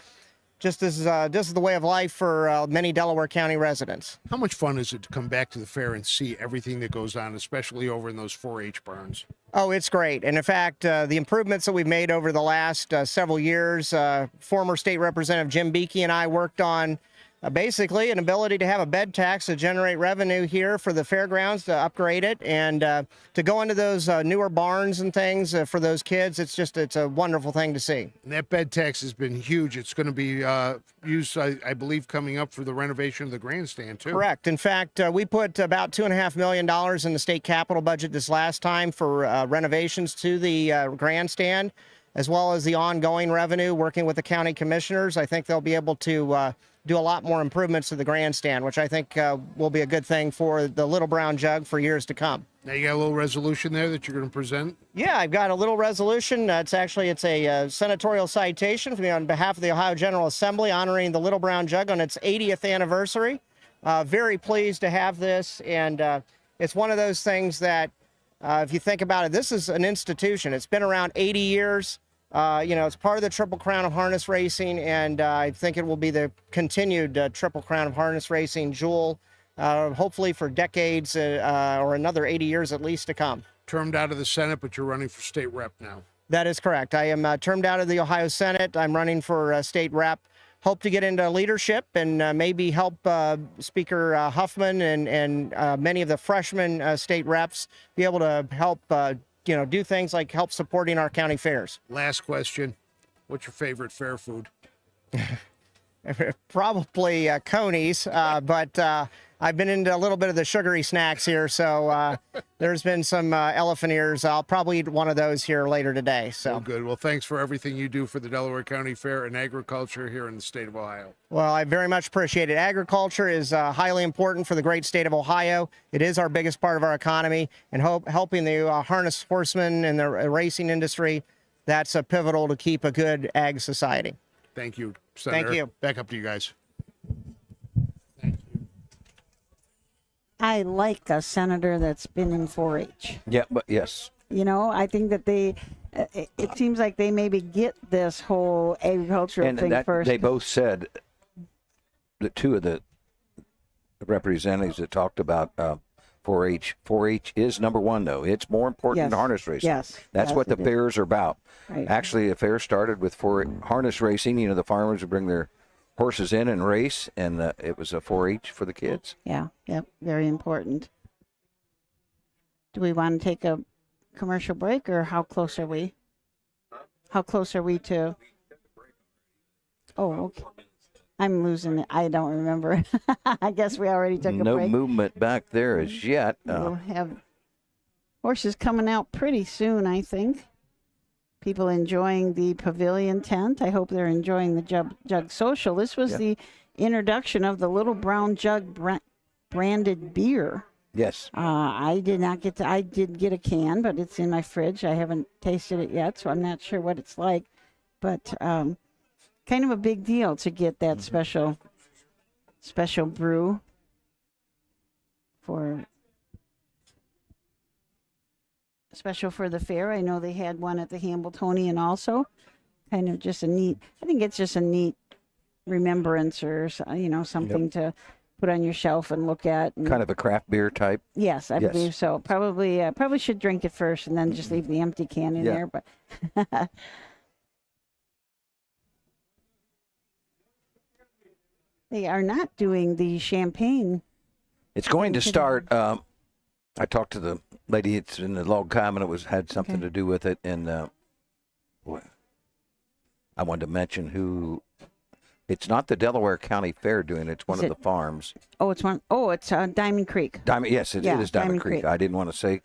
just this is the way of life for many Delaware County residents. How much fun is it to come back to the fair and see everything that goes on, especially over in those 4-H barns? Oh, it's great. And in fact, the improvements that we've made over the last several years, former State Representative Jim Beakey and I worked on basically an ability to have a bed tax to generate revenue here for the fairgrounds, to upgrade it, and to go into those newer barns and things for those kids. It's a wonderful thing to see. And that bed tax has been huge. It's going to be used, I believe, coming up for the renovation of the grandstand, too. Correct. In fact, we put about $2.5 million in the state capital budget this last time for renovations to the grandstand, as well as the ongoing revenue working with the county commissioners. I think they'll be able to do a lot more improvements to the grandstand, which I think will be a good thing for the Little Brown Jug for years to come. Now you got a little resolution there that you're going to present? Yeah, I've got a little resolution. It's a senatorial citation from me on behalf of the Ohio General Assembly honoring the Little Brown Jug on its 80th anniversary. Very pleased to have this, and it's one of those things that, if you think about it, this is an institution. It's been around 80 years. It's part of the Triple Crown of harness racing, and I think it will be the continued Triple Crown of harness racing jewel hopefully for decades or another 80 years at least to come. Termed out of the Senate, but you're running for state rep now. That is correct. I am termed out of the Ohio Senate. I'm running for state rep. Hope to get into leadership and maybe help Speaker Huffman and many of the freshman state reps be able to help, do things like help supporting our county fairs. Last question. What's your favorite fair food? Probably Coney's, but I've been into a little bit of the sugary snacks here, so there's been some elephant ears. I'll probably eat one of those here later today. So Oh, good. Well, thanks for everything you do for the Delaware County Fair and agriculture here in the state of Ohio. Well, I very much appreciate it. Agriculture is highly important for the great state of Ohio. It is our biggest part of our economy, and helping the harness horsemen and the racing industry, that's pivotal to keep a good ag society. Thank you, Senator. Thank you. Back up to you guys. I like a senator that's been in 4-H. Yeah, but yes. You know, I think that it seems like they maybe get this whole agricultural And thing that, first. they both said, the two of the representatives that talked about 4-H. 4-H is number one, though. It's more important Yes. than harness racing. Yes. That's Yes, what the it is. fairs are about. Right. Actually, the fair started with harness racing. You know, the farmers would bring their horses in and race, and it was a 4-H for the kids. Yeah, yep, very important. Do we want to take a commercial break, or how close are we? How close are we to? Oh, okay. I'm losing it. I don't remember. I guess we already took a No break. movement back there as yet. We'll have horses coming out pretty soon, I think. People enjoying the pavilion tent. I hope they're enjoying the Jug Social. This was the introduction of the Little Brown Jug branded beer. Yes. I did not get to. I did get a can, but it's in my fridge. I haven't tasted it yet, so I'm not sure what it's like. But kind of a big deal to get that special brew for the fair. I know they had one at the Hambletonian also. Kind of just a neat. I think it's just a neat remembrance, or something to put on your shelf and look at. And Kind of a craft beer type. yes, I believe so. Probably should drink it first and then just leave the empty can in there. But they are not doing the champagne. It's going to start. I talked to the lady. It's in the log cabin. It had something to do with it, and I wanted to mention who. It's not the Delaware County Fair doing it. It's one of the farms. Oh, it's one. Oh, it's Diamond Creek. Yes, it is Diamond Creek. I didn't want to say.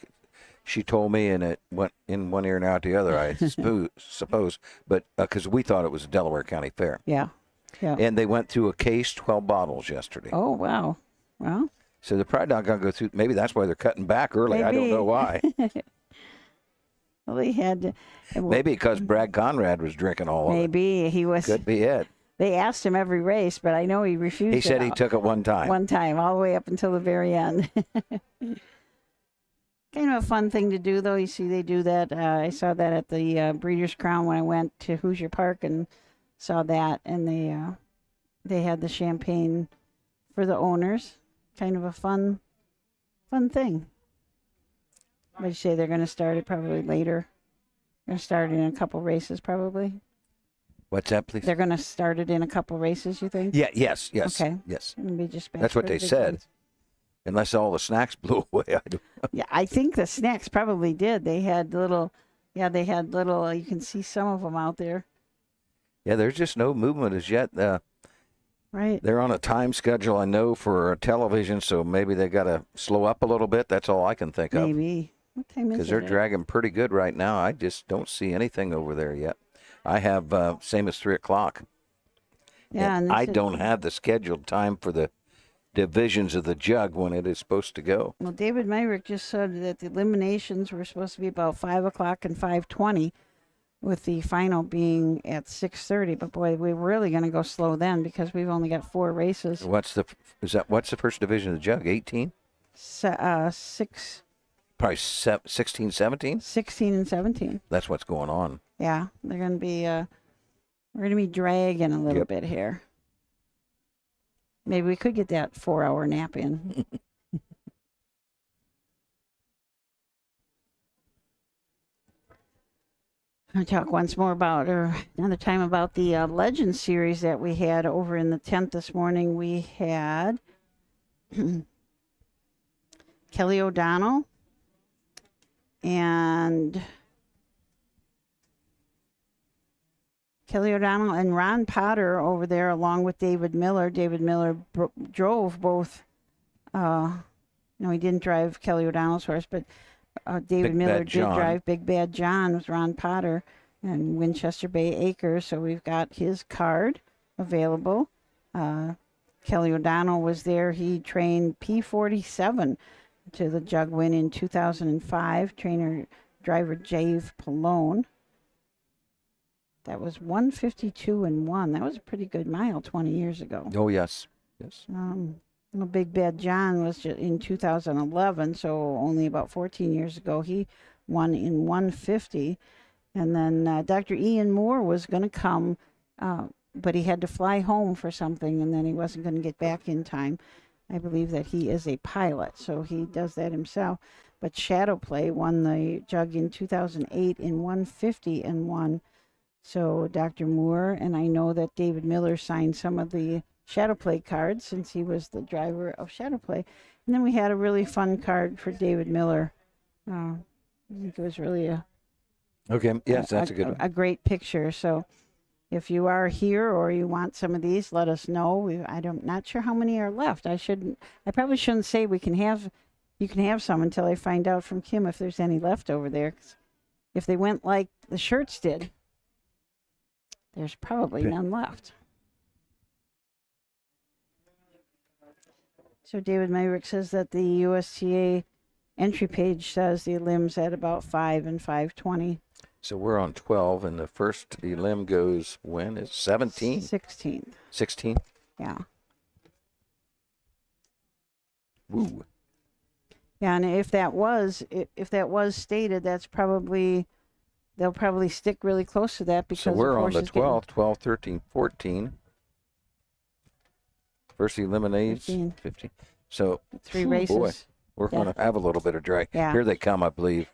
She told me, and it went in one ear and out the other. I suppose, but because we thought it was a Delaware County Fair. Yeah. Yeah. And they went through a case, 12 bottles yesterday. Oh, wow. Well. So they're probably not going to go through. Maybe that's why they're cutting back early. Maybe. I don't know why. Well, they had. Maybe because Brad Conrad was drinking all of it. Maybe he was. Could be it. They asked him every race, but I know he refused. He said he took it one time. One time, all the way up until the very end. Kind of a fun thing to do, though. You see, they do that. I saw that at the Breeders' Crown when I went to Hoosier Park and saw that, and they had the champagne for the owners. Kind of a fun thing. But you say they're going to start it probably later. They're going to start it in a couple races, probably. What's that, please? They're going to start it in a couple races, you think? Yeah. Yes. Okay. Yes. Maybe just That's what they said. Unless all the snacks blew away. I don't know. Yeah, I think the snacks probably did. They had little. You can see some of them out there. Yeah, there's just no movement as yet. Right. They're on a time schedule, I know, for television, so maybe they got to slow up a little bit. That's all I can think of. Maybe. What time is it? Because they're dragging pretty good right now. I just don't see anything over there yet. I have same as 3 o'clock. Yeah, and and I this don't have the scheduled time for the divisions of the jug when it is supposed to go. Well, David Myrick just said that the eliminations were supposed to be about 5 o'clock and 5:20, with the final being at 6:30. But boy, we're really going to go slow then because we've only got 4 races. What's the first division of the jug? 18? 6. Probably 16, 17? 16 and 17. That's what's going on. Yeah, they're going to be. We're going to be dragging a little bit here. Maybe we could get that 4-hour nap in. I'll talk once more about, or another time about the Legend series that we had over in the tent this morning. We had Kelly O'Donnell and Ron Potter over there, along with David Miller. David Miller drove both. No, he didn't drive Kelly O'Donnell's horse, but David Miller did drive Big Bad John with Ron Potter and Winchester Bay Acres. So we've got his card available. Kelly O'Donnell was there. He trained P47 to the Jug win in 2005. Driver Jave Pallone. That was 152-1. That was a pretty good mile 20 years ago. Oh, yes. Yes. Big Bad John was in 2011, so only about 14 years ago. He won in 150. And then Dr. Ian Moore was going to come, but he had to fly home for something, and then he wasn't going to get back in time. I believe that he is a pilot, so he does that himself. But Shadow Play won the Jug in 2008 in 150-1. So Dr. Moore, and I know that David Miller signed some of the Shadow Play cards since he was the driver of Shadow Play. And then we had a really fun card for David Miller. I think it was really that's a good one. A great picture. So if you are here or you want some of these, let us know. I'm not sure how many are left. I probably shouldn't say you can have some until I find out from Kim if there's any left over there. 'Cause if they went like the shirts did, there's probably none left. So David Mayrick says that the USTA entry page says the elim's at about 5 and 5:20. So we're on 12, and the first elim goes when? It's 17? 16. 16? Yeah. Woo. Yeah, and if that was stated, that's probably, they'll probably stick really close to that because so we're on the 12th, 12, 13, 14. First eliminates 15. So 3 races. Boy, we're going to have a little bit of drag. Yeah. Here they come, I believe.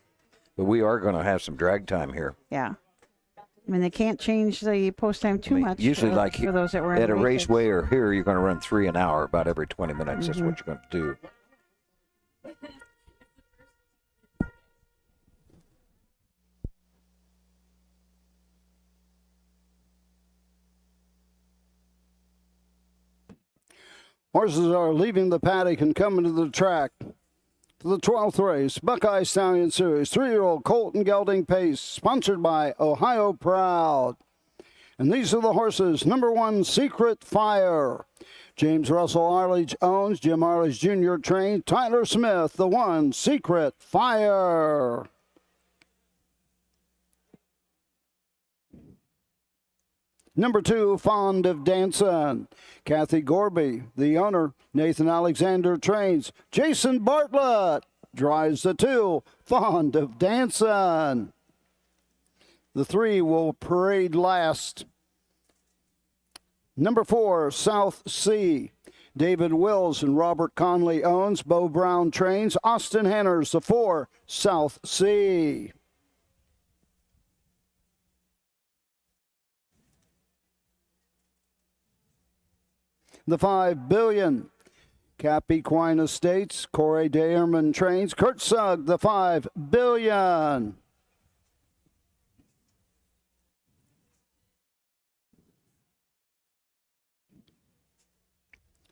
But we are going to have some drag time here. Yeah. I mean, they can't change the post time too much. Usually, for those that were at in a the races. raceway or here, you're going to run 3 an hour about every 20 minutes. That's what you're going to do. Horses are leaving the paddock and coming to the track. For the 12th race, Buckeye Stallion Series, 3-year-old Colton Gelding Pace, sponsored by Ohio Proud. And these are the horses. Number 1, Secret Fire. James Russell Arledge owns. Jim Arledge Jr. trained. Tyler Smith, the 1, Secret Fire. Number 2, Fond of Dancin'. Kathy Gorby, the owner. Nathan Alexander trains. Jason Bartlett drives the 2, Fond of Dancin'. The 3 will parade last. Number 4, South Sea. David Wills and Robert Conley owns. Bo Brown trains. Austin Henners, the 4, South Sea. The 5 Billion. Cap Equine Estates, Corey Dayerman trains. Kurt Sugg, the 5 Billion.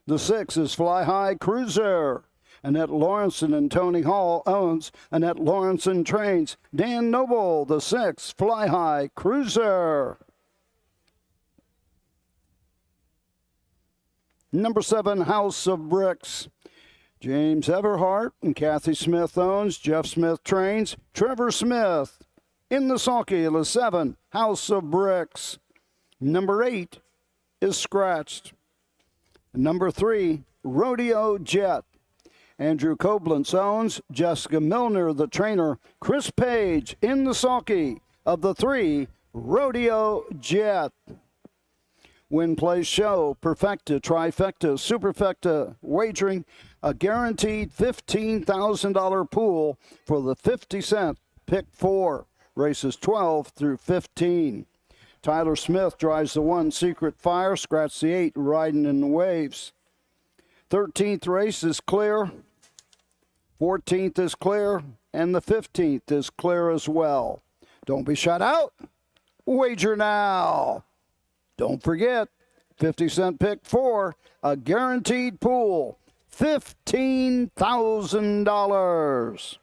The 6 is Fly High Cruiser. Annette Lawrenson and Tony Hall owns. Annette Lawrenson trains. Dan Noble, the 6 Fly High Cruiser. Number 7, House of Bricks. James Everhart and Kathy Smith owns. Jeff Smith trains. Trevor Smith in the sulky, the 7, House of Bricks. Number 8 is Scratched. Number 3, Rodeo Jet. Andrew Koblenz owns. Jessica Milner, the trainer. Chris Page in the sulky of the 3, Rodeo Jet. Win, play, show, perfecta, trifecta, superfecta, wagering, a guaranteed $15,000 pool for the 50-cent pick 4, races 12 through 15. Tyler Smith drives the 1, Secret Fire, scratch the 8, riding in the waves. 13th race is clear, 14th is clear, and the 15th is clear as well. Don't be shut out. Wager now. Don't forget, 50-cent pick 4, a guaranteed pool, $15,000.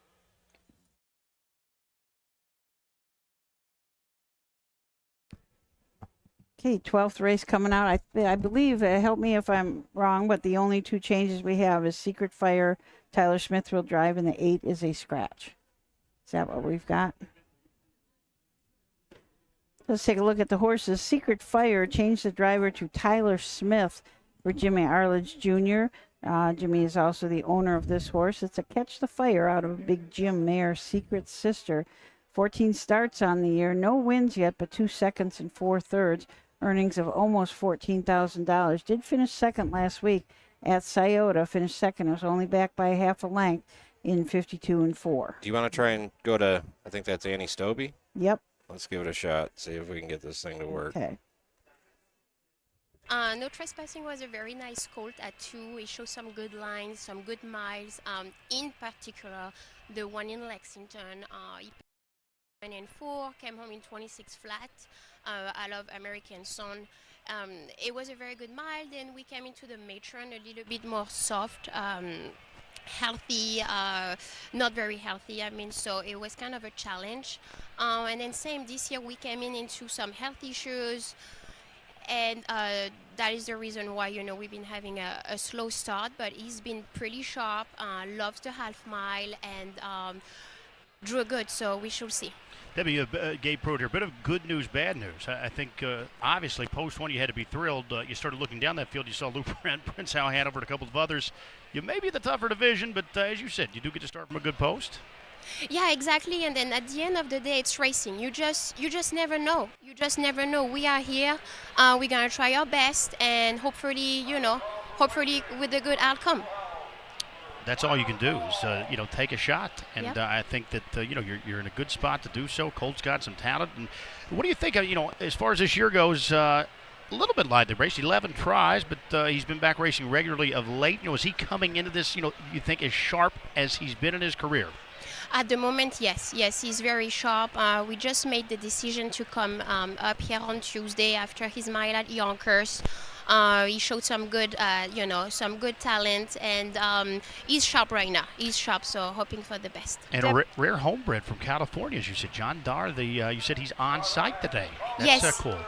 Okay, 12th race coming out. I believe, help me if I'm wrong, but the only 2 changes we have is Secret Fire, Tyler Smith will drive, and the 8 is a scratch. Is that what we've got? Let's take a look at the horses. Secret Fire changed the driver to Tyler Smith for Jimmy Arledge Jr. Jimmy is also the owner of this horse. It's a Catch the Fire out of Big Jim mare, Secret Sister. 14 starts on the year. No wins yet, but 2 seconds and 4 thirds. Earnings of almost $14,000. Did finish second last week at Scioto. Finished second. It was only back by half a length in 52 and 4. Do you want to try and go to, I think that's Annie Stobie? Yep. Let's give it a shot, see if we can get this thing to work. Okay. No Trespassing was a very nice colt at 2. It showed some good lines, some good miles. In particular, the one in Lexington, he went in 4, came home in 26 flat. I love American Son. It was a very good mile. Then we came into the matron a little bit more soft, healthy, not very healthy. I mean, so it was kind of a challenge. And then same this year, we came into some health issues. And that is the reason why, we've been having a slow start, but he's been pretty sharp, loves the half mile, and drew good, so we shall see. Debbie, Gabe Pruitt here. A bit of good news, bad news. I think, obviously, post one, you had to be thrilled. You started looking down that field. You saw Lou Brent, Prince Hal Hanover, and a couple of others. You may be the tougher division, but as you said, you do get to start from a good post. Yeah, exactly. And then at the end of the day, it's racing. You just never know. You just never know. We are here. We're gonna try our best, and hopefully with a good outcome. That's all you can do is take a shot, and yep. I think that you're in a good spot to do so. Colt's got some talent, and what do you think? As far as this year goes, a little bit light the race, 11 tries, but he's been back racing regularly of late. Is he coming into this? You think as sharp as he's been in his career? At the moment, yes, he's very sharp. We just made the decision to come up here on Tuesday after his mile at Yonkers. He showed some good, some good talent, and he's sharp right now. He's sharp, so hoping for the best. And a rare homebred from California, as you said, John Dar. You said he's on site today. That's yes. Cool.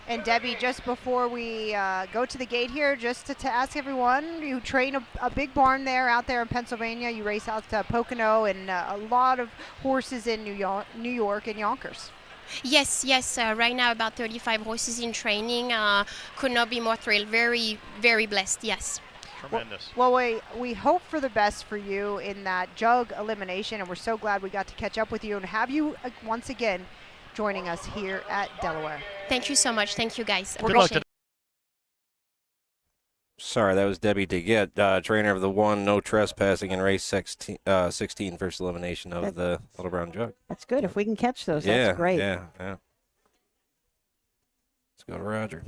And Debbie, just before we go to the gate here, just to ask everyone, you train a big barn out there in Pennsylvania. You race out to Pocono and a lot of horses in New York and Yonkers. Yes. Right now, about 35 horses in training. Could not be more thrilled. Very, very blessed. Yes. Tremendous. Well, we hope for the best for you in that Jug Elimination, and we're so glad we got to catch up with you and have you once again joining us here at Delaware. Thank you so much. Thank you, guys. Good luck today. Sorry, that was Debbie DeGette, trainer of the 1 No Trespassing in race 16 first elimination of the Little Brown Jug. That's good. If we can catch those, that's great. Yeah. Let's go to Roger.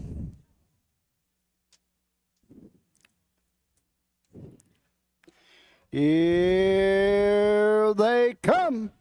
Here they come.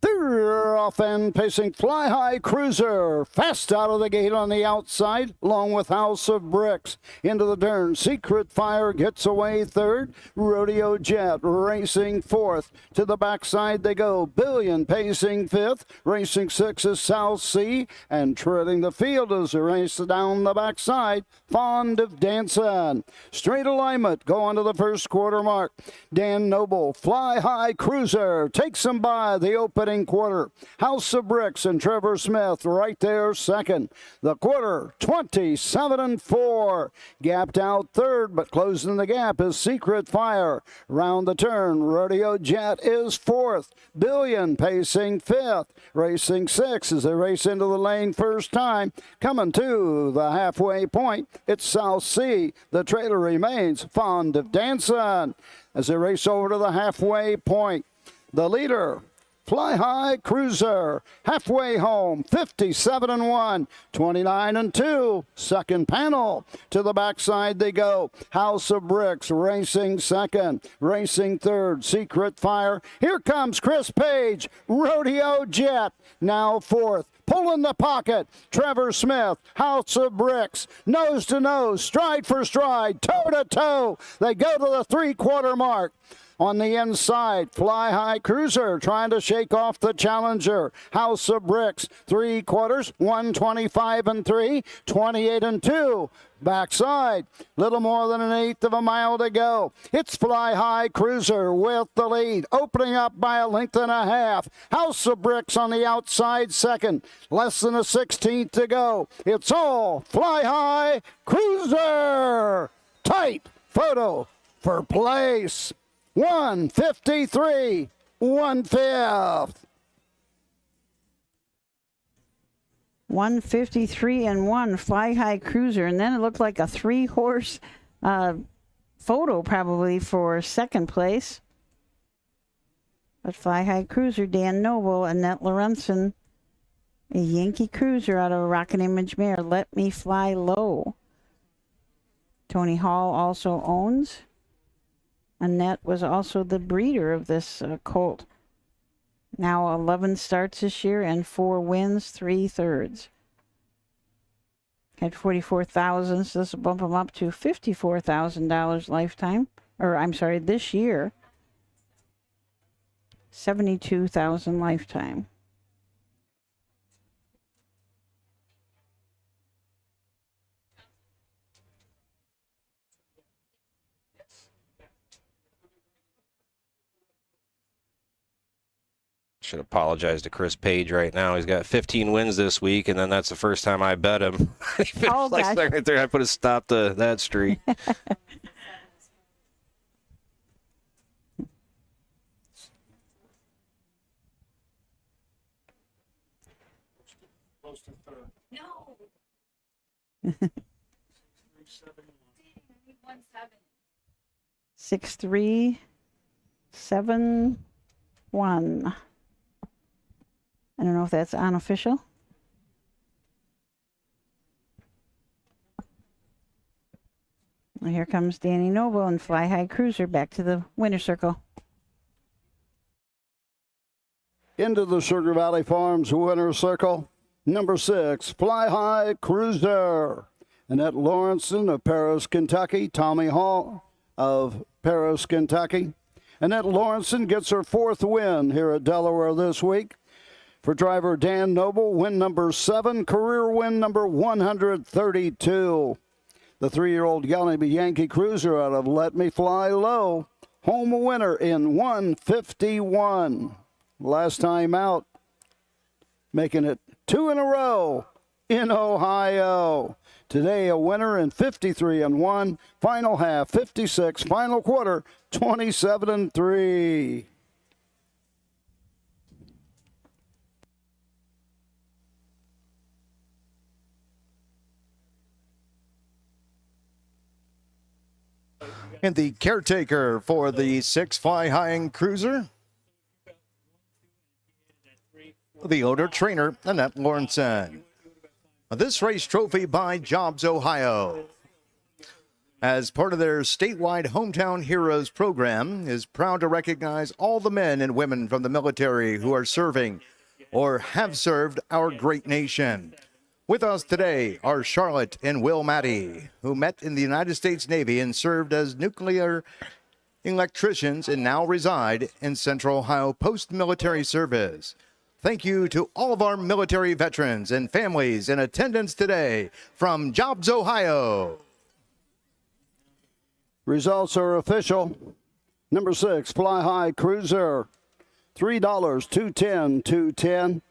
They're off and pacing Fly High Cruiser. Fast out of the gate on the outside, along with House of Bricks. Into the turn, Secret Fire gets away third. Rodeo Jet racing fourth. To the backside they go. Billion pacing fifth. Racing six is South Sea. And treading the field as they race down the backside, Fond of Dancing. Straight alignment, go on to the first quarter mark. Dan Noble, Fly High Cruiser, takes them by the opening quarter. House of Bricks and Trevor Smith right there second. The quarter, 27-4. Gapped out third, but closing the gap is Secret Fire. Round the turn, Rodeo Jet is fourth. Billion pacing fifth. Racing sixth as they race into the lane first time. Coming to the halfway point, it's South Sea. The trailer remains Fond of Dancing as they race over to the halfway point. The leader, Fly High Cruiser, halfway home, 57-1, 29-2. Second panel, to the backside they go. House of Bricks racing second, racing third, Secret Fire. Here comes Chris Page, Rodeo Jet, now fourth. Pulling the pocket, Trevor Smith, House of Bricks, nose to nose, stride for stride, toe to toe. They go to the three-quarter mark. On the inside, Fly High Cruiser trying to shake off the challenger. House of Bricks, three quarters, 125-3, 28-2. Backside, little more than an eighth of a mile to go. It's Fly High Cruiser with the lead, opening up by a length and a half. House of Bricks on the outside second, less than a 16th to go. It's all Fly High Cruiser. Tight photo for place. 153, 1/5. 153-1, Fly High Cruiser. And then it looked like a 3-horse photo probably for second place. But Fly High Cruiser, Dan Noble, Annette Lorenzen, a Yankee Cruiser out of a Rocket Image mare, Let Me Fly Low. Tony Hall also owns. Annette was also the breeder of this colt. Now 11 starts this year and 4 wins, 3/3. Had 44,000, so this will bump him up to $54,000 lifetime. Or I'm sorry, this year. 72,000 lifetime. Should apologize to Chris Page right now. He's got 15 wins this week, and then that's the first time I bet him. He finished like second right there. I put a stop to that streak. No. 6371. I don't know if that's unofficial. Well, here comes Danny Noble and Fly High Cruiser back to the winner's circle. Into the Sugar Valley Farms winner's circle. Number 6, Fly High Cruiser. Annette Lawrenson of Paris, Kentucky. Tommy Hall of Paris, Kentucky. Annette Lawrenson gets her 4th win here at Delaware this week. For driver Dan Noble, win number 7, career win number 132. The 3-year-old Yankee Cruiser out of Let Me Fly Low, home winner in 151. Last time out, making it 2 in a row in Ohio. Today a winner in 53-1, final half 56, final quarter 27-3. And the caretaker for the 6 Fly High Cruiser, the owner trainer, Annette Lawrenson. This race trophy by Jobs, Ohio, as part of their statewide Hometown Heroes program, is proud to recognize all the men and women from the military who are serving or have served our great nation. With us today are Charlotte and Will Maddie, who met in the United States Navy and served as nuclear electricians and now reside in Central Ohio post-military service. Thank you to all of our military veterans and families in attendance today from Jobs, Ohio. Results are official. Number 6, Fly High Cruiser $3, $2.10, $2.10.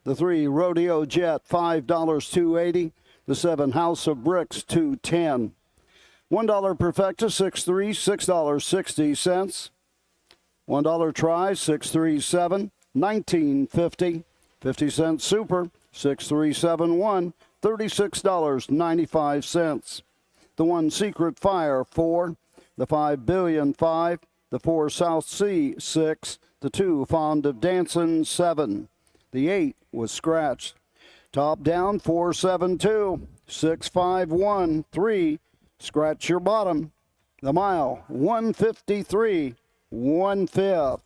The 3 Rodeo Jet, $5, $2.80. The 7 House of Bricks, $2.10. $1 Perfecta, 6.3, $6.60. $1 Try, 6.37, $19.50. 50-cent Super, 6.371, $36.95. The 1 Secret Fire, 4. The 5 Billion, 5. The 4 South Sea, 6. The 2 Fond of Dancing, 7. The 8 was scratched. Top down, 472, 651, 3. Scratch your bottom. The mile, 153, 1/5.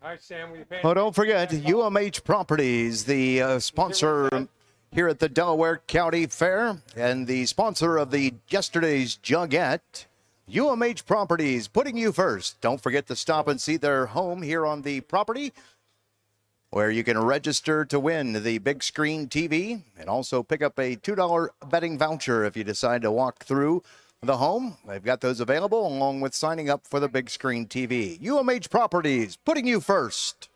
All right, Sam, will you pay? Oh, don't forget, UMH Properties, the sponsor here at the Delaware County Fair and the sponsor of the yesterday's Jugette. UMH Properties, putting you first. Don't forget to stop and see their home here on the property, where you can register to win the big screen TV and also pick up a $2 betting voucher if you decide to walk through the home. They've got those available along with signing up for the big screen TV. UMH Properties, putting you first.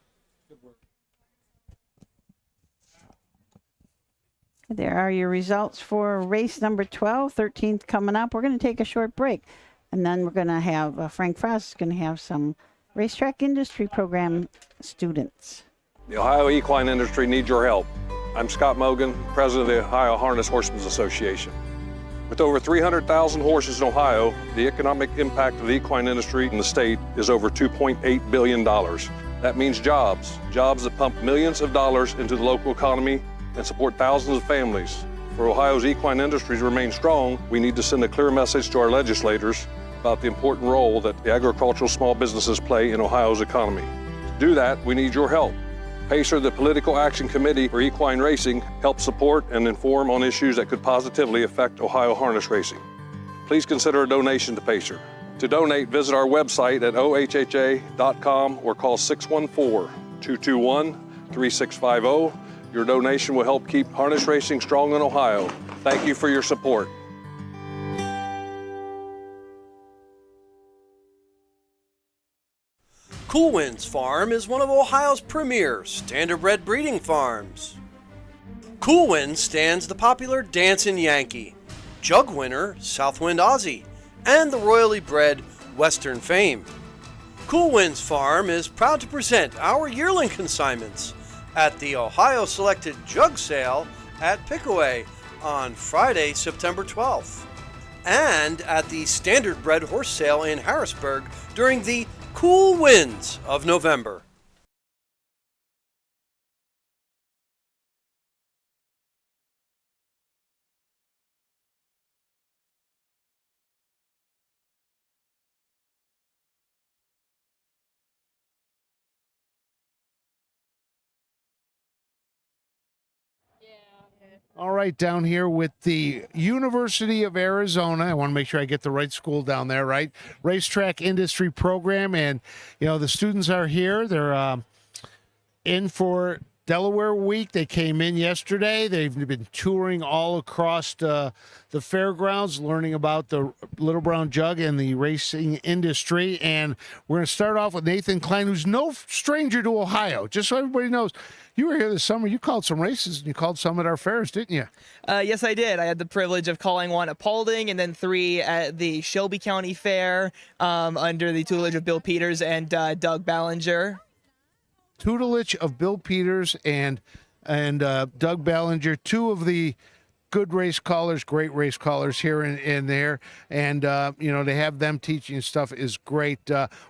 There are your results for race number 12, 13th coming up. We're going to take a short break, and then we're going to have Frank Frost is going to have some racetrack industry program students. The Ohio equine industry needs your help. I'm Scott Mogan, president of the Ohio Harness Horsemen's Association. With over 300,000 horses in Ohio, the economic impact of the equine industry in the state is over $2.8 billion. That means jobs that pump millions of dollars into the local economy and support thousands of families. For Ohio's equine industry to remain strong, we need to send a clear message to our legislators about the important role that the agricultural small businesses play in Ohio's economy. To do that, we need your help. PACER, the Political Action Committee for Equine Racing, helps support and inform on issues that could positively affect Ohio harness racing. Please consider a donation to PACER. To donate, visit our website at ohha.com or call 614-221-3650. Your donation will help keep harness racing strong in Ohio. Thank you for your support. Cool Winds Farm is one of Ohio's premier standardbred breeding farms. Cool Winds stands the popular Dancin' Yankee, Jug winner Southwind Aussie, and the royally bred Western Fame. Cool Winds Farm is proud to present our yearling consignments at the Ohio Selected Jug Sale at Pickaway on Friday, September 12th, and at the Standardbred Horse Sale in Harrisburg during the cool winds of November. All right, down here with the University of Arizona. I want to make sure I get the right school down there, right? Racetrack Industry Program. And, you know, the students are here. They're in for Delaware Week. They came in yesterday. They've been touring all across the fairgrounds, learning about the Little Brown Jug and the racing industry. And we're going to start off with Nathan Klein, who's no stranger to Ohio, just so everybody knows. You were here this summer. You called some races, and you called some at our fairs, didn't you? Yes, I did. I had the privilege of calling one at Paulding and then 3 at the Shelby County Fair under the tutelage of Bill Peters and Doug Ballinger. Tutelage of Bill Peters and Doug Ballinger, 2 of the good race callers, great race callers here in there. And, you know, to have them teaching stuff is great.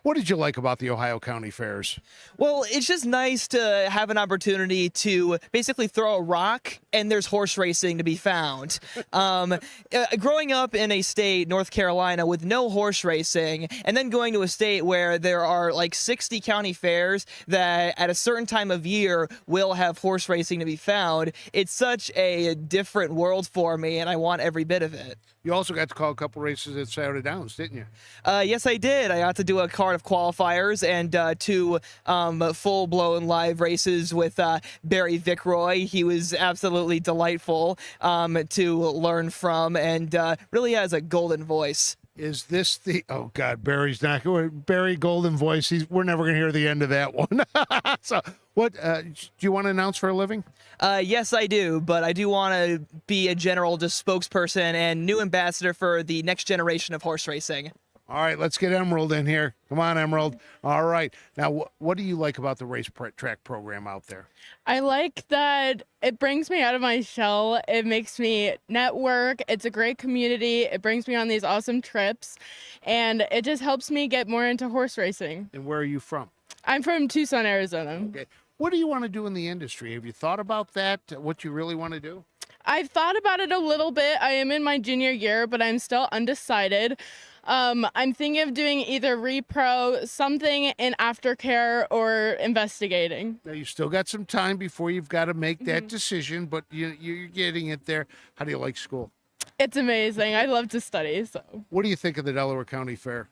What did you like about the Ohio County Fairs? Well, it's just nice to have an opportunity to basically throw a rock and there's horse racing to be found. Growing up in a state, North Carolina, with no horse racing, and then going to a state where there are like 60 county fairs that at a certain time of year will have horse racing to be found, it's such a different world for me, and I want every bit of it. You also got to call a couple races at Saturday Downs, didn't you? Yes, I did. I got to do a card of qualifiers and 2 full-blown live races with Barry Vickroy. He was absolutely delightful to learn from and really has a golden voice. Is this the? Oh God, Barry's not. Barry Golden Voice. We're never going to hear the end of that one. So, what do you want to announce for a living? Yes, I do, but I do want to be a general just spokesperson and new ambassador for the next generation of horse racing. All right, let's get Emerald in here. Come on, Emerald. All right. Now, what do you like about the racetrack program out there? I like that it brings me out of my shell. It makes me network. It's a great community. It brings me on these awesome trips, and it just helps me get more into horse racing. And where are you from? I'm from Tucson, Arizona. Okay. What do you want to do in the industry? Have you thought about that, what you really want to do? I've thought about it a little bit. I am in my junior year, but I'm still undecided. I'm thinking of doing either repro, something in aftercare, or investigating. Now, you still got some time before you've got to make that decision, but you're getting it there. How do you like school? It's amazing. I love to study. So, what do you think of the Delaware County Fair?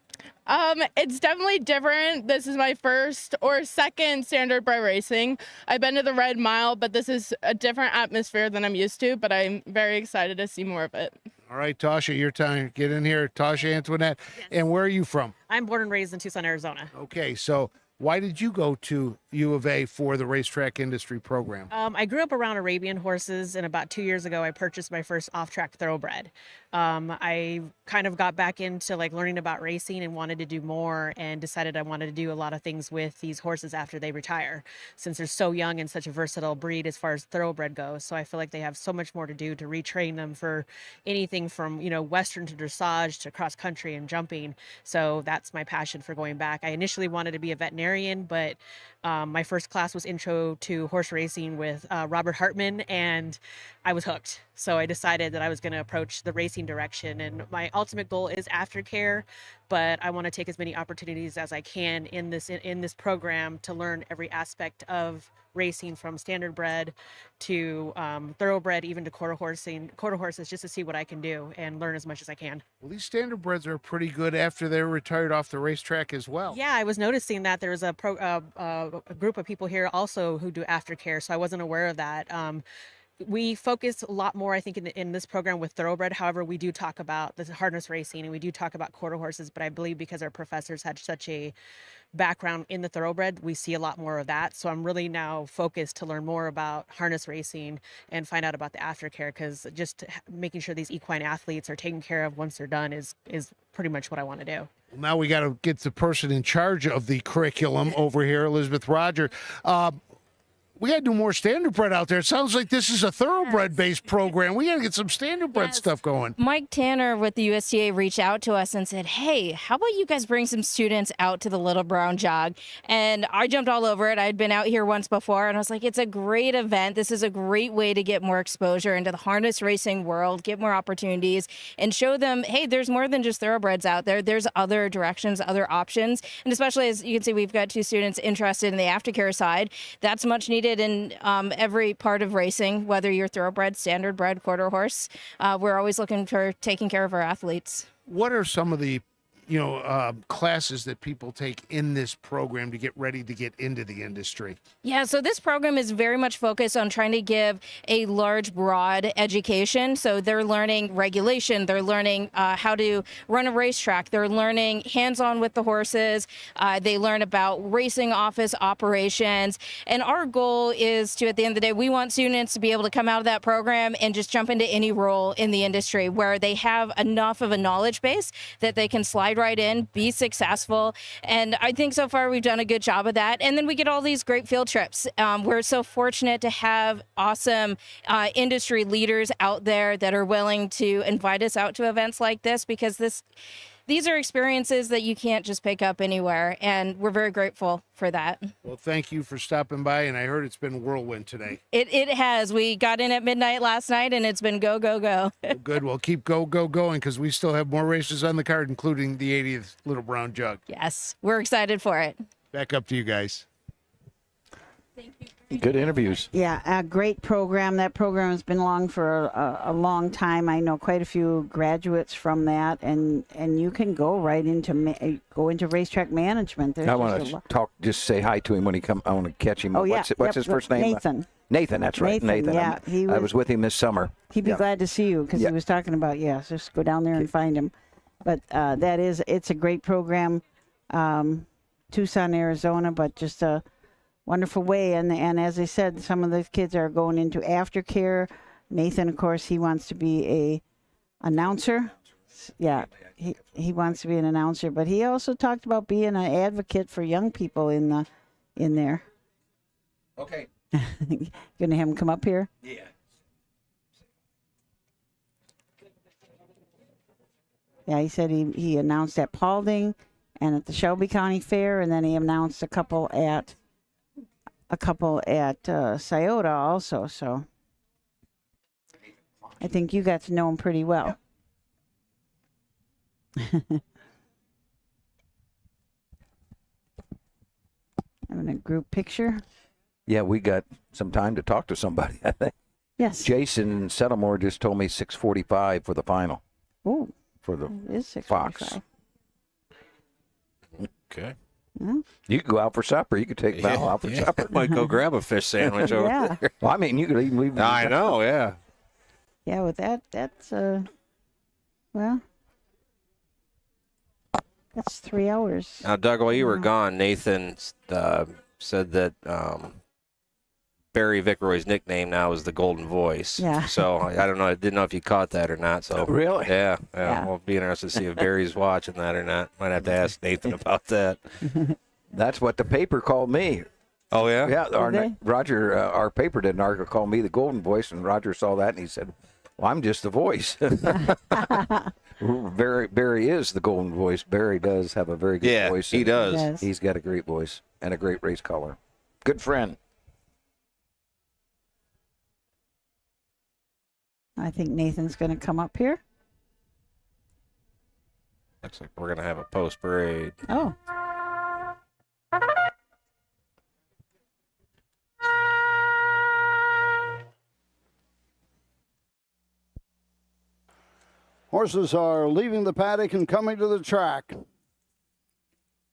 It's definitely different. This is my first or second Standardbred racing. I've been to the Red Mile, but this is a different atmosphere than I'm used to, but I'm very excited to see more of it. All right, Tasha, your time. Get in here. Tasha Antoinette. Yes. And where are you from? I'm born and raised in Tucson, Arizona. Okay, so why did you go to U of A for the racetrack industry program? I grew up around Arabian horses, and about 2 years ago, I purchased my first off-track thoroughbred. I kind of got back into learning about racing and wanted to do more, and decided I wanted to do a lot of things with these horses after they retire, since they're so young and such a versatile breed as far as thoroughbred goes. So I feel like they have so much more to do to retrain them for anything from Western to dressage to cross country and jumping. So that's my passion for going back. I initially wanted to be a veterinarian, but my first class was Intro to Horse Racing with Robert Hartman, and I was hooked. So I decided that I was going to approach the racing direction, and my ultimate goal is aftercare, but I want to take as many opportunities as I can in this program to learn every aspect of racing, from Standardbred to thoroughbred, even to quarter horses, just to see what I can do and learn as much as I can. Well, these Standardbreds are pretty good after they're retired off the racetrack as well. Yeah, I was noticing that there was a group of people here also who do aftercare, so I wasn't aware of that. We focus a lot more, I think, in this program with thoroughbred. However, we do talk about the harness racing, and we do talk about quarter horses, but I believe because our professors had such a background in the thoroughbred, we see a lot more of that. So I'm really now focused to learn more about harness racing and find out about the aftercare, because just making sure these equine athletes are taken care of once they're done is pretty much what I want to do. Well, now we got to get the person in charge of the curriculum over here, Elizabeth Roger. We got to do more Standardbred out there. It sounds like this is a thoroughbred-based program. We got to get some Standardbred stuff going. Mike Tanner with the USTA reached out to us and said, hey, how about you guys bring some students out to the Little Brown Jog? And I jumped all over it. I'd been out here once before, and I was like, it's a great event. This is a great way to get more exposure into the harness racing world, get more opportunities, and show them, hey, there's more than just thoroughbreds out there. There's other directions, other options. And especially, as you can see, we've got two students interested in the aftercare side. That's much needed in every part of racing, whether you're thoroughbred, standardbred, quarter horse. We're always looking for taking care of our athletes. What are some of the classes that people take in this program to get ready to get into the industry? Yeah, so this program is very much focused on trying to give a large, broad education. So they're learning regulation, they're learning how to run a racetrack, they're learning hands-on with the horses, they learn about racing office operations. And our goal is to, at the end of the day, we want students to be able to come out of that program and just jump into any role in the industry where they have enough of a knowledge base that they can slide right in, be successful. And I think so far we've done a good job of that. And then we get all these great field trips. We're so fortunate to have awesome industry leaders out there that are willing to invite us out to events like this, because these are experiences that you can't just pick up anywhere, and we're very grateful for that. Well, thank you for stopping by, and I heard it's been whirlwind today. It has. We got in at midnight last night, and it's been go, go, go. Well, good. Well, keep going, because we still have more races on the card, including the 80th Little Brown Jug. Yes, we're excited for it. Back up to you guys. Thank you. Good interviews. Yeah, a great program. That program has been along for a long time. I know quite a few graduates from that, and you can go right into racetrack management. There's I want to just say hi to him when he comes. I want to catch him. Oh, yeah. What's his first name? Nathan. Nathan, that's right. Nathan. Yeah, I was with him this summer. He'd be glad to see you, because he was talking about, just go down there and find him. But it's a great program, Tucson, Arizona, but just a wonderful way. And as I said, some of the kids are going into aftercare. Nathan, of course, he wants to be a announcer. Yeah, he wants to be an announcer, but he also talked about being an advocate for young people in there. Okay. Gonna have him come up here? Yeah. Yeah, he said he announced at Paulding and at the Shelby County Fair, and then he announced a couple at Scioto also. So I think you got to know him pretty well. Having a group picture. Yeah, we got some time to talk to somebody, I think. Yes. Jason Settlemore just told me 6:45 for the final. Oh. For the It is 6:45. Fox. Okay. Yeah. You could go out for supper. You could take Val out for supper. Might go grab a fish sandwich over Yeah. there. Well, I mean, you could even leave. I know, yeah. Yeah, with that's well, that's 3 hours. Now, Doug, while you were gone, Nathan said that Barry Vickroy's nickname now is the Golden Voice. Yeah. So I don't know. I didn't know if you caught that or not. So Really? Yeah. Yeah. We'll be interested to see if Barry's watching that or not. Might have to ask Nathan about that. That's what the paper called me. Oh yeah. Yeah. Roger, our paper did an article called me the Golden Voice, and Roger saw that and he said, "Well, I'm just the voice." Barry is the Golden Voice. Barry does have a very good voice. He does. He's got a great voice and a great race color. Good friend. I think Nathan's going to come up here. Looks like we're gonna have a post parade. Oh. Horses are leaving the paddock and coming to the track.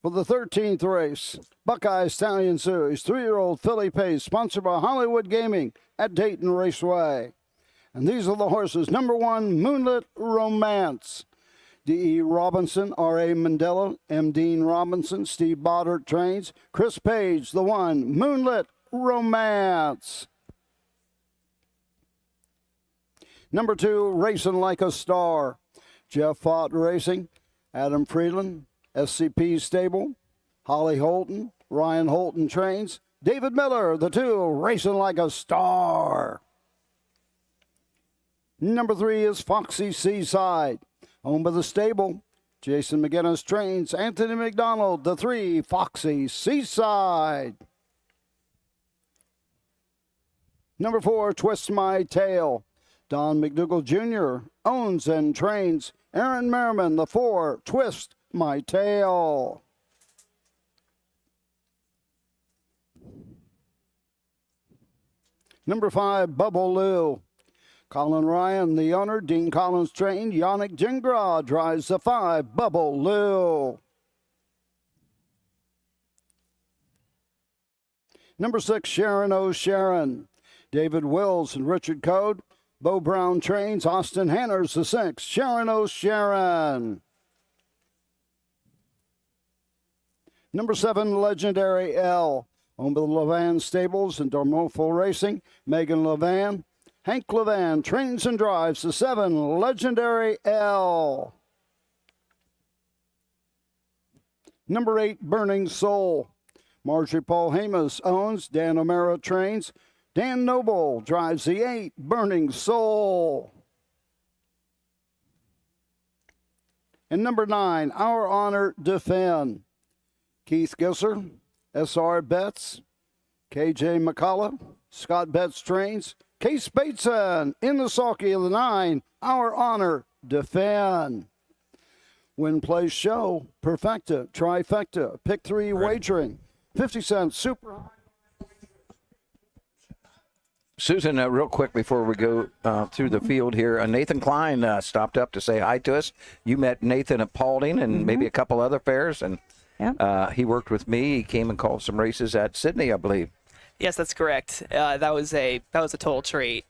For the 13th race, Buckeye Stallion Series, 3-year-old filly pace, sponsored by Hollywood Gaming at Dayton Raceway. And these are the horses. Number 1, Moonlit Romance. D.E. Robinson, R.A. Mandela, M. Dean Robinson, Steve Boddert trains. Chris Page, the 1, Moonlit Romance. Number 2, Racing Like a Star. Jeff Fott Racing, Adam Freeland, SCP Stable, Holly Holton, Ryan Holton trains. David Miller, the 2, Racing Like a Star. Number 3 is Foxy Seaside, owned by the stable. Jason McGinnis trains. Anthony McDonald, the 3, Foxy Seaside. Number 4, Twist My Tail. Don McDougall Jr. owns and trains. Aaron Merriman, the 4, Twist My Tail. Number 5, Bubble Lou. Colin Ryan, the owner. Dean Collins trained. Yannick Gingras drives the 5, Bubble Lou. Number 6, Sharon O'Sharon. David Wills and Richard Code. Bo Brown trains. Austin Hanners, the 6, Sharon O'Sharon. Number 7, Legendary L. Owned by the Levan Stables and Dormofo Racing. Megan Levan. Hank Levan trains and drives the 7, Legendary L. Number 8, Burning Soul. Marjorie Paul Hamas owns. Dan O'Mara trains. Dan Noble drives the 8, Burning Soul. And number 9, Our Honor Defend. Keith Gisser, S.R. Betts, K.J. McCullough, Scott Betts trains. Case Bateson in the sulky of the 9, Our Honor Defend. Win, play, show, perfecta, trifecta, pick 3 wagering, 50 cents super. Susan, real quick before we go through the field here, Nathan Klein stopped up to say hi to us. You met Nathan at Paulding and maybe a couple other fairs, and he worked with me. He came and called some races at Sydney, I believe. Yes, that's correct. That was a total treat.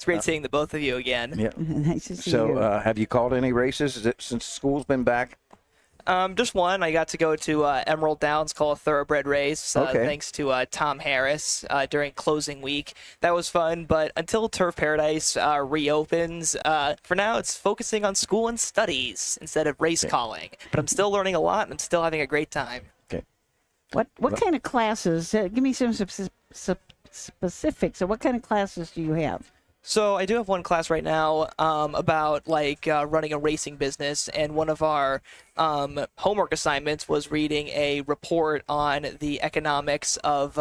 It's great seeing the both of you again. Yeah. Nice to see So, you. have you called any races since school's been back? Just one. I got to go to Emerald Downs, call a thoroughbred race, Okay. thanks to Tom Harris during closing week. That was fun, but until Turf Paradise reopens, for now it's focusing on school and studies instead of race calling. But I'm still learning a lot, and I'm still having a great time. Okay. What kind of classes? Give me some specifics. So what kind of classes do you have? So I do have one class right now about running a racing business, and one of our homework assignments was reading a report on the economics of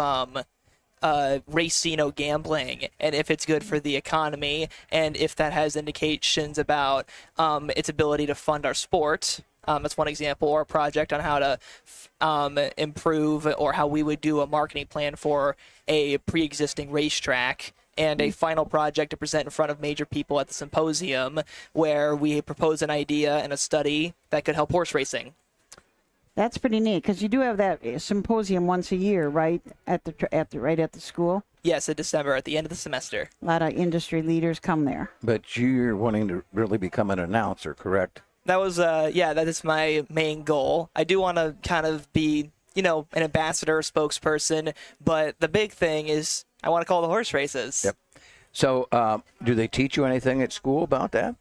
racino gambling and if it's good for the economy and if that has indications about its ability to fund our sport. That's one example, or a project on how to improve, or how we would do a marketing plan for a pre-existing racetrack. And a final project to present in front of major people at the symposium, where we propose an idea and a study that could help horse racing. That's pretty neat, because you do have that symposium once a year, right? At the school. Yes, in December at the end of the semester. A lot of industry leaders come there. But you're wanting to really become an announcer, correct? That was that is my main goal. I do want to kind of be, an ambassador or spokesperson, but the big thing is I want to call the horse races. Yep. So, do they teach you anything at school about that?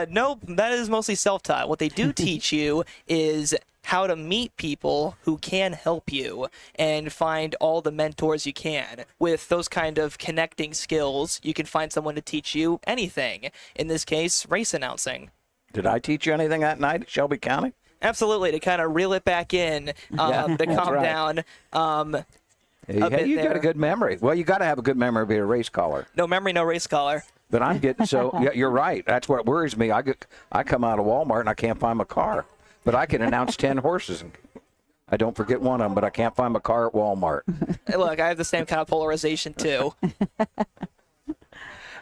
No, that is mostly self-taught. What they do teach you is how to meet people who can help you and find all the mentors you can. With those kind of connecting skills, you can find someone to teach you anything. In this case, race announcing. Did I teach you anything that night at Shelby County? Absolutely, to kind of reel it back in, to calm down. You got a good memory. Well, you got to have a good memory to be a race caller. No memory, no race caller. But I'm getting you're right. That's what worries me. I come out of Walmart and I can't find my car, but I can announce 10 horses. And I don't forget one of them, but I can't find my car at Walmart. Look, I have the same kind of polarization too.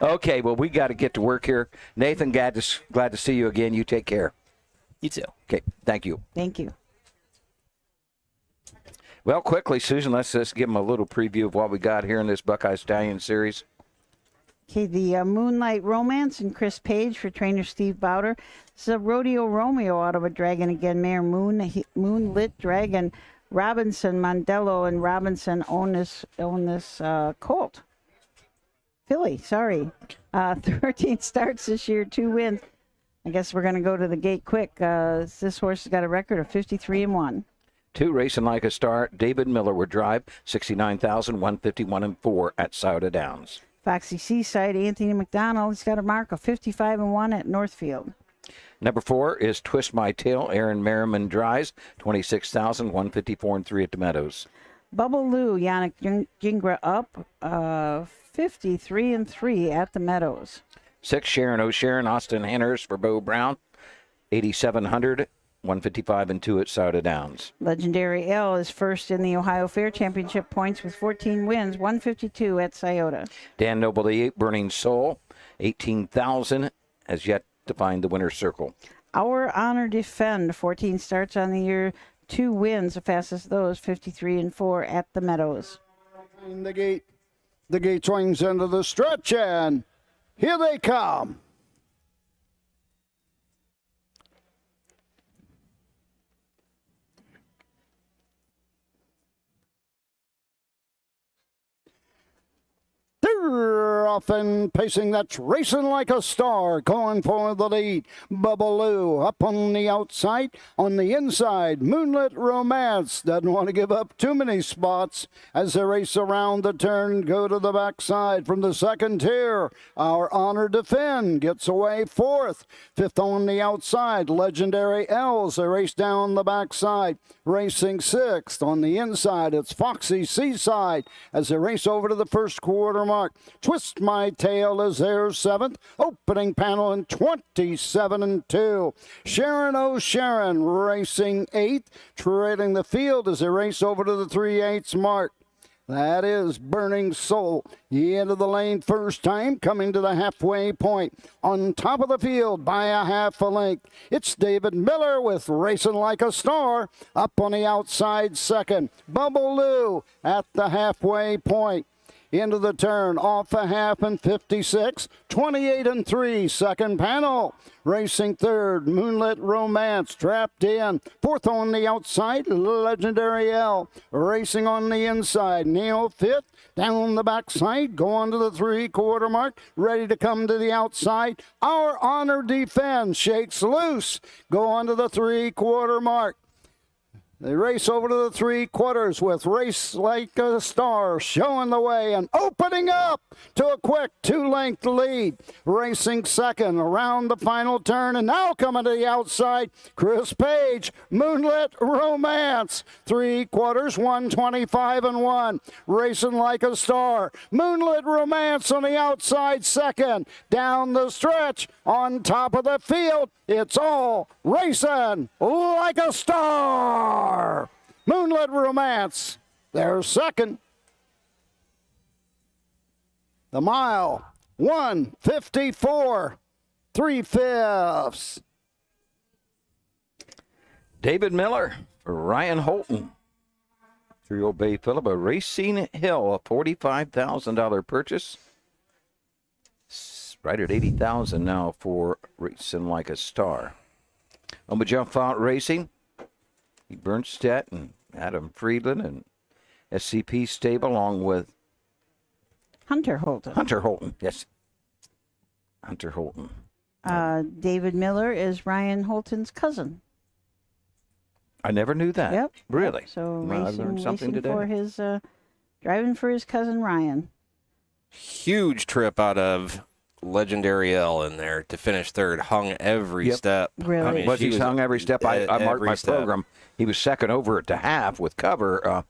Okay, well, we got to get to work here. Nathan, glad to see you again. You take care. You too. Okay, thank you. Thank you. Well, quickly, Susan, let's just give them a little preview of what we got here in this Buckeye Stallion series. Okay, the Moonlight Romance and Chris Page for trainer Steve Bowder. This is a Rodeo Romeo out of a Dragon again mare, Moonlit Dragon. Robinson, Mondello, and Robinson own this colt. Filly, sorry. 13 starts this year, 2 wins. I guess we're going to go to the gate quick. This horse has got a record of 53-1. 2 racing like a star. David Miller would drive 69,151-4 at Scioto Downs. Foxy Seaside, Anthony McDonald. He's got a mark of 55-1 at Northfield. Number 4 is Twist My Tail. Aaron Merriman drives 26,154-3 at the Meadows. Bubble Lou, Yannick Gingras up 53-3 at the Meadows. 6, Sharon O'Sharon, Austin Henners for Bo Brown, 8,700, 155-2 at Scioto Downs. Legendary L is first in the Ohio Fair Championship points with 14 wins, 152 at Scioto. Dan Noble, the 8, Burning Soul, 18,000, has yet to find the winner's circle. Our Honor Defend, 14 starts on the year, 2 wins, the fastest of those, 53-4 at the Meadows. In the gate swings into the stretch, and here they come. They're off and pacing. That's Racing Like a Star, going for the lead. Bubbaloo up on the outside. On the inside, Moonlit Romance doesn't want to give up too many spots as they race around the turn, go to the backside from the second tier. Our Honor Defend gets away 4th. 5th on the outside, Legendary L's. They race down the backside, racing 6th. On the inside, it's Foxy Seaside as they race over to the first quarter mark. Twist My Tail is there 7th. Opening panel in 27-2. Sharon O'Sharon racing 8th. Trailing the field as they race over to the 3/8 mark. That is Burning Soul. He entered the lane first time, coming to the halfway point. On top of the field by a half a length, it's David Miller with Racing Like a Star up on the outside second. Bubble Lou at the halfway point. into the turn, off a half and 56, 28 and 3, second panel. Racing third, Moonlit Romance, trapped in. Fourth on the outside, Legendary L. Racing on the inside, Neo fifth. Down the backside, go on to the 3/4 mark, ready to come to the outside. Our Honor Defense shakes loose, go on to the 3/4 mark. They race over to the 3/4 with Race Like a Star showing the way and opening up to a quick 2-length lead. Racing second around the final turn and now coming to the outside, Chris Page, Moonlit Romance. 3/4, 125 and 1. Racing Like a Star. Moonlit Romance on the outside second. Down the stretch on top of the field. It's all Racing Like a Star. Moonlit Romance, they're second. The mile, 1:54, 3/5. David Miller for Ryan Holton. 3-year-old Bay Phillip, a Racing Hill, a $45,000 purchase. Right at $80,000 now for Racing Like a Star. On the Jump Out Racing, Bernstedt and Adam Friedland and SCP Stable, along with Hunter Holton. Hunter Holton, yes. Hunter Holton. David Miller is Ryan Holton's cousin. I never knew that. Yep. Really? So Well, I learned something racing today. for his, driving for his cousin Ryan. Huge trip out of Legendary L in there to finish third. Hung every step. Really? I mean, But she he's was hung every step. I marked every my step. program. He was second over at the half with cover.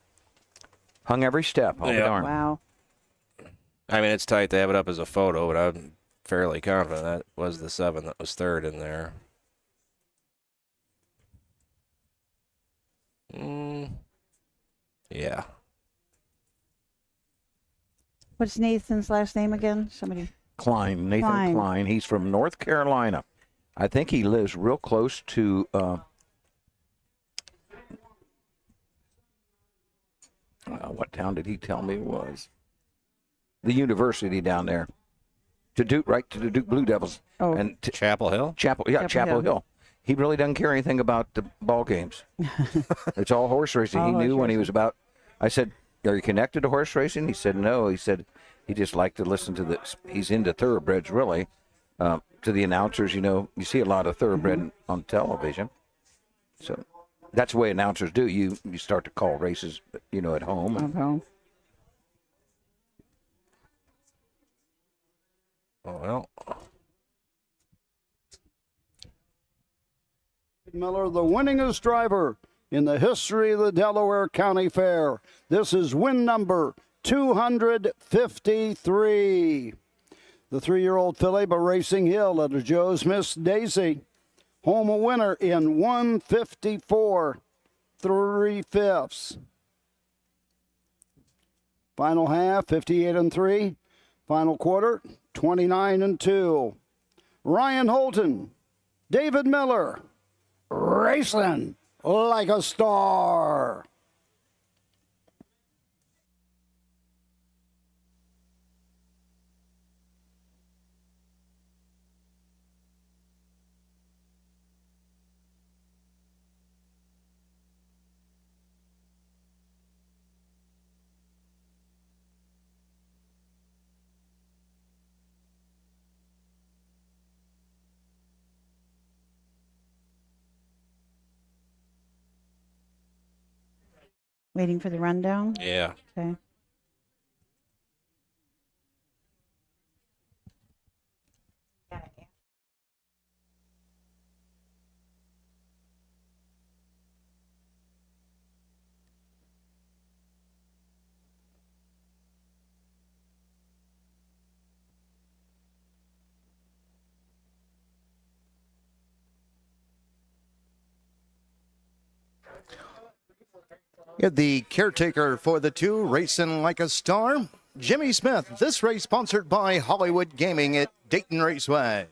Hung every step. Oh, Yeah. darn. Wow. I mean, it's tight. They have it up as a photo, but I'm fairly confident that was the 7 that was third in there. Yeah. What's Nathan's last name again? Somebody. Klein, Nathan Klein. He's from North Carolina. I think he lives real close to what town did he tell me it was? The university down there. To Duke, right to the Duke Blue Devils. Oh. And Chapel Hill? Chapel Hill. He really doesn't care anything about the ball games. It's all horse racing. He knew when he was about, I said, are you connected to horse racing? He said, no. He said he just liked to listen to he's into thoroughbreds, really. To the announcers, you see a lot of thoroughbred on television. So that's the way announcers do. You start to call races, at home. Oh, well. Miller, the winningest driver in the history of the Delaware County Fair. This is win number 253. The 3-year-old filly by Racing Hill at Joe's Miss Daisy. Home a winner in 154 3/5. Final half, 58 and 3. Final quarter, 29 and 2. Ryan Holton, David Miller, Racing Like a Star. Waiting for the rundown? Yeah. Okay. The caretaker for the two, Racing Like a Star, Jimmy Smith. This race sponsored by Hollywood Gaming at Dayton Raceway.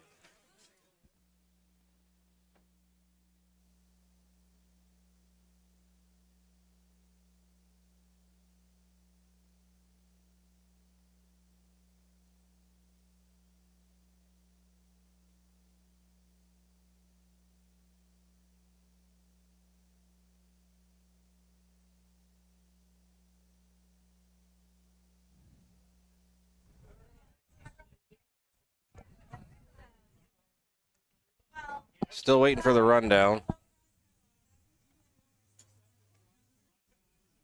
Still waiting for the rundown.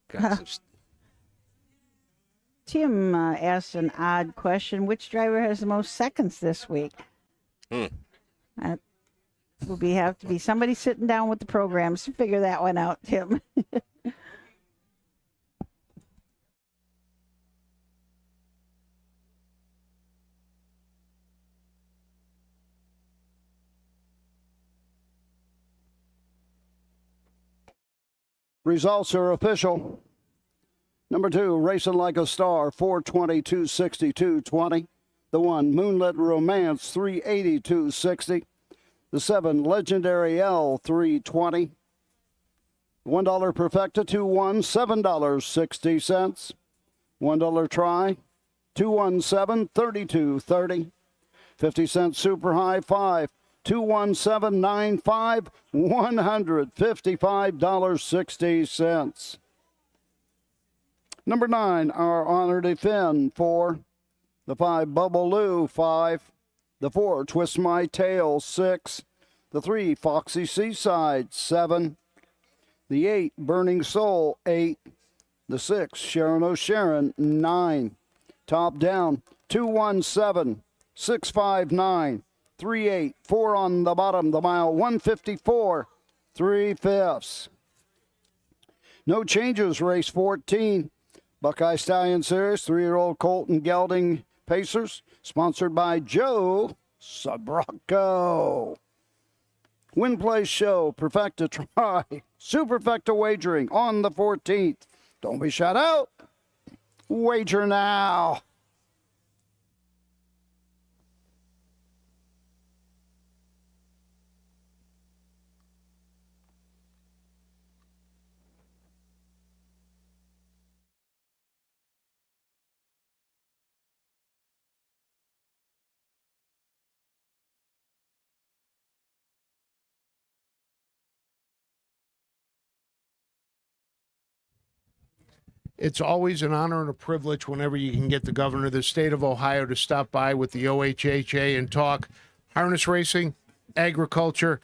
Got some Tim asked an odd question. Which driver has the most seconds this week? That will have to be somebody sitting down with the programs to figure that one out, Tim. Results are official. Number 2, Racing Like a Star, 420, 260, 220. The 1, Moonlit Romance, 380, 260. The 7, Legendary L, 320. $1 Perfecta, 2-1, $7.60. $1 Try, 217, 32.30. 50-cent Super High 5, 217.95, $155.60. Number 9, Our Honor Defend, 4. The 5, Bubbaloo, 5. The 4, Twist My Tail, 6. The 3, Foxy Seaside, 7. The 8, Burning Soul, 8. The 6, Sharon O'Sharon, 9. Top down, 217, 659, 38. 4 on the bottom, the mile, 154, 3/5. No changes, race 14. Buckeye Stallion Series, 3-year-old Colton Gelding Pacers, sponsored by Joe Sabrocco. Win, Play, Show, Perfecta Try, Superfecta Wagering on the 14th. Don't be shut out. Wager now. It's always an honor and a privilege whenever you can get the governor of the state of Ohio to stop by with the OHHA and talk harness racing, agriculture,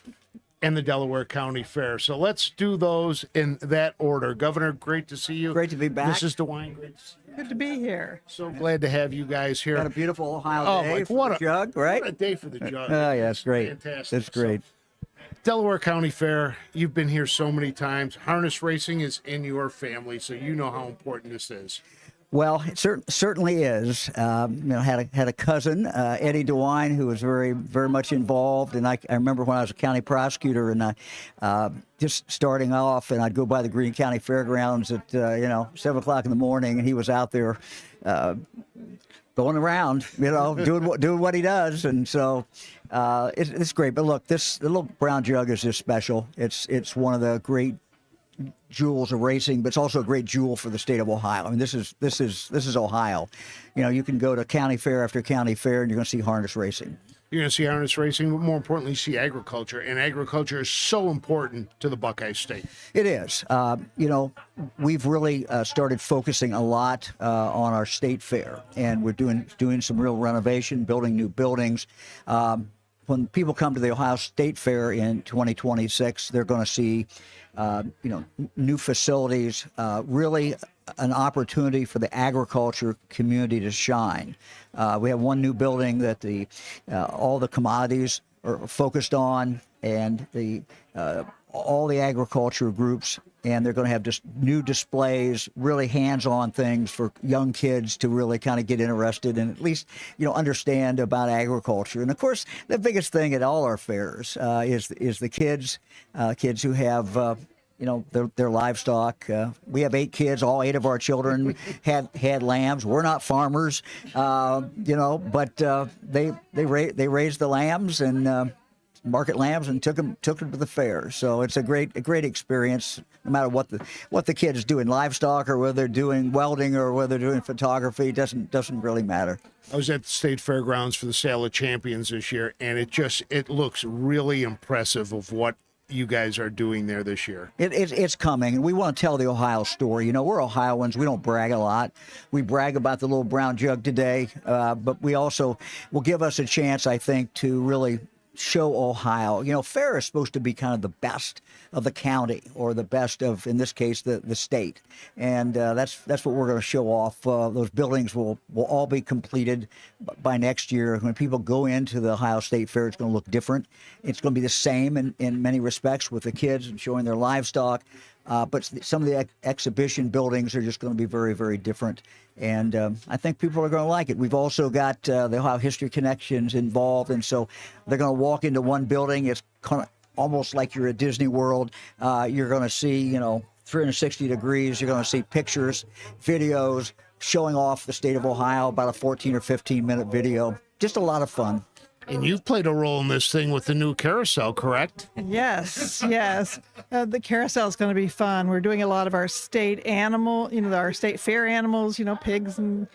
and the Delaware County Fair. So let's do those in that order. Governor, great to see you. Great to be back. Mrs. DeWine, great to see you. Good to be here. So glad to have you guys here. Got a beautiful Ohio day my, for the Jug, right? What a day for the Jug. Oh, yeah, it's great. Fantastic. It's great. Delaware County Fair, you've been here so many times. Harness racing is in your family, so you know how important this is. Well, it certainly is. Had a cousin, Eddie DeWine, who was very much involved. And I remember when I was a county prosecutor and just starting off, and I'd go by the Greene County Fairgrounds at 7 o'clock in the morning, and he was out there going around, doing what he does. And so it's great. But look, the little brown jug is just special. It's one of the great jewels of racing, but it's also a great jewel for the state of Ohio. I mean, this is Ohio. You can go to county fair after county fair, and you're going to see harness racing. You're going to see harness racing, but more importantly, see agriculture. And agriculture is so important to the Buckeye State. It is. We've really started focusing a lot on our state fair, and we're doing some real renovation, building new buildings. When people come to the Ohio State Fair in 2026, they're going to see new facilities, really an opportunity for the agriculture community to shine. We have one new building that all the commodities are focused on, and all the agriculture groups, and they're going to have just new displays, really hands-on things for young kids to really kind of get interested and at least understand about agriculture. And of course, the biggest thing at all our fairs is the kids who have their livestock. We have 8 kids. All 8 of our children had lambs. We're not farmers, but they raised the lambs and market lambs and took them to the fair. So it's a great experience, no matter what the kids do in livestock or whether they're doing welding or whether they're doing photography. Doesn't really matter. I was at the State Fairgrounds for the Sale of Champions this year, and it looks really impressive of what you guys are doing there this year. It's coming, and we want to tell the Ohio story. We're Ohioans. We don't brag a lot. We brag about the little brown jug today, but we also will give us a chance, I think, to really show Ohio. You know, fair is supposed to be kind of the best of the county, or the best of, in this case, the state. And that's what we're going to show off. Those buildings will all be completed by next year. When people go into the Ohio State Fair, it's going to look different. It's going to be the same in many respects with the kids and showing their livestock. But some of the exhibition buildings are just going to be very, very different. And I think people are going to like it. We've also got the Ohio History Connections involved. And so they're going to walk into one building. It's kind of almost like you're at Disney World. You're going to see, 360 degrees. You're going to see pictures, videos showing off the state of Ohio, about a 14 or 15-minute video. Just a lot of fun. And you've played a role in this thing with the new carousel, correct? Yes, yes. The carousel is going to be fun. We're doing a lot of our state our state fair animals, pigs and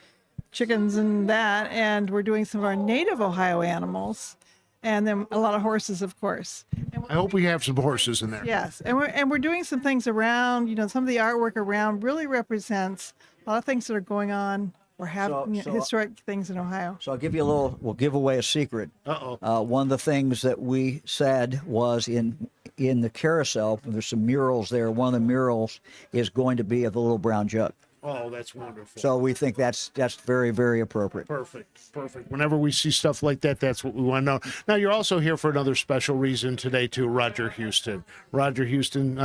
chickens and that. And we're doing some of our native Ohio animals. And then a lot of horses, of course. I hope we have some horses in there. Yes. And we're doing some things around, some of the artwork around really represents a lot of things that are going on or have historic things in Ohio. So I'll give you we'll give away a secret. Uh-oh. One of the things that we said was in the carousel, there's some murals there. One of the murals is going to be of the little brown jug. Oh, that's wonderful. So we think that's very, very appropriate. Perfect. Whenever we see stuff like that, that's what we want to know. Now, you're also here for another special reason today, too, Roger Houston. Roger Houston,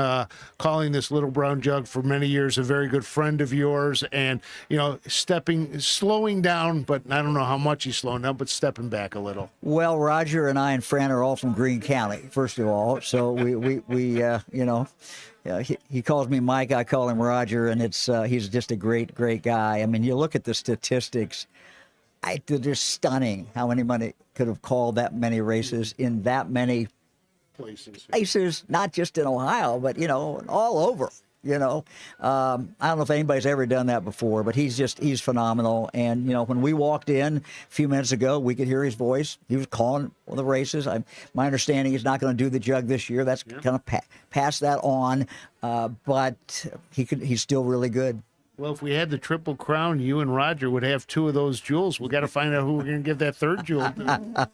calling this little brown jug for many years, a very good friend of yours, and, slowing down, but I don't know how much he's slowing down, but stepping back a little. Well, Roger and I and Fran are all from Greene County, first of all. So he calls me Mike, I call him Roger, and he's just a great, great guy. I mean, you look at the statistics, they're stunning how anybody could have called that many races in that many places, not just in Ohio, but, all over. I don't know if anybody's ever done that before, but he's phenomenal. And, when we walked in a few minutes ago, we could hear his voice. He was calling the races. My understanding he's not going to do the jug this year. That's kind of pass that on. But he's still really good. Well, if we had the Triple Crown, you and Roger would have two of those jewels. We got to find out who we're going to give that third jewel to.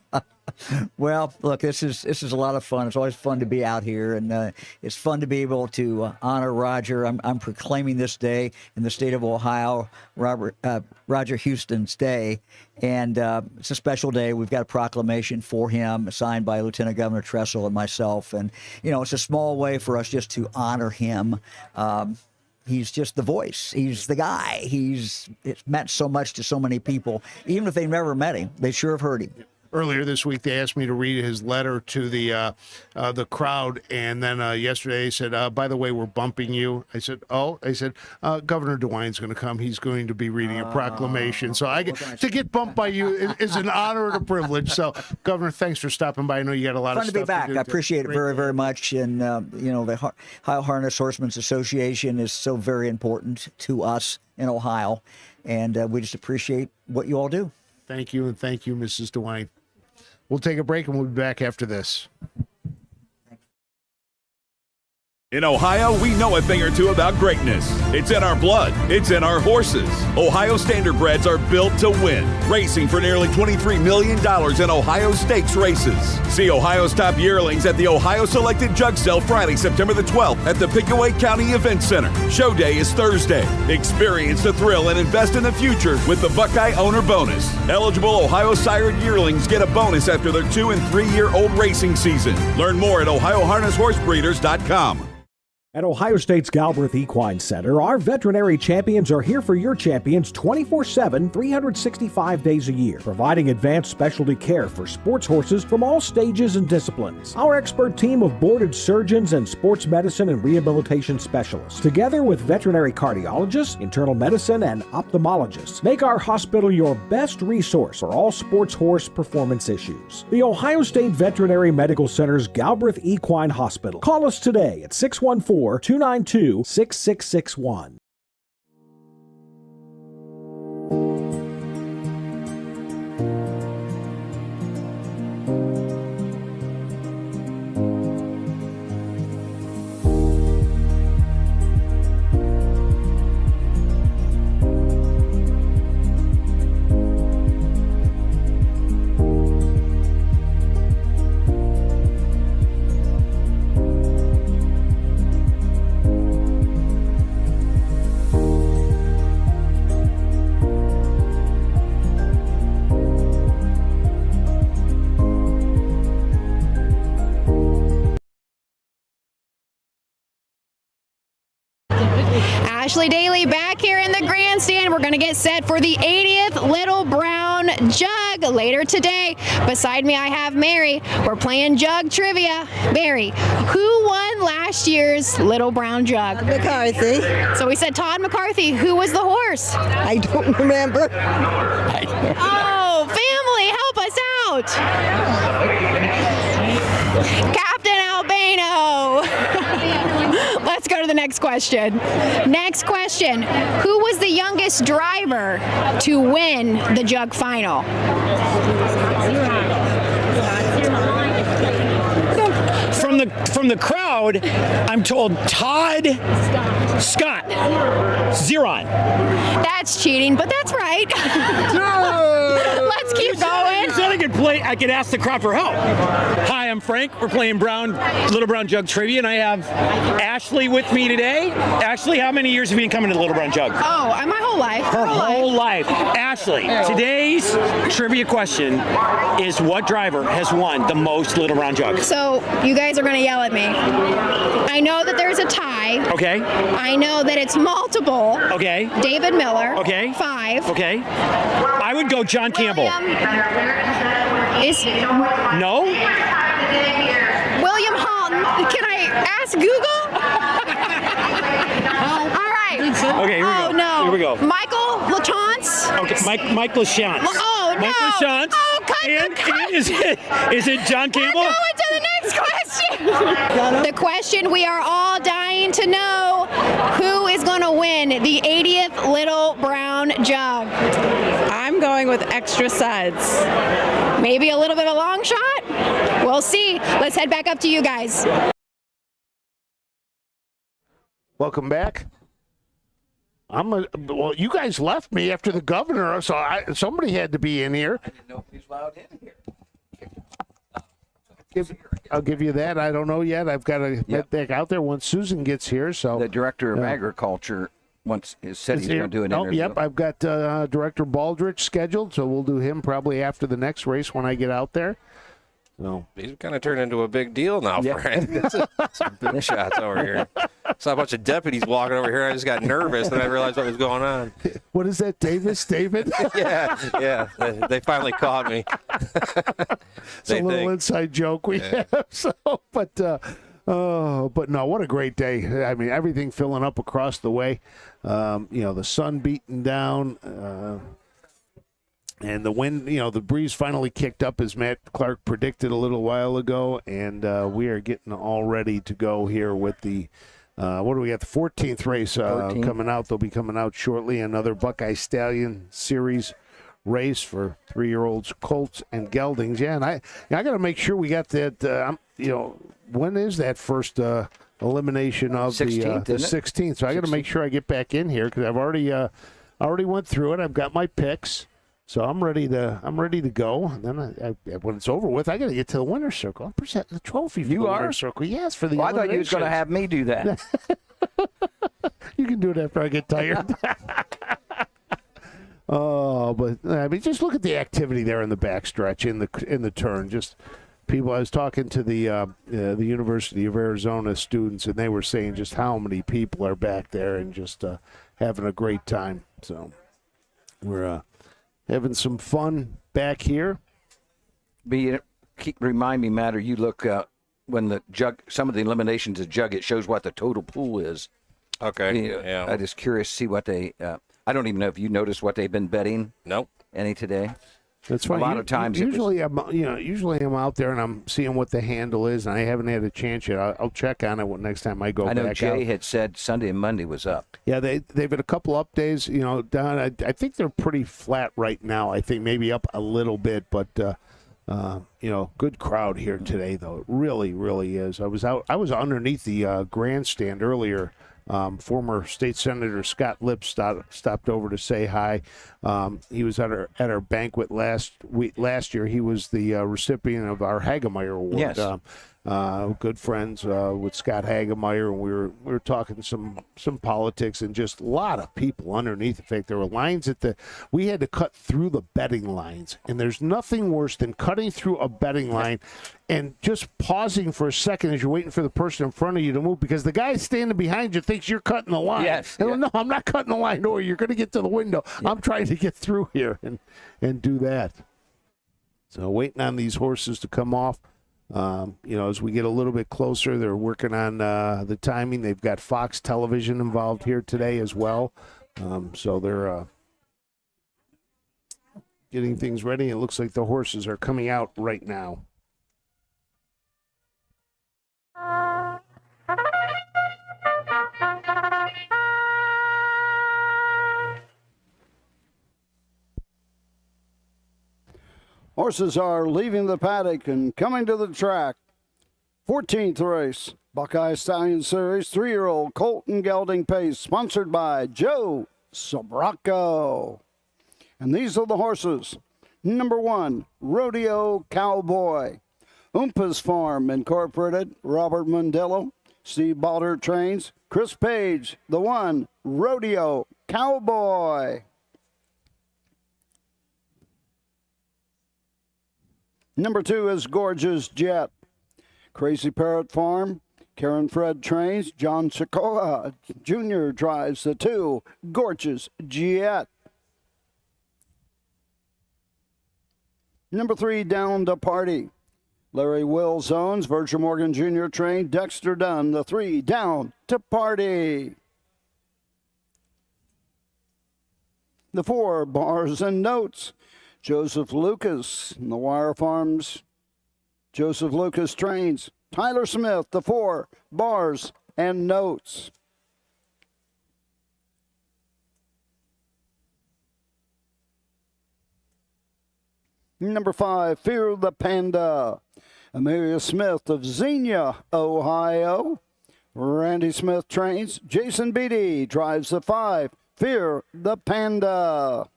Well, look, this is a lot of fun. It's always fun to be out here, and it's fun to be able to honor Roger. I'm proclaiming this day in the state of Ohio, Roger Houston's Day, and it's a special day. We've got a proclamation for him signed by Lieutenant Governor Tressel and myself, and it's a small way for us just to honor him. He's just the voice. He's the guy. It's meant so much to so many people. Even if they've never met him, they sure have heard him. Earlier this week, they asked me to read his letter to the crowd, and then yesterday he said, by the way, we're bumping you. I said, oh? I said, Governor DeWine's going to come. He's going to be reading a proclamation. So to get bumped by you is an honor and a privilege. So, Governor, thanks for stopping by. I know you got a lot of stuff to do. Fun to be back. I appreciate it very, very much. And, the Ohio Harness Horsemen's Association is so very important to us in Ohio, and we just appreciate what you all do. Thank you, and thank you, Mrs. DeWine. We'll take a break, and we'll be back after this. In Ohio, we know a thing or two about greatness. It's in our blood. It's in our horses. Ohio Standardbreds are built to win, racing for nearly $23 million in Ohio Stakes races. See Ohio's top yearlings at the Ohio Selected Jug Sale Friday, September the 12th at the Pickaway County Event Center. Show day is Thursday. Experience the thrill and invest in the future with the Buckeye Owner Bonus. Eligible Ohio sired yearlings get a bonus after their 2- and 3-year-old racing season. Learn more at OhioHarnessHorseBreeders.com. At Ohio State's Galbraith Equine Center, our veterinary champions are here for your champions 24/7, 365 days a year, providing advanced specialty care for sports horses from all stages and disciplines. Our expert team of boarded surgeons and sports medicine and rehabilitation specialists, together with veterinary cardiologists, internal medicine, and ophthalmologists, make our hospital your best resource for all sports horse performance issues. The Ohio State Veterinary Medical Center's Galbraith Equine Hospital. Call us today at 614-292-6661. Ashley Daly back here in the grandstand. We're going to get set for the 80th Little Brown Jug later today. Beside me, I have Mary. We're playing Jug Trivia. Mary, who won last year's Little Brown Jug? McCarthy. So we said Todd McCarthy. Who was the horse? I don't remember. Oh, family, help us out. Captain Albano. Let's go to the next question. Next question. Who was the youngest driver to win the Jug final? From the crowd, I'm told Todd Scott. Zeron. That's cheating, but that's right. Let's keep going. Then I could ask the crowd for help. Hi, I'm Frank. We're playing Little Brown Jug Trivia, and I have Ashley with me today. Ashley, how many years have you been coming to the Little Brown Jug? Oh, my whole life. Her whole life. Ashley, today's trivia question is what driver has won the most Little Brown Jug? So you guys are going to yell at me. I know that there's a tie. Okay. I know that it's multiple. Okay. David Miller. Okay. 5. Okay. I would go John Campbell. No? William Halton. Can I ask Google? All right. Okay, here we go. Oh, no. Here we go. Michael LaChance. Okay, Mike LaChance. Oh, no. Mike LaChance. Oh, cut. And is it John Campbell? We're going to the next question. The question we are all dying to know, who is going to win the 80th Little Brown Jug? I'm going with extra sides. Maybe a little bit of a long shot? We'll see. Let's head back up to you guys. Welcome back. Well, you guys left me after the governor, so somebody had to be in here. I didn't know if he's allowed in here. I'll give you that. I don't know yet. I've got to get back out there once Susan gets here. So the director of agriculture said he's going to do an interview. Yep, I've got Director Baldrich scheduled, so we'll do him probably after the next race when I get out there. So he's kind of turned into a big deal now, Frank. Some big shots over here. Saw a bunch of deputies walking over here. I just got nervous, and I realized what was going on. What is that, Davis? David? yeah. They finally caught me. It's a little inside joke we have. So, but no, what a great day. I mean, everything filling up across the way. The sun beating down. And the wind, the breeze finally kicked up as Matt Clark predicted a little while ago. And we are getting all ready to go here with the, what do we got? The 14th race coming out. They'll be coming out shortly. Another Buckeye Stallion Series race for 3-year-olds, colts, and geldings. Yeah, and I got to make sure we got that, when is that first elimination of 16th, the 16th? So I got to make sure I get back in here because I've already went through it. I've got my picks. So I'm ready to go. And then when it's over with, I got to get to the winner's circle. I'm presenting the trophy for the winner's circle. Yes, for the I thought you was going to have me do that. You can do it after I get tired. But I mean, just look at the activity there in the backstretch, in the turn. Just people. I was talking to the University of Arizona students, and they were saying just how many people are back there and just having a great time. So we're having some fun back here. Remind me, Matt, or you look when the jug, some of the eliminations of jug, it shows what the total pool is. Okay. Yeah. I'm just curious to see what they. I don't even know if you noticed what they've been betting. Nope. Any today? That's funny. A lot of times. Usually I'm out there and I'm seeing what the handle is, and I haven't had a chance yet. I'll check on it next time I go back out. I know Jay had said Sunday and Monday was up. Yeah, they've had a couple up days. Down. I think they're pretty flat right now. I think maybe up a little bit, but good crowd here today though. It really, really is. I was underneath the grandstand earlier. Former State Senator Scott Lips stopped over to say hi. He was at our banquet last year. He was the recipient of our Hagemeyer Award. Yes. good friends with Scott Hagemeyer, and we were talking some politics and just a lot of people underneath. In fact, there were lines we had to cut through the betting lines, and there's nothing worse than cutting through a betting line and just pausing for a second as you're waiting for the person in front of you to move, because the guy standing behind you thinks you're cutting the line. Yes. And no, I'm not cutting the line. No, you're going to get to the window. Yeah. I'm trying to get through here and do that. So waiting on these horses to come off. As we get a little bit closer, they're working on the timing. They've got Fox Television involved here today as well. So they're getting things ready. It looks like the horses are coming out right now. Horses are leaving the paddock and coming to the track. 14th race, Buckeye Stallion Series, 3-year-old Colton Gelding Pace, sponsored by Joe Sobracco. And these are the horses. Number 1, Rodeo Cowboy. Oompa's Farm Incorporated, Robert Mondello, Steve Balder trains. Chris Page, the 1, Rodeo Cowboy. Number 2 is Gorgeous Jet. Crazy Parrot Farm, Karen Fred trains. John Chicoa Jr. drives the 2, Gorgeous Jet. Number 3, Down to Party. Larry Wills owns. Virgil Morgan Jr. trained. Dexter Dunn, the 3, Down to Party. The 4, Bars and Notes. Joseph Lucas and the Wire Farms. Joseph Lucas trains. Tyler Smith, the 4, Bars and Notes. Number 5, Fear the Panda. Amelia Smith of Xenia, Ohio. Randy Smith trains. Jason Beatty drives the 5, Fear the Panda.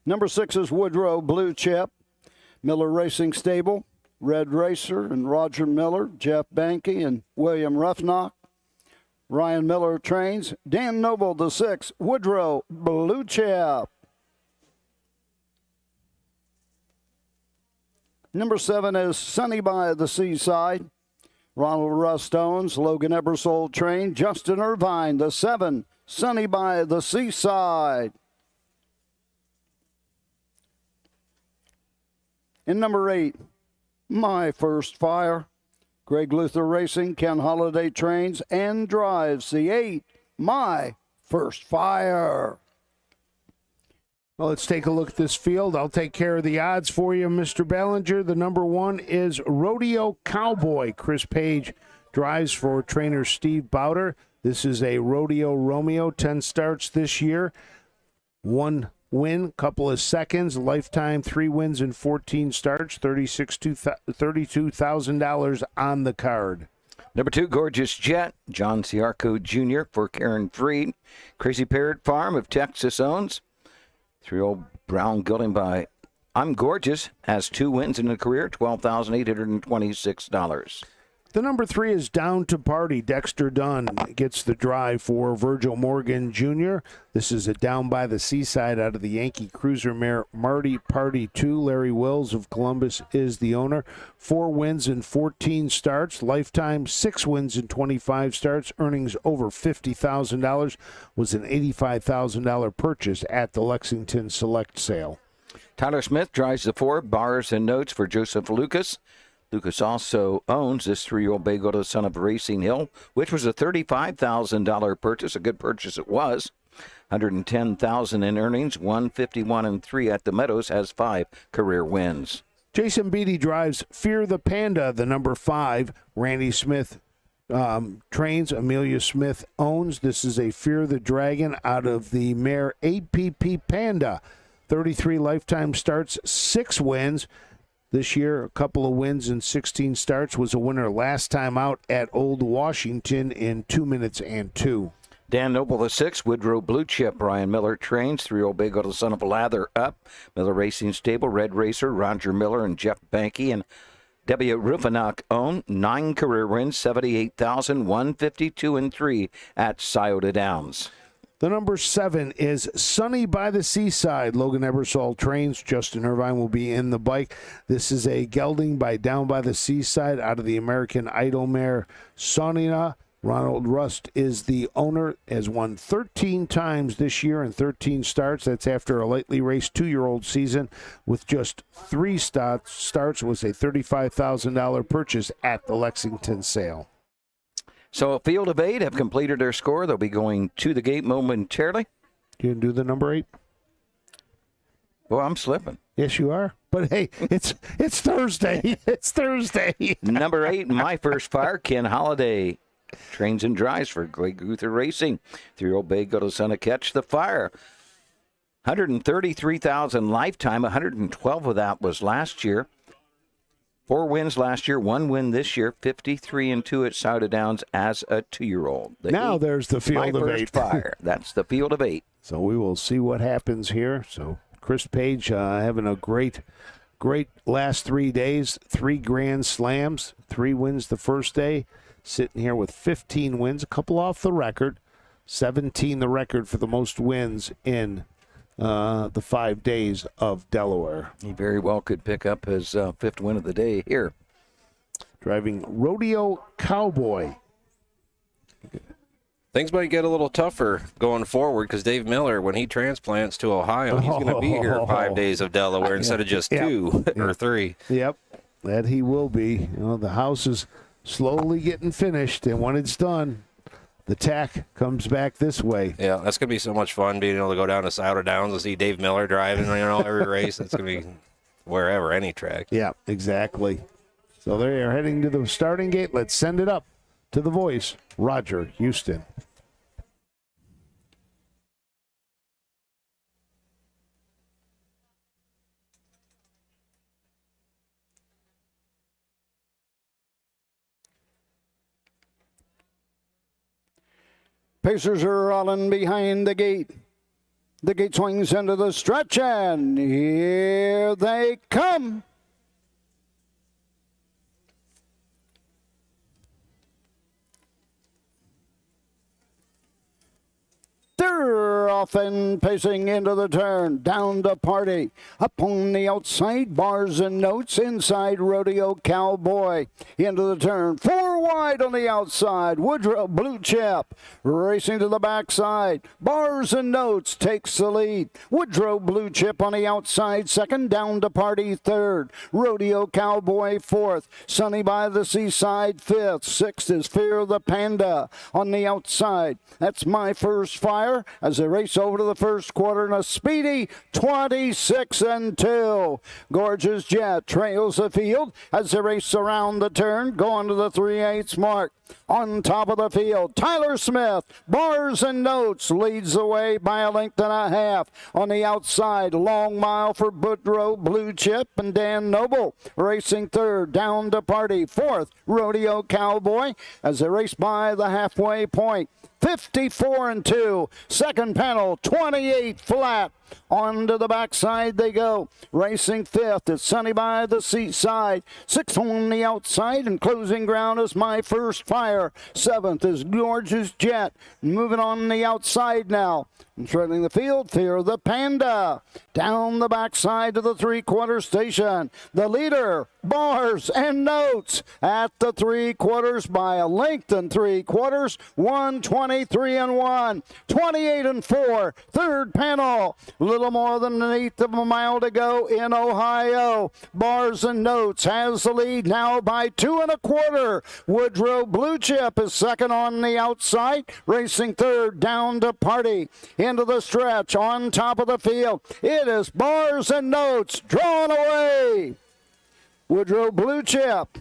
Number 6 is Woodrow Blue Chip, Miller Racing Stable, Red Racer and Roger Miller, Jeff Banke and William Ruffnock. Ryan Miller trains. Dan Noble, the 6, Woodrow Blue Chip. Number 7 is Sunny by the Seaside. Ronald Rust owns. Logan Ebersold trained. Justin Irvine, the 7, Sunny by the Seaside. In number 8, My First Fire. Greg Luther Racing, Ken Holiday trains and drives the 8, My First Fire. Well, let's take a look at this field. I'll take care of the odds for you, Mr. Bellinger. The number 1 is Rodeo Cowboy. Chris Page drives for trainer Steve Bowder. This is a Rodeo Romeo, 10 starts this year. 1 win, couple of seconds, lifetime 3 wins and 14 starts, $32,000 on the card. Number 2, Gorgeous Jet, John Ciarco Jr. for Karen Freed. Crazy Parrot Farm of Texas owns. 3-year-old Brown Gelding by I'm Gorgeous has 2 wins in a career, $12,826. The number 3 is Down to Party. Dexter Dunn gets the drive for Virgil Morgan Jr. This is a Down by the Seaside out of the Yankee Cruiser mare Marty Party 2. Larry Wills of Columbus is the owner. 4 wins and 14 starts. Lifetime 6 wins and 25 starts. Earnings over $50,000. Was an $85,000 purchase at the Lexington Select Sale. Tyler Smith drives the 4, Bars and Notes for Joseph Lucas. Lucas also owns this 3-year-old Bay Gold, son of Racing Hill, which was a $35,000 purchase. A good purchase it was. $110,000 in earnings, 151-3 at the Meadows, has 5 career wins. Jason Beatty drives Fear the Panda, the number 5. Randy Smith trains. Amelia Smith owns. This is a Fear the Dragon out of the mare APP Panda. 33 lifetime starts, 6 wins. This year, a couple of wins and 16 starts. Was a winner last time out at Old Washington in 2 minutes and 2. Dan Noble, the 6, Woodrow Blue Chip, Ryan Miller trains, 3-year-old Bay Go to Son of a Lather up, Miller Racing Stable, Red Racer, Roger Miller and Jeff Banky, and W. Rufinock own, 9 career wins, 78,152 and 3 at Scioto Downs. The number 7 is Sunny by the Seaside. Logan Ebersol trains. Justin Irvine will be in the bike. This is a gelding by Down by the Seaside out of the American Idol mare Sonina. Ronald Rust is the owner, has won 13 times this year and 13 starts. That's after a lightly raced 2-year-old season with just 3 starts. Was a $35,000 purchase at the Lexington sale. So a field of 8 have completed their score. They'll be going to the gate momentarily. You can do the number 8? Well, I'm slipping. Yes, you are. But hey, it's Thursday. It's Thursday. Number 8, My First Fire, Ken Holliday. Trains and drives for Greg Luther Racing. 3-year-old Bay Go to Son of Catch the Fire. 133,000 lifetime. 112 of that was last year. 4 wins last year, 1 win this year. 53-2 at Scioto Downs as a 2-year-old. Now there's the field of 8. Fire. That's the field of 8. So we will see what happens here. So Chris Page having a great last 3 days. 3 grand slams, 3 wins the first day. Sitting here with 15 wins, a couple off the record. 17 the record for the most wins in the 5 days of Delaware. He very well could pick up his 5th win of the day here. Driving Rodeo Cowboy. Things might get a little tougher going forward because Dave Miller, when he transplants to Ohio, he's going to be here 5 days of Delaware instead of just 2 or 3. Yep, that he will be. You know, the house is slowly getting finished, and when it's done, the tack comes back this way. Yeah, that's going to be so much fun being able to go down to Scioto Downs and see Dave Miller driving, every race. It's going to be wherever, any track. Yeah, exactly. So they are heading to the starting gate. Let's send it up to the voice, Roger Houston. Pacers are rolling behind the gate. The gate swings into the stretch, and here they come. They're off and pacing into the turn, down to Party. Up on the outside, Bars and Notes, inside Rodeo Cowboy. Into the turn, 4 wide on the outside, Woodrow Blue Chip. Racing to the backside, Bars and Notes takes the lead. Woodrow Blue Chip on the outside, second, down to Party third. Rodeo Cowboy fourth, Sunny by the Seaside fifth. 6th is Fear the Panda on the outside. That's My First Fire as they race over to the first quarter in a speedy 26-2. Gorgeous Jet trails the field as they race around the turn, going to the 3/8 mark. On top of the field, Tyler Smith, Bars and Notes leads the way by a length and a half. On the outside, Long Mile for Woodrow Blue Chip and Dan Noble racing third, down to Party fourth. Rodeo Cowboy as they race by the halfway point. 54-2. Second panel, 28 flat. On to the backside they go. Racing fifth, it's Sunny by the Seaside. 6th on the outside, and closing ground is My First Fire. 7th is Gorgeous Jet. Moving on the outside now. And treading the field, Fear the Panda. Down the backside to the 3/4 station. The leader, Bars and Notes, at the 3/4 by a length and 3/4. 123-1. 28-4. Third panel. A little more than an eighth of a mile to go in Ohio. Bars and Notes has the lead now by 2 1/4. Woodrow Blue Chip is second on the outside. Racing third, down to Party. Into the stretch, on top of the field. It is Bars and Notes drawn away. Woodrow Blue Chip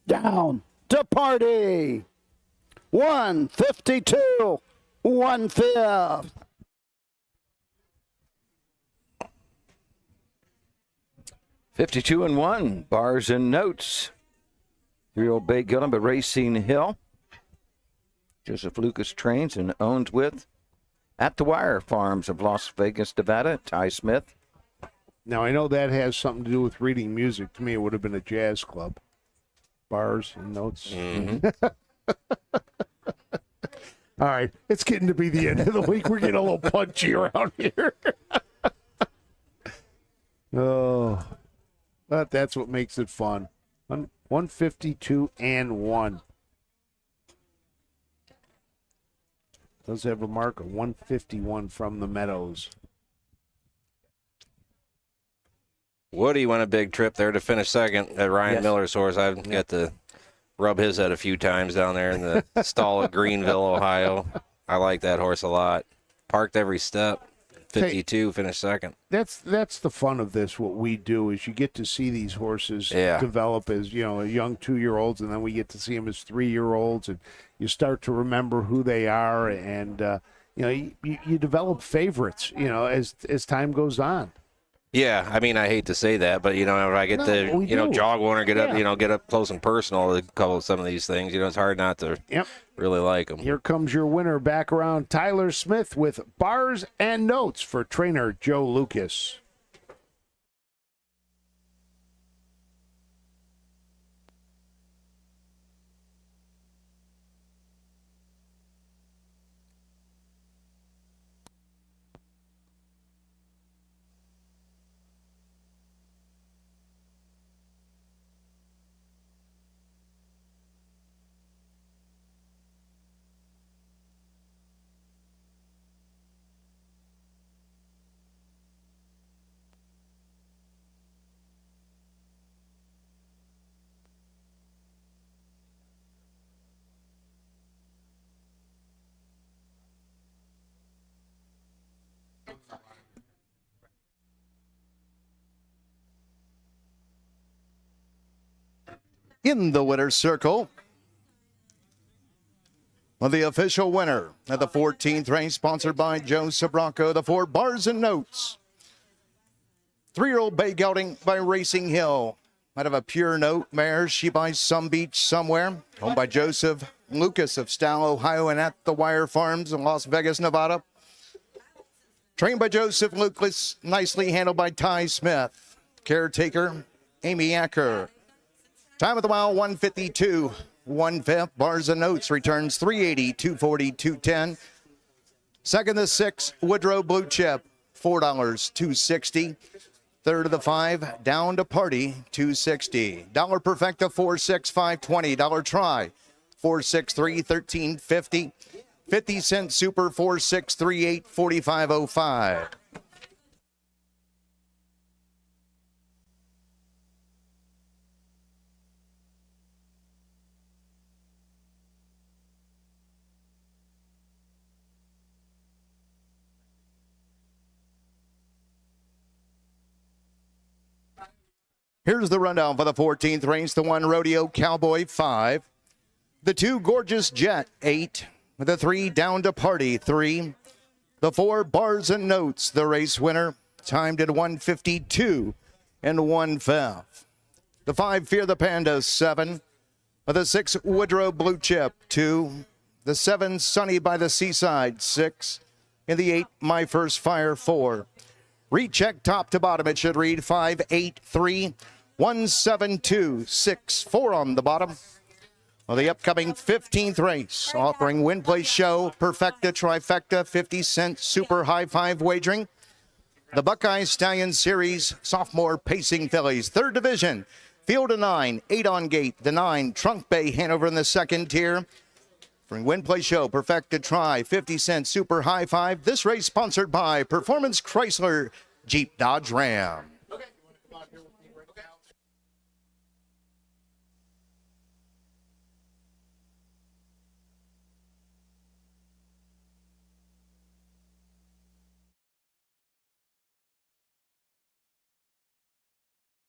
down to Party. 152, 1/5. $52-1. Bars and Notes. 3-year-old Bay Gillum, but Racing Hill. Joseph Lucas trains and owns with At the Wire Farms of Las Vegas, Nevada, Ty Smith. Now, I know that has something to do with reading music. To me, it would have been a jazz club. Bars and notes. All right, it's getting to be the end of the week. We're getting a little punchy around here. Oh, but that's what makes it fun. 152 and 1. Does have a mark of 151 from the Meadows. Woody went a big trip there to finish second at Ryan Miller's horse. I've got to rub his head a few times down there in the stall at Greenville, Ohio. I like that horse a lot. Parked every step. 52, finished second. That's the fun of this. What we do is you get to see these horses develop as, young 2-year-olds, and then we get to see them as 3-year-olds, and you start to remember who they are, and you develop favorites, as time goes on. Yeah, I mean, I hate to say that, but if I get jog one or get up close and personal with a couple of some of these things, it's hard not to really like them. Here comes your winner back around, Tyler Smith with Bars and Notes for trainer Joe Lucas. In the winner's circle, the official winner of the 14th race, sponsored by Joe Sabranco, the 4 Bars and Notes. 3-year-old bay gelding by Racing Hill. Out of a pure note mare, she by Some Beach Somewhere. Owned by Joseph Lucas of Stall, Ohio, and At the Wire Farms in Las Vegas, Nevada. Trained by Joseph Lucas, nicely handled by Ty Smith. Caretaker, Amy Acker. Time of the mile, 152, 1/5. Bars and Notes returns 380, 240, 210. Second to 6, Woodrow Blue Chip, $4, 260. Third of the 5, Down to Party, 260. Dollar Perfecta, 4.6, 520. Dollar Try, 4.63, 13.50. 50-cent Super, 4.638, 45.05. Here's the rundown for the 14th race. The 1 Rodeo Cowboy, 5. The 2 Gorgeous Jet, 8. The 3 Down to Party, 3. The 4 Bars and Notes, the race winner, timed at 152 and 1/5. The 5 Fear the Panda, 7. The 6 Woodrow Blue Chip, 2. The 7 Sunny by the Seaside, 6. And the 8 My First Fire, 4. Recheck top to bottom. It should read 5, 8, 3, 1, 7, 2, 6, 4 on the bottom. Well, the upcoming 15th race, offering win, place, show, perfecta, trifecta, 50-cent super high 5 wagering. The Buckeye Stallion Series sophomore pacing fillies, 3rd division, field of 9, 8 on gate. The 9 Trunk Bay Hanover in the 2nd tier. For win, play, show, perfecta, try, 50-cent super high 5. This race sponsored by Performance Chrysler Jeep Dodge Ram.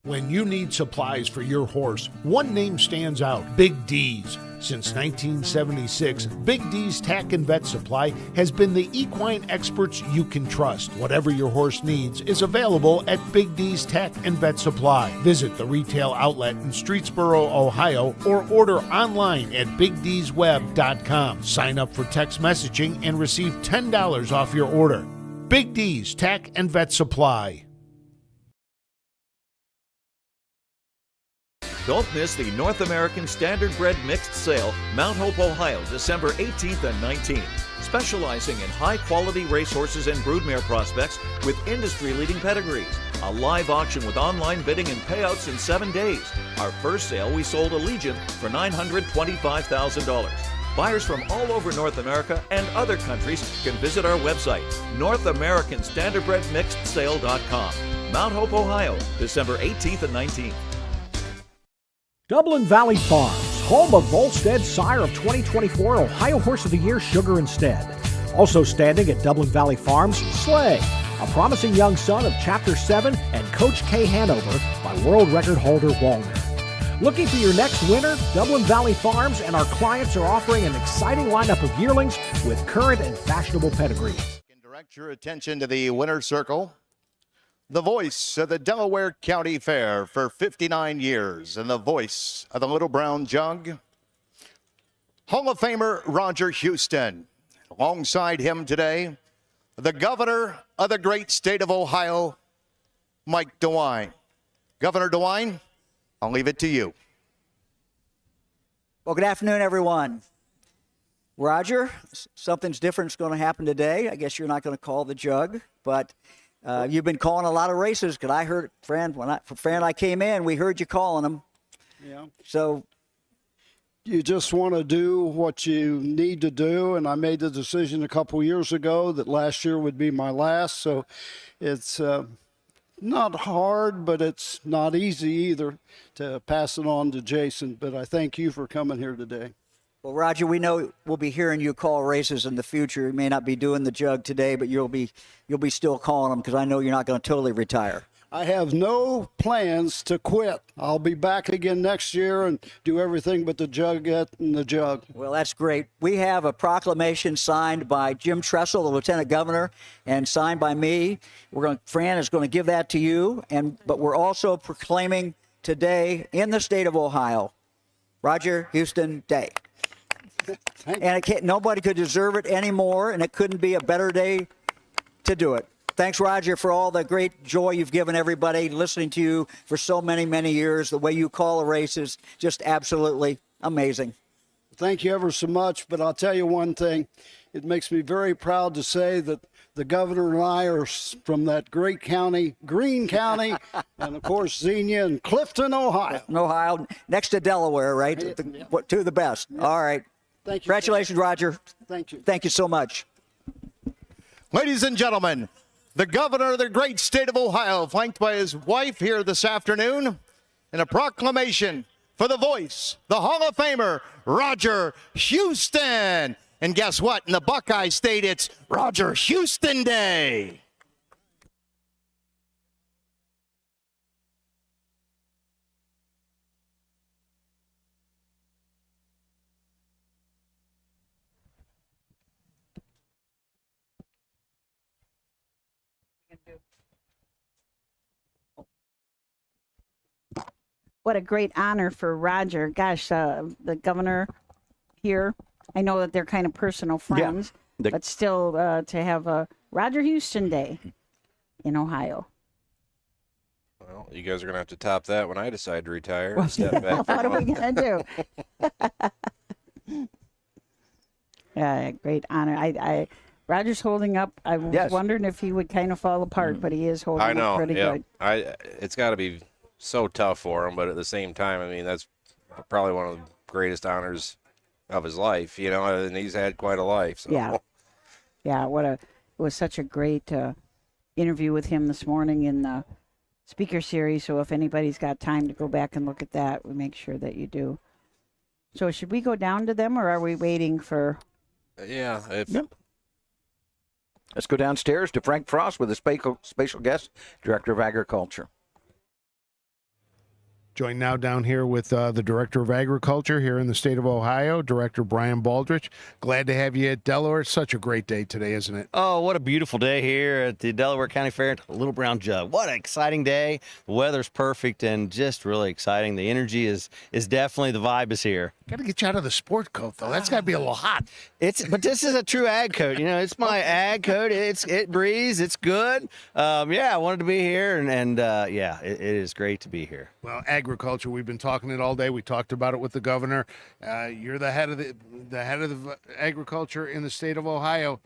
When you need supplies for your horse, one name stands out: Big D's. Since 1976, Big D's Tack and Vet Supply has been the equine experts you can trust. Whatever your horse needs is available at Big D's Tack and Vet Supply. Visit the retail outlet in Streetsboro, Ohio, or order online at BigD'sWeb.com. Sign up for text messaging and receive $10 off your order. Big D's Tack and Vet Supply. Don't miss the North American Standardbred Mixed Sale, Mount Hope, Ohio, December 18th and 19th. Specializing in high-quality racehorses and broodmare prospects with industry-leading pedigrees. A live auction with online bidding and payouts in 7 days. Our first sale, we sold a Legion for $925,000. Buyers from all over North America and other countries can visit our website, NorthAmericanStandardbredMixedSale.com. Mount Hope, Ohio, December 18th and 19th. Dublin Valley Farms, home of Volstead's sire of 2024 Ohio Horse of the Year, Sugar Instead. Also standing at Dublin Valley Farms, Slay, a promising young son of Chapter 7 and Coach K Hanover by world record holder Walner. Looking for your next winner? Dublin Valley Farms and our clients are offering an exciting lineup of yearlings with current and fashionable pedigrees. Direct your attention to the winner's circle. The voice of the Delaware County Fair for 59 years and the voice of the Little Brown Jug, Hall of Famer Roger Houston. Alongside him today, the governor of the great state of Ohio, Mike DeWine. Governor DeWine, I'll leave it to you. Well, good afternoon, everyone. Roger, something's different's going to happen today. I guess you're not going to call the Jug, but you've been calling a lot of races, because I heard, when I came in, we heard you calling them. Yeah. So you just want to do what you need to do, and I made the decision a couple years ago that last year would be my last. So it's not hard, but it's not easy either to pass it on to Jason. But I thank you for coming here today. Well, Roger, we know we'll be hearing you call races in the future. You may not be doing the Jug today, but you'll be still calling them, because I know you're not going to totally retire. I have no plans to quit. I'll be back again next year and do everything but the Jugette and the Jug. Well, that's great. We have a proclamation signed by Jim Tressel, the Lieutenant Governor, and signed by me. Fran is going to give that to you, but we're also proclaiming today in the state of Ohio, Roger Houston Day. And nobody could deserve it anymore, and it couldn't be a better day to do it. Thanks, Roger, for all the great joy you've given everybody listening to you for so many, many years. The way you call a race is just absolutely amazing. Thank you ever so much, but I'll tell you one thing. It makes me very proud to say that the governor and I are from that great county, Greene County, and, of course, Xenia and Clifton, Ohio. Ohio, next to Delaware, right? Two of the best. Yeah. All right. Thank you. Congratulations, Roger. Thank you. Thank you so much. Ladies and gentlemen, the governor of the great state of Ohio, flanked by his wife here this afternoon, in a proclamation for the voice, the Hall of Famer, Roger Houston. And guess what? In the Buckeye State, it's Roger Houston Day. What a great honor for Roger. Gosh, the governor here, I know that they're kind of personal friends, but still to have a Roger Houston Day in Ohio. Well, you guys are going to have to top that when I decide to retire. Well, And step back what are we going to do? Yeah, great honor. Roger's holding up. I was wondering if he would kind of fall apart, but he is holding up pretty good. It's got to be so tough for him, but at the same time, I mean, that's probably one of the greatest honors of his life, you know, and he's had quite a life. So. Yeah. It was such a great interview with him this morning in the speaker series. So if anybody's got time to go back and look at that, we make sure that you do. So should we go down to them, or are we waiting for? Yeah. Let's go downstairs to Frank Frost with a special guest, Director of Agriculture. Joined now down here with the Director of Agriculture here in the state of Ohio, Director Brian Baldrich. Glad to have you at Delaware. It's such a great day today, isn't it? Oh, what a beautiful day here at the Delaware County Fair at Little Brown Jug. What an exciting day. The weather's perfect and just really exciting. The energy is definitely, the vibe is here. Got to get you out of the sport coat, though. That's got to be a little hot. But this is a true ag coat. You know, it's my ag coat. It breathes. It's good. Yeah, I wanted to be here, and yeah, it is great to be here. Well, agriculture, we've been talking it all day. We talked about it with the governor. You're the head of the agriculture in the state of Ohio.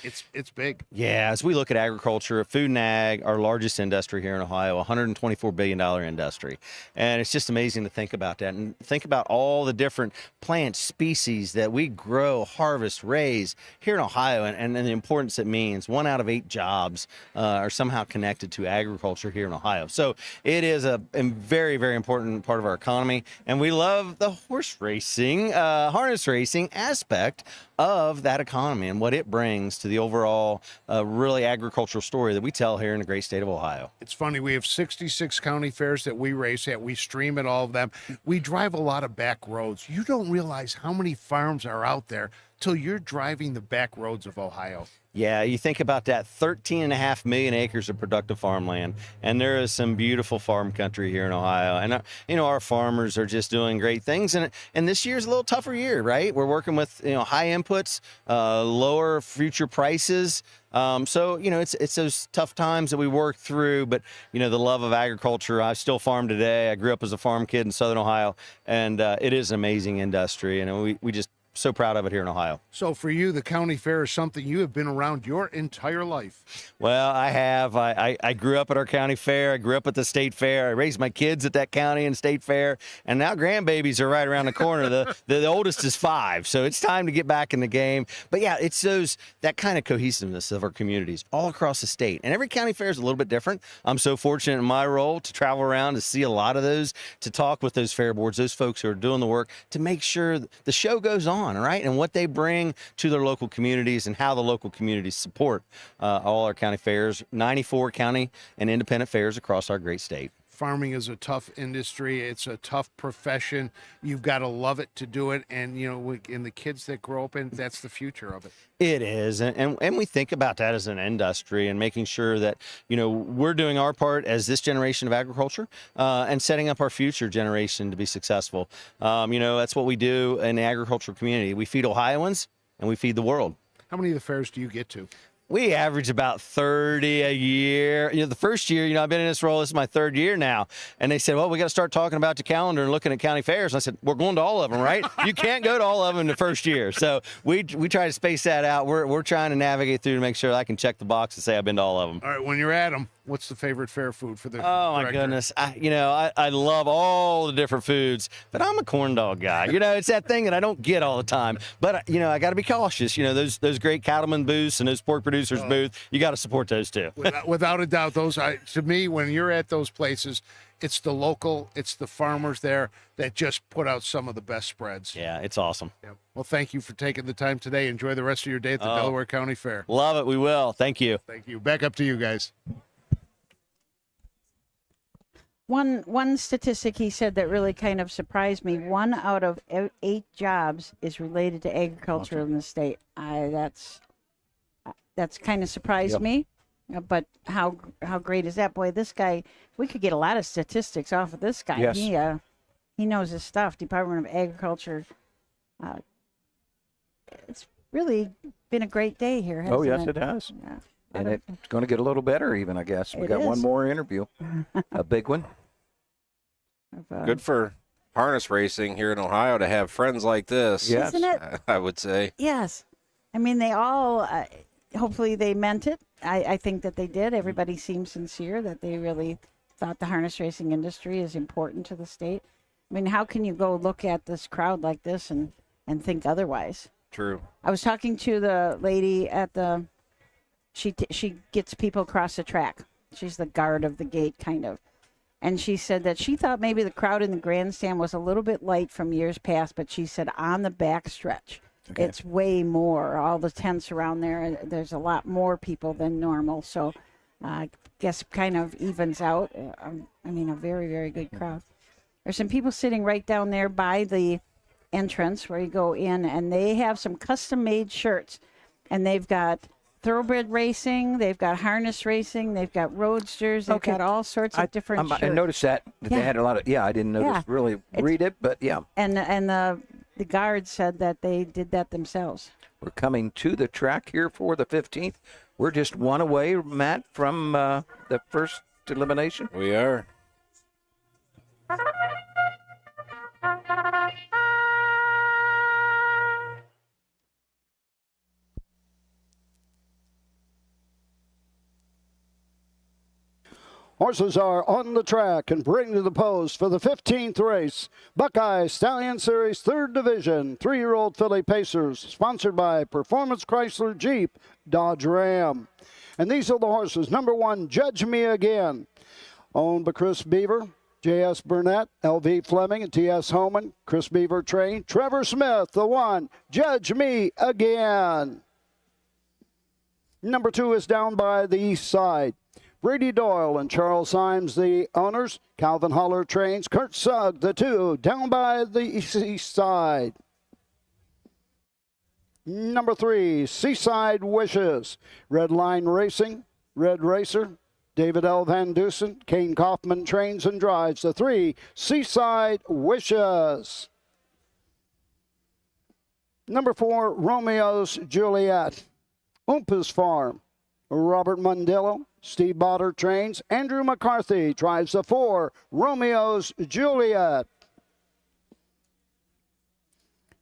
It's big. Yeah, as we look at agriculture, food and ag, our largest industry here in Ohio, $124 billion industry. And it's just amazing to think about that and think about all the different plant species that we grow, harvest, raise here in Ohio and the importance it means. 1 out of 8 jobs are somehow connected to agriculture here in Ohio. So it is a very, very important part of our economy. And we love the horse racing, harness racing aspect of that economy and what it brings to the overall really agricultural story that we tell here in the great state of Ohio. It's funny, we have 66 county fairs that we race at. We stream at all of them. We drive a lot of back roads. You don't realize how many farms are out there till you're driving the back roads of Ohio. Yeah, you think about that, 13.5 million acres of productive farmland, and there is some beautiful farm country here in Ohio. And you know, our farmers are just doing great things. And this year's a little tougher year, right? We're working with high inputs, lower future prices. So you know, it's those tough times that we work through. But you know, the love of agriculture. I still farm today. I grew up as a farm kid in Southern Ohio, and it is an amazing industry, and we just so proud of it here in Ohio. So for you, the county fair is something you have been around your entire life. Well, I have. I grew up at our county fair. I grew up at the state fair. I raised my kids at that county and state fair. And now grandbabies are right around the corner. The oldest is 5. So it's time to get back in the game. But yeah, it's that kind of cohesiveness of our communities all across the state. And every county fair is a little bit different. I'm so fortunate in my role to travel around to see a lot of those, to talk with those fair boards, those folks who are doing the work to make sure the show goes on. Right, and what they bring to their local communities and how the local communities support all our county fairs, 94 county and independent fairs across our great state. Farming is a tough industry. It's a tough profession. You've got to love it to do it. And, you know, and the kids that grow up in, that's the future of it. It is. And we think about that as an industry and making sure that, you know, we're doing our part as this generation of agriculture and setting up our future generation to be successful. You know, that's what we do in the agricultural community. We feed Ohioans and we feed the world. How many of the fairs do you get to? We average about 30 a year. You know, the first year, you know, I've been in this role, this is my 3rd year now. And they said, well, we got to start talking about your calendar and looking at county fairs. And I said, we're going to all of them, right? You can't go to all of them the first year. So we try to space that out. We're trying to navigate through to make sure that I can check the box and say I've been to all of them. All right, when you're at them, what's the favorite fair food for the Oh, my director? goodness. I love all the different foods, but I'm a corn dog guy. You know, it's that thing that I don't get all the time. But, you know, I got to be cautious. You know, those great cattlemen booths and those pork producers booths, you got to support those too. Without a doubt, to me, when you're at those places, it's the farmers there that just put out some of the best spreads. Yeah, it's awesome. Yep. Well, thank you for taking the time today. Enjoy the rest of your day at the Delaware County Fair. Love it. We will. Thank you. Thank you. Back up to you guys. One statistic he said that really kind of surprised me: 1 out of 8 jobs is related to agriculture in the state. That's kind of surprised me. But how great is that? Boy, this guy, we could get a lot of statistics off of this guy. Yes. He knows his stuff. Department of Agriculture. It's really been a great day here, hasn't it? Oh, yes, it has. Yeah. And it's going to get a little better even, I guess. We got one more interview, a big one. Good for harness racing here in Ohio to have friends like this. Yes. Isn't it? I would say. Yes. I mean, they all, hopefully they meant it. I think that they did. Everybody seems sincere that they really thought the harness racing industry is important to the state. I mean, how can you go look at this crowd like this and think otherwise? True. I was talking to the lady at she gets people across the track. She's the guard of the gate, kind of. And she said that she thought maybe the crowd in the grandstand was a little bit light from years past, but she said on the back stretch, it's way more. All the tents around there, there's a lot more people than normal. So I guess kind of evens out. I mean, a very, very good crowd. There's some people sitting right down there by the entrance where you go in, and they have some custom-made shirts. And they've got thoroughbred racing, they've got harness racing, they've got roadsters, they've got all sorts of different shirts. I noticed that they had a lot of, I didn't notice really read it, but yeah. And the guard said that they did that themselves. We're coming to the track here for the 15th. We're just one away, Matt, from the first elimination. We are. Horses are on the track and bring to the post for the 15th race. Buckeye Stallion Series 3rd Division, 3-year-old filly Pacers, sponsored by Performance Chrysler Jeep, Dodge Ram. And these are the horses. Number 1, Judge Me Again, owned by Chris Beaver, J.S. Burnett, L.V. Fleming, and T.S. Homan. Chris Beaver trained. Trevor Smith, the 1, Judge Me Again. Number 2 is down by the east side. Brady Doyle and Charles Symes, the owners. Calvin Holler trains. Kurt Sugg, the 2, down by the east side. Number 3, Seaside Wishes. Red Line Racing, Red Racer. David L. Van Dusen, Kane Kaufman trains and drives the 3, Seaside Wishes. Number 4, Romeo's Juliet. Oompas Farm. Robert Mundello, Steve Botter trains. Andrew McCarthy drives the 4, Romeo's Juliet.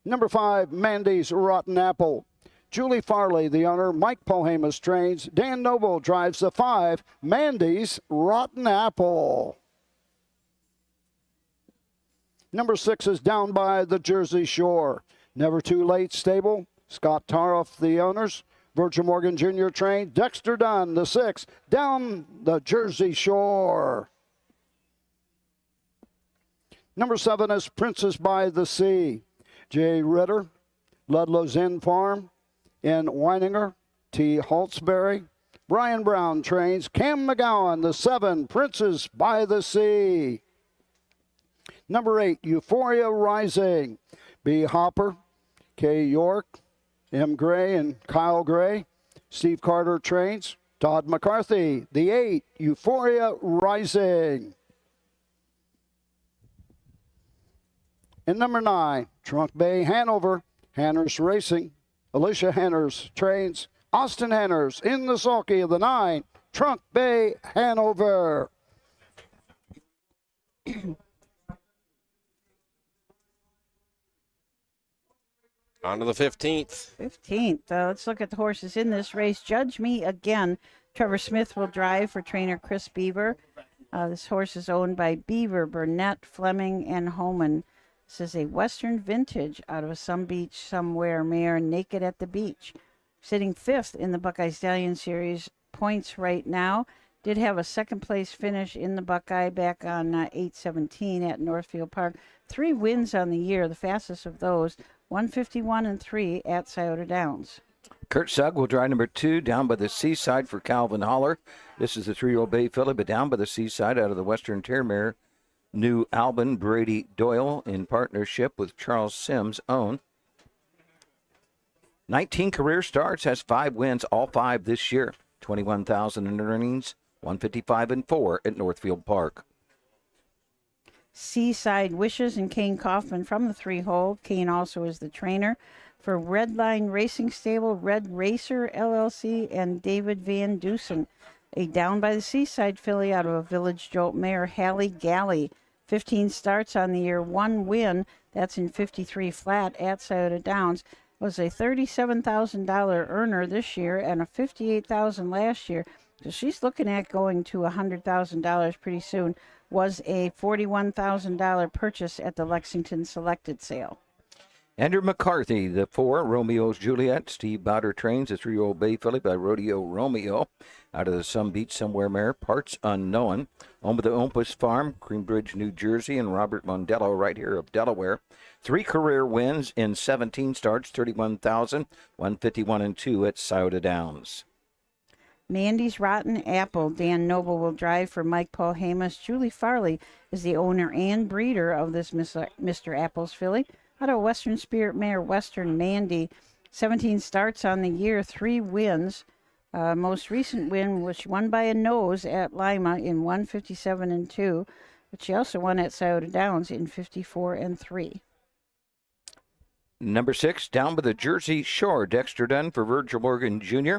Number 5, Mandy's Rotten Apple. Julie Farley, the owner. Mike Pohamus trains. Dan Noble drives the 5, Mandy's Rotten Apple. Number 6 is down by the Jersey Shore. Never Too Late stable. Scott Taroff, the owners. Virgil Morgan Jr. trained. Dexter Dunn, the 6, down the Jersey Shore. Number 7 is Princess by the Sea. Jay Ritter, Ludlow's Inn Farm in Weininger. T. Halsbury. Brian Brown trains. Cam McGowan, the 7, Princess by the Sea. Number 8, Euphoria Rising. B. Hopper, K. York, M. Gray and Kyle Gray. Steve Carter trains. Todd McCarthy, the 8, Euphoria Rising. And number 9, Trunk Bay Hanover, Hanners Racing. Alicia Hanners trains. Austin Hanners in the sulky of the 9, Trunk Bay Hanover. On to the 15th. 15th. Let's look at the horses in this race. Judge Me Again. Trevor Smith will drive for trainer Chris Beaver. This horse is owned by Beaver, Burnett, Fleming, and Homan. This is a Western vintage out of some beach somewhere, mare Naked at the Beach. Sitting 5th in the Buckeye Stallion Series points right now. Did have a second place finish in the Buckeye back on 8/17 at Northfield Park. 3 wins on the year, the fastest of those. 151 and 3 at Scioto Downs. Kurt Sugg will drive number 2 down by the seaside for Calvin Holler. This is the 3-year-old bay filly, but down by the seaside out of the Western Terrier New Albin. Brady Doyle in partnership with Charles Sims own. 19 career starts, has 5 wins, all 5 this year. 21,000 in earnings, 155 and 4 at Northfield Park. Seaside Wishes and Kane Kaufman from the 3-hole. Kane also is the trainer for Red Line Racing Stable, Red Racer LLC, and David Van Dusen. A down by the seaside filly out of a Village Jolt mare, Hallie Galley. 15 starts on the year, 1 win. That's in 53 flat at Scioto Downs. Was a $37,000 earner this year and a $58,000 last year. So she's looking at going to $100,000 pretty soon. Was a $41,000 purchase at the Lexington Selected Sale. Andrew McCarthy, the 4, Romeo's Juliet. Steve Botter trains, the 3-year-old bay filly by Rodeo Romeo. Out of the Some Beach Somewhere mare, parts unknown. Home of the Olympus Farm, Greenbridge, New Jersey, and Robert Mondello right here of Delaware. 3 career wins in 17 starts, 31,000, 151 and 2 at Scioto Downs. Mandy's Rotten Apple. Dan Noble will drive for Mike Paul Hamas. Julie Farley is the owner and breeder of this Mr. Apples filly. Out of Western Spirit mare, Western Mandy. 17 starts on the year, 3 wins. Most recent win was won by a nose at Lima in 157-2, but she also won at Scioto Downs in 54-3. Number 6, down by the Jersey Shore. Dexter Dunn for Virgil Morgan Jr.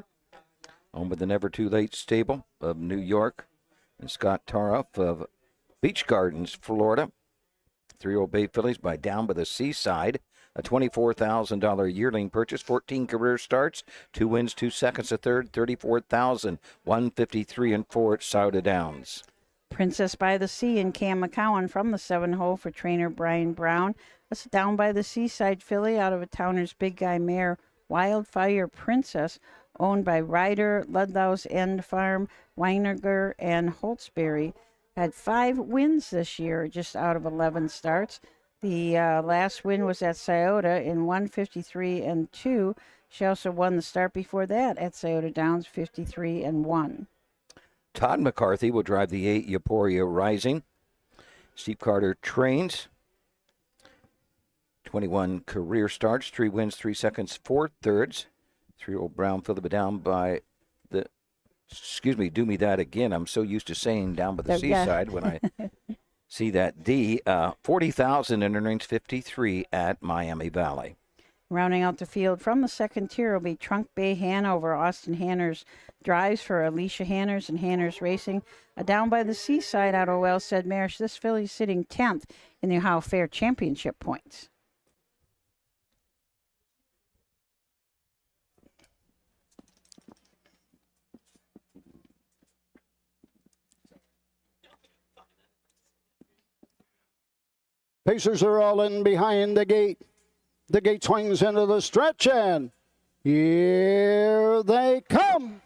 On with the Never Too Late stable of New York. And Scott Taroff of Beach Gardens, Florida. 3-year-old bay fillies by Down by the Seaside. A $24,000 yearling purchase, 14 career starts, 2 wins, 2 seconds, a third, $34,153 at Scioto Downs. Princess by the Sea and Cam McCowan from the 7-hole for trainer Brian Brown. That's a Down by the Seaside filly out of a Towner's Big Guy mare, Wildfire Princess, owned by Ryder, Ludlow's End Farm, Weininger, and Holtzberry. Had 5 wins this year, just out of 11 starts. The last win was at Scioto in 153-2. She also won the start before that at Scioto Downs, 53-1. Todd McCarthy will drive the 8 Euphoria Rising. Steve Carter trains. 21 career starts, 3 wins, 3 seconds, 4 thirds. 3-year-old Brown filly down by the, do me that again. I'm so used to saying Down by the Seaside when I see that D. 40,000 in earnings, 53 at Miami Valley. Rounding out the field from the second tier will be Trunk Bay Hanover. Austin Hanners drives for Alicia Hanners and Hanners Racing. A Down by the Seaside out of Well Said Marish. This filly sitting 10th in the Ohio Fair Championship points. Pacers are all in behind the gate. The gate swings into the stretch, and here they come.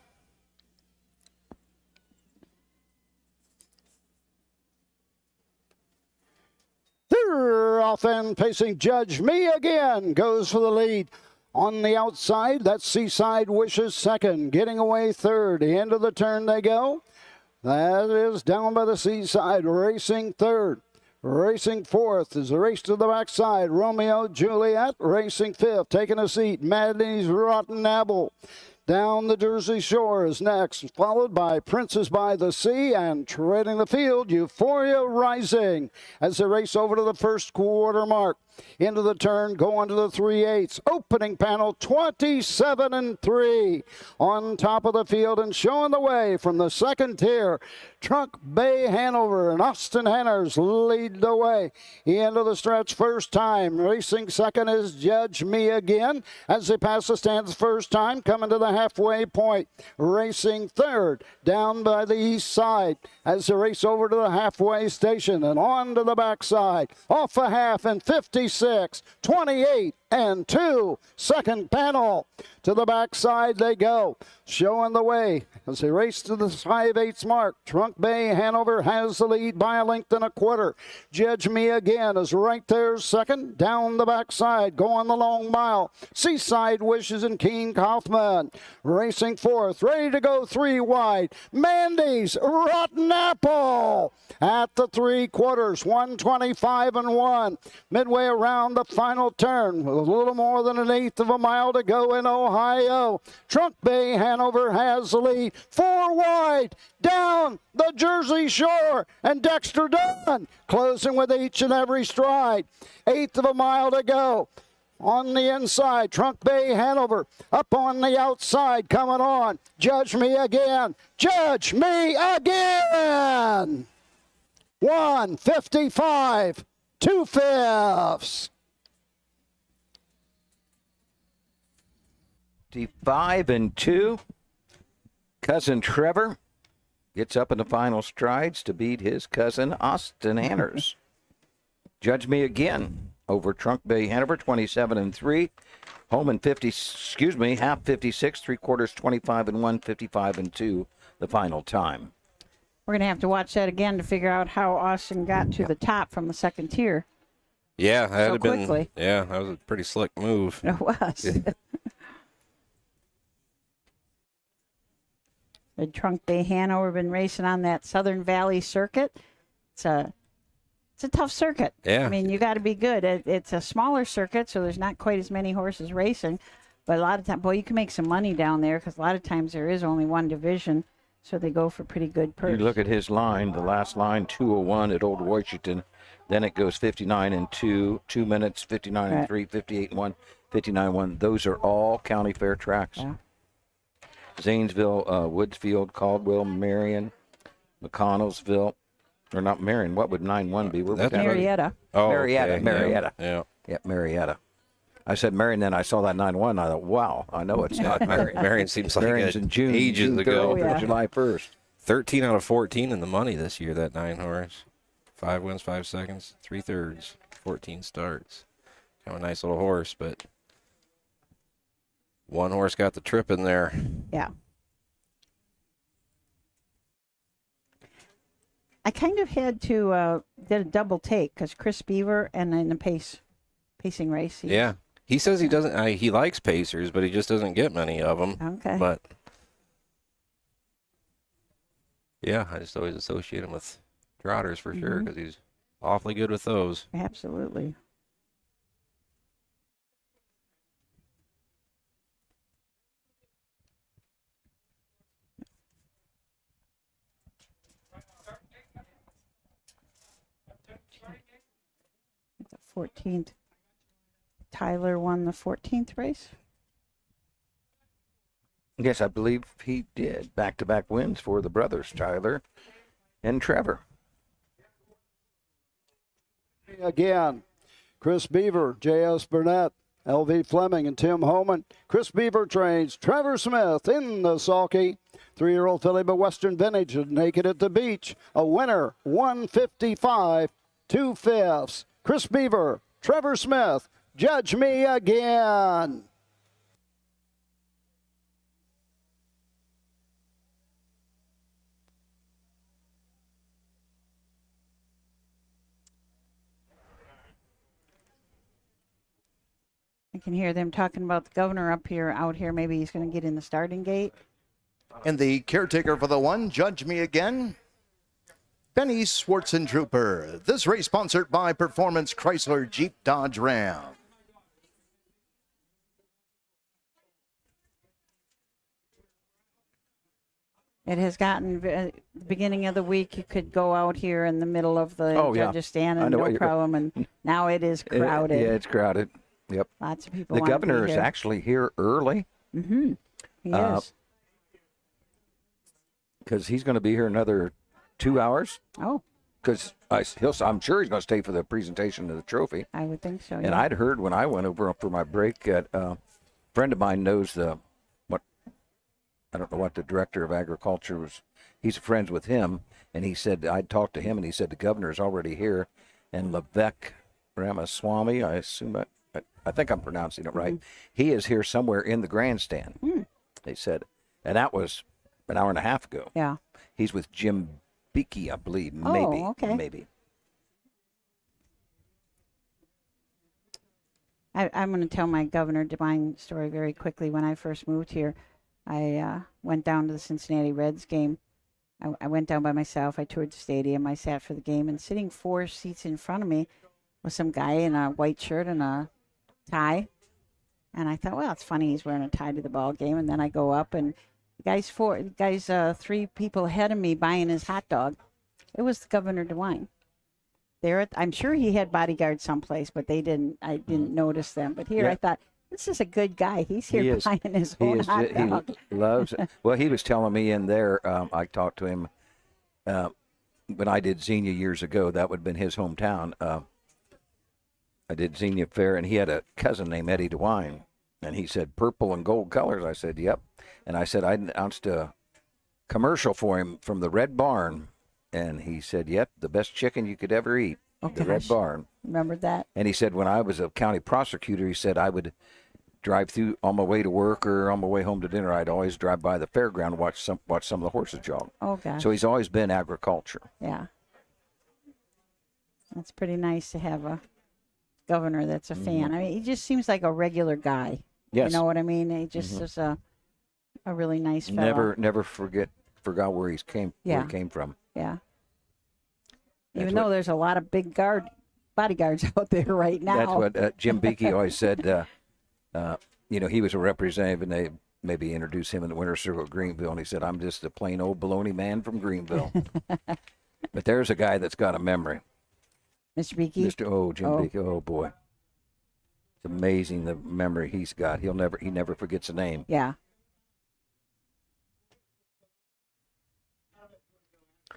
They're off and pacing Judge Me Again. Goes for the lead. On the outside, that's Seaside Wishes second. Getting away third. The end of the turn they go. That is Down by the Seaside racing third. Racing fourth is the race to the backside. Romeo Juliet racing fifth. Taking a seat, Mandy's Rotten Apple. Down the Jersey Shore is next, followed by Princess by the Sea, and treading the field, Euphoria Rising as they race over to the first quarter mark. Into the turn, go on to the 3/8. Opening panel, 27-3. On top of the field and showing the way from the second tier, Trunk Bay Hanover and Austin Hanners lead the way. Into the stretch first time. Racing second is Judge Me Again as they pass the stands first time, coming to the halfway point. Racing third, Down by the east side as they race over to the halfway station and on to the backside. Off a half and 56, 28-2. Second panel. To the backside they go, showing the way as they race to the 5/8 mark. Trunk Bay Hanover has the lead by a length and a quarter. Judge Me Again is right there second. Down the backside, going the long mile. Seaside Wishes and Keen Kaufman racing fourth, ready to go 3 wide. Mandy's Rotten Apple at the 3/4, 125-1. Midway around the final turn, with a little more than 1/8 of a mile to go in Ohio. Trunk Bay Hanover has the lead. 4 wide, down the Jersey Shore, and Dexter Dunn closing with each and every stride. 1/8 of a mile to go. On the inside, Trunk Bay Hanover. Up on the outside, coming on. Judge Me Again. Judge Me Again. 155, 2/5. 5-2. Cousin Trevor gets up in the final strides to beat his cousin Austin Hanners. Judge Me Again over Trunk Bay Hanover, 27-3. Holman half 56, 3/4 25-1, 55-2. The final time. We're going to have to watch that again to figure out how Austin got to the top from the second tier. Yeah, that So had been. quickly. Yeah, that was a pretty slick move. It was. The Trunk Bay Hanover been racing on that Southern Valley circuit. It's a tough circuit. Yeah. I mean, you got to be good. It's a smaller circuit, so there's not quite as many horses racing. But a lot of times, boy, you can make some money down there because a lot of times there is only one division, so they go for pretty good purse. You look at his line, the last line, 2:01 at Old Washington. Then it goes 59 and 2, 2 minutes, 59 and 3, 58 and 1, 59 and 1. Those are all county fair tracks. Yeah. Zanesville, Woodsfield, Caldwell, Marion, McConnellsville. Or not Marion. What would 9-1 be? Where would that be? Marietta. Oh, Marietta. okay. Marietta. Yeah. Yeah, Marietta. I said Marion, then I saw that 9-1. I thought, wow, I know it's not Marion. Marion seems like Marion's in June, ages June ago. 30th, July 1st. 13 out of 14 in the money this year, that 9 horse. 5 wins, 5 seconds, 3/3, 14 starts. Kind of a nice little horse, but one horse got the trip in there. Yeah. I kind of had to did a double take because Chris Beaver and in the pacing race. Yeah. He says he doesn't, he likes pacers, but he just doesn't get many of them. Okay. But yeah, I just always associate him with trotters for sure because he's awfully good with those. Absolutely. The 14th. Tyler won the 14th race. Yes, I believe he did. Back-to-back wins for the brothers, Tyler and Trevor. Again, Chris Beaver, J.S. Burnett, L.V. Fleming, and Tim Homan. Chris Beaver trains Trevor Smith in the sulky. 3-year-old filly, but Western Vintage, naked at the beach. A winner, 155, 2/5. Chris Beaver, Trevor Smith, Judge Me Again. I can hear them talking about the governor out here. Maybe he's going to get in the starting gate. And the caretaker for the one, Judge Me Again, Benny Schwarzentrooper. This race sponsored by Performance Chrysler Jeep Dodge Ram. It has gotten, the beginning of the week, you could go out here in the middle of the judges stand and no problem. And now it is crowded. Yeah, it's crowded. Yep. Lots of people The want to governor be is here. actually here early. Mm-hmm. He is. Because he's going to be here another 2 hours. Oh. Because I'm sure he's going to stay for the presentation of the trophy. I would think so, And yeah. I'd heard when I went over for my break that a friend of mine knows I don't know what the director of agriculture was. He's friends with him, and he said I'd talked to him, and he said the governor's already here, and Levesque Ramaswamy, I assume I think I'm pronouncing it right. He is here somewhere in the grandstand. They said, and that was an hour and a half ago. Yeah. He's with Jim Beakey, I believe. Oh, Maybe. okay. Maybe. I'm going to tell my Governor Devine story very quickly. When I first moved here, I went down to the Cincinnati Reds game. I went down by myself. I toured the stadium. I sat for the game, and sitting 4 seats in front of me was some guy in a white shirt and a tie. And I thought, well, it's funny he's wearing a tie to the ball game. And then I go up, and the guy's 3 people ahead of me buying his hot dog. It was Governor DeWine. I'm sure he had bodyguards someplace, but I didn't notice them. But here I thought, this is a good guy. He's here buying his own hot dog. He loves it. Well, he was telling me in there, I talked to him when I did Xenia years ago. That would have been his hometown. I did Xenia Fair, and he had a cousin named Eddie DeWine. And he said, purple and gold colors. I said, yep. And I said, I announced a commercial for him from the Red Barn. And he said, yep, the best chicken you could ever eat, the Red Barn. Remember that? And he said, when I was a county prosecutor, he said, I would drive through on my way to work or on my way home to dinner. I'd always drive by the fairground and watch some of the horses jog. Oh, gosh. So he's always been agriculture. Yeah. That's pretty nice to have a governor that's a fan. I mean, he just seems like a regular guy. Yes. You know what I mean? He just is a really nice fellow. Never forget forgot where he came from. Yeah. That's Even though there's a lot of big bodyguards out there right now. That's what Jim Beakey always said. He was a representative, and they maybe introduced him in the Winter Circle of Greenville, and he said, "I'm just a plain old baloney man from Greenville." But there's a guy that's got a memory. Mr. Beakey? Jim Beakey. Oh, boy. It's amazing the memory he's got. He never forgets a name. Yeah.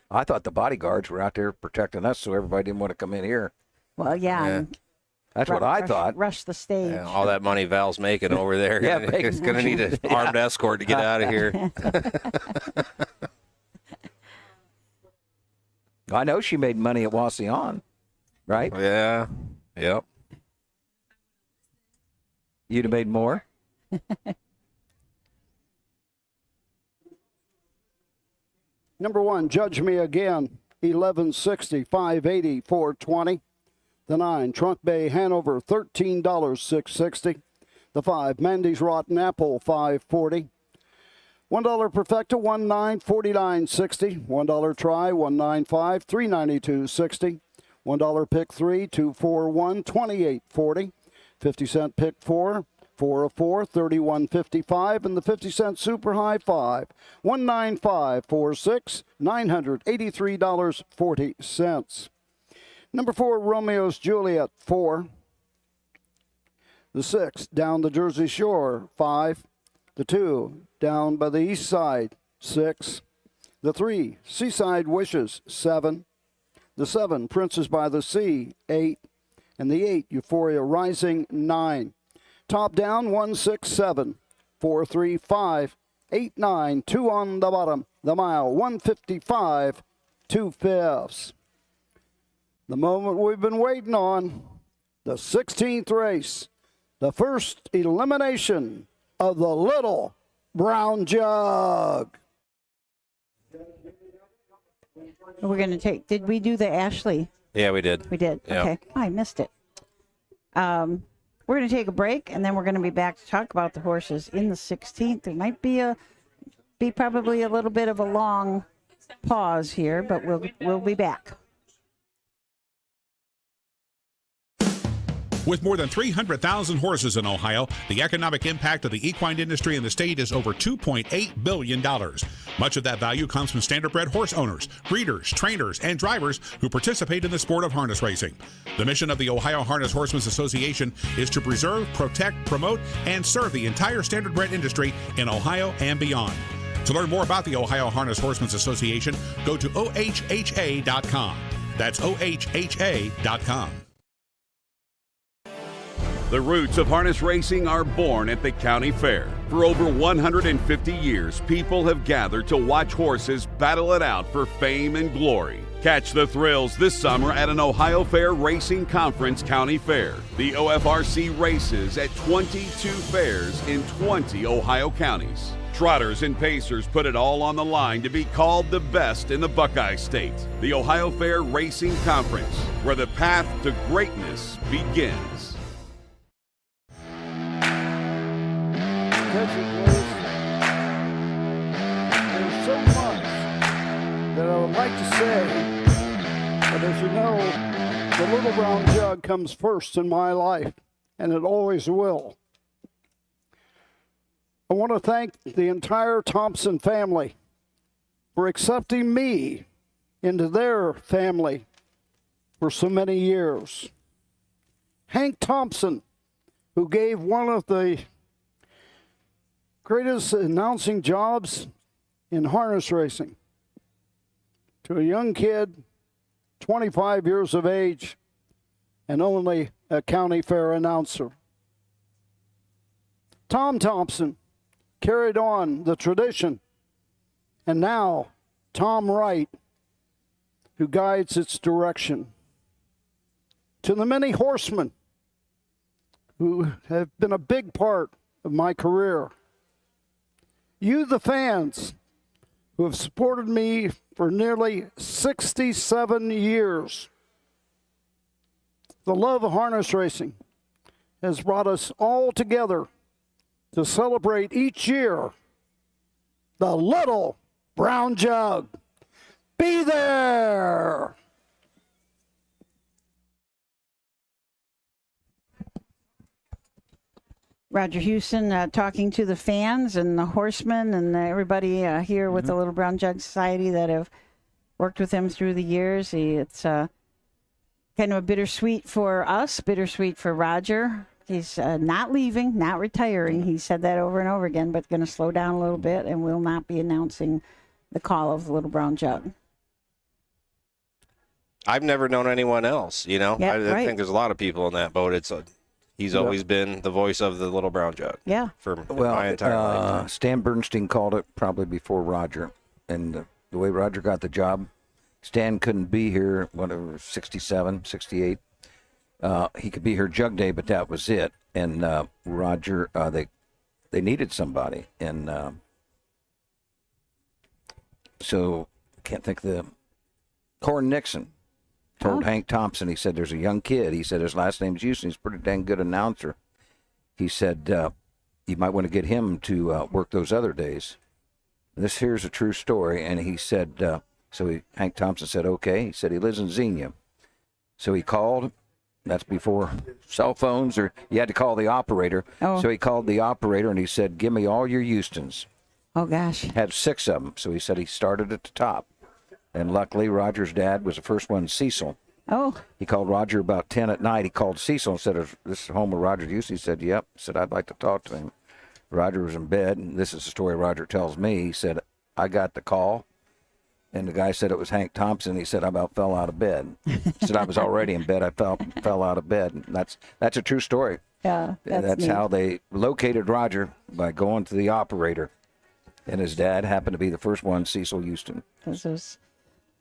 I thought the bodyguards were out there protecting us so everybody didn't want to come in here. Well, yeah. That's what I thought. Rush the stage. Yeah, all that money Val's making over there. He's going to need an armed escort to get out of here. I know she made money at Wasion, right? Yeah. Yep. You'd have made more? Number 1, Judge Me Again, 1160, 580, 420. The 9, Trunk Bay Hanover, $13, 660. The 5, Mandy's Rotten Apple, $5.40. $1 Perfecta, $1.9, $49.60. $1 Try, $1.95, $3.92.60. $1 Pick 3, $2.41, $28.40. 50-cent Pick 4, 4 of 4, $31.55, and the 50-cent Super High 5, $195.46, $983.40. Number 4, Romeo's Juliet, 4. The 6, Down the Jersey Shore, 5. The 2, Down by the East Side, 6. The 3, Seaside Wishes, 7. The 7, Princes by the Sea, 8. And the 8, Euphoria Rising, 9. Top down, 167, 435, 89, 2 on the bottom. The mile, 155, 2/5. The moment we've been waiting on, the 16th race, the first elimination of the Little Brown Jug. We're going to did we do the Ashley? Yeah, we did. We did. Yep. Okay. I missed it. We're going to take a break, and then we're going to be back to talk about the horses in the 16th. There might be probably a little bit of a long pause here, but we'll be back. With more than 300,000 horses in Ohio, the economic impact of the equine industry in the state is over $2.8 billion. Much of that value comes from standardbred horse owners, breeders, trainers, and drivers who participate in the sport of harness racing. The mission of the Ohio Harness Horsemen's Association is to preserve, protect, promote, and serve the entire standardbred industry in Ohio and beyond. To learn more about the Ohio Harness Horsemen's Association, go to OHHA.com. That's OHHA.com. The roots of harness racing are born at the county fair. For over 150 years, people have gathered to watch horses battle it out for fame and glory. Catch the thrills this summer at an Ohio Fair Racing Conference County Fair. The OFRC races at 22 fairs in 20 Ohio counties. Trotters and pacers put it all on the line to be called the best in the Buckeye State. The Ohio Fair Racing Conference, where the path to greatness begins. There's so much that I would like to say, but as you know, the Little Brown Jug comes first in my life, and it always will. I want to thank the entire Thompson family for accepting me into their family for so many years. Hank Thompson, who gave one of the greatest announcing jobs in harness racing to a young kid, 25 years of age, and only a county fair announcer. Tom Thompson carried on the tradition, and now Tom Wright, who guides its direction. To the many horsemen who have been a big part of my career, you, the fans, who have supported me for nearly 67 years. The love of harness racing has brought us all together to celebrate each year the Little Brown Jug. Be there. Roger Houston talking to the fans and the Horsemen and everybody here with the Little Brown Jug Society that have worked with him through the years. It's kind of a bittersweet for us, bittersweet for Roger. He's not leaving, not retiring. He said that over and over again, but going to slow down a little bit and will not be announcing the call of the Little Brown Jug. I've never known anyone else, you know. Yeah, I think there's a lot of people in that boat. He's always been the voice of the Little Brown Jug. Yeah. For my entire life. Stan Bernstein called it probably before Roger. And the way Roger got the job, Stan couldn't be here, whatever, 67, 68. He could be here Jug Day, but that was it. And Roger, they needed somebody. And so, can't think of the... Corin Nixon told Hank Thompson, he said, there's a young kid. He said his last name's Houston. He's a pretty dang good announcer. He said, you might want to get him to work those other days. This here's a true story. And he said, Hank Thompson said, okay. He said he lives in Xenia. So he called. That's before cell phones, or you had to call the operator. Oh. So he called the operator and he said, give me all your Houstons. Oh, gosh. Had 6 of them. So he said he started at the top. And luckily, Roger's dad was the first one, Cecil. Oh. He called Roger about 10 at night. He called Cecil and said, this is home of Roger Houston. He said, yep. He said, I'd like to talk to him. Roger was in bed, and this is the story Roger tells me. He said, I got the call, and the guy said it was Hank Thompson. He said, I about fell out of bed. He said, I was already in bed. I fell out of bed. And that's a true story. Yeah, that's neat. how they located Roger, by going to the operator. And his dad happened to be the first one, Cecil Houston.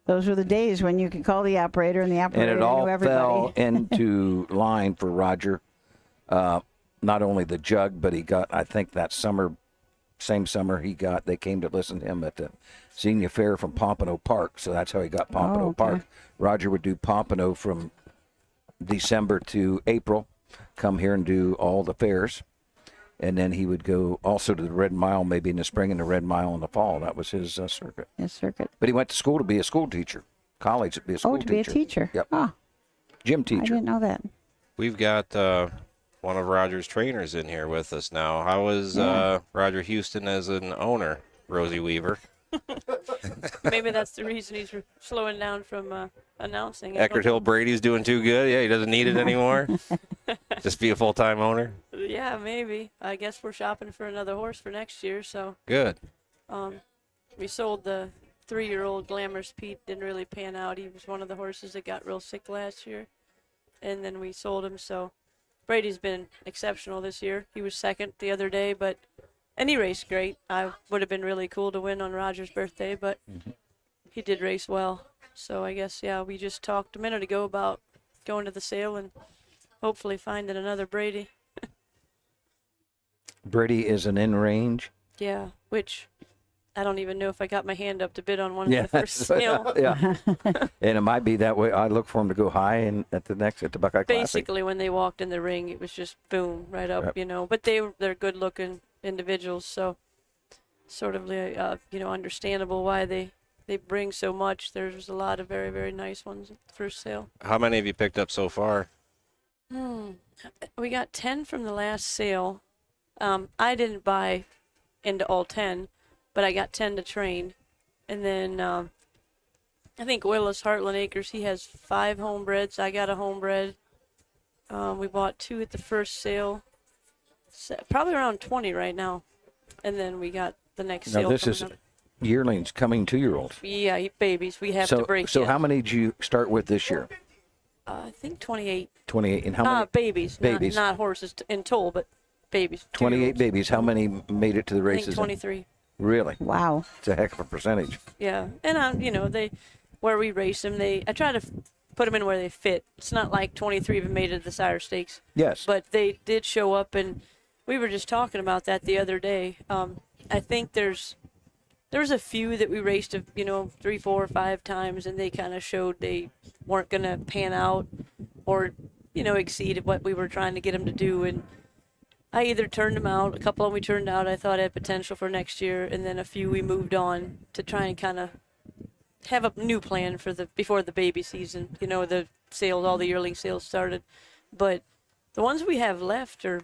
Those were the days when you could call the operator and the operator And it all knew everybody. fell into line for Roger. Not only the Jug, but he got, I think that same summer they came to listen to him at the Xenia Fair from Pompano Park. So that's how he got Pompano Park. Roger would do Pompano from December to April, come here and do all the fairs. And then he would go also to the Red Mile, maybe in the spring, and the Red Mile in the fall. That was his circuit. His circuit. But he went to school to be a school teacher, college to be a school teacher. Oh, to be a teacher. Yep. Oh. Gym teacher. I didn't know that. We've got one of Roger's trainers in here with us now. How is Roger Houston as an owner, Rosie Weaver? Maybe that's the reason he's slowing down from announcing. Eckerd Hill Brady's doing too good. Yeah, he doesn't need it anymore. Just be a full-time owner. Yeah, maybe. I guess we're shopping for another horse for next year. So good. We sold the 3-year-old Glamorous Pete. Didn't really pan out. He was one of the horses that got real sick last year, and then we sold him. So Brady's been exceptional this year. He was second the other day, and he raced great. I would have been really cool to win on Roger's birthday, but he did race well. So I guess, we just talked a minute ago about going to the sale and hopefully finding another Brady. Brady is an in-range. Yeah, which I don't even know if I got my hand up to bid on one of the first sale. Yeah, and it might be that way. I look for him to go high and at the Buckeye Classic. Basically, when they walked in the ring, it was just boom, right up, But they're good-looking individuals, so sort of, understandable why they bring so much. There's a lot of very, very nice ones at the first sale. How many have you picked up so far? We got 10 from the last sale. I didn't buy into all 10, but I got 10 to train. And then I think Willis Heartland Acres, he has 5 homebreds. I got a homebred. We bought 2 at the first sale. Probably around 20 right now. And then we got the next sale. Now this is yearlings coming 2-year-olds. Yeah, babies. We have to break. So how many did you start with this year? I think 28. 28. And how many? Babies. Babies. Not horses in toll, but babies. 28 babies. How many made it to the races? I think 23. Really? Wow. It's a heck of a percentage. Yeah, and where we race them, I try to put them in where they fit. It's not like 23 even made it to the Sire Stakes. Yes. But they did show up, and we were just talking about that the other day. I think there was a few that we raced, 3, 4, 5 times, and they kind of showed they weren't going to pan out or, exceed what we were trying to get them to do. And I either turned them out, a couple of them we turned out I thought had potential for next year, and then a few we moved on to try and kind of have a new plan for before the baby season. You know, the sales, all the yearling sales started. But the ones we have left are,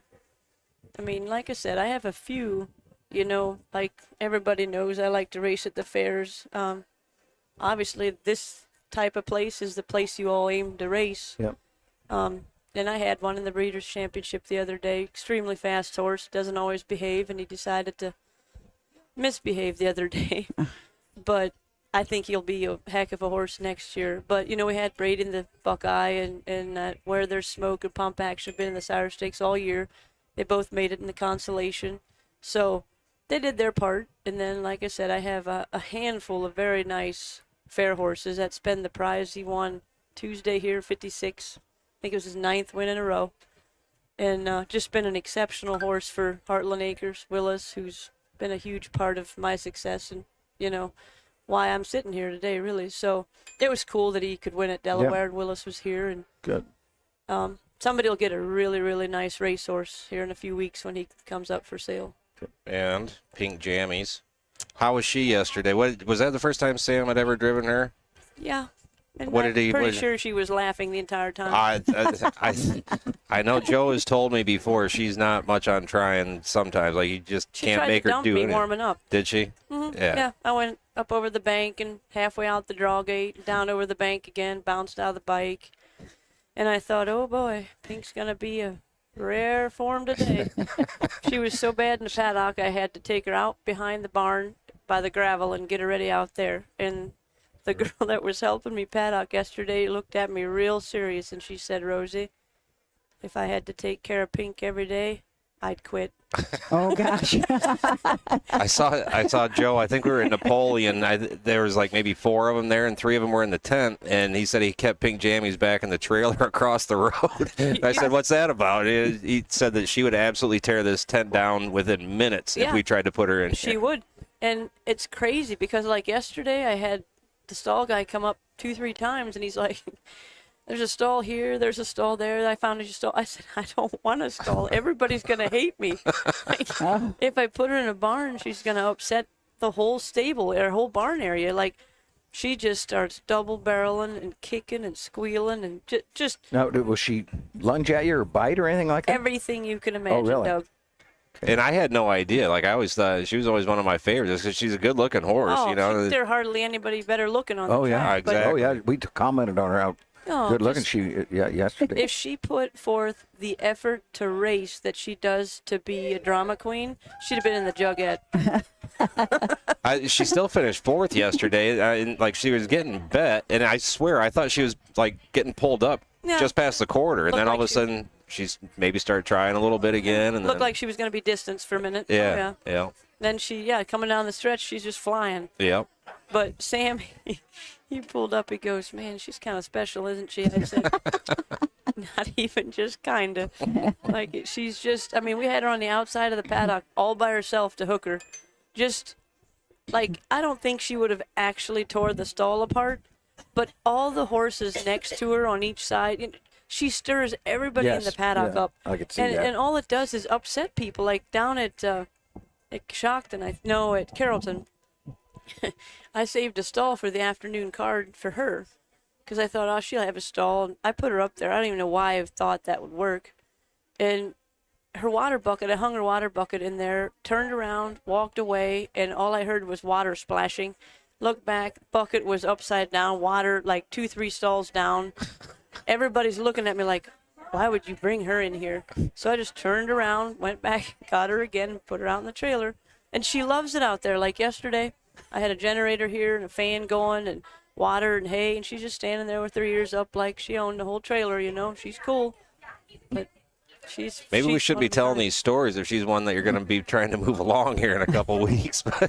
I mean, like I said, I have a few, you know, like everybody knows I like to race at the fairs. Obviously, this type of place is the place you all aim to race. Yep. And I had one in the Breeders' Championship the other day. Extremely fast horse, doesn't always behave, and he decided to misbehave the other day. But I think he'll be a heck of a horse next year. But, you know, we had Braid in the Buckeye and Where There's Smoke and Pump Action have been in the Sire Stakes all year. They both made it in the Consolation. So they did their part. And then, like I said, I have a handful of very nice fair horses that spend the prize. He won Tuesday here, 56. I think it was his 9th win in a row. And just been an exceptional horse for Heartland Acres. Willis, who's been a huge part of my success and, you know, why I'm sitting here today, really. So it was cool that he could win at Delaware and Willis was here. And good. Somebody will get a really, really nice racehorse here in a few weeks when he comes up for sale. And Pink Jammies. How was she yesterday? Was that the first time Sam had ever driven her? Yeah. And What I'm did he? pretty sure she was laughing the entire time. I know Joe has told me before she's not much on trying sometimes. Like, you just can't make her do She tried to dump me anything. warming up. Did she? Mm-hmm. Yeah. I went up over the bank and halfway out the draw gate, down over the bank again, bounced out of the bike. And I thought, oh boy, Pink's going to be a rare form today. She was so bad in the paddock, I had to take her out behind the barn by the gravel and get her ready out there. And the girl that was helping me paddock yesterday looked at me real serious, and she said, Rosie, if I had to take care of Pink every day, I'd quit. Oh, gosh. I saw Joe. I think we were in Napoleon. There was like maybe 4 of them there, and 3 of them were in the tent. And he said he kept Pink Jammies back in the trailer across the road. I said, "What's that about?" He said that she would absolutely tear this tent down within minutes if we tried to put her in. She would. And it's crazy because, like, yesterday I had the stall guy come up 2-3 times, and he's like, there's a stall here, there's a stall there. I found a stall. I said, I don't want a stall. Everybody's going to hate me. Like, if I put her in a barn, she's going to upset the whole stable, or whole barn area. Like, she just starts double barreling and kicking and squealing and just Now, will she lunge at you or bite or anything like that? everything you can imagine, really? Doug. And I had no idea. Like, I always thought she was always one of my favorites because she's a good-looking horse. Oh, you know. there's hardly anybody better looking on the Oh, yeah. track. but- Exactly. Oh, yeah. We commented on her how Oh, good looking just- yesterday. If she put forth the effort to race that she does to be a drama queen, she'd have been in the Jugette. She still finished 4th yesterday. Like, she was getting bet, and I swear I thought she was like getting pulled up Yeah. just past the quarter, and Looked then all like of a sudden she's maybe started trying a little bit again, and Looked then like she was going to be distanced for a minute. yeah, Oh, yeah, Then coming down the stretch, she's just flying. yeah. But Sam, he pulled up. He goes, "Man, she's kind of special, isn't she?" I said, "Not even just kind of. Like, she's just. I mean, we had her on the outside of the paddock all by herself to hook her. Just like, I don't think she would have actually tore the stall apart, but all the horses next to her on each side, she stirs everybody in the Yes, paddock yeah, up. I could see and, that. And all it does is upset people. Like down at Shockton, at Carrollton, I saved a stall for the afternoon card for her because I thought, oh, she'll have a stall. I put her up there. I don't even know why I thought that would work. And her water bucket, I hung her water bucket in there, turned around, walked away, and all I heard was water splashing. Looked back, bucket was upside down, water like 2-3 stalls down. Everybody's looking at me like, why would you bring her in here? So I just turned around, went back, got her again, and put her out in the trailer. And she loves it out there. Like yesterday, I had a generator here and a fan going and water and hay, and she's just standing there with her ears up like she owned the whole trailer, She's cool. But Maybe we she's should one be of the telling guys. these stories if she's one that you're going to be trying to move along here in a couple weeks. I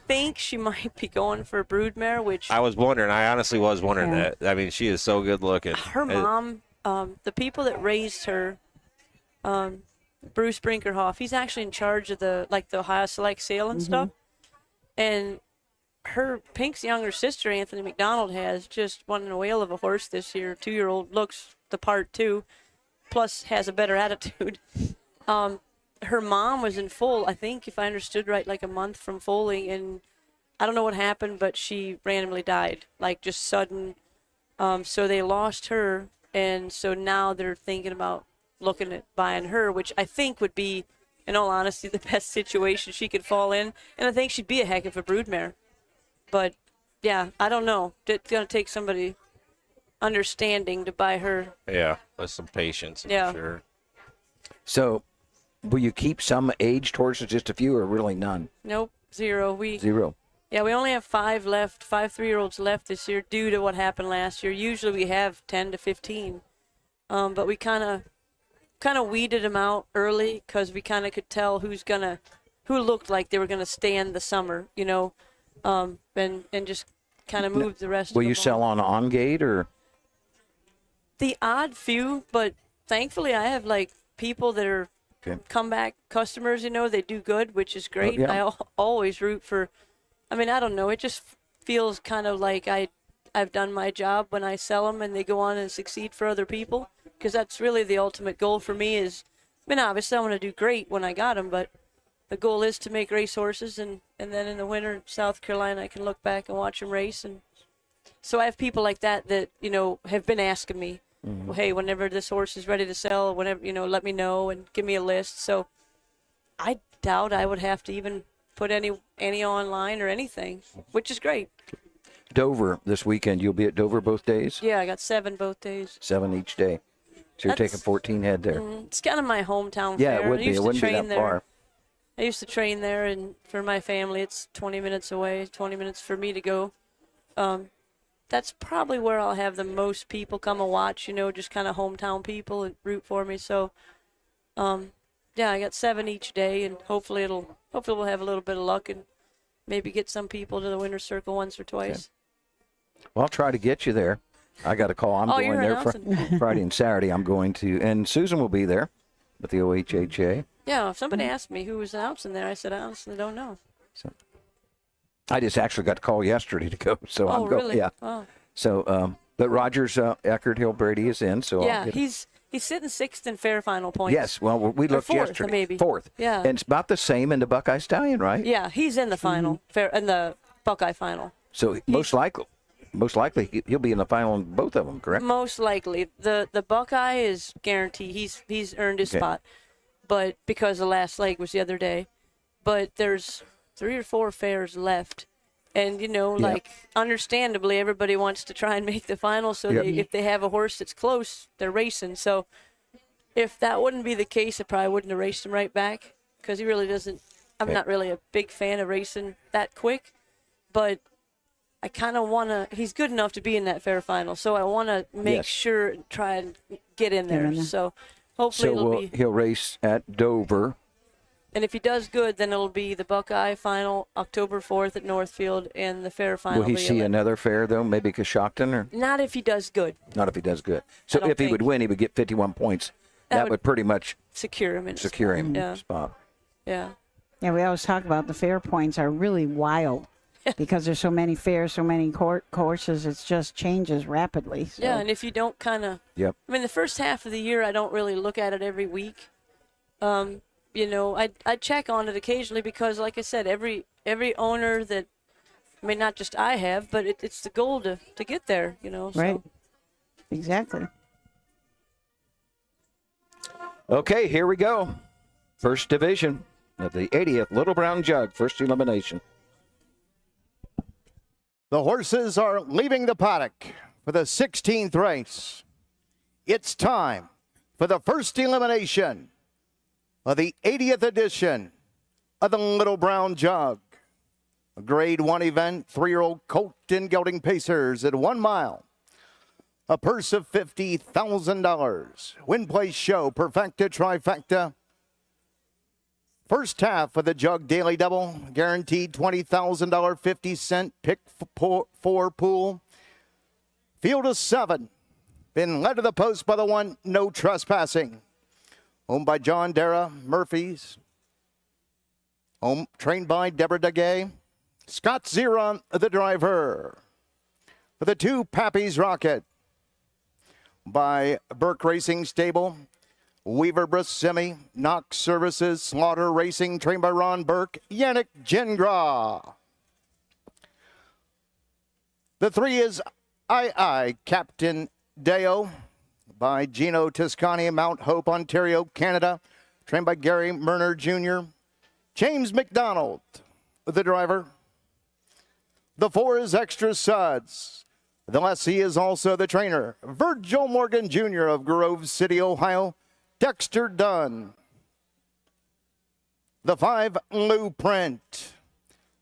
think she might be going for a broodmare, which I was wondering. I honestly was wondering that. I mean, she is so good looking. her mom, the people that raised her, Bruce Brinkerhoff, he's actually in charge of the Ohio Select sale and stuff. And her Pink's younger sister, Anthony McDonald, has just won a whale of a horse this year. 2-year-old looks the part too, plus has a better attitude. her mom was in foal, I think, if I understood right, like a month from foaling, and I don't know what happened, but she randomly died, like just sudden. So they lost her, and so now they're thinking about looking at buying her, which I think would be, in all honesty, the best situation she could fall in, and I think she'd be a heck of a broodmare. But yeah, I don't know. It's gonna take somebody understanding to buy her. Yeah, with some patience, Yeah. for sure. So, will you keep some aged horses, just a few, or really none? Nope, zero. Zero. Yeah, we only have 5 left, 5 3-year-olds left this year due to what happened last year. Usually we have 10 to 15, but we kind of weeded them out early because we kind of could tell who looked like they were gonna stay in the summer, and just kind of moved the rest. Will of them you sell on gate or? The odd few, but thankfully I have like people that are comeback customers. They do good, which is great. yeah. I always root for. I mean, I don't know. It just feels kind of like I've done my job when I sell them and they go on and succeed for other people, because that's really the ultimate goal for me. Obviously I want to do great when I got them, but the goal is to make race horses, and then in the winter in South Carolina I can look back and watch them race. And so I have people like that have been asking me, well, hey, whenever this horse is ready to sell, whenever, let me know and give me a list. So I doubt I would have to even put any online or anything, which is great. Dover this weekend. You'll be at Dover both days? Yeah, I got 7 both days. 7 each day. So you're taking 14 head there. It's kind of my hometown Yeah, fair. it would I be. used It to wouldn't be train that there. far. I used to train there, and for my family, it's 20 minutes away, 20 minutes for me to go. That's probably where I'll have the most people come and watch, just kind of hometown people and root for me. So, yeah, I got 7 each day, and hopefully we'll have a little bit of luck and maybe get some people to the winner's circle once or twice. Well, I'll try to get you there. I got a call. I'm going you're there announcing. Friday and Saturday. I'm going to, and Susan will be there with the OHHA. Yeah, if somebody asked me who was announcing there, I said, I honestly don't know. So I just actually got the call yesterday to go, so I'm going. Really? Yeah. Oh. So, but Rogers Eckert Hill Brady is in, so Yeah, I'll get he's sitting 6th in fair final points. Yes, well, we Or looked 4th, yesterday. maybe. 4th. Yeah. And it's about the same in the Buckeye Stallion, right? Yeah, he's in the final, in the Buckeye final. So most likely he'll be in the final in both of them, correct? Most likely. The Buckeye is guaranteed. He's earned his spot, but because the last leg was the other day. But there's 3 or 4 fairs left. And, understandably, everybody wants to try and make the final. So if they have a horse that's close, they're racing. So if that wouldn't be the case, I probably wouldn't have raced him right back, because he really doesn't. I'm not really a big fan of racing that quick. But I kind of want to. He's good enough to be in that fair final. So I want to make sure and try and get in there. So hopefully he'll race at Dover. And if he does good, then it'll be the Buckeye final October 4th at Northfield, and the fair final. Will he see another fair, though, maybe Coshocton? Or not if he does good. Not if he does good. So if he would win, he would get 51 points. That would pretty much secure him in spot. Yeah. Yeah, we always talk about the fair points are really wild because there's so many fairs, so many courses. It just changes rapidly. So. Yeah, and if you don't kind of. Yep. I mean, the first half of the year, I don't really look at it every week. I check on it occasionally because, like I said, every owner that, not just I have, but it's the goal to get there, So. Right. Exactly. Okay, here we go. First division of the 80th Little Brown Jug, first elimination. The horses are leaving the paddock for the 16th race. It's time for the first elimination of the 80th edition of the Little Brown Jug. A Grade 1 event, 3-year-old colt and gelding pacers at 1 mile. A purse of $50,000. Win, place, show, perfecta, trifecta. First half of the Jug Daily Double, guaranteed $20,000, 50-cent pick 4 pool. Field of 7. Been led to the post by the 1, No Trespassing. Owned by John Dara Murphy's. Trained by Deborah Degay. Scott Zera, the driver. For the 2, Pappy's Rocket. By Burke Racing Stable. Weaver Brissemi, Knox Services, Slaughter Racing, trained by Ron Burke, Yannick Gingras. The 3 is I, Captain Deo, by Gino Toscani, Mount Hope, Ontario, Canada, trained by Gary Murner Jr. James McDonald, the driver. The 4 is Extra Suds. The lessee is also the trainer, Virgil Morgan Jr. of Grove City, Ohio, Dexter Dunn. The 5, Blueprint,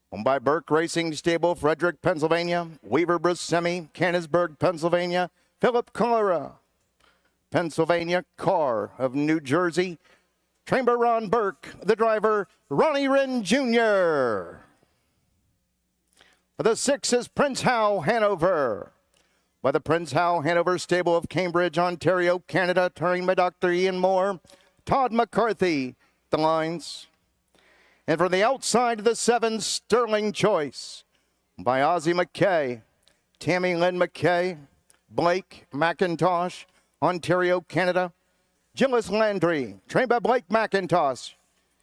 owned by Burke Racing Stable, Frederick, Pennsylvania, Weaver Brissemi, Canonsburg, Pennsylvania, Philip Cholera, Pennsylvania, Carr of New Jersey, trained by Ron Burke, the driver, Ronnie Wren Jr. The 6 is Prince Hal Hanover, by the Prince Hal Hanover Stable of Cambridge, Ontario, Canada, trained by Dr. Ian Moore, Todd McCarthy, the lines. And from the outside of the 7, Sterling Choice, by Ozzie McKay, Tammy Lynn McKay, Blake McIntosh, Ontario, Canada, Gillis Landry, trained by Blake McIntosh.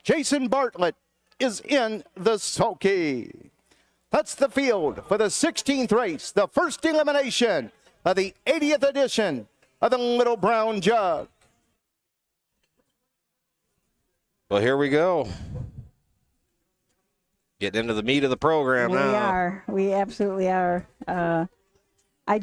Jason Bartlett is in the sulky. That's the field for the 16th race, the first elimination of the 80th edition of the Little Brown Jug. Well, here we go. Getting into the meat of the program now. We are. We absolutely are. I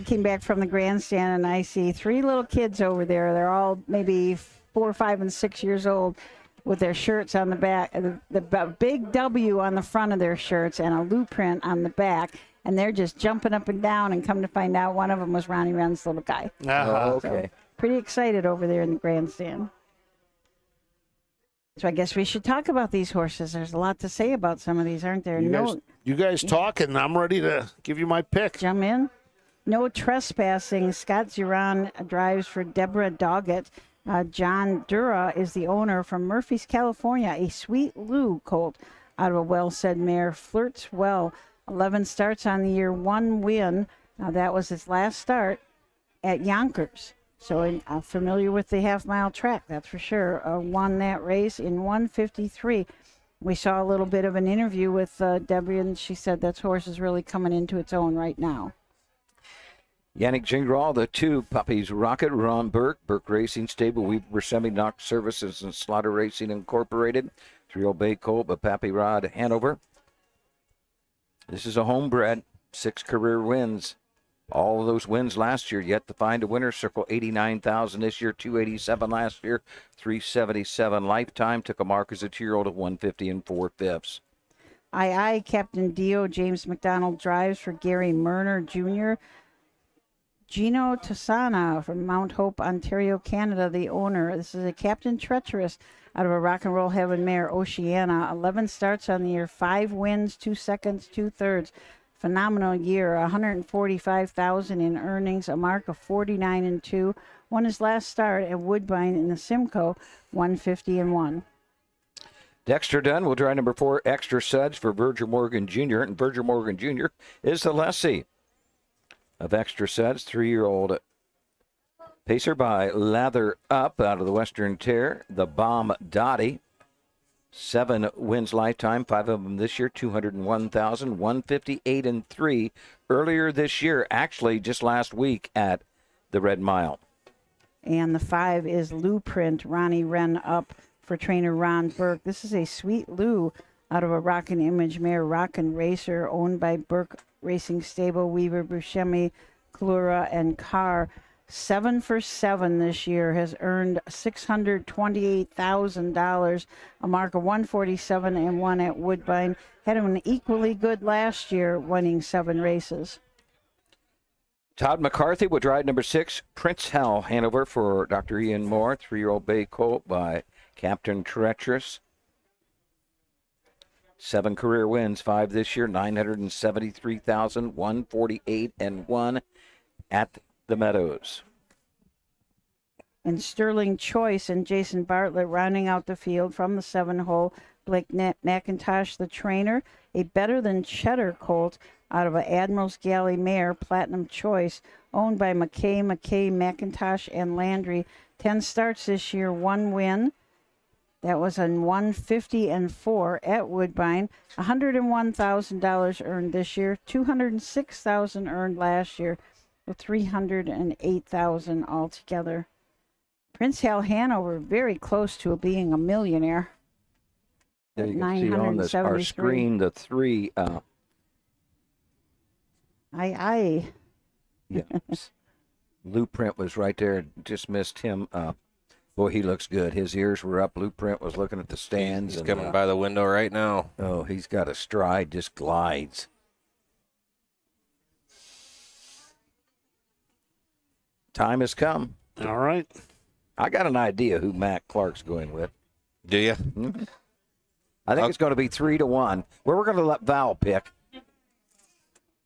came back from the grandstand and I see 3 little kids over there. They're all maybe 4, 5, and 6 years old, with their shirts on the back, the big W on the front of their shirts and a blueprint on the back, and they're just jumping up and down, and come to find out one of them was Ronnie Wren's little guy. Okay. So, pretty excited over there in the grandstand. So I guess we should talk about these horses. There's a lot to say about some of these, aren't there? You guys talk, and I'm ready to give you my pick. Jump in. No trespassing. Scott Ziron drives for Deborah Doggett. John Dura is the owner from Murphy's, California. A Sweet Lou colt out of a well-said mare. Flirts well. 11 starts on the year, 1 win. That was his last start at Yonkers. So familiar with the half-mile track, that's for sure. Won that race in 1:53. We saw a little bit of an interview with Debbie, and she said that horse is really coming into its own right now. Yannick Gingras, the 2 puppies, Rocket, Ron Burke, Burke Racing Stable, Weaver Semi-Knox Services, and Slaughter Racing Incorporated. 3-year-old bay colt, but Pappy Rod, Hanover. This is a homebred, 6 career wins. All of those wins last year, yet to find a winner. Circle 89,000 this year, 287 last year, 377 lifetime. Took a mark as a 2-year-old at 150 and 4/5. Captain Dio, James McDonald drives for Gary Murner Jr. Gino Toscana from Mount Hope, Ontario, Canada, the owner. This is a Captain Treacherous out of a Rock and Roll Heaven mare, Oceana. 11 starts on the year, 5 wins, 2 seconds, 2/3. Phenomenal year, 145,000 in earnings, a mark of 49 and 2. Won his last start at Woodbine in the Simcoe, 150 and 1. Dexter Dunn will drive number 4, Extra Suds, for Virgil Morgan Jr., and Virgil Morgan Jr. is the lessee of Extra Suds, 3-year-old pacer by Lather Up out of the Western Tear, the Bomb Dottie. 7 wins lifetime, 5 of them this year, 201,000, 158 and 3 earlier this year, actually just last week at the Red Mile. And the 5 is Blueprint, Ronnie Wren up for trainer Ron Burke. This is a Sweet Lou out of a Rockin' Image mare, Rockin' Racer, owned by Burke Racing Stable, Weaver, Buscemi, Klura, and Carr. 7 for 7 this year, has earned $628,000, a mark of 147 and 1 at Woodbine. Had an equally good last year, winning 7 races. Todd McCarthy would ride number 6, Prince Hal Hanover, for Dr. Ian Moore, 3-year-old bay colt by Captain Treacherous. 7 career wins, 5 this year, 973,000, 148 and 1 at the Meadows. And Sterling Choice and Jason Bartlett rounding out the field from the 7 hole. Blake McIntosh, the trainer. A Better Than Cheddar colt out of a Admiral's Galley mare, Platinum Choice, owned by McKay, McIntosh, and Landry. 10 starts this year, 1 win. That was on 150-4 at Woodbine. $101,000 earned this year, $206,000 earned last year, with $308,000 altogether. Prince Hal Hanover, very close to being a millionaire. There you can see on this, our screen the 3. Yes. Blueprint was right there. Just missed him. Boy, he looks good. His ears were up. Blueprint was looking at the stands. He's coming by the window right now. Oh, he's got a stride, just glides. Time has come. All right. I got an idea who Matt Clark's going with. Do you? Mm-hmm. I think it's going to be 3-1. We're going to let Val pick.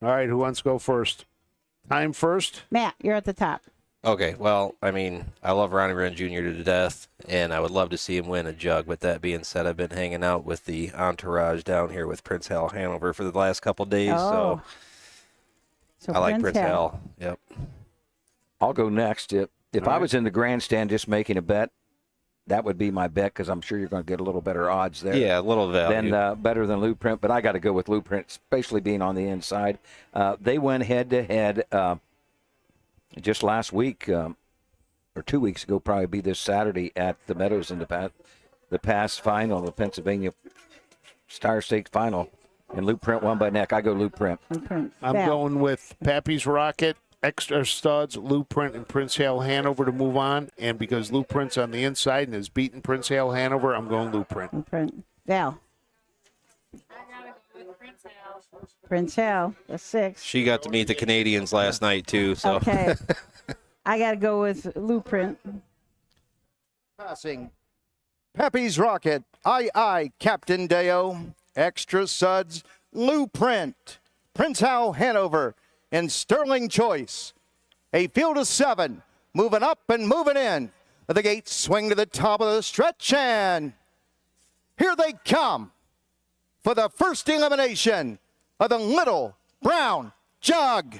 All right, who wants to go first? Time first. Matt, you're at the top. Okay, well, I mean, I love Ronnie Wren Jr. to death, and I would love to see him win a jug. With that being said, I've been hanging out with the entourage down here with Prince Hal Hanover for the last couple days, so I like Prince Hal. Yep. I'll go next. If I was in the grandstand just making a bet, that would be my bet because I'm sure you're going to get a little better odds there. Yeah, a little value. Then Better Than Blueprint, but I got to go with Blueprint, especially being on the inside. They went head-to-head just last week, or 2 weeks ago, probably be this Saturday at the Meadows in the past final, the Pennsylvania Star Stakes final, and Blueprint won by neck. I go Blueprint. I'm going with Pappy's Rocket, Extra Studs, Blueprint, and Prince Hal Hanover to move on. And because Blueprint's on the inside and has beaten Prince Hal Hanover, I'm going Blueprint. Blueprint. Val. Prince Hal, the 6. She got to meet the Canadians last night, too. So. Okay. I got to go with Blueprint. Passing. Pappy's Rocket, I, Captain Deo, Extra Suds, Blueprint, Prince Hal Hanover, and Sterling Choice. A field of 7, moving up and moving in. The gates swing to the top of the stretch, and here they come for the first elimination of the Little Brown Jug.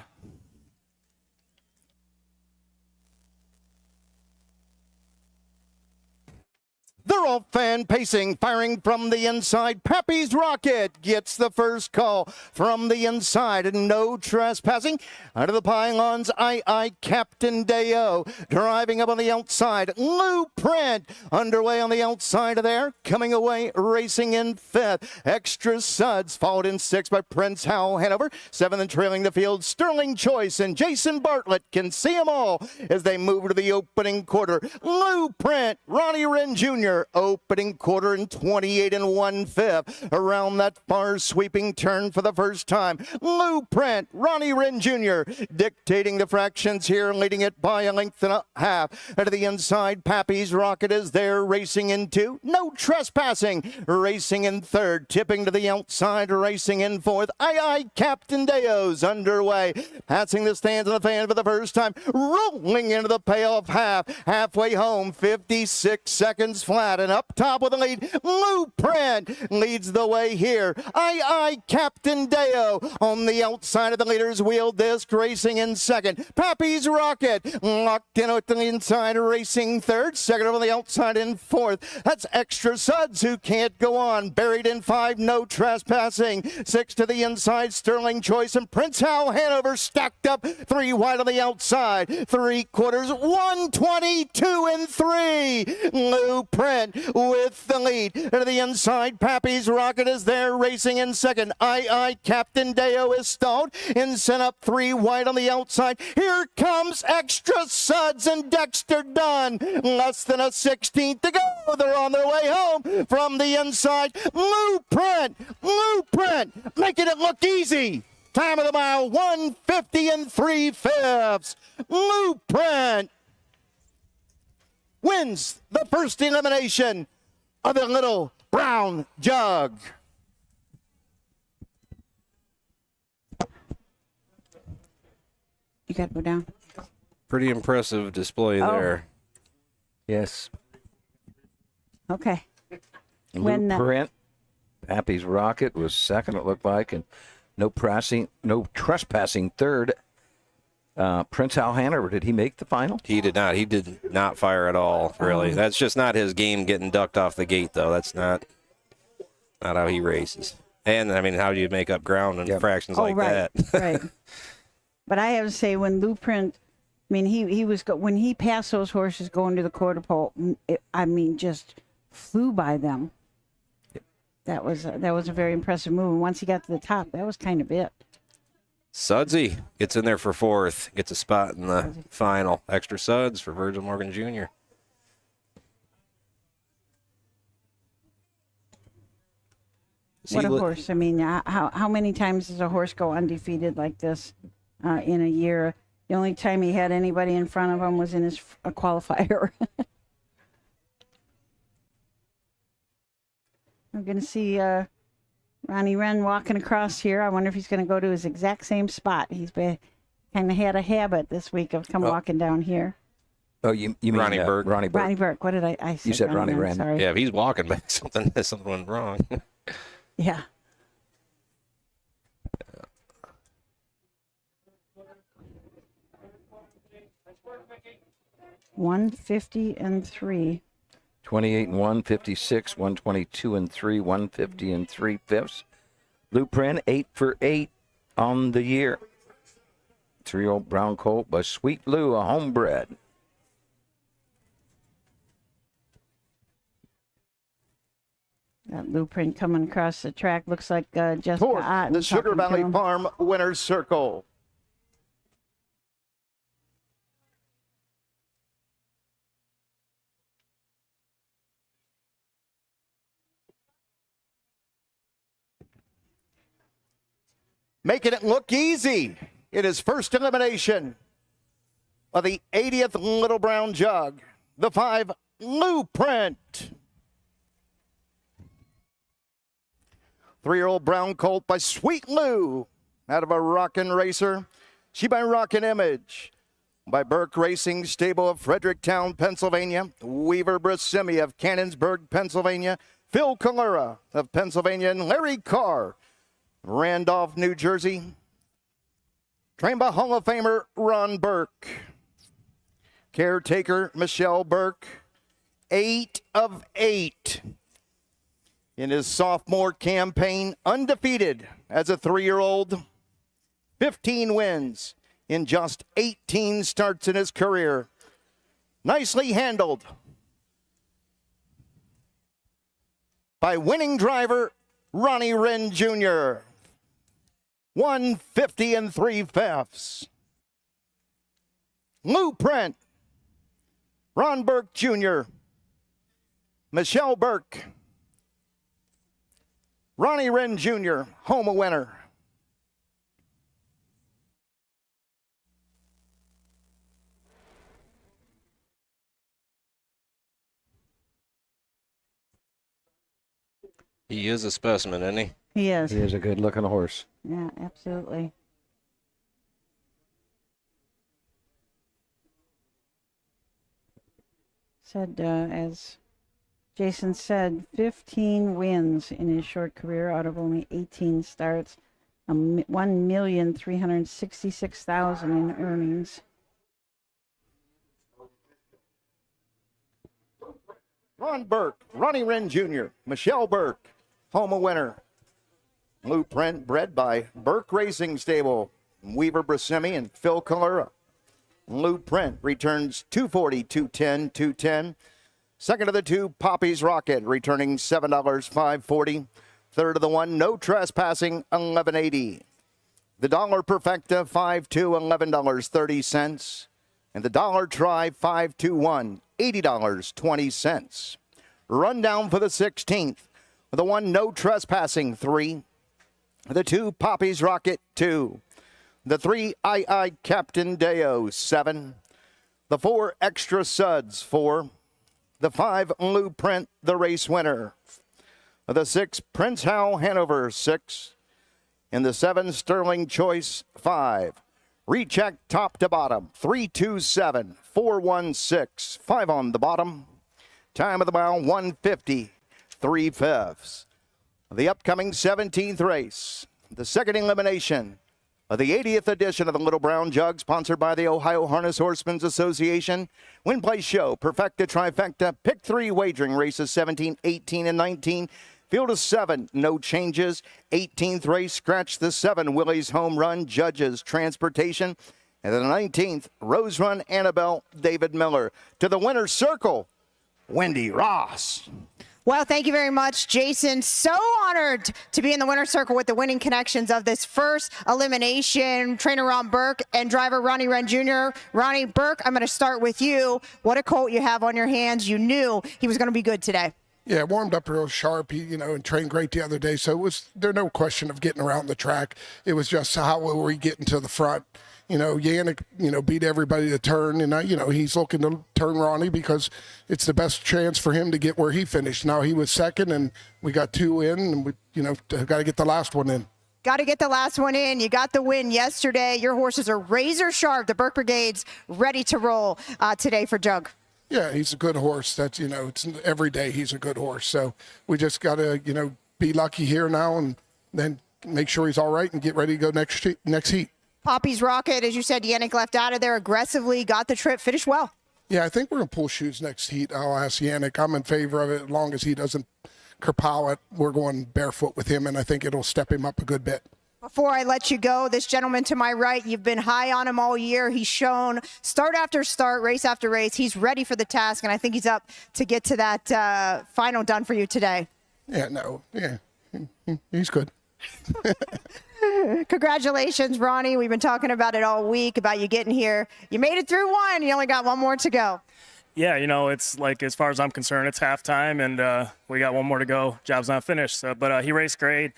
They're all fan pacing, firing from the inside. Pappy's Rocket gets the first call from the inside, and no trespassing. Out of the pylons, I, Captain Deo, driving up on the outside. Blueprint underway on the outside of there, coming away, racing in 5th. Extra Suds followed in 6th by Prince Hal Hanover. 7th and trailing the field, Sterling Choice and Jason Bartlett can see them all as they move to the opening quarter. Blueprint, Ronnie Wren Jr. opening quarter in 28 1/5. Around that far sweeping turn for the first time. Blueprint, Ronnie Wren Jr. dictating the fractions here, leading it by a length and a half. To the inside, Pappy's Rocket is there, racing in 2. No trespassing, racing in 3rd. Tipping to the outside, racing in 4th. I, Captain Deo's underway. Passing the stands of the fan for the first time. Rolling into the payoff half. Halfway home, 56 seconds flat. And up top with the lead, Blueprint leads the way here. I, Captain Deo on the outside of the leader's wheel disc, racing in 2nd. Pappy's Rocket locked in at the inside, racing 3rd. 2nd on the outside in 4th. That's Extra Suds who can't go on. Buried in 5, no trespassing. 6 to the inside, Sterling Choice and Prince Hal Hanover stacked up. 3 wide on the outside. 3 quarters, 122 3. Blueprint with the lead. To the inside, Pappy's Rocket is there, racing in 2nd. I, Captain Deo is stalled and sent up 3 wide on the outside. Here comes Extra Suds and Dexter Dunn. Less than a 16th to go. They're on their way home from the inside. Blueprint, making it look easy. Time of the mile, 150 3/5. Blueprint wins the first elimination of the Little Brown Jug. You got to go down. Pretty impressive display there. Yes. Okay. Blueprint Pappy's Rocket was second, it looked like, and no trespassing third. Prince Hal Hanover, did he make the final? He did not. He did not fire at all, really. That's just not his game, getting ducked off the gate, though. That's not how he races. And, I mean, how do you make up ground in fractions like right, that? Right. But I have to say, when Lou Print, I mean, when he passed those horses going to the quarter pole, just flew by them. That was a very impressive move. And once he got to the top, that was kind of it. Sudsy gets in there for fourth, gets a spot in the final. Extra Suds for Virgil Morgan Jr. What a horse. I mean, how many times does a horse go undefeated like this in a year? The only time he had anybody in front of him was in his qualifier. We're going to see Ronnie Wren walking across here. I wonder if he's going to go to his exact same spot. He's kind of had a habit this week of walking down here. Oh, you mean Ronnie Burke? Ronnie Burke. Ronnie Burke. What did I say? You said Ronnie Wren. Sorry. Yeah, if he's walking back, something went wrong. Yeah. $150.3. 28 and 1, 56, 122 and 3, 150 and 3/5. Lou Print 8 for 8 on the year. 3-year-old brown colt by Sweet Lou, a homebred. That Lou Print coming across the track looks like Jessica Toward Otten the Sugar talking to Valley him. Farm Winner's Circle. Making it look easy. It is first elimination of the 80th Little Brown Jug. The 5 Lou Print. 3-year-old brown colt by Sweet Lou out of a Rockin' Racer. She by Rockin' Image. By Burke Racing Stable of Fredericktown, Pennsylvania. Weaver Brasimi of Cannonsburg, Pennsylvania. Phil Calera of Pennsylvania. And Larry Carr, Randolph, New Jersey. Trained by Hall of Famer Ron Burke. Caretaker Michelle Burke. 8 of 8. In his sophomore campaign, undefeated as a 3-year-old. 15 wins in just 18 starts in his career. Nicely handled by winning driver Ronnie Wren Jr. 150 and 3/5. Lou Print, Ron Burke Jr., Michelle Burke, Ronnie Wren Jr., home a winner. He is a specimen, isn't he? He is. He is a good-looking horse. Yeah, absolutely. Said, as Jason said, 15 wins in his short career out of only 18 starts. $1,366,000 in earnings. Ron Burke, Ronnie Wren Jr., Michelle Burke, home a winner. Lou Print, bred by Burke Racing Stable, Weaver Brasimi and Phil Calera. Lou Print returns 240, 210, 210. Second of the 2, Poppy's Rocket, returning $7, 540. Third of the 1, No Trespassing, $11.80. The Dollar Perfecta, 5-2, $11.30. And the Dollar Try, 5-2-1, $80.20. Rundown for the 16th. The 1, No Trespassing, 3. The 2, Poppy's Rocket, 2. The 3, I Captain Deo, 7. The 4, Extra Suds, 4. The 5, Lou Print, the race winner. The 6, Prince Hal Hanover, 6. And the 7, Sterling Choice, 5. Recheck top to bottom, 327, 416, 5 on the bottom. Time of the mile, 150, 3/5. The upcoming 17th race, the second elimination of the 80th edition of the Little Brown Jug, sponsored by the Ohio Harness Horsemen's Association. Win, play, show, perfecta, trifecta, pick 3 wagering races 17, 18, and 19. Field of 7, no changes. 18th race, scratch the 7, Willie's Home Run, Judges, Transportation. And then the 19th, Rose Run, Annabelle, David Miller. To the winner's circle, Wendy Ross. Well, thank you very much, Jason. So honored to be in the winner's circle with the winning connections of this first elimination. Trainer Ron Burke and driver Ronnie Wren Jr. Ronnie Burke, I'm going to start with you. What a colt you have on your hands. You knew he was going to be good today. Yeah, warmed up real sharp, and trained great the other day. So there's no question of getting around the track. It was just how were we getting to the front. Yannick, beat everybody to turn, and he's looking to turn Ronnie because it's the best chance for him to get where he finished. Now he was second, and we got 2 in, and we, got to get the last one in. Got to get the last one in. You got the win yesterday. Your horses are razor sharp. The Burke Brigade's ready to roll today for Jug. Yeah, he's a good horse. That's, it's every day he's a good horse. So we just got to, be lucky here now and then make sure he's all right and get ready to go next heat. Poppy's Rocket, as you said, Yannick left out of there aggressively, got the trip, finished well. Yeah, I think we're going to pull shoes next heat. I'll ask Yannick. I'm in favor of it as long as he doesn't kerpow it. We're going barefoot with him, and I think it'll step him up a good bit. Before I let you go, this gentleman to my right, you've been high on him all year. He's shown start after start, race after race. He's ready for the task, and I think he's up to get to that final done for you today. Yeah, he's good. Congratulations, Ronnie. We've been talking about it all week, about you getting here. You made it through one. You only got one more to go. Yeah, it's like, as far as I'm concerned, it's halftime, and we got one more to go. Job's not finished. So, but he raced great.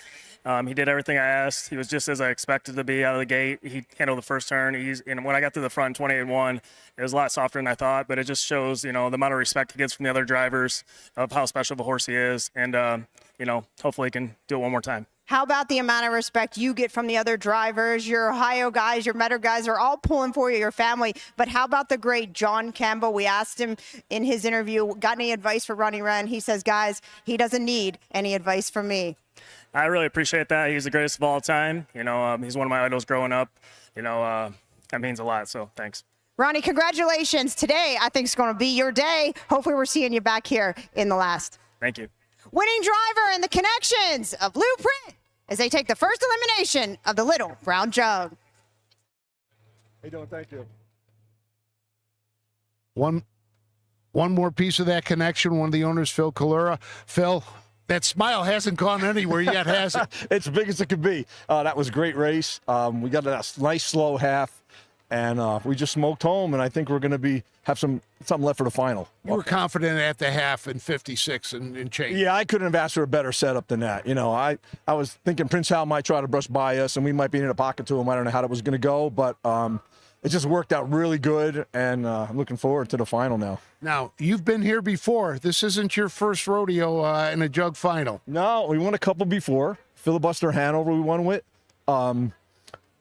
He did everything I asked. He was just as I expected to be out of the gate. He handled the first turn. And when I got to the front, 28-1, it was a lot softer than I thought. But it just shows, the amount of respect he gets from the other drivers of how special of a horse he is. And, hopefully he can do it one more time. How about the amount of respect you get from the other drivers? Your Ohio guys, your Meadow guys are all pulling for you, your family. But how about the great John Campbell? We asked him in his interview, got any advice for Ronnie Wren? He says, guys, he doesn't need any advice from me. I really appreciate that. He's the greatest of all time. He's one of my idols growing up. That means a lot, so thanks. Ronnie, congratulations. Today, I think, is going to be your day. Hopefully, we're seeing you back here in the last. Thank you. Winning driver and the connections of Blueprint as they take the first elimination of the Little Brown Jug. How you doing? Thank you. One more piece of that connection, one of the owners, Phil Kalura. Phil, that smile hasn't gone anywhere yet, has it? It's big as it could be. That was a great race. We got a nice slow half, and we just smoked home, and I think we're going to have something left for the final. You were confident at the half in 56 and change. Yeah, I couldn't have asked for a better setup than that. I was thinking Prince Hal might try to brush by us, and we might be in a pocket to him. I don't know how that was going to go, but it just worked out really good, and I'm looking forward to the final now. Now, you've been here before. This isn't your first rodeo in a Jug final. No, we won a couple before. Filibuster Hanover we won with.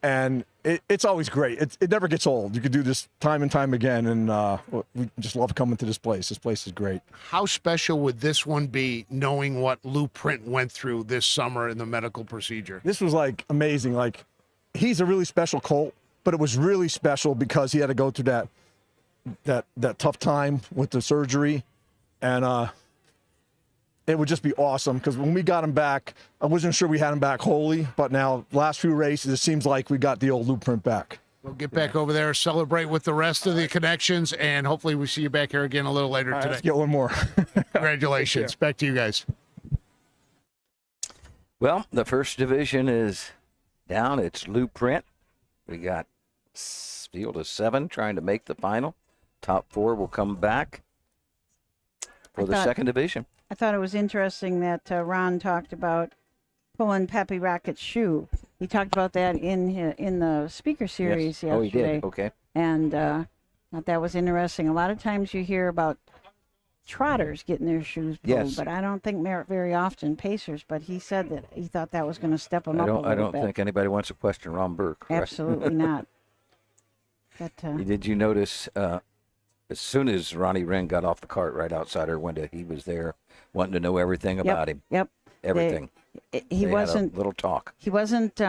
And it's always great. It never gets old. You could do this time and time again, and we just love coming to this place. This place is great. How special would this one be, knowing what Blueprint went through this summer in the medical procedure? This was, amazing. He's a really special colt, but it was really special because he had to go through that tough time with the surgery, and it would just be awesome because when we got him back, I wasn't sure we had him back wholly, but now last few races, it seems like we got the old Blueprint back. We'll get back over there, celebrate with the rest of the connections, and hopefully we see you back here again a little later today. Let's get one more. Congratulations. Back to you guys. Well, the first division is down. It's Blueprint. We got field of 7 trying to make the final. Top 4 will come back for the second division. I thought it was interesting that Ron talked about pulling Peppy Rackett's shoe. He talked about that in the speaker series yesterday. Oh, he did. Okay. And I thought that was interesting. A lot of times you hear about trotters getting their shoes pulled, but I don't think very often pacers. But he said that he thought that was going to step him up a little bit. I don't think anybody wants to question Ron Burke. Right? Absolutely not. But, did you notice as soon as Ronnie Wren got off the cart right outside her window, he was there wanting to know everything about him. Yep. everything. He They wasn't had a little talk. He wasn't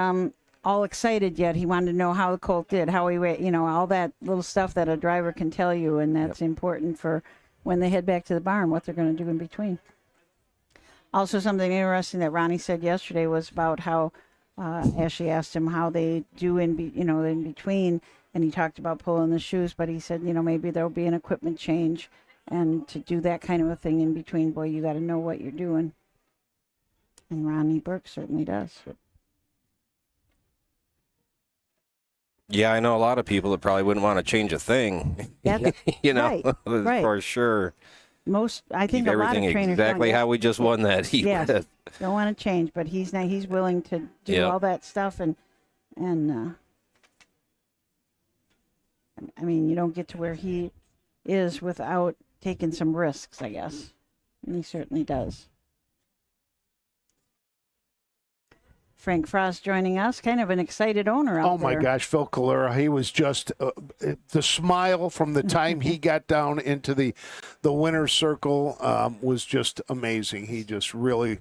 all excited yet. He wanted to know how the colt did, how he, all that little stuff that a driver can tell you, and that's important for when they head back to the barn, what they're going to do in between. Also, something interesting that Ronnie said yesterday was about how Ashley asked him how they do in between, and he talked about pulling the shoes, but he said, maybe there'll be an equipment change, and to do that kind of a thing in between, boy, you got to know what you're doing. And Ronnie Burke certainly does. Yeah, I know a lot of people that probably wouldn't want to change a thing. Right, right. For sure. I think Keep a lot of everything trainers exactly how we just won that heat. Yes, don't want to change, but he's willing to do all that stuff, and I mean, you don't get to where he is without taking some risks, I guess, and he certainly does. Frank Frost joining us, kind of an excited owner out there. Oh, my gosh, Phil Calera, he was just the smile from the time he got down into the winner's circle was just amazing. He just really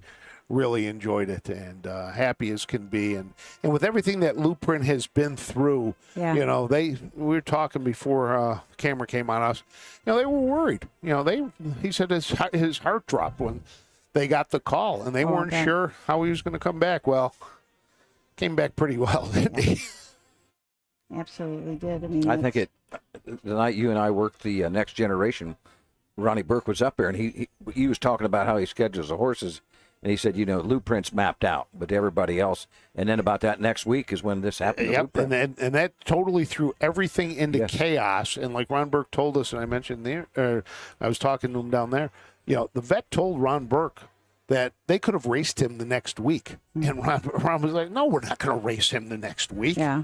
enjoyed it, and happy as can be. And with everything that Blueprint has been through, we were talking before camera came on us, they were worried. He said his heart dropped when they got the call, and they weren't sure how he was going to come back. Well, came back pretty well, didn't he? Absolutely did. I mean, I think the night you and I worked the Next Generation, Ronnie Burke was up there, and he was talking about how he schedules the horses, and he said, Blueprint's mapped out, but everybody else. And then about that next week is when this happened. Yep, and that totally threw everything into chaos. And like Ron Burke told us, and I mentioned there, I was talking to him down there. The vet told Ron Burke that they could have raced him the next week. And Ron was like, no, we're not going to race him the next week, and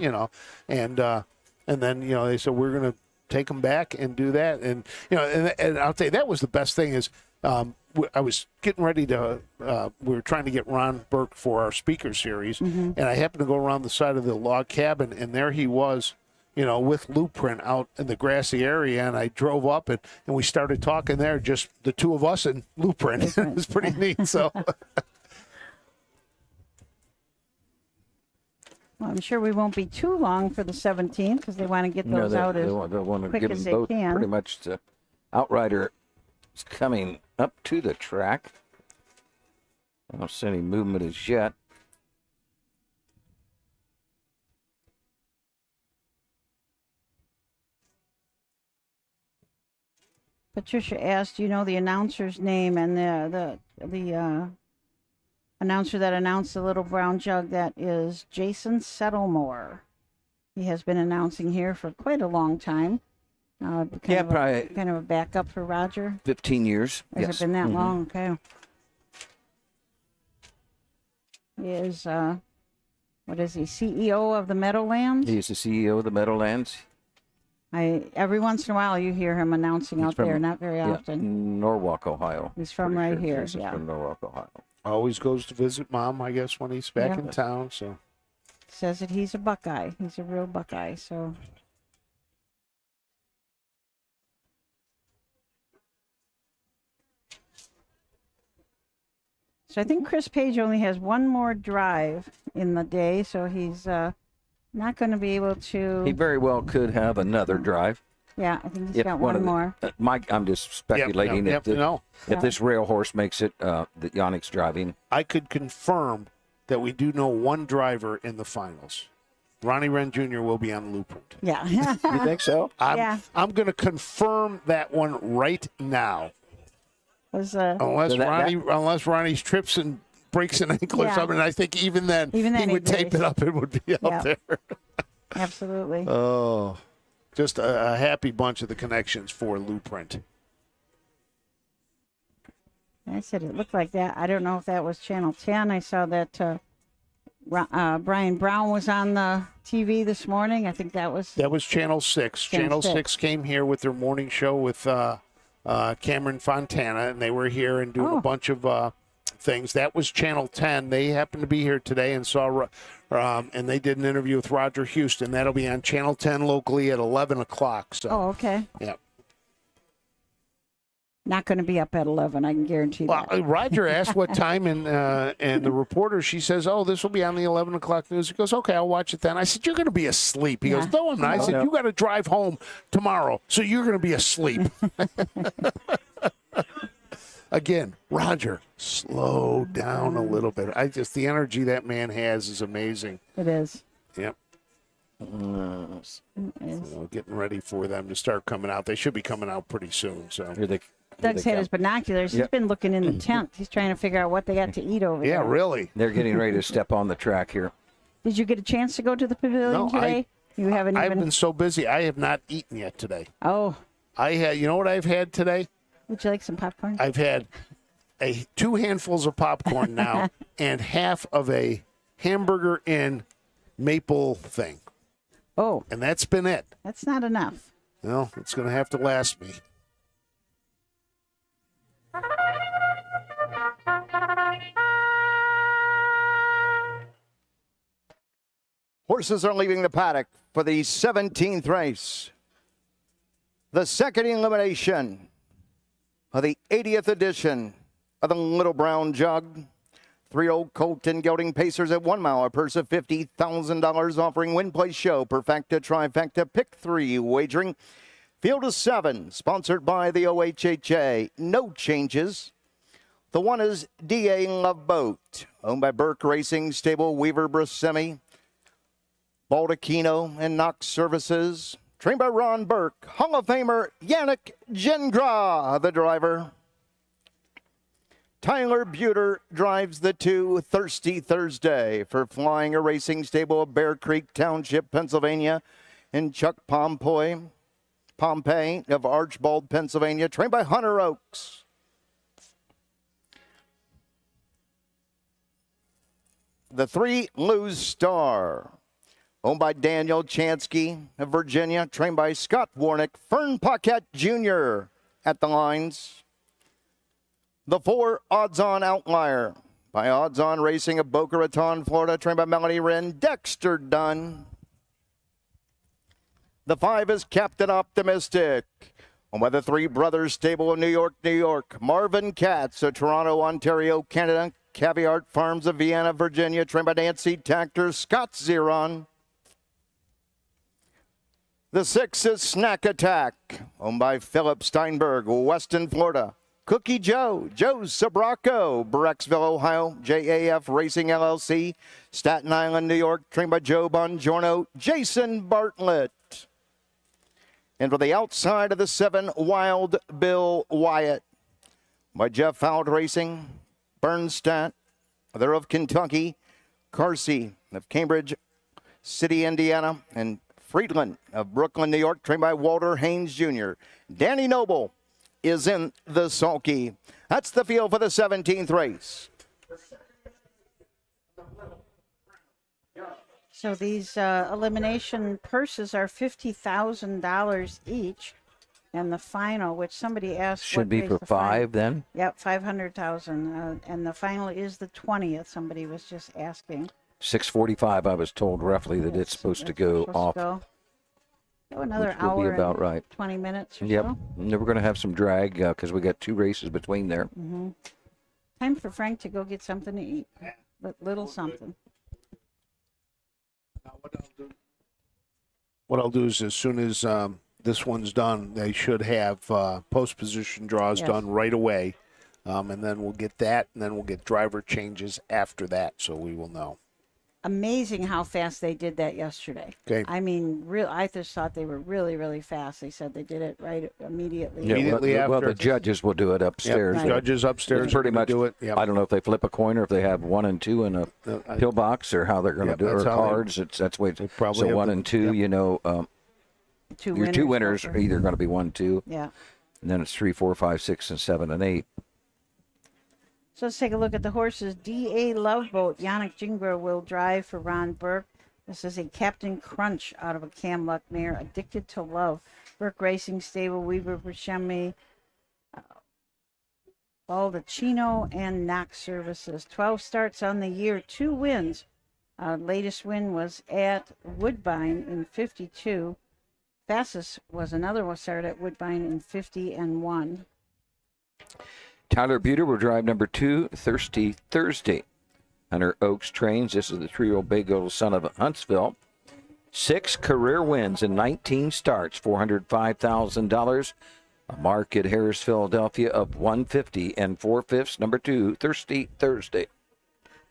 then, they said, we're going to take him back and do that. And, and I'll tell you, that was the best thing is I was getting ready to, we were trying to get Ron Burke for our speaker series, and I happened to go around the side of the log cabin, and there he was, with Blueprint out in the grassy area, and I drove up and we started talking there, just the two of us and Blueprint. It was pretty neat. So, well, I'm sure we won't be too long for the 17th because they want to get those out as quick as they can. Pretty much the Outrider is coming up to the track. I don't see any movement as yet. Patricia asked, the announcer's name, and the announcer that announced the Little Brown Jug, that is Jason Settlemore. He has been announcing here for quite a long time. Probably kind of a backup for Roger. 15 years. Has it been that long? Okay. He is, what is he, CEO of the Meadowlands? He's the CEO of the Meadowlands. Every once in a while you hear him announcing out there, not very often. Norwalk, Ohio. He's from right here. He's from Norwalk, Ohio. Always goes to visit Mom, I guess, when he's back in town. So says that he's a Buckeye. He's a real Buckeye. So I think Chris Page only has one more drive in the day, so he's not going to be able to. He very well could have another drive. Yeah, I think he's got one more. Mike, I'm just speculating if this rail horse makes it that Yannick's driving. I could confirm that we do know one driver in the finals. Ronnie Wren Jr. will be on Blueprint. Yeah. You think so? I'm going to confirm that one right now. Unless Ronnie trips and breaks an ankle or something, I think even then he would tape it up and would be out there. Absolutely. Oh, just a happy bunch of the connections for Blueprint. I said it looked like that. I don't know if that was Channel 10. I saw that Brian Brown was on the TV this morning. I think that was Channel 6. Channel 6 came here with their morning show with Cameron Fontana, and they were here and doing a bunch of things. That was Channel 10. They happened to be here today and saw, and they did an interview with Roger Houston. That'll be on Channel 10 locally at 11 o'clock. So. Oh, okay. Yeah. Not going to be up at 11. I can guarantee Well, that. Roger asked what time, and the reporter, she says, "Oh, this will be on the 11 o'clock news." He goes, "Okay, I'll watch it then." I said, "You're going to be asleep." He goes, "No, I'm not." I said, "You got to drive home tomorrow, so you're going to be asleep." Again, Roger, slow down a little bit. The energy that man has is amazing. It is. Yep. So getting ready for them to start coming out. They should be coming out pretty soon. So Doug's had his binoculars. He's been looking in the tent. He's trying to figure out what they got to eat over there. Yeah, really. They're getting ready to step on the track here. Did you get a chance to go to the pavilion today? You haven't I've even. been so busy. I have not eaten yet today. Oh. I had. You know what I've had today? Would you like some popcorn? I've had 2 handfuls of popcorn now and half of a hamburger and maple thing. Oh. And that's been it. That's not enough. Well, it's going to have to last me. Horses are leaving the paddock for the 17th race. The second elimination of the 80th edition of the Little Brown Jug. 3-year-old colt and gelding pacers at 1 mile, a purse of $50,000, offering win, play, show, perfecta, trifecta, pick 3 wagering. Field of 7, sponsored by the OHHA. No changes. The one is D.A. Love Boat, owned by Burke Racing Stable, Weaver Brasemi, Baldacchino, and Knox Services. Trained by Ron Burke, Hall of Famer Yannick Gingras, the driver. Tyler Buter drives the 2 Thirsty Thursday for Flying a Racing Stable of Bear Creek Township, Pennsylvania, and Chuck Pompey of Archbald, Pennsylvania, trained by Hunter Oaks. The 3 Lose Star, owned by Daniel Chansky of Virginia, trained by Scott Warnick, Fern Paquette Jr. at the lines. The 4 Odds On Outlier by Odds On Racing of Boca Raton, Florida, trained by Melanie Wren, Dexter Dunn. The 5 is Captain Optimistic, owned by the 3 Brothers Stable of New York, New York. Marvin Katz of Toronto, Ontario, Canada. Caviart Farms of Vienna, Virginia, trained by Nancy Tactor, Scott Zeron. The 6 is Snack Attack, owned by Philip Steinberg, Weston, Florida. Cookie Joe, Joe Sabraco, Brecksville, Ohio, JAF Racing LLC, Staten Island, New York, trained by Joe Bongiorno, Jason Bartlett. And for the outside of the 7, Wild Bill Wyatt, by Jeff Fowd Racing, Bernstadt, they're of Kentucky, Carsey of Cambridge City, Indiana, and Friedland of Brooklyn, New York, trained by Walter Haynes Jr. Danny Noble is in the sulky. That's the field for the 17th race. So these elimination purses are $50,000 each. And the final, which somebody asked, Should be for 5 then? Yep, 500,000. And the final is the 20th. Somebody was just asking. 6:45, I was told roughly that it's supposed to go off. So another which will hour be about and right. 20 minutes or Yep. so. And we're going to have some drag because we got 2 races between there. Mm-hmm. Time for Frank to go get something to eat. Little something. What I'll do is as soon as this one's done, they should have post position draws done right away. And then we'll get that, and then we'll get driver changes after that, so we will know. Amazing how fast they did that yesterday. Okay. I mean, I just thought they were really, really fast. They said they did it right immediately. Yeah, Immediately well, after. the judges will do it upstairs. Yep, the judges upstairs It's pretty are gonna much do it. Yep. I don't know if they flip a coin or if they have 1 and 2 in a pillbox or how they're going to do it, or that's how cards. That's the way. probably So have 1 the- and 2, you know, your 2 winners are either going to be 1, 2. Yeah. And then it's 3, 4, 5, 6, and 7 and 8. So let's take a look at the horses. D.A. Loveboat, Yannick Gingras will drive for Ron Burke. This is a Captain Crunch out of a Cam Luck mare, Addicted to Love. Burke Racing Stable, Weaver Brashemi, Baldacchino, and Knox Services. 12 starts on the year, 2 wins. Latest win was at Woodbine in 52. Fastest was another one started at Woodbine in 50 and 1. Tyler Buter will drive number 2, Thirsty Thursday. Hunter Oaks trains. This is the 3-year-old Bay Gold son of Huntsville. 6 career wins in 19 starts, $405,000. A mark at Harris, Philadelphia of 150 and 4/5. Number 2, Thirsty Thursday.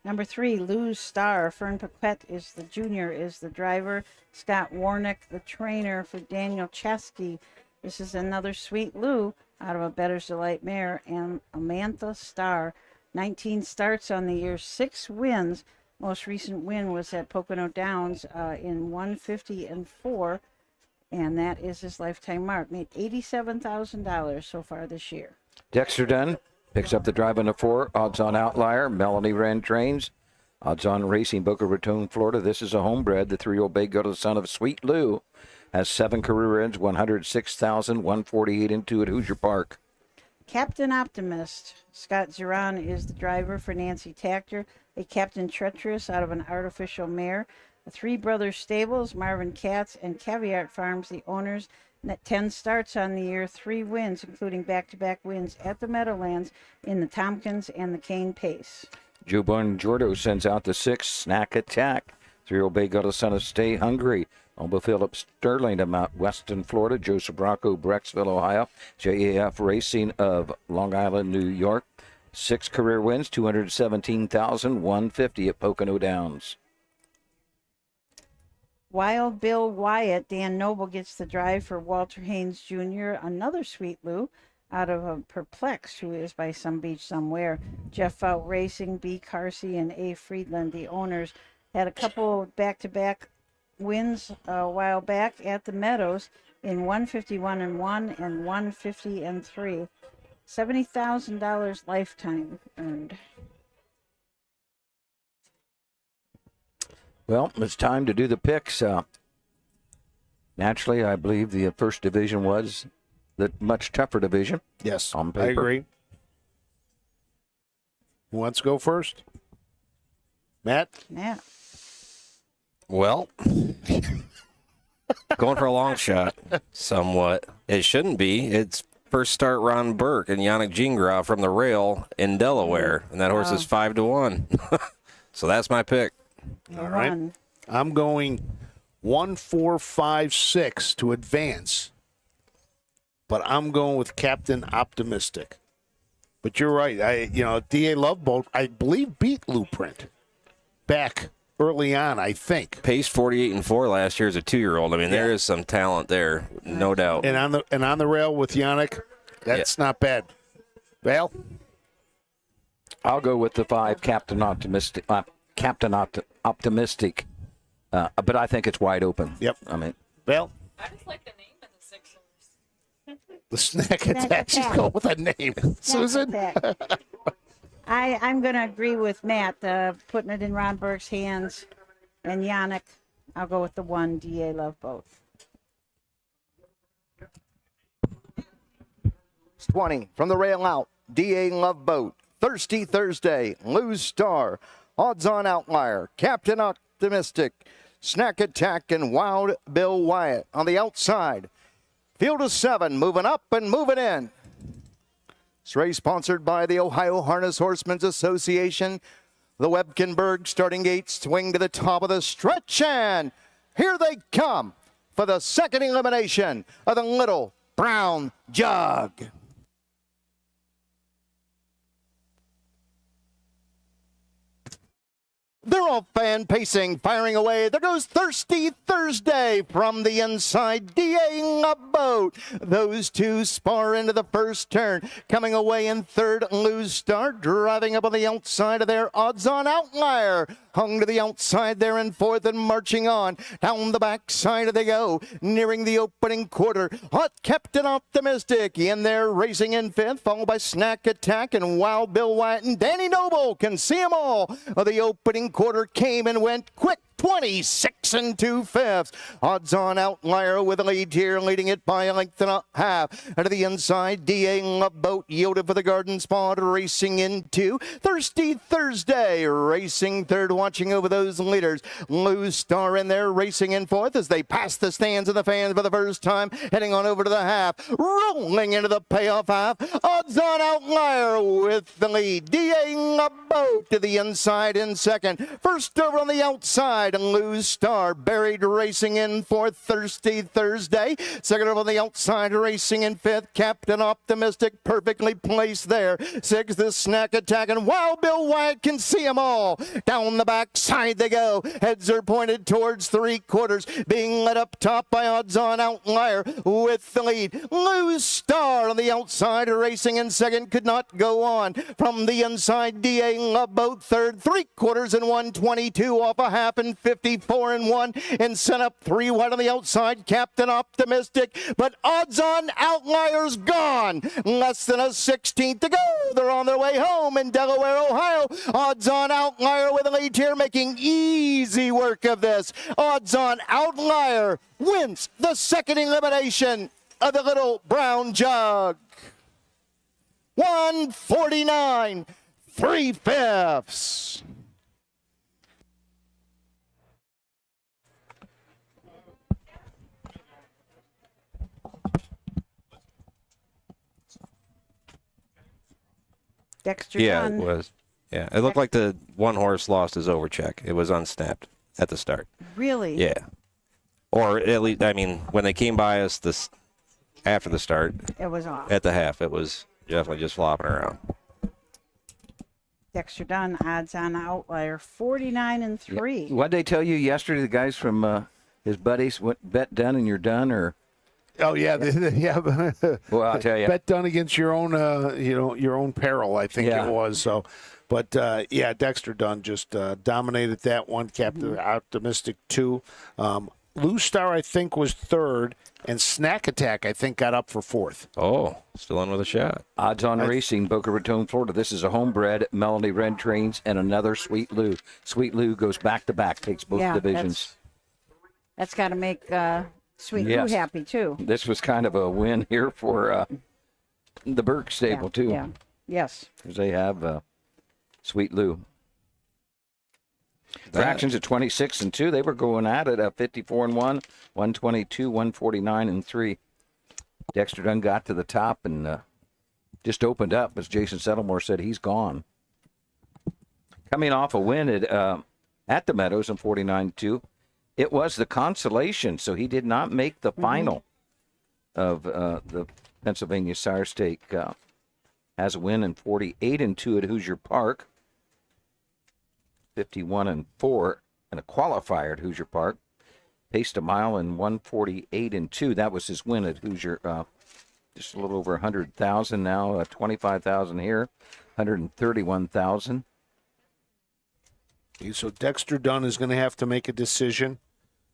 Number 3, Lou's Star. Fern Paquette is the junior, is the driver. Scott Warnick, the trainer for Daniel Chesky. This is another Sweet Lou out of a Better's Delight mare. And Amantha Star, 19 starts on the year, 6 wins. Most recent win was at Pocono Downs in 150 and 4. And that is his lifetime mark. Made $87,000 so far this year. Dexter Dunn picks up the drive on the 4. Odds-on outlier. Melanie Wren trains. Odds-on Racing, Boca Raton, Florida. This is a homebred. The 3-year-old Bay Gold son of Sweet Lou has 7 career wins, $106,148 and 2 at Hoosier Park. Captain Optimist. Scott Zeron is the driver for Nancy Tactor. A Captain Treacherous out of an artificial mare. The Three Brothers Stables, Marvin Katz and Caveat Farms, the owners. 10 starts on the year, 3 wins, including back-to-back wins at the Meadowlands in the Tompkins and the Cane Pace. Joe Bongiorno sends out the 6, Snack Attack. 3-year-old Bay Gold son of Stay Hungry. Uncle Philip Sterling of Mount Weston, Florida. Joseph Bracco, Brecksville, Ohio. JAF Racing of Long Island, New York. 6 career wins, $217,150 at Pocono Downs. Wild Bill Wyatt. Dan Noble gets the drive for Walter Haynes Jr., another Sweet Lou out of a Perplexed, who is by some beach somewhere. Jeff Fout Racing, B. Carsey, and A. Friedland, the owners, had a couple back-to-back wins a while back at the Meadows in 151 and 1 and 150 and 3. $70,000 lifetime earned. Well, it's time to do the picks. Naturally, I believe the first division was the much tougher division. Yes, on paper. I agree. Who wants to go first? Matt? Matt. Well, going for a long shot, somewhat. It shouldn't be. It's first start Ron Burke and Yannick Gingras from the rail in Delaware, and that horse is 5-1. So that's my pick. All right. I'm going 1, 4, 5, 6 to advance, but I'm going with Captain Optimistic. But you're right. D.A. Loveboat, I believe, beat Blueprint back early on, I think. Paced 48 and 4 last year as a 2-year-old. I mean, there is some talent there, no doubt. And on the rail with Yannick, that's not bad. Val? I'll go with the 5, Captain Optimistic. Optimistic, but I think it's wide open. Yep. I mean, Val? I just like the name of the Sixers. The Snack Attack. She's going with a name. Susan? I'm going to agree with Matt, putting it in Ron Burke's hands. And Yannick, I'll go with the 1, D.A. Loveboat. 20 from the rail out, D.A. Loveboat. Thirsty Thursday, Lou's Star. Odds-on outlier, Captain Optimistic, Snack Attack, and Wild Bill Wyatt on the outside. Field of 7, moving up and moving in. This race sponsored by the Ohio Harness Horsemen's Association. The Webkenberg starting gate swing to the top of the stretch, and here they come for the second elimination of the Little Brown Jug. They're all fan pacing, firing away. There goes Thirsty Thursday from the inside. D.A. Loveboat. Those two spar into the first turn. Coming away in third, Lou's Star. Driving up on the outside of their odds-on outlier. Hung to the outside there in fourth and marching on. Down the backside they go. Nearing the opening quarter. Hot Captain Optimistic in there racing in fifth. Followed by Snack Attack and Wild Bill Wyatt and Danny Noble. Can see them all. The opening quarter came and went quick 26 2/5. Odds on Outlier with a lead here, leading it by a length and a half. And to the inside, DA Love Boat yielded for the Garden Spot, racing into Thirsty Thursday. Racing third, watching over those leaders. Lou Star in there, racing in fourth as they pass the stands and the fans for the first time, heading on over to the half. Rolling into the payoff half. Odds on Outlier with the lead. DA Love Boat to the inside in second. First over on the outside, Lou Star buried, racing in fourth. Thirsty Thursday. Second over on the outside, racing in fifth. Captain Optimistic perfectly placed there. Sixth, the Snack Attack, and Wild Bill Wyatt can see them all. Down the backside they go. Heads are pointed towards three quarters, being led up top by Odds on Outlier with the lead. Lou Star on the outside, racing in second, could not go on. From the inside, DA Love Boat third, three quarters and 122 off a half, and 54 and 1, and sent up 3 wide on the outside. Captain Optimistic, but Odds on Outlier's gone. Less than a 16th to go. They're on their way home in Delaware, Ohio. Odds on Outlier with a lead here, making easy work of this. Odds on Outlier wins the second elimination of the Little Brown Jug. 149 3/5. Dexter Yeah, Dunn. it was. Yeah, it looked like the one horse lost his overcheck. It was unsnapped at the start. Really? Yeah. Or at least, I mean, when they came by us after the start, It was off. at the half, it was definitely just flopping around. Dexter Dunn, Odds on Outlier, 49 and 3. What'd they tell you yesterday? The guys from his buddies, what bet done and you're done, or? Oh yeah, yeah. Well, I'll tell you. Bet done against your own, your own peril. I think Yeah. it was. So, but yeah, Dexter Dunn just dominated that one. Captain Optimistic 2. Lou Star, I think, was third, and Snack Attack, I think, got up for fourth. Oh, still in with a shot. Odds on Racing, Boca Raton, Florida. This is a homebred. Melody Red trains and another Sweet Lou. Sweet Lou goes back to back, takes both divisions. That's got to make Sweet Yes. Lou happy, too. This was kind of a win here for the Burke stable, too. Yeah. Yes. Because they have Sweet Lou. Fractions at 26 and 2. They were going at it at 54 and 1, 122, 149 and 3. Dexter Dunn got to the top and just opened up. As Jason Settlemore said, he's gone. Coming off a win at the Meadows in 49-2. It was the consolation, so he did not make the final of the Pennsylvania Sire Stake. Has a win in 48 and 2 at Hoosier Park. 51 and 4 and a qualifier at Hoosier Park. Paced a mile in 148 and 2. That was his win at Hoosier. Just a little over 100,000 now. 25,000 here. 131,000. So Dexter Dunn is going to have to make a decision.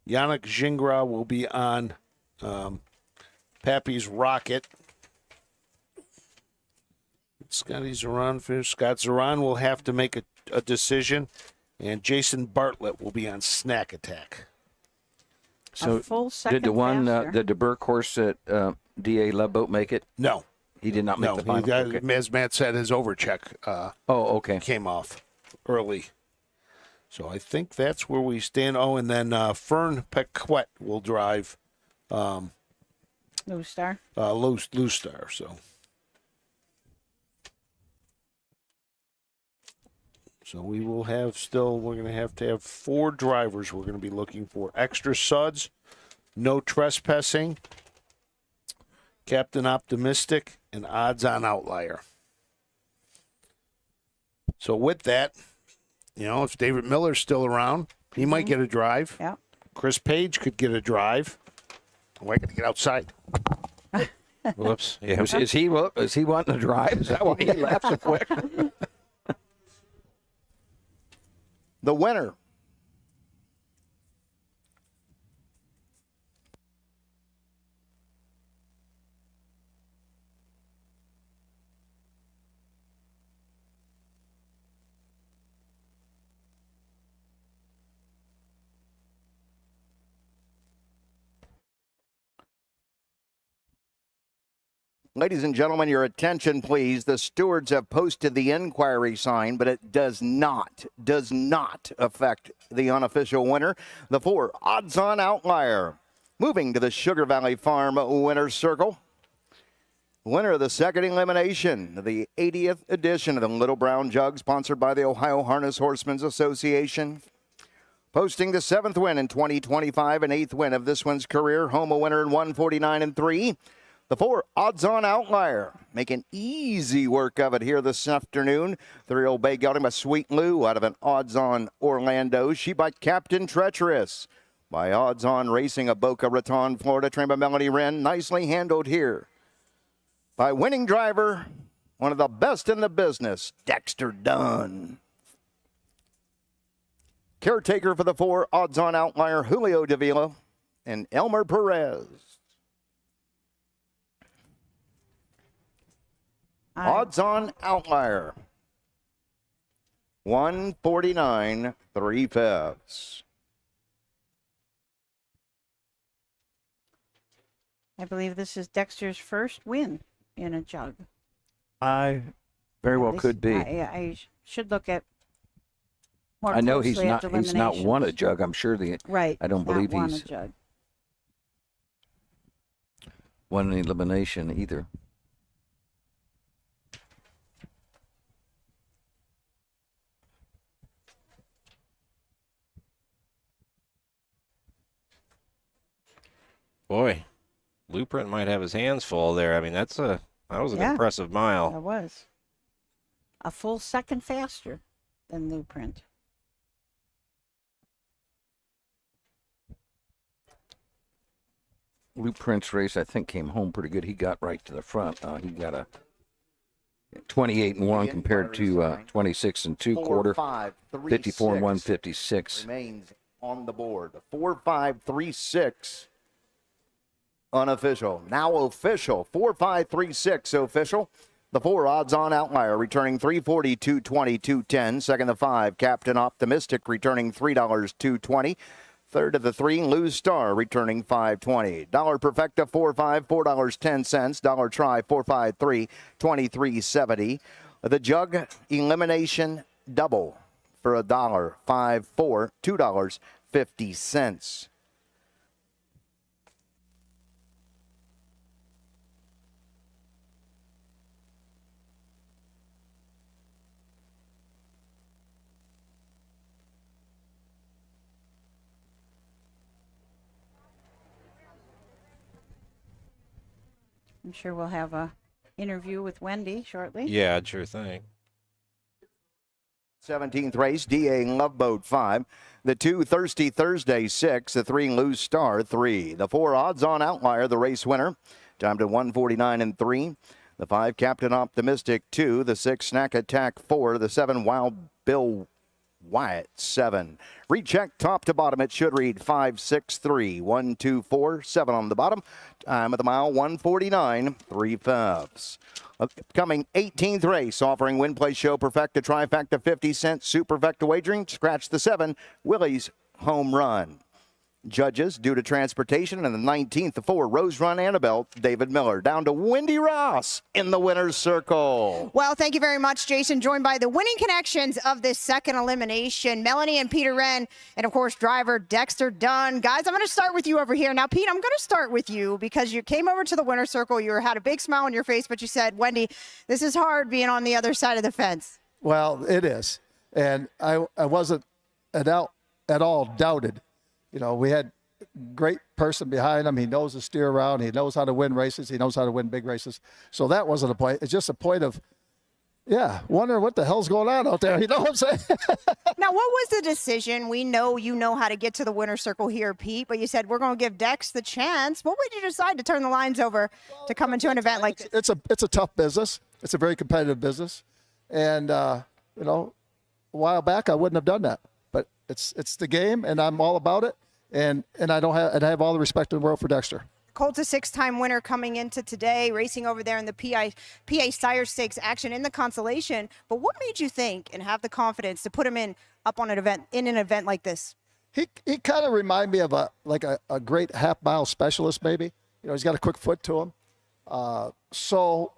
Yannick Gingras will be on Pappy's Rocket. Scotty Zaran finished. Scott Zaran will have to make a decision. And Jason Bartlett will be on Snack Attack. So full second did the one, faster. the Burke horse at D.A. Love Boat make it? No. He did not make No, the final. he, Okay. as Matt said, his overcheck okay. came off early. So I think that's where we stand. Oh, and then Fern Paquette will drive Lou Star. Lou Star. So we will have we're going to have 4 drivers we're going to be looking for. Extra suds, no trespassing, Captain Optimistic, and Odds on Outlier. So with that, if David Miller's still around, he might get a drive. Yeah. Chris Page could get a drive. Oh, I got to get outside. Whoops. Yeah. Is he wanting to drive? Is that why he left so quick? The winner Ladies and gentlemen, your attention, please. The stewards have posted the inquiry sign, but it does not affect the unofficial winner, the 4 odds-on outlier. Moving to the Sugar Valley Farm winner's circle. Winner of the second elimination, the 80th edition of the Little Brown Jug, sponsored by the Ohio Harness Horsemen's Association. Posting the 7th win in 2025 and 8th win of this one's career. Home a winner in 149-3. The 4 odds-on outlier, making easy work of it here this afternoon. 3-year-old Bay got him a Sweet Lou out of an odds-on Orlando. She by Captain Treacherous. By odds-on Racing of Boca Raton, Florida, trained by Melanie Wren. Nicely handled here. By winning driver, one of the best in the business, Dexter Dunn. Caretaker for the 4 odds-on outlier, Julio Davila and Elmer Perez. Odds-on outlier, 149 3/5. I believe this is Dexter's first win in a jug. I very well could be. I should look at more I know he's closely at not won a eliminations. jug. I'm sure Right. I don't he's not believe won he's a jug. won an elimination either. Boy, Blueprint might have his hands full there. I mean, that was an impressive mile. That was a full second faster than Blueprint. Blueprint's race, I think, came home pretty good. He got right to the front. He got a 28-1 compared to 26-2 quarter. 54 and 156 remains on the board. 4-5-3-6 unofficial. Now official. 4-5-3-6 official. The 4 odds-on outlier returning $3.40, $2.20, $2.10. Second, the 5 Captain Optimistic returning $3, $2.20. Third of the 3 Lose Star returning $5.20. Dollar Perfecta 4-5, $4.10. Dollar Try 4-5-3, $23.70. The Jug Elimination Double for $1, 5-4, $2.50. I'm sure we'll have a interview with Wendy shortly. Yeah, sure thing. 17th race, DA Loveboat 5. The 2 Thirsty Thursday 6. The 3 Lose Star 3. The 4 odds-on outlier, the race winner. Time to 149-3. The 5 Captain Optimistic 2. The 6 Snack Attack 4. The 7 Wild Bill Wyatt 7. Recheck top to bottom. It should read 5-6-3. 1, 2, 4, 7 on the bottom. Time of the mile 149 3/5. Upcoming 18th race, offering Win Play Show Perfecta Trifecta 50-cent Superfecta wagering. Scratch the 7 Willie's Home Run. Judges due to transportation, and the 19th, the 4 Rose Run Annabelle, David Miller. Down to Wendy Ross in the winner's circle. Well, thank you very much, Jason. Joined by the winning connections of this second elimination, Melanie and Peter Wren, and of course, driver Dexter Dunn. Guys, I'm going to start with you over here. Now, Pete, I'm going to start with you because you came over to the winner's circle. You had a big smile on your face, but you said, Wendy, this is hard being on the other side of the fence. Well, it is. And I wasn't at all doubted. You know, we had a great person behind him. He knows to steer around. He knows how to win races. He knows how to win big races. So that wasn't a point. It's just a point of, wondering what the hell's going on out there. You know what I'm saying? Now, what was the decision? We know you know how to get to the winner's circle here, Pete, but you said we're going to give Dex the chance. What made you decide to turn the lines over to come into an event like this? It's a tough business. It's a very competitive business. And, a while back, I wouldn't have done that. But it's the game, and I'm all about it. And I have all the respect in the world for Dexter. Colt's a 6-time winner coming into today, racing over there in the PA Sire Stakes action in the consolation. But what made you think and have the confidence to put him up on an event like this? He kind of reminded me of a great half-mile specialist, maybe. You know, he's got a quick foot to him. So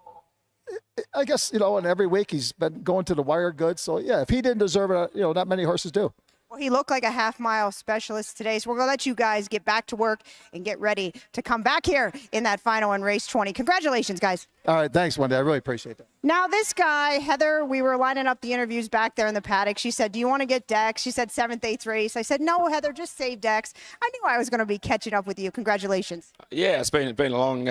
I guess, and every week he's been going to the wire good. So, yeah, if he didn't deserve it, not many horses do. Well, he looked like a half-mile specialist today, so we're going to let you guys get back to work and get ready to come back here in that final in race 20. Congratulations, guys. All right, thanks, Wendy. I really appreciate that. Now, this guy, Heather, we were lining up the interviews back there in the paddock. She said, do you want to get Dex? She said 7th, 8th race. I said, no, Heather, just save Dex. I knew I was going to be catching up with you. Congratulations. Yeah, it's been a long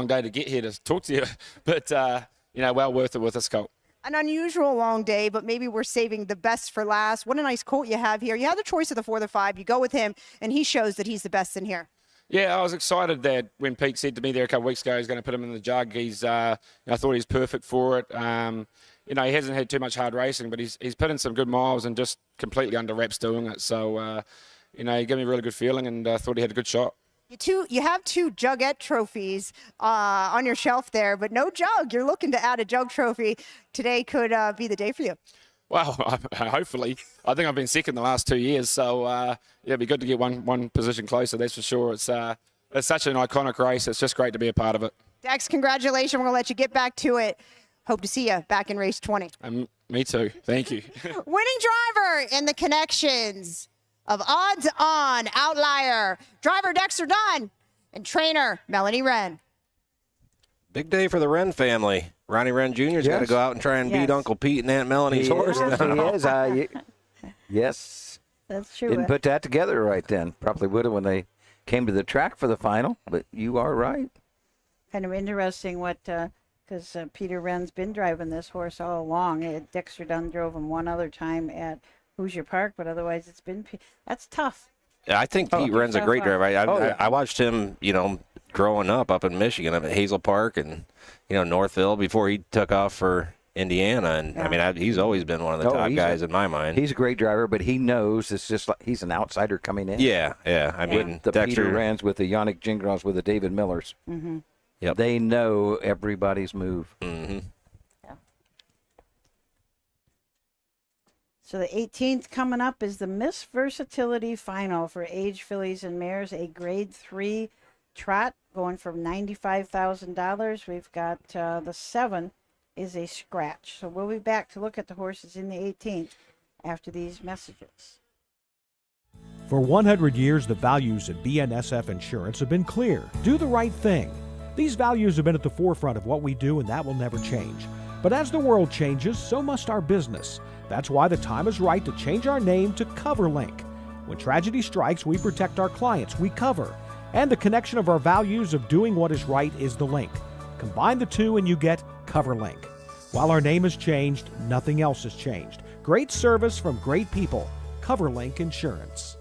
day to get here to talk to you, but, well worth it with this colt. An unusual long day, but maybe we're saving the best for last. What a nice colt you have here. You have the choice of the 4, the 5. You go with him, and he shows that he's the best in here. Yeah, I was excited that when Pete said to me there a couple of weeks ago he's going to put him in the jug. I thought he's perfect for it. He hasn't had too much hard racing, but he's put in some good miles and just completely under wraps doing it. So, he gave me a really good feeling, and I thought he had a good shot. You have 2 Jugette trophies on your shelf there, but no jug. You're looking to add a jug trophy. Today could be the day for you. Well, hopefully. I think I've been second the last 2 years, so it'd be good to get one position closer, that's for sure. It's such an iconic race. It's just great to be a part of it. Dex, congratulations. We're going to let you get back to it. Hope to see you back in race 20. Me too. Thank you. Winning driver in the connections of Odds On, Outlier, driver Dexter Dunn, and trainer Melanie Wren. Big day for the Wren family. Ronnie Wren Jr.'s got to go out and try and beat Uncle Pete and Aunt Melanie's horse. Yes. That's true. Didn't put that together right then. Probably would have when they came to the track for the final, but you are right. Kind of interesting what, because Peter Wren's been driving this horse all along. Dexter Dunn drove him one other time at Hoosier Park, but otherwise it's been, that's tough. Yeah, I think Pete Wren's a great driver. I watched him, growing up in Michigan, up at Hazel Park and, Northville before he took off for Indiana. And, he's always been one of the top guys in my mind. He's a great driver, but he knows it's just like he's an outsider coming in. Yeah. The Dexter, Peter Wrens with the Yannick Gingras with the David Millers. Mm-hmm. Yep. They know everybody's move. Mm-hmm. So the 18th coming up is the Miss Versatility Final for age fillies and mares, a grade 3 trot going from $95,000. We've got the 7 is a scratch. So we'll be back to look at the horses in the 18th after these messages. For 100 years, the values at BNSF Insurance have been clear. Do the right thing. These values have been at the forefront of what we do, and that will never change. But as the world changes, so must our business. That's why the time is right to change our name to CoverLink. When tragedy strikes, we protect our clients, we cover. And the connection of our values of doing what is right is the link. Combine the two and you get CoverLink. While our name has changed, nothing else has changed. Great service from great people. CoverLink Insurance.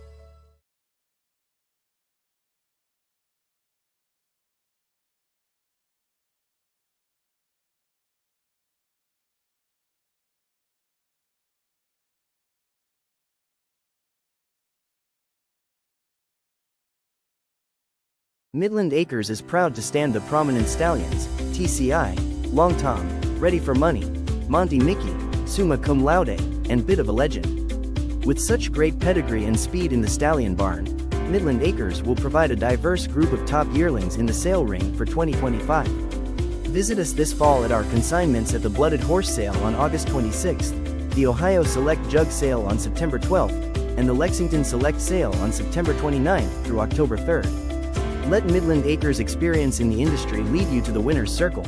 Midland Acres is proud to stand the prominent stallions, TCI, Long Tom, Ready for Money, Monty Mickey, Summa Cum Laude, and Bit of a Legend. With such great pedigree and speed in the stallion barn, Midland Acres will provide a diverse group of top yearlings in the sale ring for 2025. Visit us this fall at our consignments at the Blooded Horse Sale on August 26th, the Ohio Select Jug Sale on September 12th, and the Lexington Select Sale on September 29th through October 3rd. Let Midland Acres' experience in the industry lead you to the winner's circle.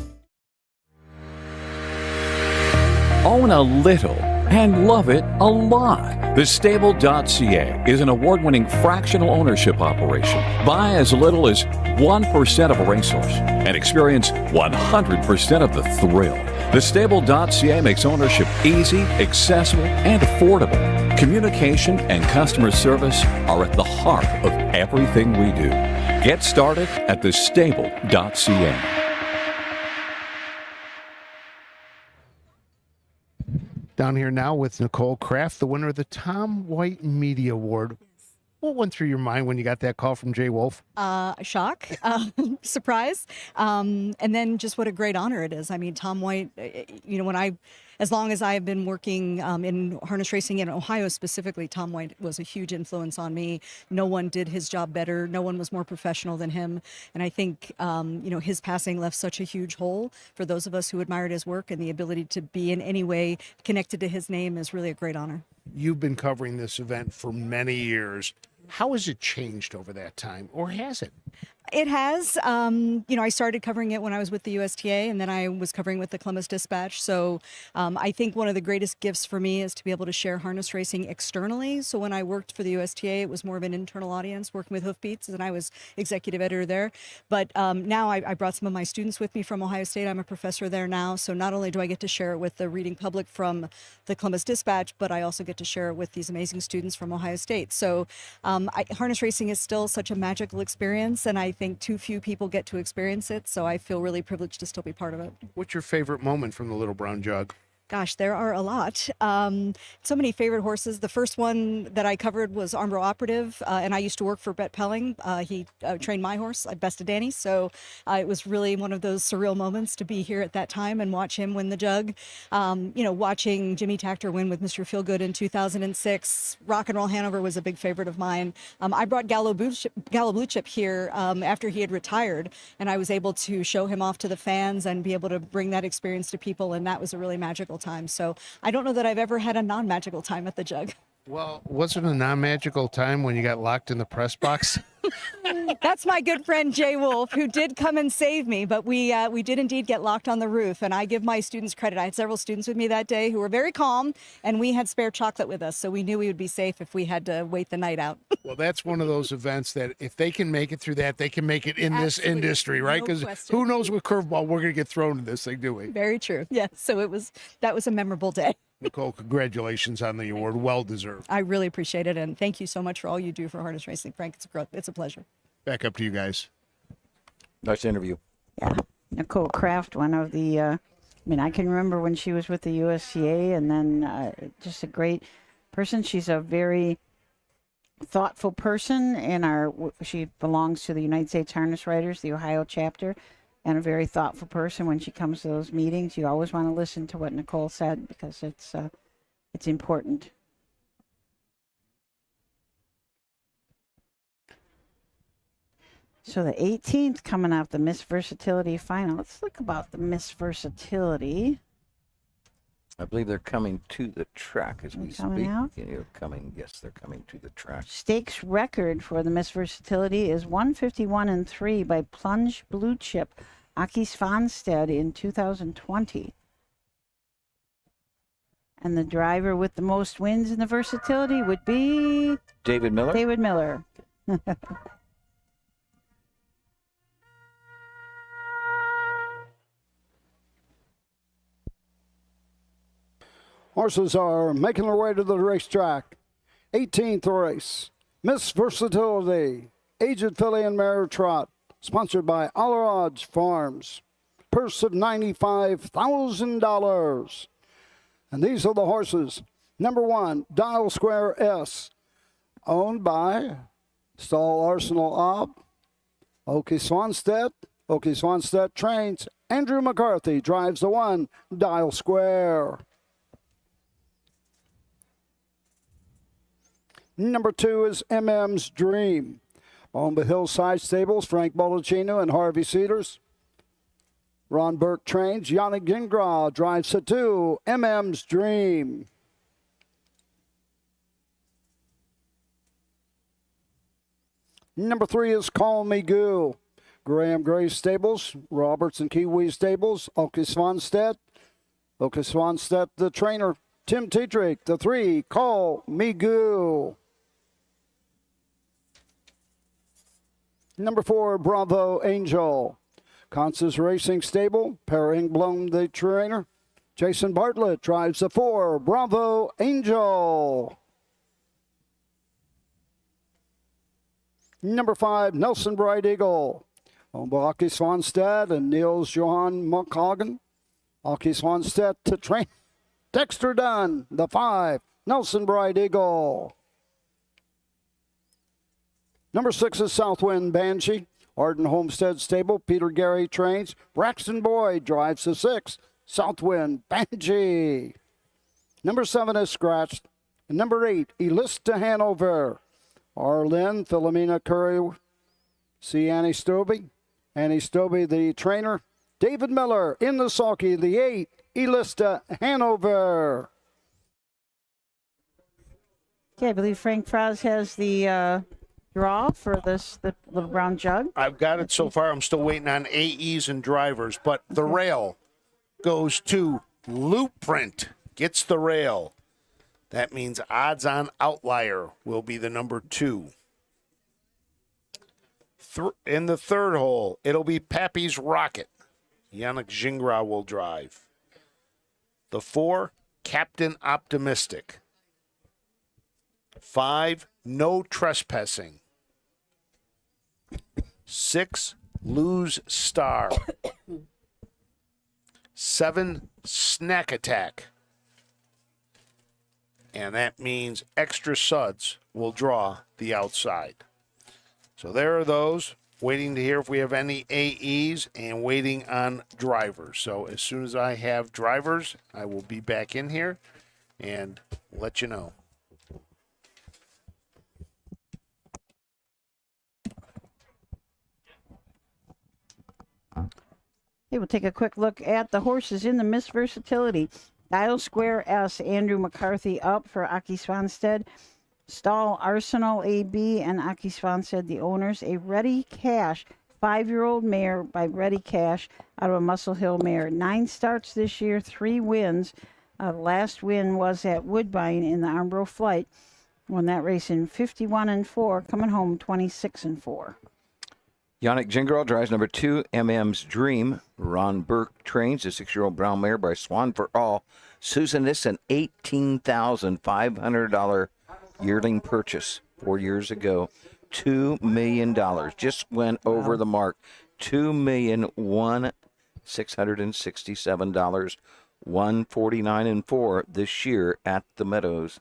Own a little and love it a lot. TheStable.ca is an award-winning fractional ownership operation. Buy as little as 1% of a racehorse and experience 100% of the thrill. TheStable.ca makes ownership easy, accessible, and affordable. Communication and customer service are at the heart of everything we do. Get started at thestable.ca. Down here now with Nicole Kraft, the winner of the Tom White Media Award. What went through your mind when you got that call from Jay Wolf? Shock, surprise, and then just what a great honor it is. I mean, Tom White, as long as I've been working in harness racing in Ohio specifically, Tom White was a huge influence on me. No one did his job better. No one was more professional than him. And I think, his passing left such a huge hole for those of us who admired his work, and the ability to be in any way connected to his name is really a great honor. You've been covering this event for many years. How has it changed over that time, or has it? It has. I started covering it when I was with the USTA, and then I was covering with the Columbus Dispatch. So I think one of the greatest gifts for me is to be able to share harness racing externally. So when I worked for the USTA, it was more of an internal audience, working with Hoofbeats, and I was executive editor there. But now I brought some of my students with me from Ohio State. I'm a professor there now. So not only do I get to share it with the reading public from the Columbus Dispatch, but I also get to share it with these amazing students from Ohio State. So harness racing is still such a magical experience, and I think too few people get to experience it, so I feel really privileged to still be part of it. What's your favorite moment from the Little Brown Jug? Gosh, there are a lot. So many favorite horses. The first one that I covered was Armbro Operative, and I used to work for Brett Pelling. He trained my horse at Best of Danny, so it was really one of those surreal moments to be here at that time and watch him win the jug. Watching Jimmy Takter win with Mr. Feelgood in 2006. Rock and Roll Hanover was a big favorite of mine. I brought Gallo Blue Chip here after he had retired, and I was able to show him off to the fans and be able to bring that experience to people, and that was a really magical time. So I don't know that I've ever had a non-magical time at the jug. Well, was it a non-magical time when you got locked in the press box? That's my good friend Jay Wolf, who did come and save me, but we did indeed get locked on the roof, and I give my students credit. I had several students with me that day who were very calm, and we had spare chocolate with us, so we knew we would be safe if we had to wait the night out. Well, that's one of those events that if they can make it through that, they can make it in this industry, right? Because who knows what curveball we're going to get thrown in this thing, do we? Very true. Yes. So that was a memorable day. Nicole, congratulations on the award. Well deserved. I really appreciate it, and thank you so much for all you do for harness racing, Frank. It's a pleasure. Back up to you guys. Nice interview. Yeah. Nicole Kraft, one of the, I can remember when she was with the USCA, and then just a great person. She's a very thoughtful person, and she belongs to the United States Harness Writers, the Ohio chapter, and a very thoughtful person. When she comes to those meetings, you always want to listen to what Nicole said, because it's important. So the 18th coming up, the Miss Versatility final. Let's look about the Miss Versatility. I believe they're coming to the track as we coming speak. out? Yes, they're coming to the track. Stakes record for the Miss Versatility is 151-3 by Plunge Blue Chip, Aki Svanstedt in 2020. And the driver with the most wins in the Versatility would be David Miller. David Miller. Horses are making their way to the racetrack. 18th race, Miss Versatility, Aged Filly and Mare Trot, sponsored by Allerage Farms. Purse of $95,000. And these are the horses. Number 1, Dial Square S, owned by Stall Arsenal Ob, Oki Swanstedt. Oki Swanstedt trains. Andrew McCarthy drives the 1, Dial Square. Number 2 is MM's Dream, owned by Hillside Stables, Frank Bollicino and Harvey Cedars. Ron Burke trains. Yannick Gingras drives the 2, MM's Dream. Number 3 is Call Me Goo. Graham Gray Stables, Roberts and Kiwi Stables, Oki Swanstedt. Oki Swanstedt, the trainer. Tim Tetrick, the 3, Call Me Goo. Number 4, Bravo Angel. Constance Racing Stable, Per Engblom, the trainer. Jason Bartlett drives the 4, Bravo Angel. Number 5, Nelson Bright Eagle. Owned by Aki Swanstedt and Niels Johan Muckhagen. Aki Swanstedt to train. Dexter Dunn, the 5, Nelson Bright Eagle. Number 6 is Southwind Banshee. Arden Homestead Stable, Peter Gary trains. Braxton Boyd drives the 6, Southwind Banshee. Number 7 is Scratched. And number 8, Elista Hanover. Arlen, Philomena Curry, see Annie Stobie. Annie Stobie, the trainer. David Miller in the sulky, the 8, Elista Hanover. Okay, I believe Frank Fraz has the draw for the little brown jug. I've got it so far. I'm still waiting on AEs and drivers, but the rail goes to Blueprint. Gets the rail. That means odds on outlier will be the number 2. In the third hole, it'll be Pappy's Rocket. Yannick Gingras will drive. The 4, Captain Optimistic. 5, No Trespassing. 6, Lose Star. 7, Snack Attack. And that means Extra Suds will draw the outside. So there are those. Waiting to hear if we have any AEs and waiting on drivers. So as soon as I have drivers, I will be back in here and let you know. Okay, we'll take a quick look at the horses in the Miss Versatility. Dial Square S, Andrew McCarthy up for Aki Svanstead. Stall Arsenal AB and Aki Svanstead, the owners. A Ready Cash, 5-year-old mare by Ready Cash out of a Muscle Hill mare. 9 starts this year, 3 wins. Last win was at Woodbine in the Armbro Flight. Won that race in 51-4, coming home 26-4. Yannick Gingras drives number 2, MM's Dream. Ron Burke trains a 6-year-old brown mare by Swan for All. Susan, this is an $18,500 yearling purchase 4 years ago. $2 million. Just went over the mark. $2,001,667. 149-4 this year at the Meadowlands,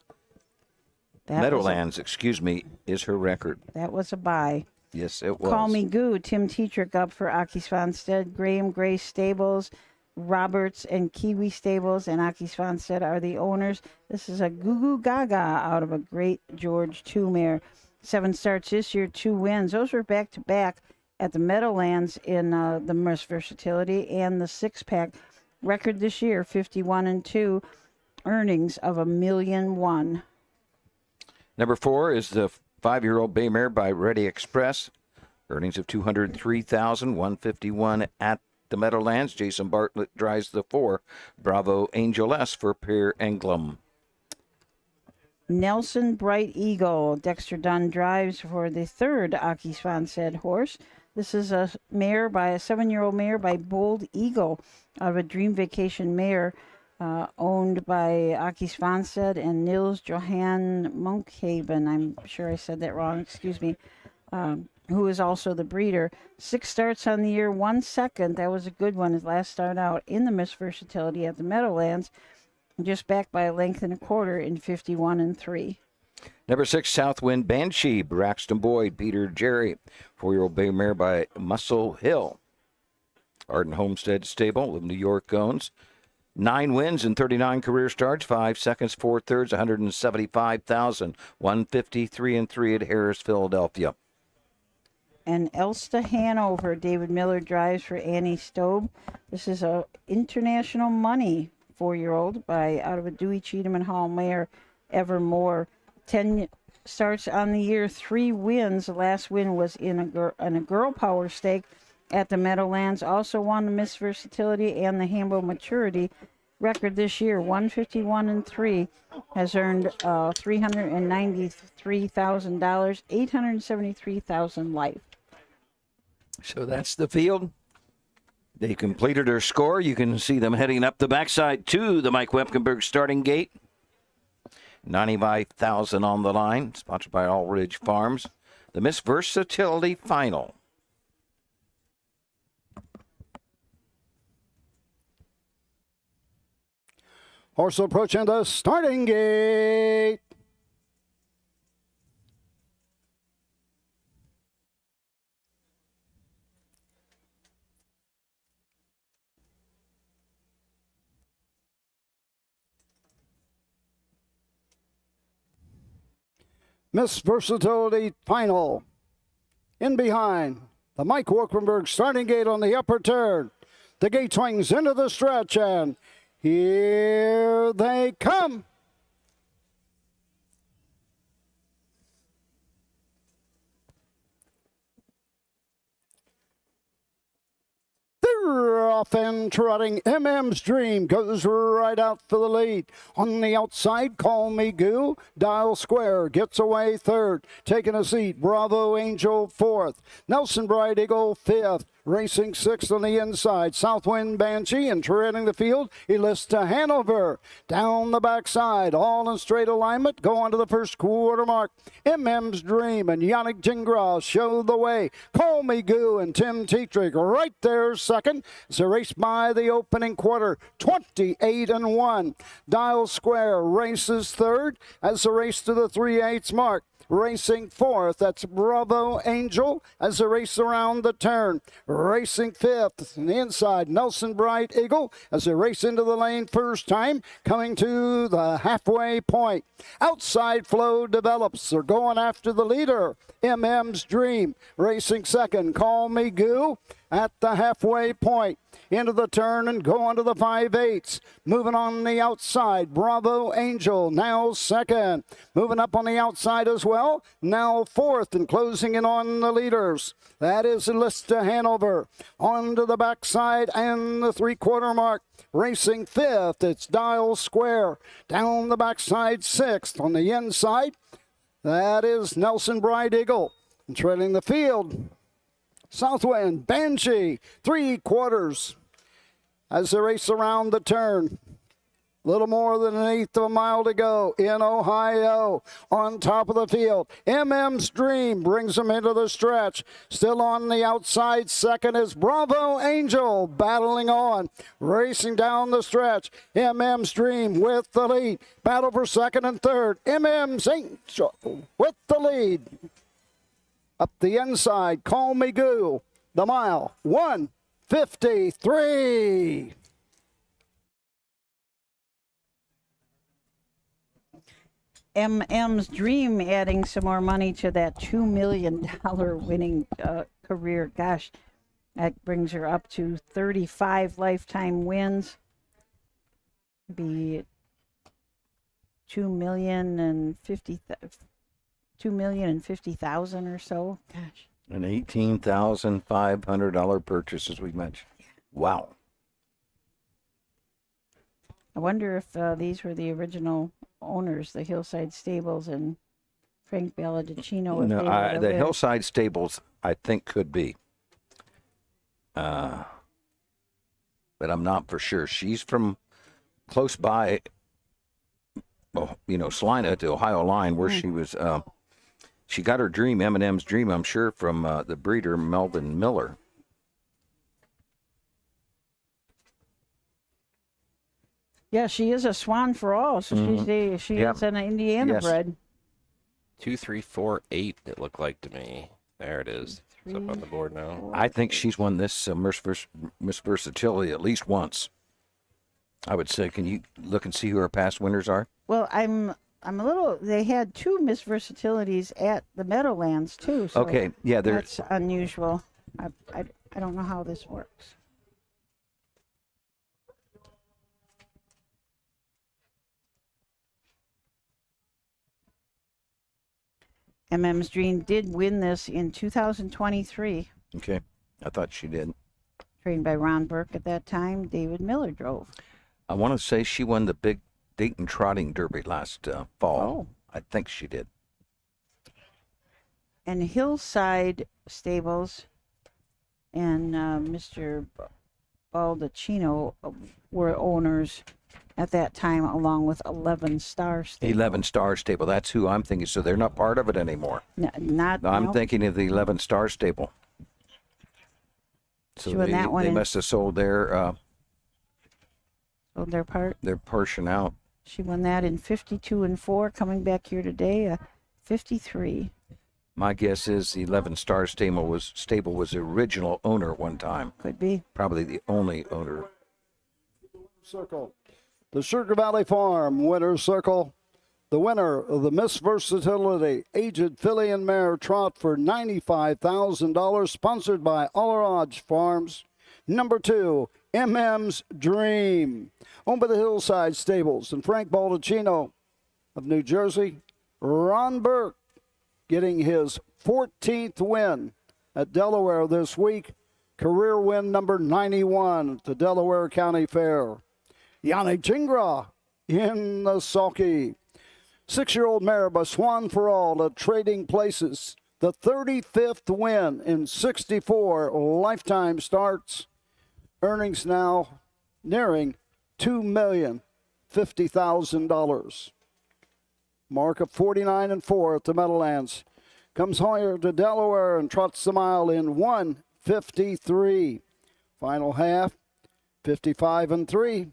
is her record. That was a buy. Yes, it was. Call Me Goo, Tim Tetrick up for Aki Svanstead. Graham Gray Stables, Roberts and Kiwi Stables, and Aki Svanstead are the owners. This is a Goo Goo Gaga out of a Great George 2 mare. 7 starts this year, 2 wins. Those were back-to-back at the Meadowlands in the Miss Versatility and the 6-pack. Record this year, 51-2. Earnings of $1.1 million. Number 4 is the 5-year-old bay mare by Ready Express. Earnings of $203,151 at the Meadowlands. Jason Bartlett drives the 4. Bravo Angel S for Per Englum. Nelson Bright Eagle. Dexter Dunn drives for the 3rd Aki Svanstead horse. This is a 7-year-old mare by Bold Eagle out of a Dream Vacation mare owned by Aki Svanstead and Nils Johan Munkhaven. I'm sure I said that wrong, excuse me. Who is also the breeder. 6 starts on the year, 1 second. That was a good one. His last start out in the Miss Versatility at the Meadowlands. Just back by a length and a quarter in 51-3. Number 6, Southwind Banshee. Braxton Boyd, Peter Jerry. 4-year-old bay mare by Muscle Hill. Arden Homestead Stable of New York owns. 9 wins and 39 career starts, 5 seconds, 4 thirds, 175,000. 153-3 at Harris, Philadelphia. And Elsta Hanover, David Miller drives for Annie Stobe. This is a international money 4-year-old by out of a Dewey Cheatham and Hall mare, Evermore. 10 starts on the year, 3 wins. The last win was in a girl power stake at the Meadowlands. Also won the Miss Versatility and the Hambo Maturity. Record this year, 151-3, has earned $393,000, $873,000 life. So that's the field. They completed their score. You can see them heading up the backside to the Mike Wepkenberg starting gate. 95,000 on the line, sponsored by All Ridge Farms. The Miss Versatility Final. Horse approaching the starting gate. Miss Versatility final. In behind, the Mike Wolkenberg starting gate on the upper turn. The gate swings into the stretch, and here they come. They're off and trotting. MM's Dream goes right out for the lead. On the outside, Call Me Goo. Dial Square gets away third. Taking a seat, Bravo Angel fourth. Nelson Bright Eagle fifth. Racing sixth on the inside, Southwind Banshee, and treading the field, Elista Hanover. Down the backside, all in straight alignment, go on to the first quarter mark. MM's Dream and Yannick Gingras show the way. Call Me Goo and Tim Tetrick right there second. It's a race by the opening quarter, 28-1. Dial Square races third as the race to the 3/8 mark. Racing fourth, that's Bravo Angel as they race around the turn. Racing fifth, on the inside, Nelson Bright Eagle as they race into the lane first time, coming to the halfway point. Outside Flow develops, they're going after the leader, MM's Dream. Racing second, Call Me Goo at the halfway point. Into the turn and go on to the 5/8. Moving on the outside, Bravo Angel now second. Moving up on the outside as well, now fourth and closing in on the leaders. That is Elista Hanover. On to the backside and the 3/4 mark. Racing fifth, it's Dial Square. Down the backside sixth. On the inside, that is Nelson Bright Eagle. And trailing the field, Southwind Banshee, 3/4 as they race around the turn. Little more than 1/8 of a mile to go in Ohio. On top of the field, MM's Dream brings them into the stretch. Still on the outside, second is Bravo Angel battling on. Racing down the stretch, MM's Dream with the lead. Battle for second and third. MM's Angel with the lead. Up the inside, Call Me Goo. The mile, 1:53. MM's Dream adding some more money to that $2 million winning career. Gosh, that brings her up to 35 lifetime wins. Be $2,050,000 or so. Gosh. An $18,500 purchase, as we mentioned. Wow. I wonder if these were the original owners, the Hillside Stables and Frank Balladicino. No, the Hillside Stables, I think, could be. But I'm not for sure. She's from close by, Salina at the Ohio line, where she was. She got her dream, M&M's Dream, I'm sure, from the breeder Melvin Miller. Yeah, she is a Swan for All, so she is an Indiana bred. 2348, it looked like to me. There it is. It's up on the board now. I think she's won this Miss Versatility at least once. I would say. Can you look and see who her past winners are? Well, I'm a little. They had 2 Miss Versatilities at the Meadowlands too. So okay, yeah, that's unusual. I don't know how this works. MM's Dream did win this in 2023. Okay, I thought she did. Trained by Ron Burke at that time. David Miller drove. I want to say she won the big Dayton Trotting Derby last fall. Oh. I think she did. And Hillside Stables and Mr. Baldacchino were owners at that time, along with 11 Star Stable. 11 Star Stable. That's who I'm thinking. So they're not part of it anymore. I'm thinking of the 11 Star Stable. So they must have sold their part. Their portion out. She won that in 52 and 4. Coming back here today, 53. My guess is the 11 Star Stable was the original owner at one time. Could be. Probably the only owner. Circle. The Sugar Valley Farm Winner's Circle. the winner of the Miss Versatility Aged Filly and Mare Trot for $95,000, sponsored by OHHA Farms. Number 2, MM's Dream, owned by the Hillside Stables. And Frank Baldacchino of New Jersey. Ron Burke getting his 14th win at Delaware this week. Career win number 91 at the Delaware County Fair. Yanni Chingra in the sulky. 6-year-old mare by Swan for All at Trading Places. The 35th win in 64 lifetime starts. Earnings now nearing $2,050,000. Mark of 49-4 at the Meadowlands. Comes Hoyer to Delaware and trots the mile in 1:53. Final half, 55-3.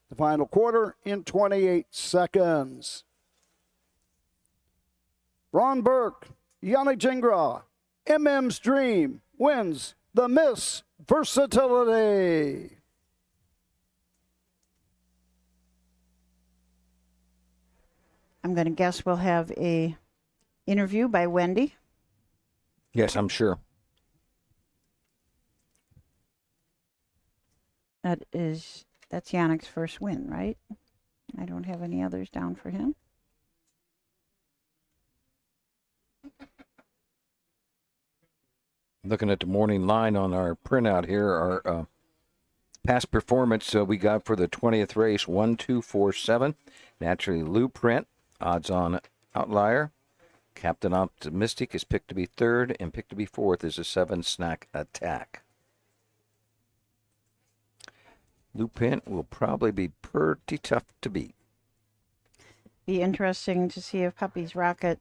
The final quarter in 28 seconds. Ron Burke, Yanni Jingra, MM's Dream wins the Miss Versatility. I'm going to guess we'll have a interview by Wendy. Yes, I'm sure. That's Yannick's first win, right? I don't have any others down for him. Looking at the morning line on our printout here, our past performance we got for the 20th race, 1-2-4-7. Naturally, Lou Print, odds on outlier. Captain Optimistic is picked to be third, and picked to be fourth is a 7 Snack Attack. Lou Print will probably be pretty tough to beat. Be interesting to see if Puppy's Rocket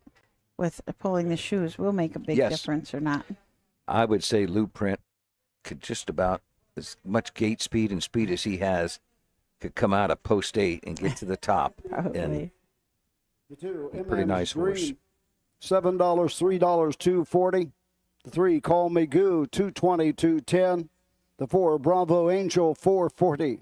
with pulling the shoes will make a big difference or not. I would say Lou Print could just about, as much gate speed and speed as he has, could come out of post 8 and get to the top. Probably. And pretty nice horse. $7, $3, $2.40. The 3, Call Me Goo, $2.20, $2.10. The 4, Bravo Angel, $4.40.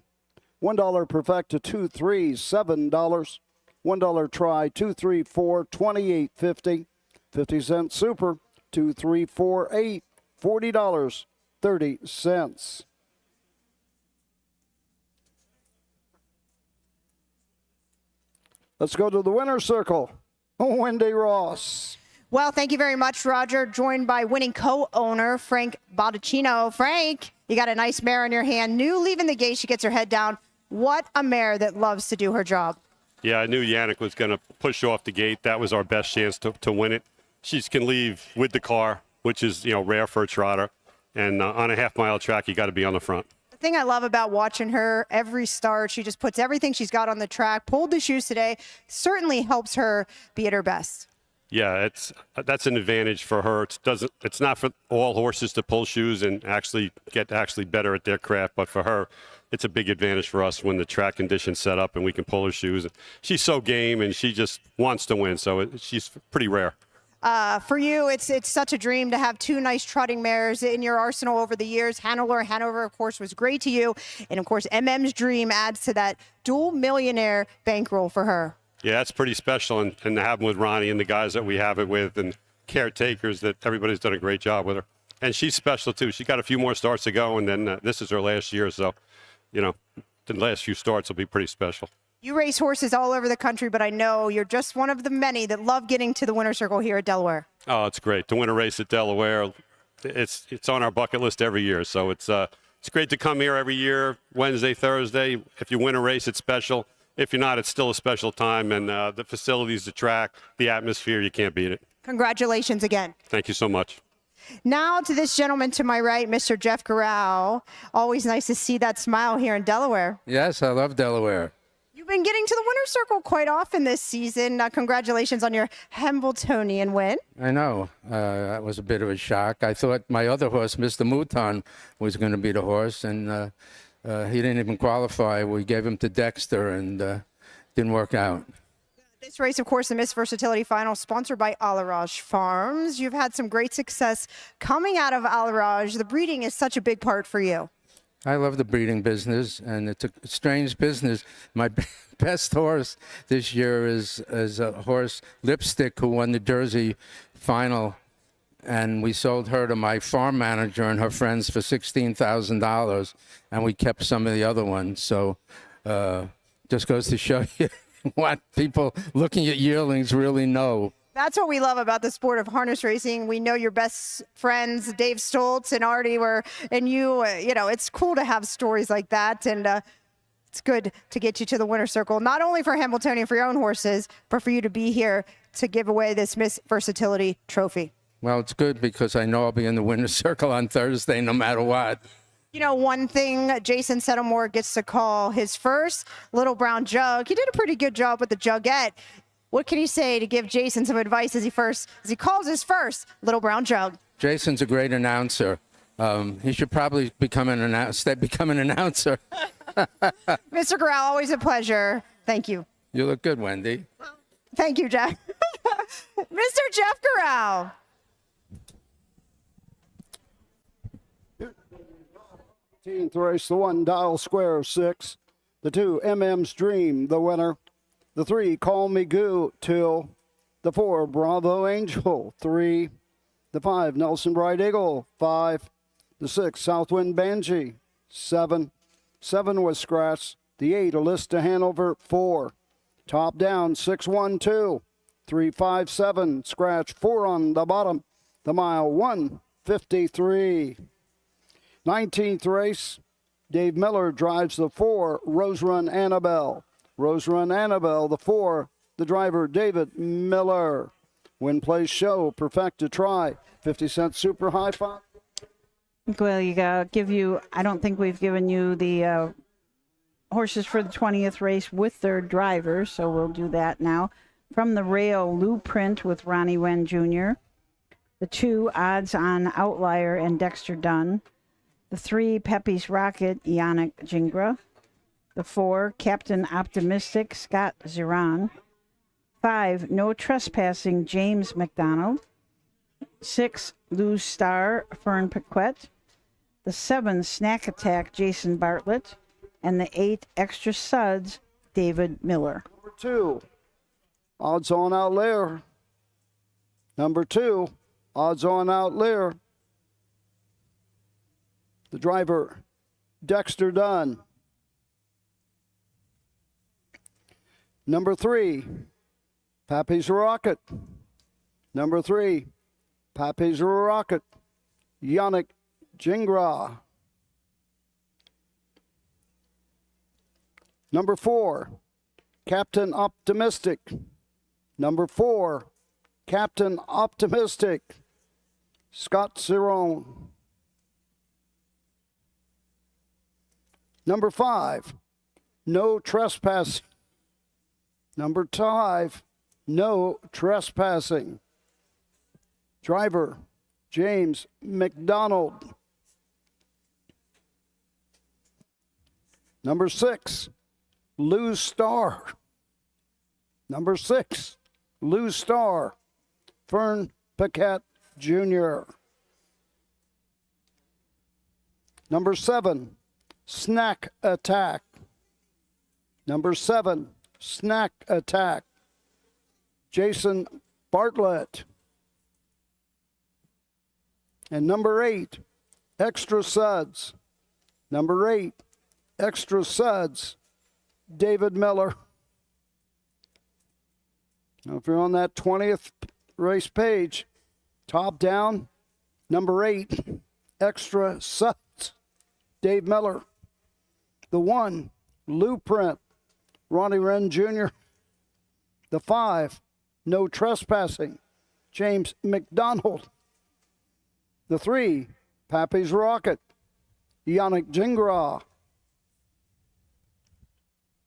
$1 Perfecta, $2.3, $7. $1 Try, $2.34, $28.50. 50-cent Super, $2.348, $40.30. Let's go to the winner's circle. Wendy Ross. Well, thank you very much, Roger. Joined by winning co-owner Frank Baldacchino. Frank, you got a nice mare in your hand. New leaving the gate. She gets her head down. What a mare that loves to do her job. Yeah, I knew Yannick was going to push off the gate. That was our best chance to win it. She can leave with the car, which is, rare for a trotter. And on a half-mile track, you got to be on the front. The thing I love about watching her every start, she just puts everything she's got on the track, pulled the shoes today, certainly helps her be at her best. Yeah, that's an advantage for her. It's not for all horses to pull shoes and get better at their craft, but for her, it's a big advantage for us when the track conditions set up and we can pull her shoes. She's so game and she just wants to win, so she's pretty rare. For you, it's such a dream to have 2 nice trotting mares in your arsenal over the years. Hanover, of course, was great to you. And, of course, MM's Dream adds to that dual millionaire bankroll for her. Yeah, that's pretty special. And to have them with Ronnie and the guys that we have it with and caretakers, that everybody's done a great job with her. And she's special, too. She got a few more starts to go, and then this is her last year. So, the last few starts will be pretty special. You race horses all over the country, but I know you're just one of the many that love getting to the winner's circle here at Delaware. Oh, it's great. To win a race at Delaware, it's on our bucket list every year. So it's great to come here every year, Wednesday, Thursday. If you win a race, it's special. If you're not, it's still a special time. And the facilities, the track, the atmosphere, you can't beat it. Congratulations again. Thank you so much. Now to this gentleman to my right, Mr. Jeff Garau. Always nice to see that smile here in Delaware. Yes, I love Delaware. You've been getting to the winner's circle quite often this season. Congratulations on your Hambletonian win. I know. That was a bit of a shock. I thought my other horse, Mr. Mouton, was going to be the horse, and he didn't even qualify. We gave him to Dexter, and didn't work out. This race, of course, the Miss Versatility Final, sponsored by OHHA Farms. You've had some great success coming out of Alaraj. The breeding is such a big part for you. I love the breeding business, and it's a strange business. My best horse this year is a horse, Lipstick, who won the Jersey final, and we sold her to my farm manager and her friends for $16,000, and we kept some of the other ones. So just goes to show you what people looking at yearlings really know. That's what we love about the sport of harness racing. We know your best friends, Dave Stoltz and Artie, and you know, it's cool to have stories like that. And it's good to get you to the winner's circle, not only for Hamiltonian, for your own horses, but for you to be here to give away this Miss Versatility trophy. Well, it's good because I know I'll be in the winner's circle on Thursday no matter what. You know, one thing, Jason Settlemore gets to call his first Little Brown Jug. He did a pretty good job with the Jugette. What can you say to give Jason some advice as he calls his first Little Brown Jug? Jason's a great announcer. He should probably become an announcer. Mr. Corral, always a pleasure. Thank you. You look good, Wendy. Thank you, Jack. Mr. Jeff Corral. Race, the 1, Dial Square 6. The 2, MM's Dream, the winner. The 3, Call Me Goo, till. The 4, Bravo Angel, 3. The 5, Nelson Bright Eagle, 5. The 6, Southwind Banshee, 7. 7 was scratched. The 8, Alysta Hanover, 4. Top down, 6, 1, 2. 3, 5, 7, scratch, 4 on the bottom. The mile, 1:53. 19th race, Dave Miller drives the 4, Rose Run Annabelle. Rose Run Annabelle, the 4, the driver David Miller. Win, place, show, perfect to try. 50-cent super high five. Well, I don't think we've given you the horses for the 20th race with their drivers, so we'll do that now. From the rail, Lou Print with Ronnie Wen Jr. The 2, Odds on Outlier and Dexter Dunn. The 3, Pepe's Rocket, Yannick Jingra. The 4, Captain Optimistic, Scott Ziran. 5, No Trespassing, James McDonald. 6, Lose Star, Fern Paquette. The 7, Snack Attack, Jason Bartlett. And the 8, Extra Suds, David Miller. Number 2, Odds on Outlier. Number 2, Odds on Outlier. The driver, Dexter Dunn. Number 3, Pappy's Rocket. Number 3, Pappy's Rocket, Yannick Jingra. Number 4, Captain Optimistic. Number 4, Captain Optimistic, Scott Cerrone. Number 5, No Trespassing. Number 5, No Trespassing. Driver, James McDonald. Number 6, Lose Star. Number 6, Lose Star, Fern Paquette Jr. Number 7, Snack Attack. Number 7, Snack Attack, Jason Bartlett. And number 8, Extra Suds. Number 8, Extra Suds, David Miller. Now, if you're on that 20th race page, top down, number 8, Extra Suds, Dave Miller. The 1, Lou Print, Ronnie Wren Jr. The 5, No Trespassing, James McDonald. The 3, Pappy's Rocket, Yannick Jingra.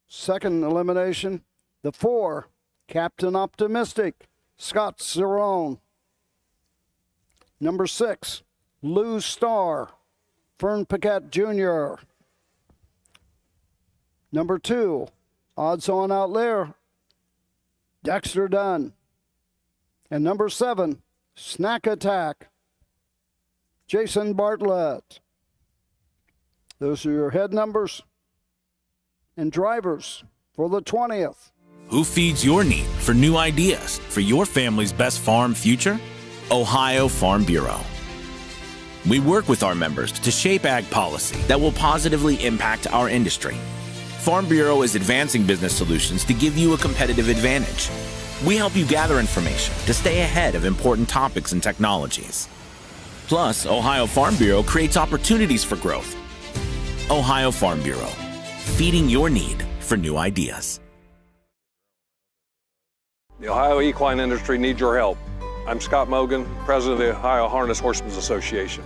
Second elimination, the 4, Captain Optimistic, Scott Cerrone. Number 6, Lose Star, Fern Paquette Jr. Number 2, Odds on Outlier, Dexter Dunn. And number 7, Snack Attack, Jason Bartlett. Those are your head numbers and drivers for the 20th. Who feeds your need for new ideas for your family's best farm future? Ohio Farm Bureau. We work with our members to shape ag policy that will positively impact our industry. Farm Bureau is advancing business solutions to give you a competitive advantage. We help you gather information to stay ahead of important topics and technologies. Plus, Ohio Farm Bureau creates opportunities for growth. Ohio Farm Bureau, feeding your need for new ideas. The Ohio equine industry needs your help. I'm Scott Mogan, president of the Ohio Harness Horsemen's Association.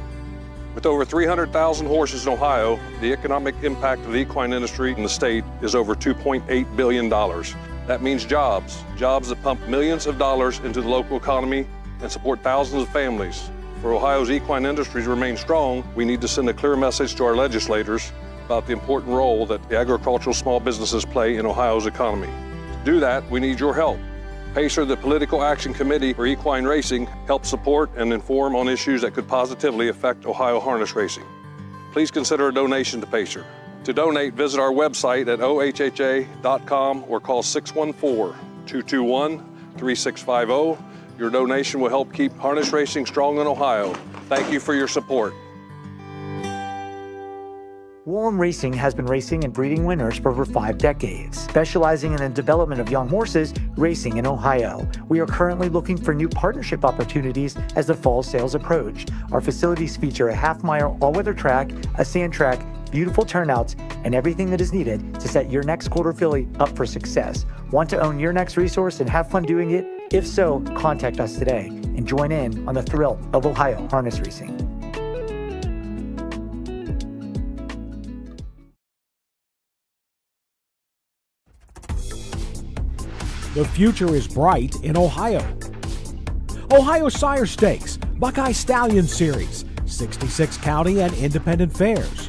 With over 300,000 horses in Ohio, the economic impact of the equine industry in the state is over $2.8 billion. That means jobs that pump millions of dollars into the local economy and support thousands of families. For Ohio's equine industry to remain strong, we need to send a clear message to our legislators about the important role that the agricultural small businesses play in Ohio's economy. To do that, we need your help. PACER, the Political Action Committee for Equine Racing, helps support and inform on issues that could positively affect Ohio harness racing. Please consider a donation to PACER. To donate, visit our website at ohha.com or call 614-221-3650. Your donation will help keep harness racing strong in Ohio. Thank you for your support. Wallem Racing has been racing and breeding winners for over 5 decades, specializing in the development of young horses racing in Ohio. We are currently looking for new partnership opportunities as the fall sales approach. Our facilities feature a half-mile all-weather track, a sand track, beautiful turnouts, and everything that is needed to set your next quarter filly up for success. Want to own your next resource and have fun doing it? If so, contact us today and join in on the thrill of Ohio harness racing. The future is bright in Ohio. Ohio Sire Stakes, Buckeye Stallion Series, 66 county and independent fairs.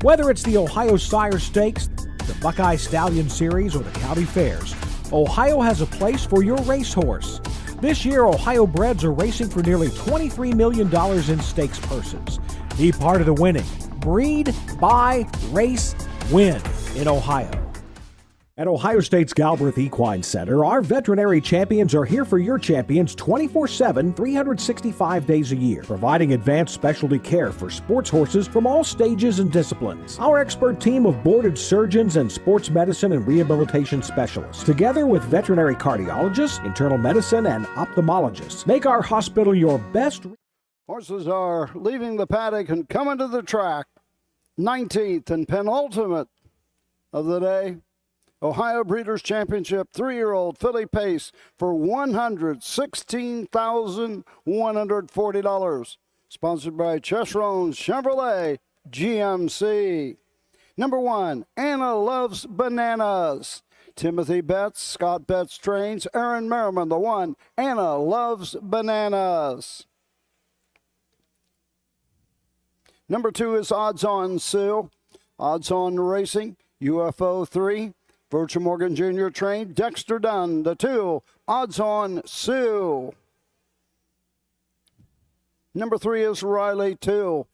Whether it's the Ohio Sire Stakes, the Buckeye Stallion Series, or the county fairs, Ohio has a place for your racehorse. This year, Ohio breds are racing for nearly $23 million in stakes purses. Be part of the winning. Breed, buy, race, win in Ohio. At Ohio State's Galbraith Equine Center, our veterinary champions are here for your champions 24/7, 365 days a year, providing advanced specialty care for sports horses from all stages and disciplines. Our expert team of boarded surgeons and sports medicine and rehabilitation specialists, together with veterinary cardiologists, internal medicine, and ophthalmologists, make our hospital your best. Horses are leaving the paddock and coming to the track. 19th and penultimate of the day. Ohio Breeders' Championship 3-year-old filly pace for $116,140. Sponsored by Chesrones Chevrolet GMC. Number 1, Anna Loves Bananas. Timothy Betts, Scott Betts trains. Aaron Merriman, the 1, Anna Loves Bananas. Number 2 is Odds On Sue. Odds On Racing, UFO 3. Virgil Morgan Jr. trained. Dexter Dunn, the 2, Odds On Sue. Number 3 is Riley 2.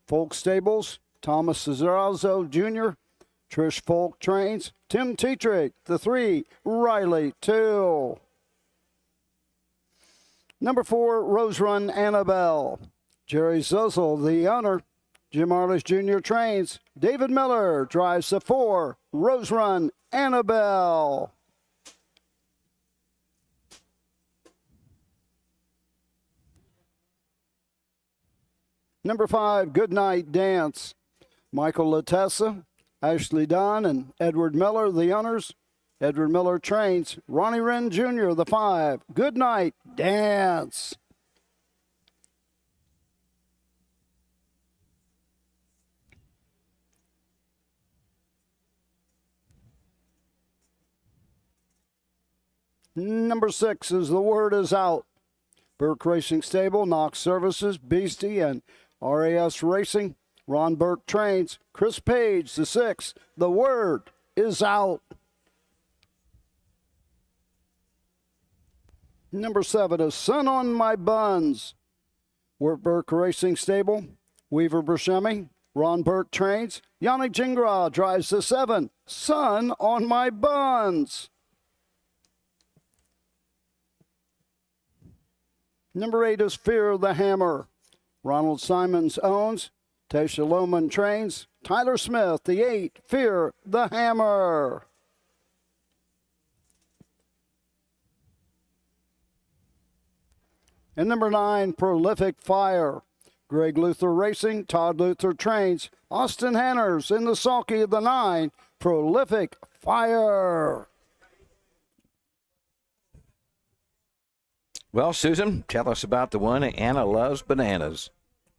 Folk Stables, Thomas Cesarazzo Jr. Trish Folk trains. Tim Tetrick, the 3, Riley 2. Number 4, Rose Run Annabelle. Jerry Zuzzle, the owner. Jim Arliss Jr. trains. David Miller drives the 4, Rose Run Annabelle. Number 5, Goodnight Dance. Michael Latessa, Ashley Dunn, and Edward Miller, the owners. Edward Miller trains. Ronnie Wren Jr., the 5, Goodnight Dance. Number 6 is The Word Is Out. Burke Racing Stable, Knox Services, Beastie, and RAS Racing. Ron Burke trains. Chris Page, the 6, The Word Is Out. Number 7 is Sun on My Buns. Burke Racing Stable, Weaver Buscemi, Ron Burke trains. Yannick Gingras drives the 7. Sun on My Buns. Number 8 is Fear the Hammer. Ronald Simons owns. Tasha Lohman trains. Tyler Smith, the 8, Fear the Hammer. And number 9, Prolific Fire. Greg Luther Racing, Todd Luther trains. Austin Hanners in the sulky of the 9, Prolific Fire. Well, Susan, tell us about the one Anna Loves Bananas.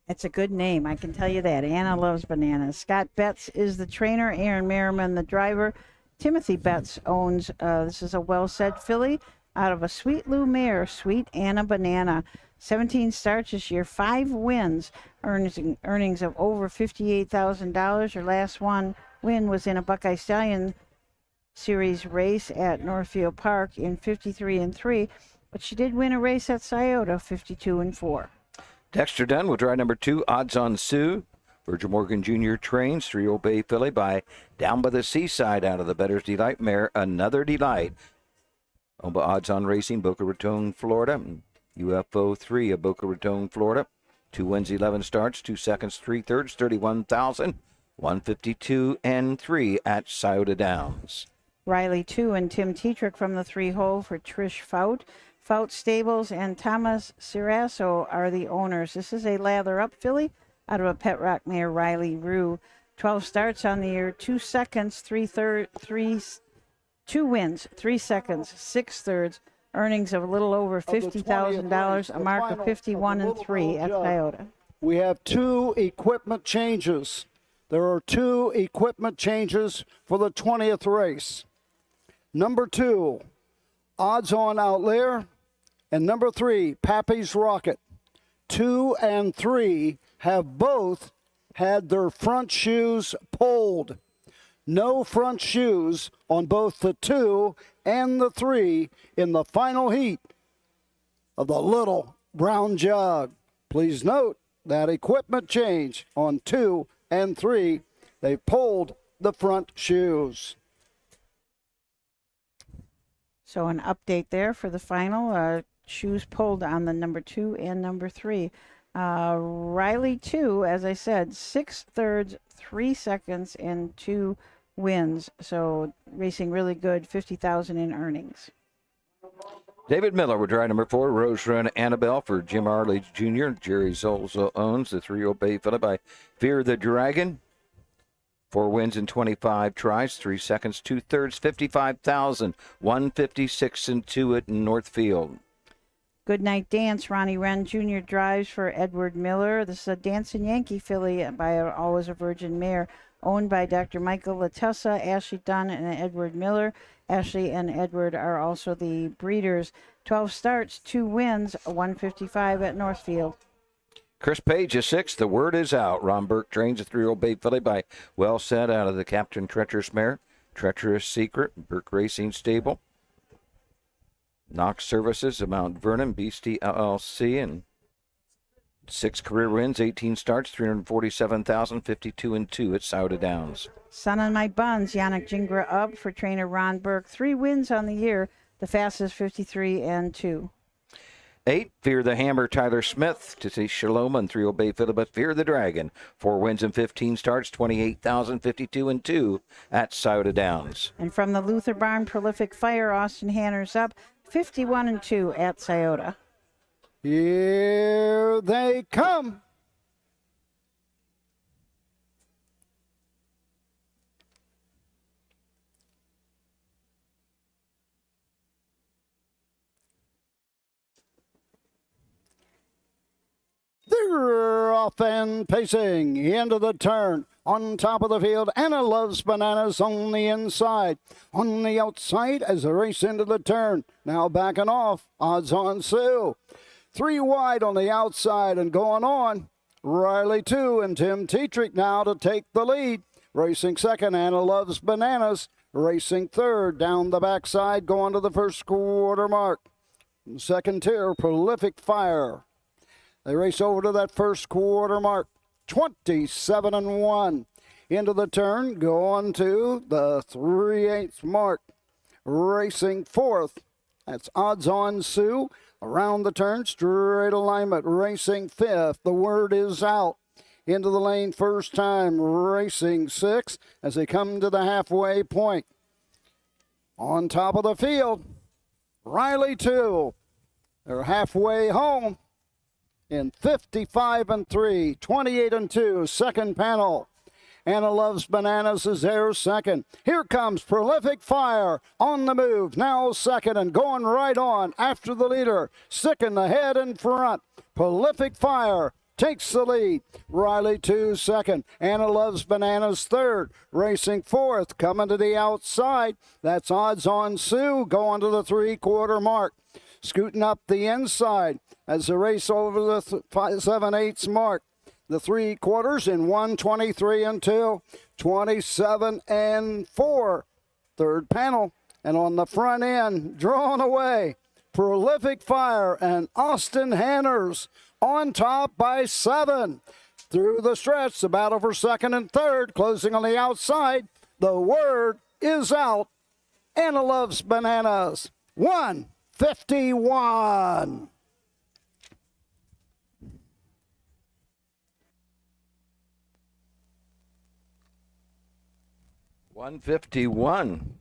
It's a good name, I can tell you that. Anna Loves Bananas. Scott Betts is the trainer, Aaron Merriman the driver. Timothy Betts owns, this is a well-said filly out of a Sweet Lou mare, Sweet Anna Banana. 17 starts this year, 5 wins, earnings of over $58,000. Her last win was in a Buckeye Stallion Series race at Northfield Park in 53-3, but she did win a race at Scioto, 52-4. Dexter Dunn will drive number 2, Odds on Sue. Virgil Morgan Jr. trains 3 Old Bay filly by Down by the Seaside out of the Bettor's Delight mare, Another Delight. Owned by Odds on Racing, Boca Raton, Florida. UFO 3 of Boca Raton, Florida. 2 wins, 11 starts, 2 seconds, 3 thirds, 31,152-3 at Scioto Downs. Riley 2 and Tim Tetrick from the 3-hole for Trish Faut. Faut Stables and Thomas Cirasso are the owners. This is a lather-up filly out of a Pet Rock mare, Riley Rue. 12 starts on the year, 2 seconds, 2 wins, 3 seconds, 6 thirds, earnings of a little over $50,000, a mark of 51-3 at Scioto. We have 2 equipment changes. There are 2 equipment changes for the 20th race. Number 2, Odds On Outlier, and number 3, Pappy's Rocket. 2 and 3 have both had their front shoes pulled. No front shoes on both the 2 and the 3 in the final heat of the Little Brown Jug. Please note that equipment change on 2 and 3. They pulled the front shoes. So an update there for the final. Shoes pulled on the number 2 and number 3. Riley 2, as I said, 6 thirds, 3 seconds, and 2 wins. So racing really good, $50,000 in earnings. David Miller would drive number 4, Rose Run Annabelle for Jim Arledge Jr. Jerry Zolzo owns the 3 Old Bay filly by Fear the Dragon. 4 wins in 25 tries, 3 seconds, 2 thirds, 55,000, 156-2 at Northfield. Good Night Dance, Ronnie Wren Jr. drives for Edward Miller. This is a Dancing Yankee filly by Always a Virgin mare, owned by Dr. Michael Latessa, Ashley Dunn, and Edward Miller. Ashley and Edward are also the breeders. 12 starts, 2 wins, 155 at Northfield. Chris Page is 6th. The word is out. Ron Burke trains a 3 Old Bay filly by Well Said out of the Captain Treacherous mare. Treacherous Secret, Burke Racing Stable. Knox Services of Mount Vernon, Beastie LLC, and 6 career wins, 18 starts, 347,000, 52-2 at Scioto Downs. Sun on My Buns, Yannick Gingras up for trainer Ron Burke. 3 wins on the year, the fastest 53-2. 8, Fear the Hammer, Tyler Smith to see Shalom and 3 Old Bay filly by Fear the Dragon. 4 wins and 15 starts, 28,000, 52-2 at Scioto Downs. And from the Luther Barn, Prolific Fire, Austin Hanners up, 51-2 at Scioto. Here they come. They're off and pacing into the turn. On top of the field, Anna Loves Bananas on the inside. On the outside as they race into the turn. Now backing off, Odds on Sue. 3 wide on the outside and going on. Riley 2 and Tim Tetrick now to take the lead. Racing second, Anna Loves Bananas. Racing third, down the backside, going to the first quarter mark. Second tier, Prolific Fire. They race over to that first quarter mark. 27-1. Into the turn, going to the 3/8 mark. Racing fourth. That's Odds On Sue. Around the turn, straight alignment. Racing fifth. The word is out. Into the lane first time. Racing six as they come to the halfway point. On top of the field, Riley 2. They're halfway home in 55-3, 28-2, second panel. Anna Loves Bananas is there second. Here comes Prolific Fire on the move, now second and going right on after the leader. Sticking the head in front. Prolific Fire takes the lead. Riley 2 second. Anna Loves Bananas third. Racing fourth. Coming to the outside. That's Odds On Sue going to the 3/4 mark. Scooting up the inside as the race over the 7/8 mark. The 3/4 in 1:23-2, 27-4. Third panel. And on the front end, drawn away, Prolific Fire and Austin Hanners on top by 7. Through the stretch, the battle for second and third, closing on the outside. The word is out. Anna Loves Bananas. 151. $151.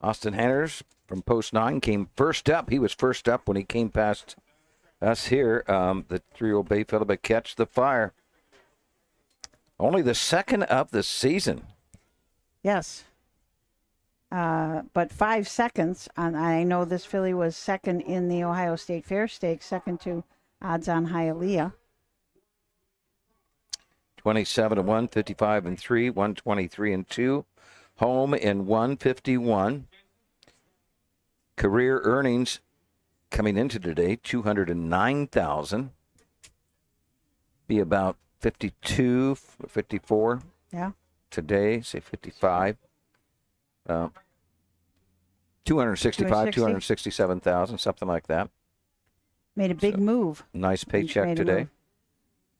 Austin Hanners from post 9 came first up. He was first up when he came past us here. The 3-year-old Bay Phillip Catch the Fire. Only the second of the season. Yes. But 5 seconds. I know this filly was second in the Ohio State Fair Stakes, second to Odds On Hialeah. 27-1, 55-3, 123-2. Home in 151. Career earnings coming into today, $209,000. Be about 52, 54. Yeah. Today, say 55. 265, 267,000, something like that. Made a big move. Nice paycheck today.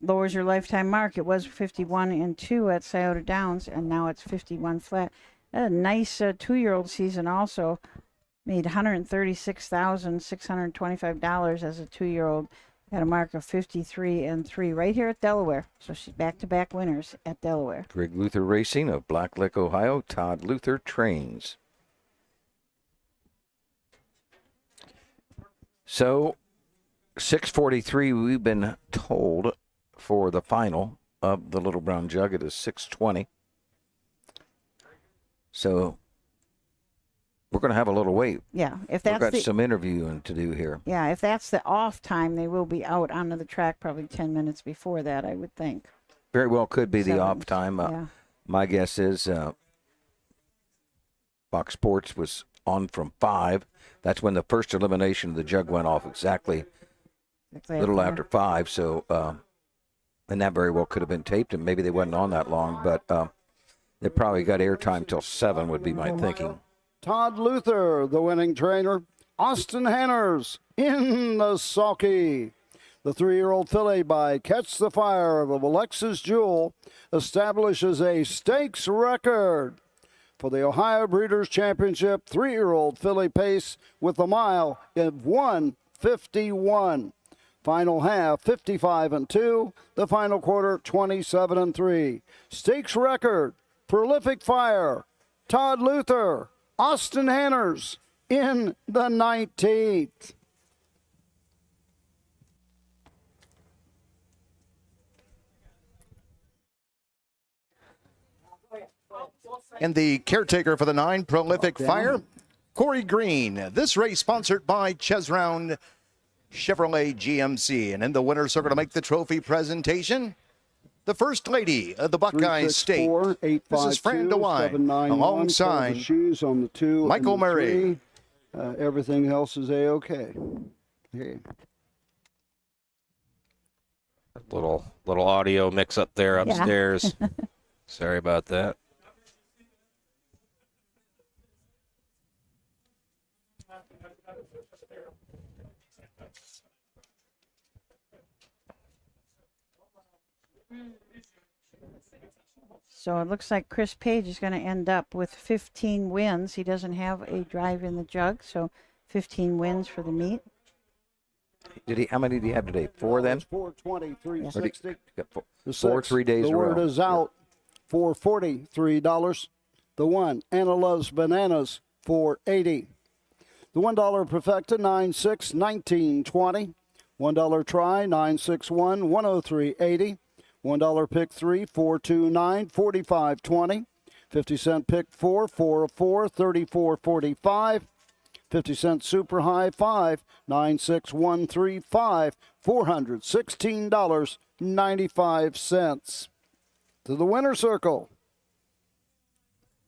Lowers your lifetime mark. It was 51-2 at Scioto Downs, and now it's 51 flat. A nice 2-year-old season also. Made $136,625 as a 2-year-old. Got a mark of 53-3 right here at Delaware. So she's back-to-back winners at Delaware. Greg Luther Racing of Black Lick, Ohio. Todd Luther trains. So 6:43 we've been told for the final of the Little Brown Jug. It is 6:20. So we're going to have a little wait. Yeah, if that's We've got some interviewing to do here. Yeah, if that's the off time, they will be out onto the track probably 10 minutes before that, I would think. Very well could be the 7. off time. Yeah. My guess is Fox Sports was on from 5. That's when the first elimination of the Jug went off, exactly a little after 5. So, and that very well could have been taped, and maybe they wasn't on that long, but they probably got airtime till 7 would be my thinking. Todd Luther, the winning trainer. Austin Hanners in the sulky. The 3-year-old filly by Catch the Fire of Alexis Jewell establishes a stakes record for the Ohio Breeders' Championship 3-year-old filly pace with a mile of 151. Final half, 55-2. The final quarter, 27-3. Stakes record, Prolific Fire, Todd Luther, Austin Hanners in the 19th. And the caretaker for the 9, Prolific Fire, Corey Green. This race sponsored by Chesround Chevrolet GMC. And in the winner's circle to make the trophy presentation, the First Lady of the Buckeye State, Mrs. Fran DeWine, alongside shoes on the 2 Michael and the Murray. 3. Everything else is A-okay. Okay. Little audio mix up there upstairs. Yeah. Sorry about that. So it looks like Chris Page is going to end up with 15 wins. He doesn't have a drive in the jug, so 15 wins for the meet. How many did he have today? 4 then? 420, 360. Got four, The 3 days The in a word row. is out for $43. The one, Anna Loves Bananas, $4.80. The $1 Perfecta, 9.6, 19.20. $1 Try, 961, 103.80. $1 Pick 3, 429, 45.20. 50-cent Pick 4, 404, 34.45. 50-cent Super High 5, 96135, $416.95. To the winner's circle,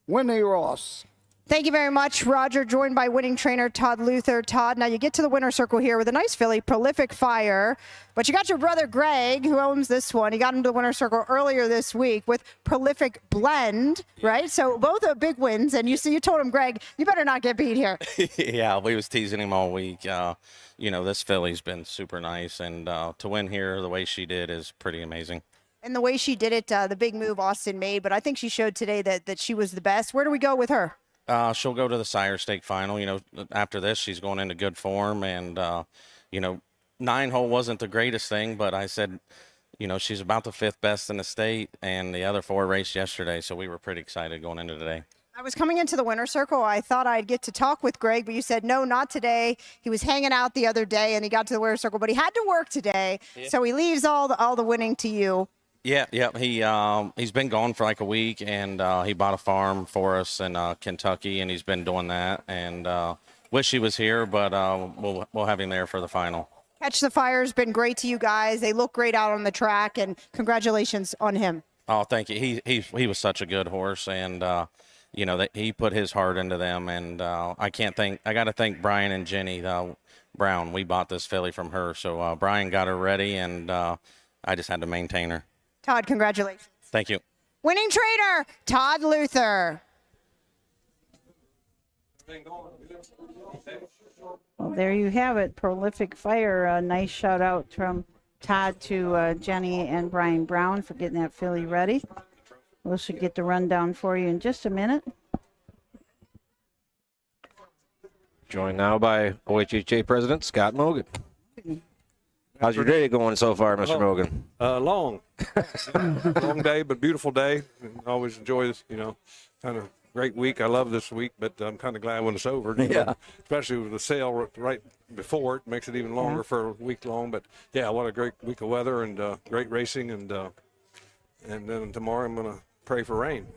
Whitney Ross. Thank you very much, Roger, joined by winning trainer Todd Luther. Todd, now you get to the winner's circle here with a nice filly, Prolific Fire, but you got your brother Greg, who owns this one. He got him to the winner's circle earlier this week with Prolific Blend, right? So both are big wins, and you told him, Greg, you better not get beat here. Yeah, we was teasing him all week. This filly's been super nice, and to win here the way she did is pretty amazing. And the way she did it, the big move Austin made, but I think she showed today that she was the best. Where do we go with her? She'll go to the Sire Stake final. After this, she's going into good form. And, 9-hole wasn't the greatest thing, but I said, she's about the 5th best in the state, and the other 4 raced yesterday. So we were pretty excited going into today. I was coming into the winner's circle. I thought I'd get to talk with Greg, but you said, no, not today. He was hanging out the other day, and he got to the winner's circle, but he had to work today. Yeah. So he leaves all the winning to you. Yeah. He's been gone for like a week, and he bought a farm for us in Kentucky, and he's been doing that. And wish he was here, but we'll have him there for the final. Catch the Fire's been great to you guys. They look great out on the track, and congratulations on him. Oh, thank you. He was such a good horse, and that he put his heart into them. And I got to thank Brian and Jenny Brown. We bought this filly from her, so Brian got her ready, and I just had to maintain her. Todd, congratulations. Thank you. Winning trainer, Todd Luther. Well, there you have it. Prolific Fire. A nice shout out from Todd to Jenny and Brian Brown for getting that filly ready. We should get the rundown for you in just a minute. Joined now by OHHA President Scott Mogan. How's your day going so far, Mr. Mogan? Long. Long day, but beautiful day. And always enjoy this, kind of great week. I love this week, but I'm kind of glad when it's over. Yeah. Especially with the sale right before it makes it even longer for a week long. But yeah, what a great week of weather and great racing. And then tomorrow I'm going to pray for rain.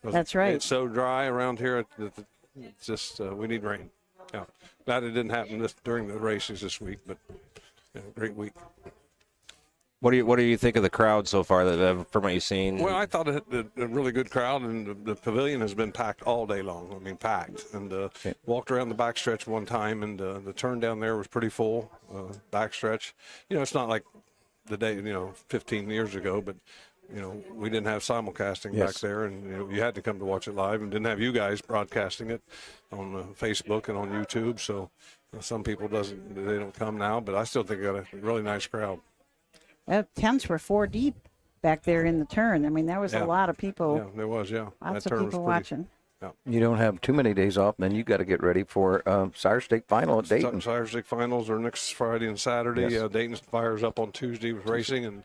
That's right. It's so dry around here. It's just we need rain. Yeah. Glad it didn't happen during the races this week, but. Yeah, great week. What do you think of the crowd so far from what you've seen? Well, I thought it a really good crowd, and the pavilion has been packed all day long. I mean, packed. And walked around the backstretch one time, and the turn down there was pretty full. Backstretch. It's not like the day 15 years ago, but we didn't have simulcasting back there, and you had to come to watch it live, and didn't have you guys broadcasting it on Facebook and on YouTube. So. Some people they don't come now, but I still think we got a really nice crowd. Tents were 4 deep back there in the turn. I mean, there was a lot of people. Yeah, there was, yeah. Lots of people watching. Yeah. You don't have too many days off, then you got to get ready for Sire Stake final at Dayton. Sire Stake finals are next Friday and Saturday. Yes. Dayton fires up on Tuesday with racing, and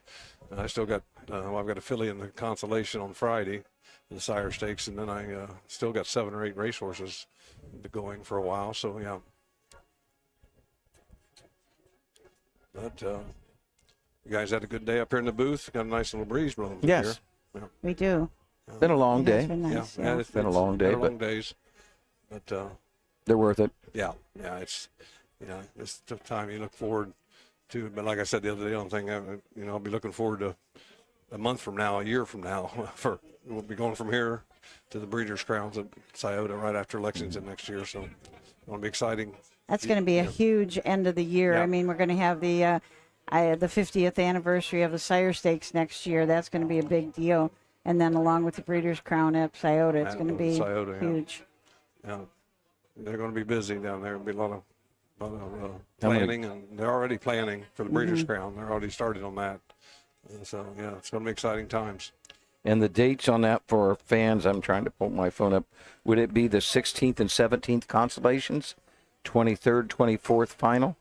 I still got I've got a filly in the Consolation on Friday, the Sire Stakes, and then I still got 7 or 8 racehorses going for a while. So yeah. But you guys had a good day up here in the booth. Got a nice little breeze blowing. Yes. Here. Yeah. We do. It's been a long day. It's been nice. Yeah, it's been a long day, long days. But they're worth it. Yeah, it's it's the time you look forward to. But like I said the other day, the only thing I'll be looking forward to a month from now, a year from now. We'll be going from here to the Breeders' Crowns at Scioto right after Lexington next year. So it'll be exciting. That's going to be a huge end of the year. Yeah. I mean, we're going to have the 50th anniversary of the Sire Stakes next year. That's going to be a big deal. And then along with the Breeders' Crown at Scioto, it's going to be huge. Yeah, they're going to be busy down there. There'll be a lot of planning, and they're already planning for the Breeders' Crown. They're already started on that. So, yeah, it's going to be exciting times. And the dates on that for fans, I'm trying to pull my phone up. Would it be the 16th and 17th consolations, 23rd, 24th final?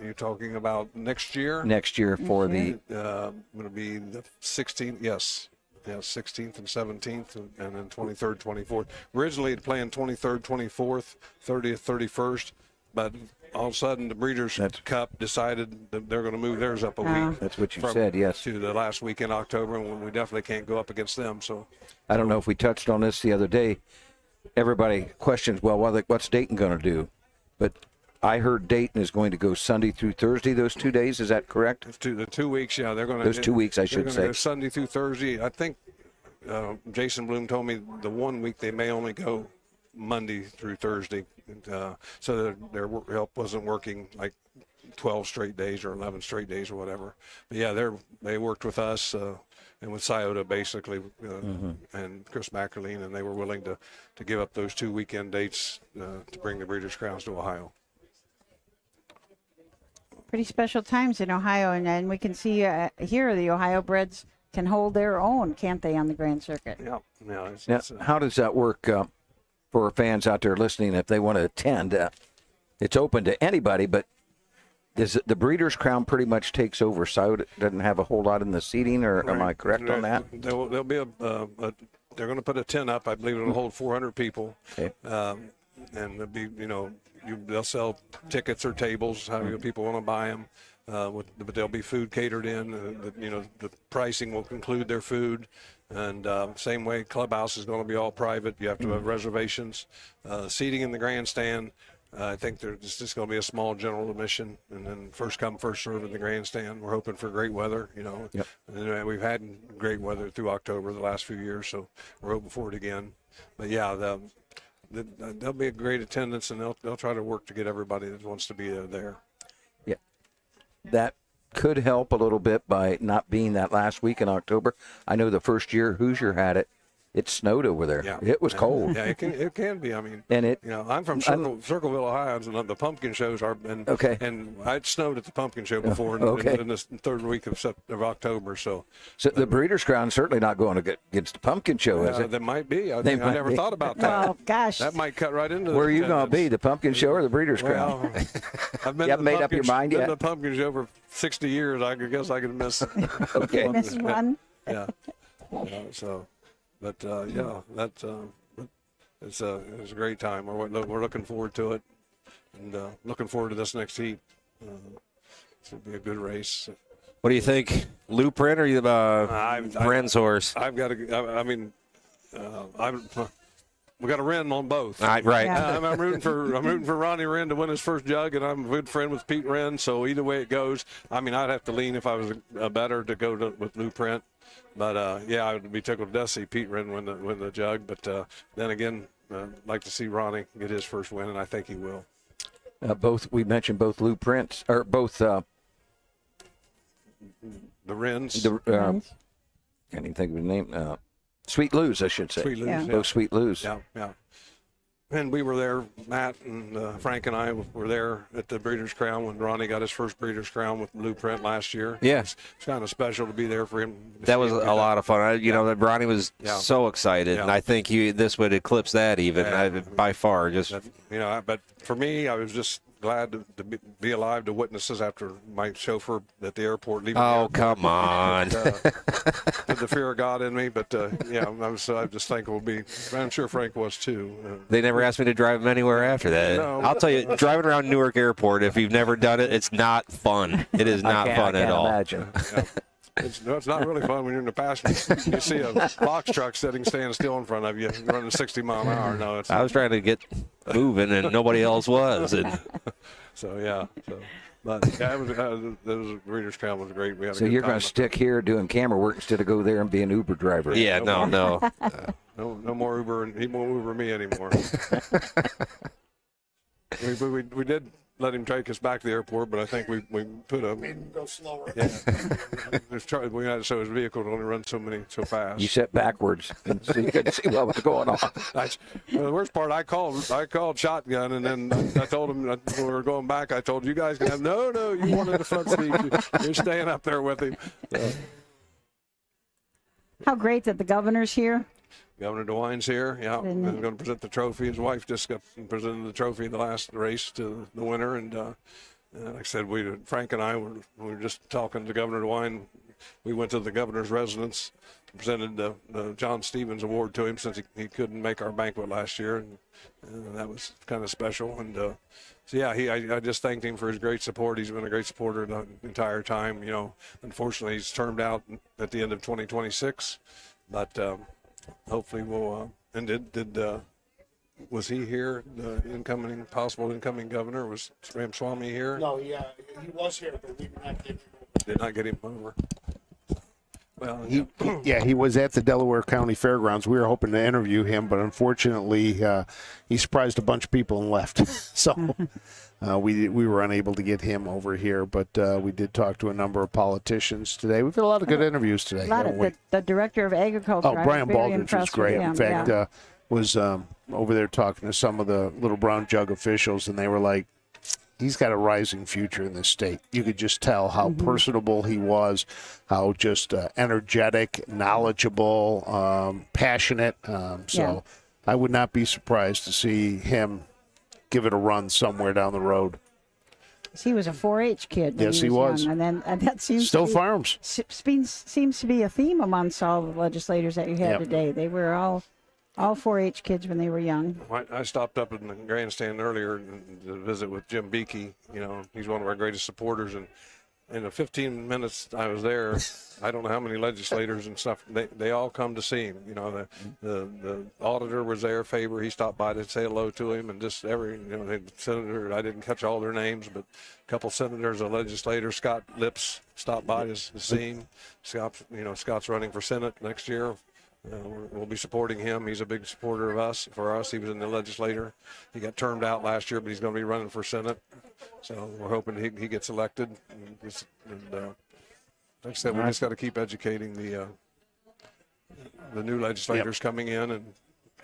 You're talking about next year? Next year for the... going to be the 16th, yes. Yeah, 16th and 17th, and then 23rd, 24th. Originally, it planned 23rd, 24th, 30th, 31st, but all of a sudden, the Breeders' Cup decided that they're going to move theirs up a week. That's what you said, yes. To the last week in October, and we definitely can't go up against them. So, I don't know if we touched on this the other day. Everybody questions, well, what's Dayton going to do? But I heard Dayton is going to go Sunday through Thursday those 2 days. Is that correct? The 2 weeks, yeah. They're going to those 2 weeks, I should say. Go Sunday through Thursday. I think Jason Bloom told me the 1 week they may only go Monday through Thursday, so their help wasn't working like 12 straight days or 11 straight days or whatever. But yeah, they worked with us and with Scioto basically, and Chris McErleen, and they were willing to give up those 2 weekend dates to bring the Breeders' Crowns to Ohio. Pretty special times in Ohio, and we can see here the Ohio breds can hold their own, can't they, on the Grand Circuit? Yeah. Now, how does that work for fans out there listening if they want to attend? It's open to anybody, but is it the Breeders' Crown pretty much takes over, so it doesn't have a whole lot in the seating, or am I correct on that? There'll be they're going to put a tent up. I believe it'll hold 400 people. Okay. And there'll be, they'll sell tickets or tables, however people want to buy them. But there'll be food catered in. The pricing will include their food. And same way, clubhouse is going to be all private. You have to have reservations. Seating in the grandstand, I think there's just going to be a small general admission, and then first come, first serve in the grandstand. We're hoping for great weather, Yep. And we've had great weather through October the last few years, so we're hoping for it again. But yeah, there'll be a great attendance, and they'll try to work to get everybody that wants to be there. Yeah, that could help a little bit by not being that last week in October. I know the first year Hoosier had it. It snowed over there. Yeah. It was cold. Yeah, it can be. I mean, and I'm from Circleville, Ohio, and the pumpkin shows are. And it snowed at the pumpkin show before in the third week of October. So the Breeders' Crown certainly not going against the pumpkin show, is it? There might be. I never thought about that. Well, gosh, that might cut right into. Where are you going to be? The pumpkin show or the Breeders' Crown? I've been you haven't made up your mind yet. Been to the pumpkin show for 60 years. I guess I could miss. Okay, miss one. Yeah. So. But it's a great time. We're looking forward to it, and looking forward to this next heat. It's gonna be a good race. What do you think, Lou Print or you Bren's horse? I've got to. I mean, we got to Wren on both. Right. Yeah. I'm rooting for Ronnie Wren to win his first jug, and I'm a good friend with Pete Wren. So either way it goes, I mean, I'd have to lean if I was a better to go with Lou Print. But I would be tickled to death to see Pete Wren win the jug. But then again, I'd like to see Ronnie get his first win, and I think he will. We mentioned both Lou Prints, or both the Wrens. Can't even think of his name. Sweet Lou's, I should say. Sweet Lou's, yeah. Both Sweet Lou's. Yeah. And we were there, Matt and Frank and I were there at the Breeders' Crown when Ronnie got his first Breeders' Crown with Lou Print last year. Yeah. It's kind of special to be there for him. That was a lot of fun. That Ronnie was so excited, and I think this would eclipse that even by far. But for me, I was just glad to be alive to witness this after my chauffeur at the airport leaving. Oh, come on. Put the fear of God in me, but I just think it will be. I'm sure Frank was too. They never asked me to drive him anywhere after that. No. I'll tell you, driving around Newark Airport, if you've never done it, it's not fun. It is not fun at all. Imagine. It's not really fun when you're in the passenger. You see a box truck standing still in front of you, running 60 mile an hour. No, I was trying to get moving, and nobody else was. And But the Breeders' Crown was great. We had so you're going to stick here doing camera work instead of go there and be an Uber driver? Yeah, no. No more Uber, and he won't Uber me anymore. we did let him take us back to the airport, but I think we put a. Made him go slower. Yeah. We had to show his vehicle to only run so fast. You sat backwards, so you couldn't see what was going on. The worst part, I called shotgun, and then I told him when we were going back. I told you guys can have no. You wanted the front seat. You're staying up there with him. How great that the governor's here. Governor DeWine's here. Yeah, I'm going to present the trophy. His wife just got presented the trophy in the last race to the winner. And like I said, Frank and I were just talking to Governor DeWine. We went to the governor's residence, presented the John Stevens Award to him since he couldn't make our banquet last year, and that was kind of special. And so yeah, I just thanked him for his great support. He's been a great supporter the entire time. You know, unfortunately, he's termed out at the end of 2026, but hopefully we'll. And was he here? The possible incoming governor, was Ramaswamy here? No, yeah, he was here, but we did not get him over. Well, he was at the Delaware County Fairgrounds. We were hoping to interview him, but unfortunately, he surprised a bunch of people and left. So we were unable to get him over here, but we did talk to a number of politicians today. We've had a lot of good interviews today. A lot of the director of agriculture. Oh, Brian Baldridge was great. In fact, was over there talking to some of the Little Brown Jug officials, and they were like, he's got a rising future in this state. You could just tell how personable he was, how just energetic, knowledgeable, passionate. So I would not be surprised to see him give it a run somewhere down the road. He was a 4-H kid. Yes, he was. Young, and that seems still farms. Seems to be a theme amongst all the legislators that you had today. They were all 4-H kids when they were young. I stopped up in the grandstand earlier to visit with Jim Beakey. You know, he's one of our greatest supporters. And in the 15 minutes I was there, I don't know how many legislators and stuff, they all come to see him. You know, the auditor was there, Faber. He stopped by to say hello to him. And just the senator, I didn't catch all their names, but a couple senators, a legislator, Scott Lips, stopped by to see him. Scott's running for Senate next year. We'll be supporting him. He's a big supporter of us. For us, he was in the legislature. He got termed out last year, but he's going to be running for Senate. So we're hoping he gets elected. And like I said, we just got to keep educating the new legislators coming in and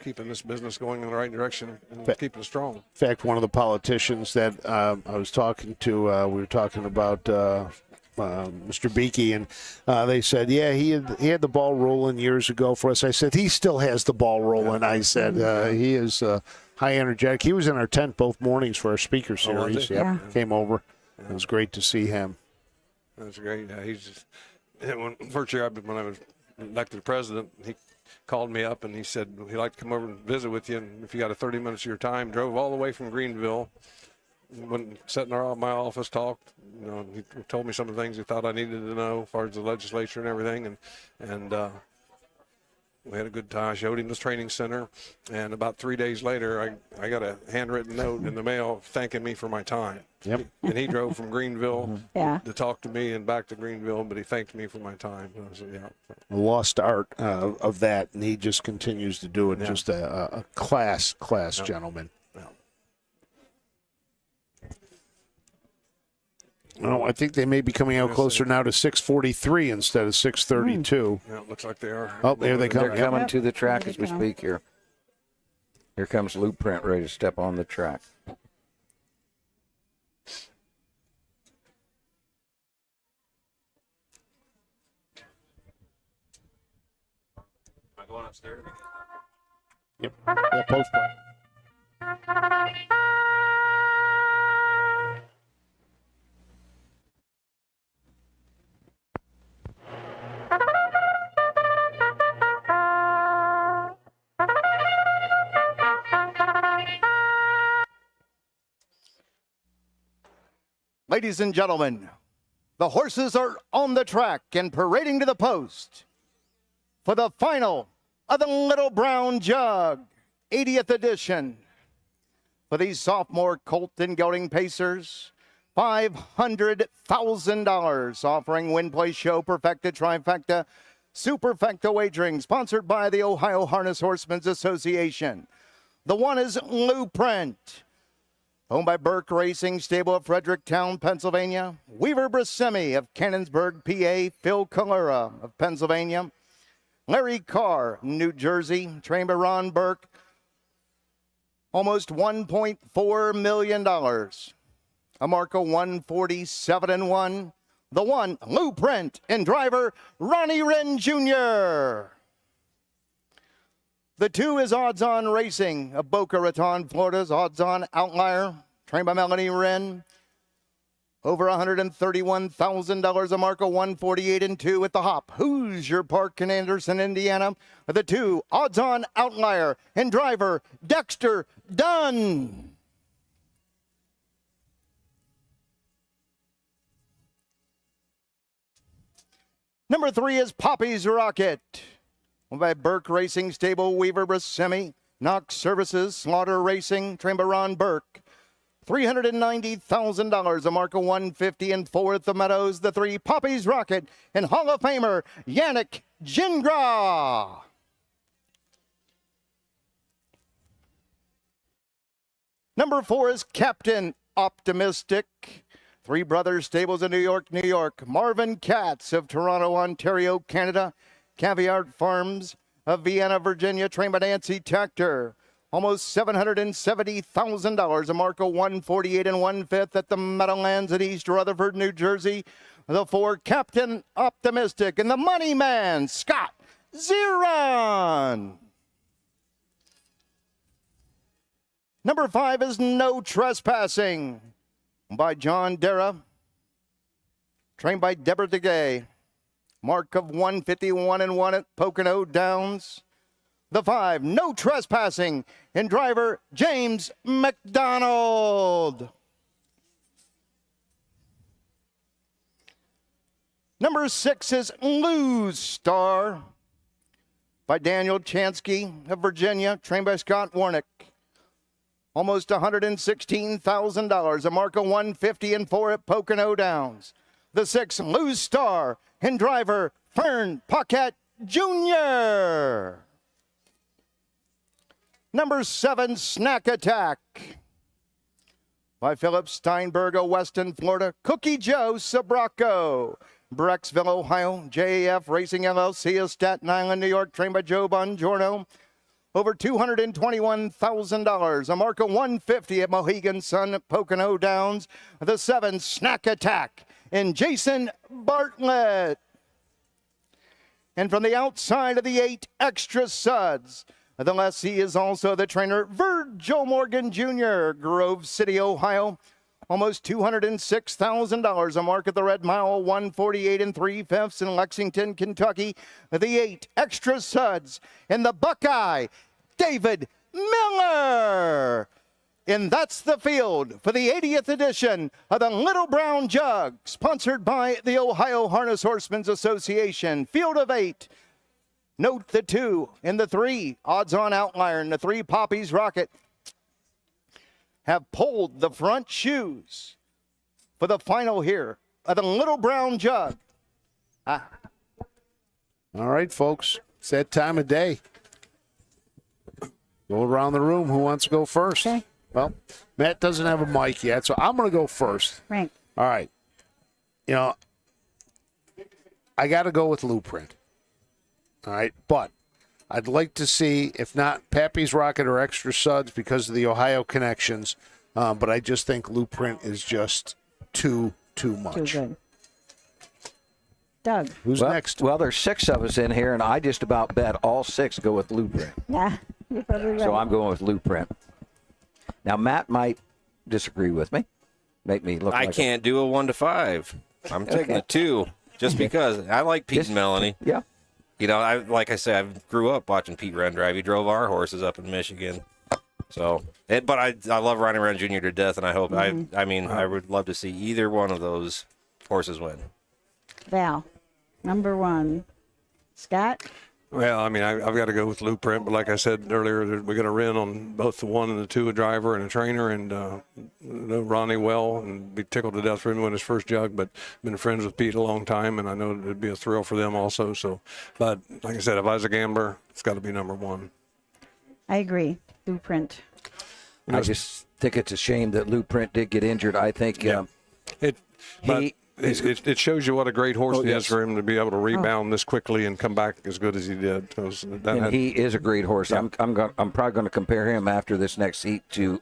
keeping this business going in the right direction and keeping it strong. In fact, one of the politicians that I was talking to, we were talking about Mr. Beakey, and they said, he had the ball rolling years ago for us. I said, he still has the ball rolling. I said, he is high energetic. He was in our tent both mornings for our speaker series. Came over. It was great to see him. That's great. He's just, first year when I was elected president, he called me up and he said he'd like to come over and visit with you, and if you got 30 minutes of your time, drove all the way from Greenville. When sat in my office, talked. He told me some of the things he thought I needed to know as far as the legislature and everything, and we had a good time. I showed him this training center, and about 3 days later, I got a handwritten note in the mail thanking me for my time. Yep. And he drove from Greenville to talk to me and back to Greenville, but he thanked me for my time. So, a lost art of that, and he just continues to do it. Just a class gentleman. Oh, I think they may be coming out closer now to 6:43 instead of 6:32. Yeah, it looks like they are. Oh, there they come. They're coming to the track as we speak here. Here comes Lou Print ready to step on the track. Am I going upstairs? Yep. Yeah, post play. Ladies and gentlemen, the horses are on the track and parading to the post for the final of the Little Brown Jug, 80th edition. For these sophomore colt and gelding pacers, $500,000, offering win, play, show, perfecta, trifecta, superfecta wagering, sponsored by the Ohio Harness Horsemen's Association. The one is Lou Print, owned by Burke Racing Stable of Fredericktown, Pennsylvania. Weaver Brasemi of Cannonsburg, PA. Phil Calera of Pennsylvania. Larry Carr, New Jersey. Trained by Ron Burke. Almost $1.4 million. A Marco 147-1. The 1, Blueprint, and driver Ronnie Wren Jr. The 2 is Odds On Racing of Boca Raton, Florida's Odds On Outlier, trained by Melanie Wren. Over $131,000, a mark of 148-2 at the Hop. Hoosier Park in Anderson, Indiana. The 2, Odds On Outlier, and driver Dexter Dunn. Number 3 is Poppy's Rocket, by Burke Racing Stable, Weaver Brasemi, Knox Services, Slaughter Racing, trained by Ron Burke. $390,000, a mark of 150-4 at the Meadows. The 3, Poppy's Rocket, and Hall of Famer Yannick Gingras. Number 4 is Captain Optimistic. Three Brothers Stables in New York, New York. Marvin Katz of Toronto, Ontario, Canada. Caviar Farms of Vienna, Virginia, trained by Nancy Tactor. Almost $770,000, a mark of 148 1/5 at the Meadowlands at East Rutherford, New Jersey. The 4, Captain Optimistic, and the Money Man, Scott Zeron. Number 5 is No Trespassing, by John Dara, trained by Deborah DeGay. Mark of 151 1 at Pocono Downs. The 5, No Trespassing, and driver James McDonald. Number 6 is Lose Star, by Daniel Chansky of Virginia, trained by Scott Warnick. Almost $116,000, a mark of 150-4 at Pocono Downs. The 6, Lose Star, and driver Fern Paquette Jr. Number 7, Snack Attack, by Philip Steinberg of Weston, Florida. Cookie Joe Sabraco, Brecksville, Ohio. JAF Racing LLC of Staten Island, New York, trained by Joe Bongiorno. Over $221,000, a mark of 150 at Mohegan Sun at Pocono Downs. The 7, Snack Attack, and Jason Bartlett. And from the outside of the 8, Extra Suds, the lessee is also the trainer, Virgil Morgan Jr., Grove City, Ohio. Almost $206,000, a mark at the Red Mile, 148 3/5 in Lexington, Kentucky. The 8, Extra Suds, and the Buckeye, David Miller. And that's the field for the 80th edition of the Little Brown Jug, sponsored by the Ohio Harness Horsemen's Association. Field of 8. Note the 2 and the 3, Odds On Outlier, and the 3, Poppy's Rocket, have pulled the front shoes for the final here of the Little Brown Jug. All right, folks, it's that time of day. Go around the room. Who wants to go first? Okay. Well, Matt doesn't have a mic yet, so I'm going to go first. Right. All right. You know, I got to go with Blueprint. All right, but I'd like to see, if not Pappy's Rocket or Extra Suds because of the Ohio connections, but I just think Blueprint is just too much. Too good. Doug. Who's next? Well, there's 6 of us in here, and I just about bet all 6 go with Blueprint. Yeah, you're probably right. So I'm going with Blueprint. Now, Matt might disagree with me, make me look like I can't do a 1 to 5. I'm taking a 2 just because I like Pete and Melanie. Yeah. You know, like I said, I grew up watching Pete Wren drive. He drove our horses up in Michigan. So, but I love Ronnie Wren Jr. to death, and I hope I would love to see either one of those horses win. Val, number 1. Scott? Well, I mean, I've got to go with Blueprint, but like I said earlier, we're going to run on both the 1 and the 2, a driver and a trainer, and know Ronnie well, and be tickled to death for him to win his first jug, but been friends with Pete a long time, and I know it'd be a thrill for them also. So, but like I said, if I was a gambler, it's got to be number 1. I agree. Blueprint. I just think it's a shame that Blueprint did get injured. I think it shows you what a great horse he is for him to be able to rebound this quickly and come back as good as he did. He is a great horse. Yeah. I'm probably going to compare him after this next heat to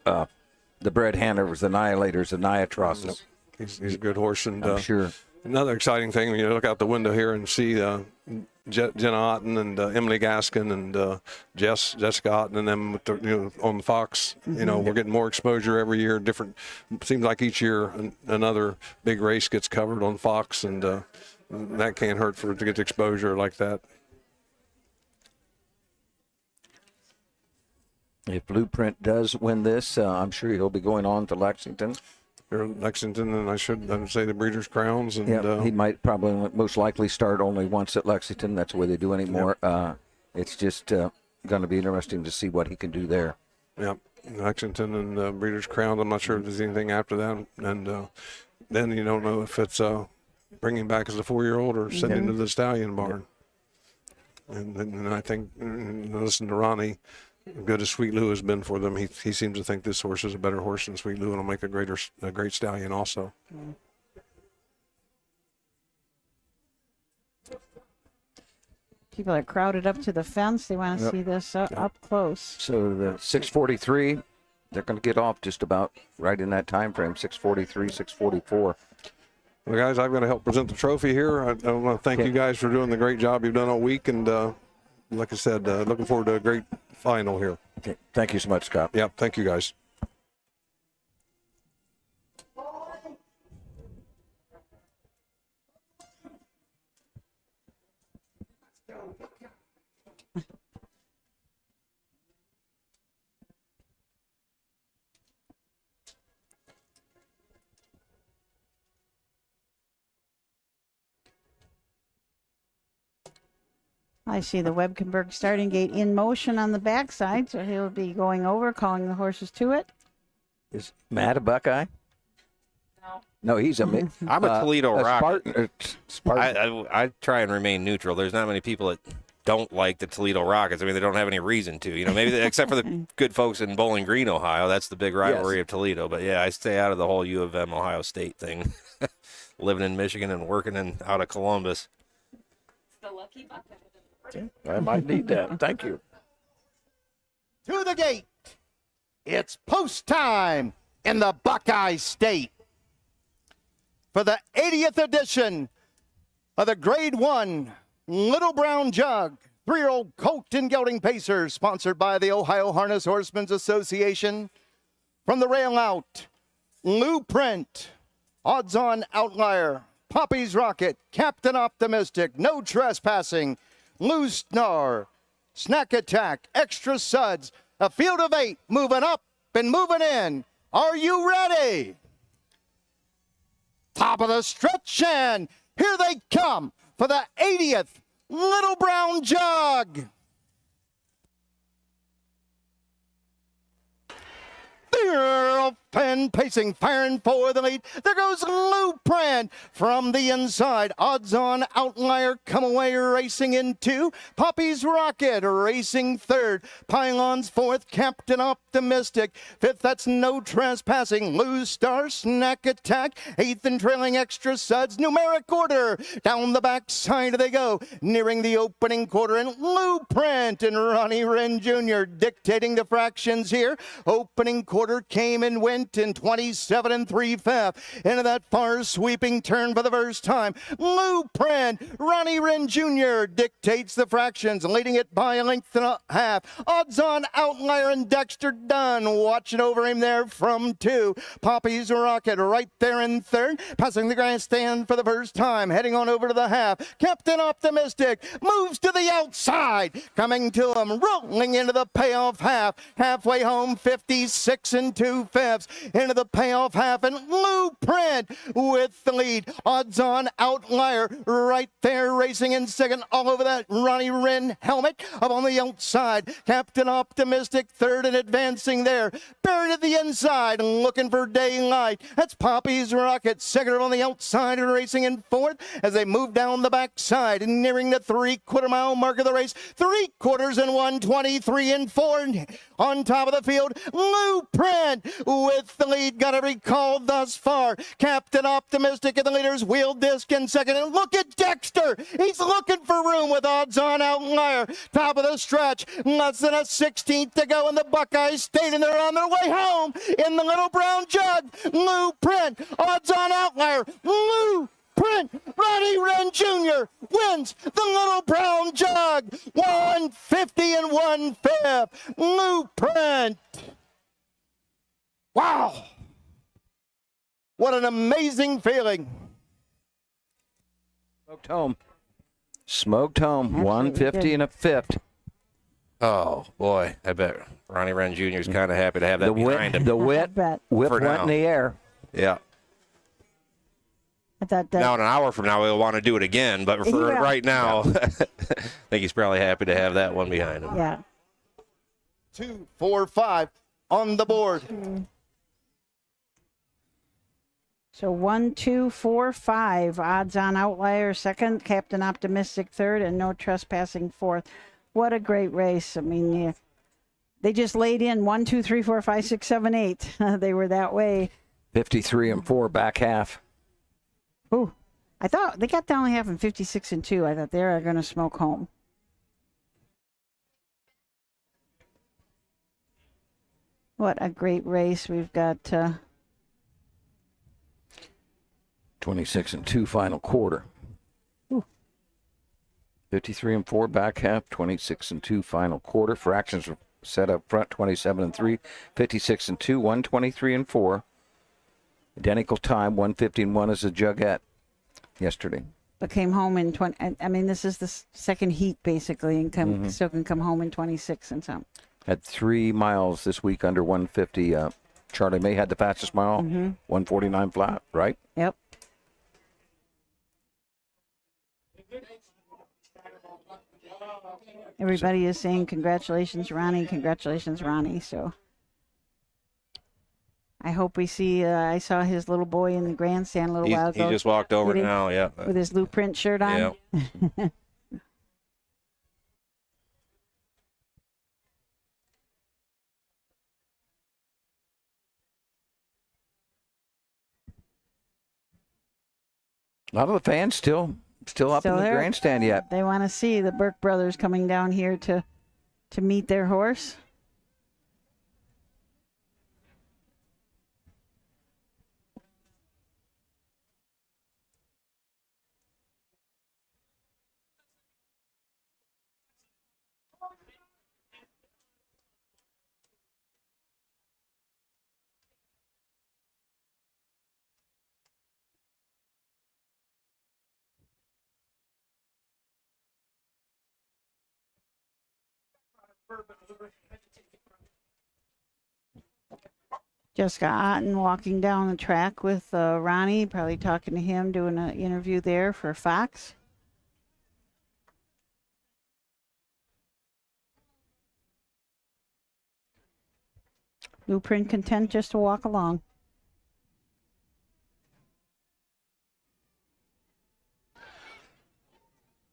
the Bred Hanovers, the Annihilators, the Niatrosses. He's a good horse, and I'm sure. Another exciting thing when you look out the window here and see Jenna Otten and Emily Gaskin and Jessica Otten and them with the, on the Fox. We're getting more exposure every year. Different. Seems like each year another big race gets covered on Fox, and that can't hurt to get exposure like that. If Blueprint does win this, I'm sure he'll be going on to Lexington. Lexington, and I should say the Breeders' Crowns. And he might probably most likely start only once at Lexington. That's the way they do anymore. It's just going to be interesting to see what he can do there. Yep, Lexington and Breeders' Crowns. I'm not sure if there's anything after that. And then you don't know if it's bringing back as a 4-year-old or sending to the Stallion barn. And I think, listen to Ronnie, good as Sweet Lou has been for them, he seems to think this horse is a better horse than Sweet Lou, and will make a great stallion also. People are crowded up to the fence. They want to see this up close. So the 6:43, they're going to get off just about right in that time frame, 6:43, 6:44. Well, guys, I've got to help present the trophy here. I want to thank you guys for doing the great job you've done all week, and like I said, looking forward to a great final here. Okay. Thank you so much, Scott. Yep, thank you, guys. I see the Webkenberg starting gate in motion on the backside, so he'll be going over, calling the horses to it. Is Matt a Buckeye? No, he's a. I'm a Toledo Rock. Spartan. I try and remain neutral. There's not many people that don't like the Toledo Rockets. I mean, they don't have any reason to. Maybe except for the good folks in Bowling Green, Ohio. That's the big rivalry of Toledo. But yeah, I stay out of the whole U of M Ohio State thing. Living in Michigan and working out of Columbus. It's the lucky Buckeye. I might need that. Thank you. To the gate. It's post time in the Buckeye State for the 80th edition of the Grade 1 Little Brown Jug 3-year-old colt and gelding pacer, sponsored by the Ohio Harness Horsemen's Association. From the rail out, Blueprint, odds-on outlier, Poppy's Rocket, Captain Optimistic, No Trespassing, Loose Snar, Snack Attack, Extra Suds, a field of 8 moving up and moving in. Are you ready? Top of the stretch, and here they come for the 80th Little Brown Jug. Pen pacing, firing for the lead. There goes Blueprint from the inside. Odds-on outlier come away racing in 2. Poppy's Rocket racing 3rd. Pylons 4th. Captain Optimistic 5th. That's No Trespassing. Loose Star, Snack Attack 8th and trailing Extra Suds. Numeric order down the backside they go, nearing the opening quarter, and Blueprint and Ronnie Wren Jr. dictating the fractions here. Opening quarter came and went in 27 3/5 into that far sweeping turn for the first time. Blueprint, Ronnie Wren Jr. dictates the fractions, leading it by a length and a half. Odds-on outlier and Dexter Dunn watching over him there from 2. Poppy's Rocket right there in 3rd, passing the grandstand for the first time, heading on over to the half. Captain Optimistic moves to the outside, coming to him, rolling into the payoff half. Halfway home, 56 2/5 into the payoff half, and Blueprint with the lead. Odds-on outlier right there racing in 2nd, all over that Ronnie Wren helmet. Up on the outside, Captain Optimistic 3rd and advancing there. Buried at the inside, looking for daylight. That's Poppy's Rocket, 2nd on the outside and racing in 4th as they move down the backside and nearing the 3/4 mile mark of the race. 3 quarters and 1, 23 4 on top of the field. Blueprint with the lead, got every call thus far. Captain Optimistic in the leader's wheel disc in 2nd. And look at Dexter. He's looking for room with odds-on outlier. Top of the stretch, less than a 16th to go in the Buckeye State, and they're on their way home in the Little Brown Jug. Blueprint, odds-on outlier. Blueprint Ronnie Wren Jr. wins the Little Brown Jug. 150 and 1/5. Blueprint. Wow. What an amazing feeling. Smoked home. Smoked home. 150 and a fifth. Oh, boy. I bet Ronnie Wren Jr. is kind of happy to have that behind him. The whip went now. in the air. Yeah. I thought that. Now, in an hour from now, we'll want to do it again. But for right now, I think he's probably happy to have that one behind him. Yeah. 2, 4, 5 on the board. So 1, 2, 4, 5. Odds on outlier second, Captain Optimistic third, and No Trespassing fourth. What a great race. I mean, they just laid in 1, 2, 3, 4, 5, 6, 7, 8. They were that way. 53 and 4 back half. Ooh. I thought they got down half in 56 and 2. I thought they were going to smoke home. What a great race. We've got 26 and 2 final quarter. Ooh. 53 and 4 back half, 26 and 2 final quarter. Fractions were set up front, 27 and 3, 56 and 2, 123 and 4. Identical time, 150 and 1 is the Jugette yesterday. But came home in 20. I mean, this is the second heat basically, and still can come home in 26 and some. Had 3 miles this week under 150. Charlie May had the fastest mile, 149 flat, right? Yep. Everybody is saying congratulations, Ronnie. Congratulations, Ronnie. So I hope we see. I saw his little boy in the grandstand a little while ago. He just walked over now, yeah. With his Blueprint shirt on. Yeah. A lot of the fans still up in the there. grandstand yet. They want to see the Burke brothers coming down here to meet their horse. Jessica Otten walking down the track with Ronnie, probably talking to him, doing an interview there for Fox. Blueprint content just to walk along.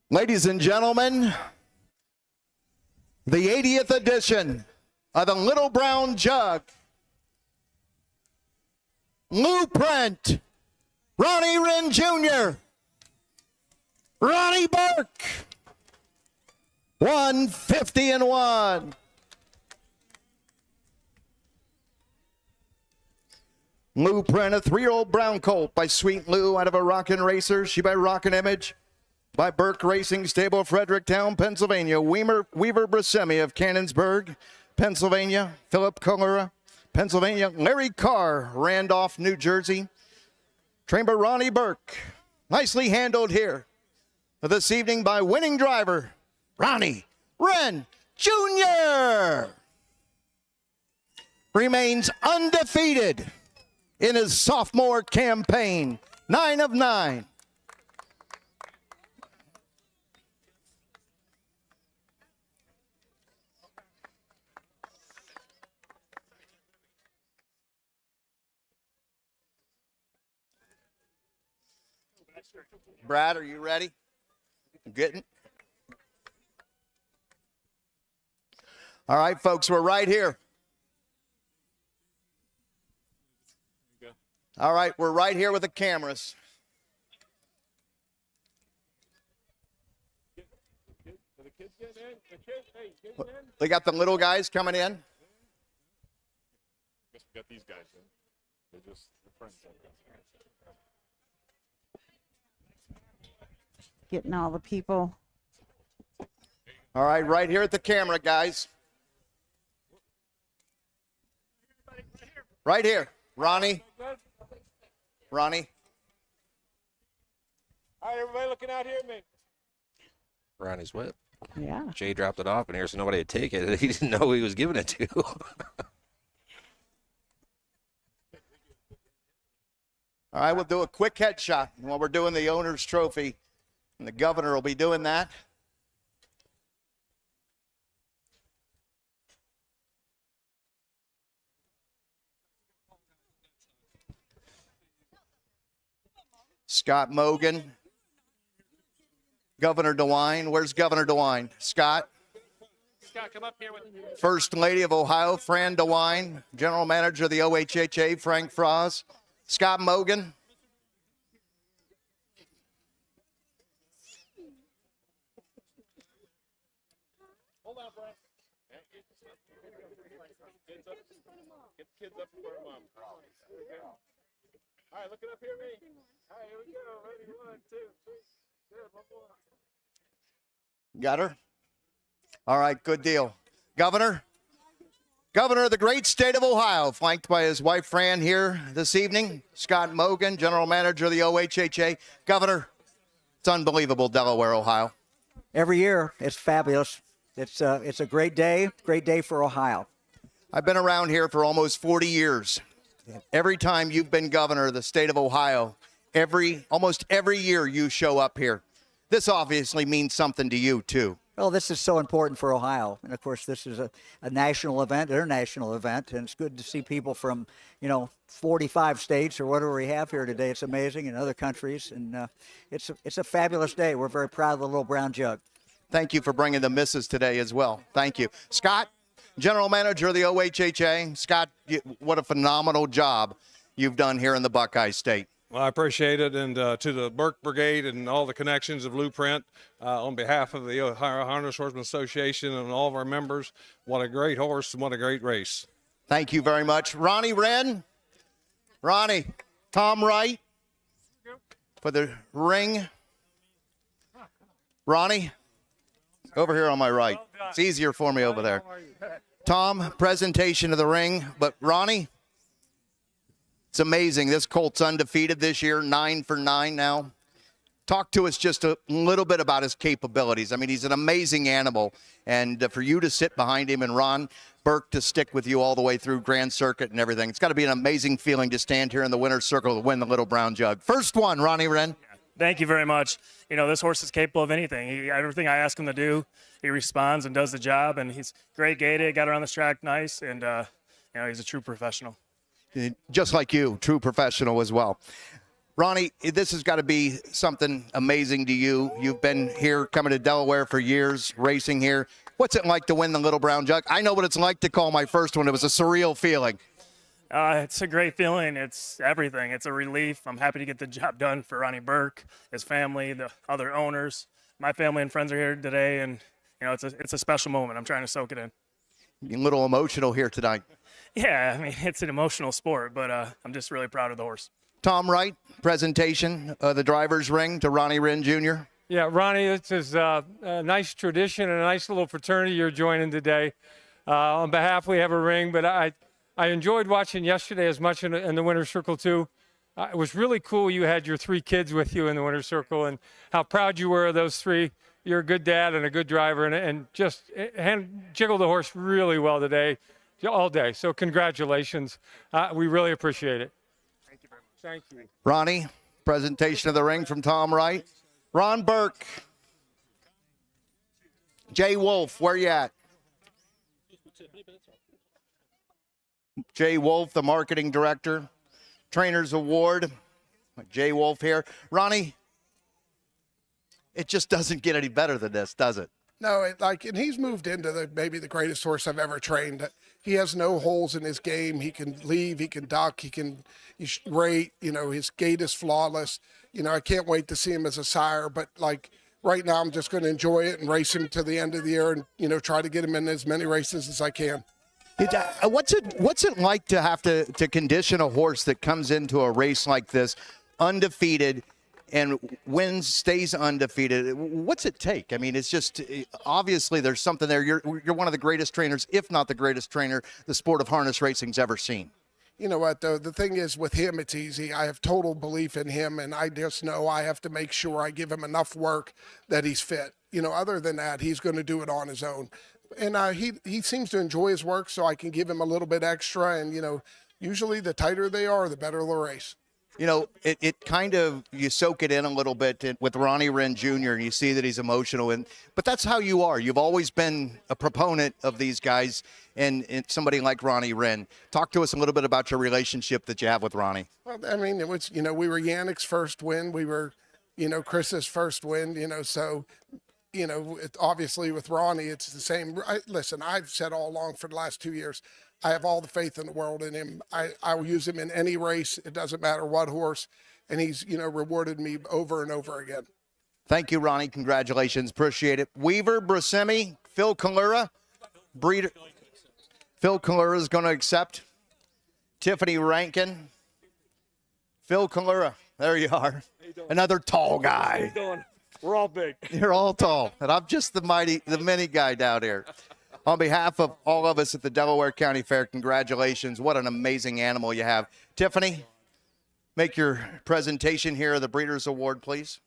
Ladies and gentlemen, the 80th edition of the Little Brown Jug. Blueprint, Ronnie Wren Jr., Ronnie Burke, 150 and 1. Blueprint, a 3-year-old brown colt by Sweet Lou out of a Rockin' Racer. She by Rockin' Image. By Burke Racing Stable, Fredericktown, Pennsylvania. Weaver Brasemi of Cannonsburg, Pennsylvania. Philip Colera, Pennsylvania. Larry Carr, Randolph, New Jersey. Trained by Ronnie Burke. Nicely handled here this evening by winning driver, Ronnie Wren Jr. Remains undefeated in his sophomore campaign. 9 of 9. Brad, are you ready? Getting? All right, folks, we're right here. All right, we're right here with the cameras. They got the little guys coming in. Guess we got these guys in. They're just the friends. getting all the people. All right, right here at the camera, guys. Right here. Ronnie. Ronnie. All right, everybody looking out here at me. Ronnie's whip. Yeah. Jay dropped it off in here so nobody would take it. He didn't know who he was giving it to. All right, we'll do a quick headshot while we're doing the owner's trophy, and the governor will be doing that. Scott Mogan, Governor DeWine. Where's Governor DeWine? Scott. Scott, come up here with me. First Lady of Ohio, Fran DeWine. General Manager of the OHHA, Frank Frost. Scott Mogan. Hold on, Brent. Get the kids up for mom. All right, looking up here at me. All right, here we go. Ready, 1, 2, 3. Good, one more. Got her? All right, good deal. Governor of the great state of Ohio, flanked by his wife Fran here this evening. Scott Mogan, General Manager of the OHHA. Governor, it's unbelievable, Delaware, Ohio. Every year, it's fabulous. It's a great day for Ohio. I've been around here for almost 40 years. Every time you've been governor of the state of Ohio, almost every year you show up here. This obviously means something to you, too. Well, this is so important for Ohio. And, of course, this is a national event, international event, and it's good to see people from, 45 states or whatever we have here today. It's amazing, in other countries, and it's a fabulous day. We're very proud of the little brown jug. Thank you for bringing the missus today as well. Thank you. Scott, General Manager of the OHHA. Scott, what a phenomenal job you've done here in the Buckeye State. Well, I appreciate it, and to the Burke Brigade and all the connections of Blueprint, on behalf of the Ohio Harness Horsemen Association and all of our members, what a great horse and what a great race. Thank you very much. Ronnie Wren. Ronnie, Tom Wright for the ring. Ronnie, over here on my right. It's easier for me over there. Tom, presentation of the ring, but Ronnie, it's amazing. This colt's undefeated this year, 9 for 9 now. Talk to us just a little bit about his capabilities. I mean, he's an amazing animal. And for you to sit behind him and Ron Burke to stick with you all the way through Grand Circuit and everything, it's got to be an amazing feeling to stand here in the winner's circle to win the Little Brown Jug. First one, Ronnie Wren. Thank you very much. This horse is capable of anything. Everything I ask him to do, he responds and does the job. And he's great gated, got around this track nice, and he's a true professional. Just like you, true professional as well. Ronnie, this has got to be something amazing to you. You've been here coming to Delaware for years, racing here. What's it like to win the Little Brown Jug? I know what it's like to call my first one. It was a surreal feeling. It's a great feeling. It's everything. It's a relief. I'm happy to get the job done for Ronnie Burke, his family, the other owners. My family and friends are here today, and it's a special moment. I'm trying to soak it in. You're a little emotional here tonight. Yeah, I mean, it's an emotional sport, but I'm just really proud of the horse. Tom Wright, presentation of the driver's ring to Ronnie Wren Jr. Yeah, Ronnie, this is a nice tradition and a nice little fraternity you're joining today. On behalf, we have a ring, but I enjoyed watching yesterday as much in the winner's circle, too. It was really cool you had your 3 kids with you in the winner's circle and how proud you were of those 3. You're a good dad and a good driver and just jiggled the horse really well today, all day. So congratulations. We really appreciate it. Thank you very much. Thank you. Ronnie, presentation of the ring from Tom Wright. Ron Burke. Jay Wolf, where you at? Jay Wolf, the marketing director. Trainers Award. Jay Wolf here. Ronnie, it just doesn't get any better than this, does it? No, and he's moved into maybe the greatest horse I've ever trained. He has no holes in his game. He can leave, he can duck, he's rate. His gait is flawless. I can't wait to see him as a sire. But right now, I'm just going to enjoy it and race him to the end of the year, and try to get him in as many races as I can. What's it like to have to condition a horse that comes into a race like this, undefeated, and wins, stays undefeated. What's it take? I mean, it's just obviously there's something there. You're one of the greatest trainers, if not the greatest trainer, the sport of harness racing's ever seen. You know what, though? The thing is with him, it's easy. I have total belief in him, and I just know I have to make sure I give him enough work that he's fit. You know, other than that, he's going to do it on his own. And he seems to enjoy his work, so I can give him a little bit extra. And, you know, usually the tighter they are, the better the race. You know, it kind of, you soak it in a little bit with Ronnie Wren Jr., and you see that he's emotional. But that's how you are. You've always been a proponent of these guys and somebody like Ronnie Wren. Talk to us a little bit about your relationship that you have with Ronnie. Well, I mean, it was, you know, we were Yannick's first win. We were, you know, Chris's first win, you know, so, you know, obviously with Ronnie, it's the same. Listen, I've said all along for the last 2 years, I have all the faith in the world in him. I will use him in any race. It doesn't matter what horse. And he's, you know, rewarded me over and over again. Thank you, Ronnie. Congratulations. Appreciate it. Weaver, Brasemi, Phil Kalura, breeder. Phil Kalura is going to accept. Tiffany Rankin. Phil Kalura. There you are. Another tall guy. How you doing? We're all big. You're all tall. And I'm just the mini guy down here. On behalf of all of us at the Delaware County Fair, congratulations. What an amazing animal you have. Tiffany, make your presentation here of the Breeders' Award, please.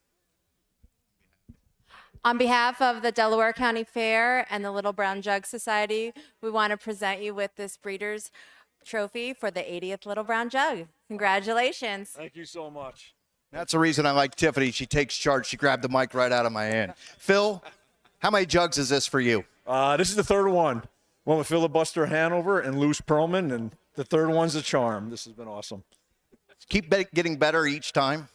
On behalf of the Delaware County Fair and the Little Brown Jug Society, we want to present you with this Breeders' Trophy for the 80th Little Brown Jug. Congratulations. Thank you so much. That's the reason I like Tiffany. She takes charge. She grabbed the mic right out of my hand. Phil, how many jugs is this for you? This is the third one. One with Filibuster Hanover and Luce Perlman, and the third one's a charm. This has been awesome. Keep getting better each time.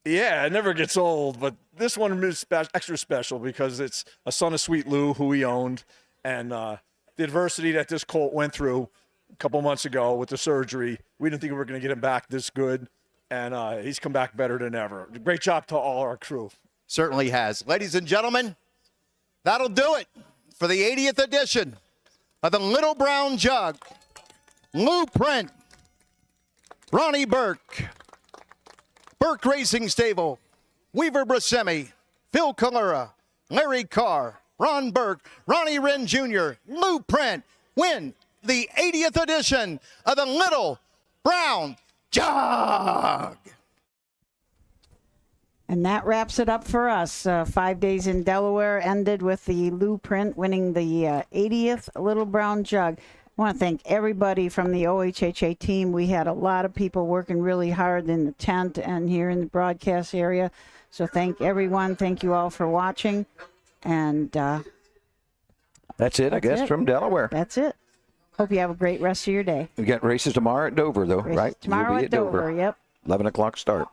Yeah, it never gets old, but this one is extra special because it's a son of Sweet Lou, who he owned, and the adversity that this colt went through a couple months ago with the surgery, we didn't think we were going to get him back this good, and he's come back better than ever. Great job to all our crew. Certainly has. Ladies and gentlemen, that'll do it for the 80th edition of the Little Brown Jug. Lou Print, Ronnie Burke, Burke Racing Stable, Weaver Brasemi, Phil Kalura, Larry Carr, Ron Burke, Ronnie Wren Jr., Lou Print win the 80th edition of the Little Brown Jug. And that wraps it up for us. 5 days in Delaware ended with the Lou Print winning the 80th Little Brown Jug. I want to thank everybody from the OHHA team. We had a lot of people working really hard in the tent and here in the broadcast area. So thank everyone. Thank you all for watching. And that's it, I guess, from Delaware. That's it. Hope you have a great rest of your day. We got races tomorrow at Dover, though, right? Tomorrow You'll be at Dover, yep. 11 o'clock start.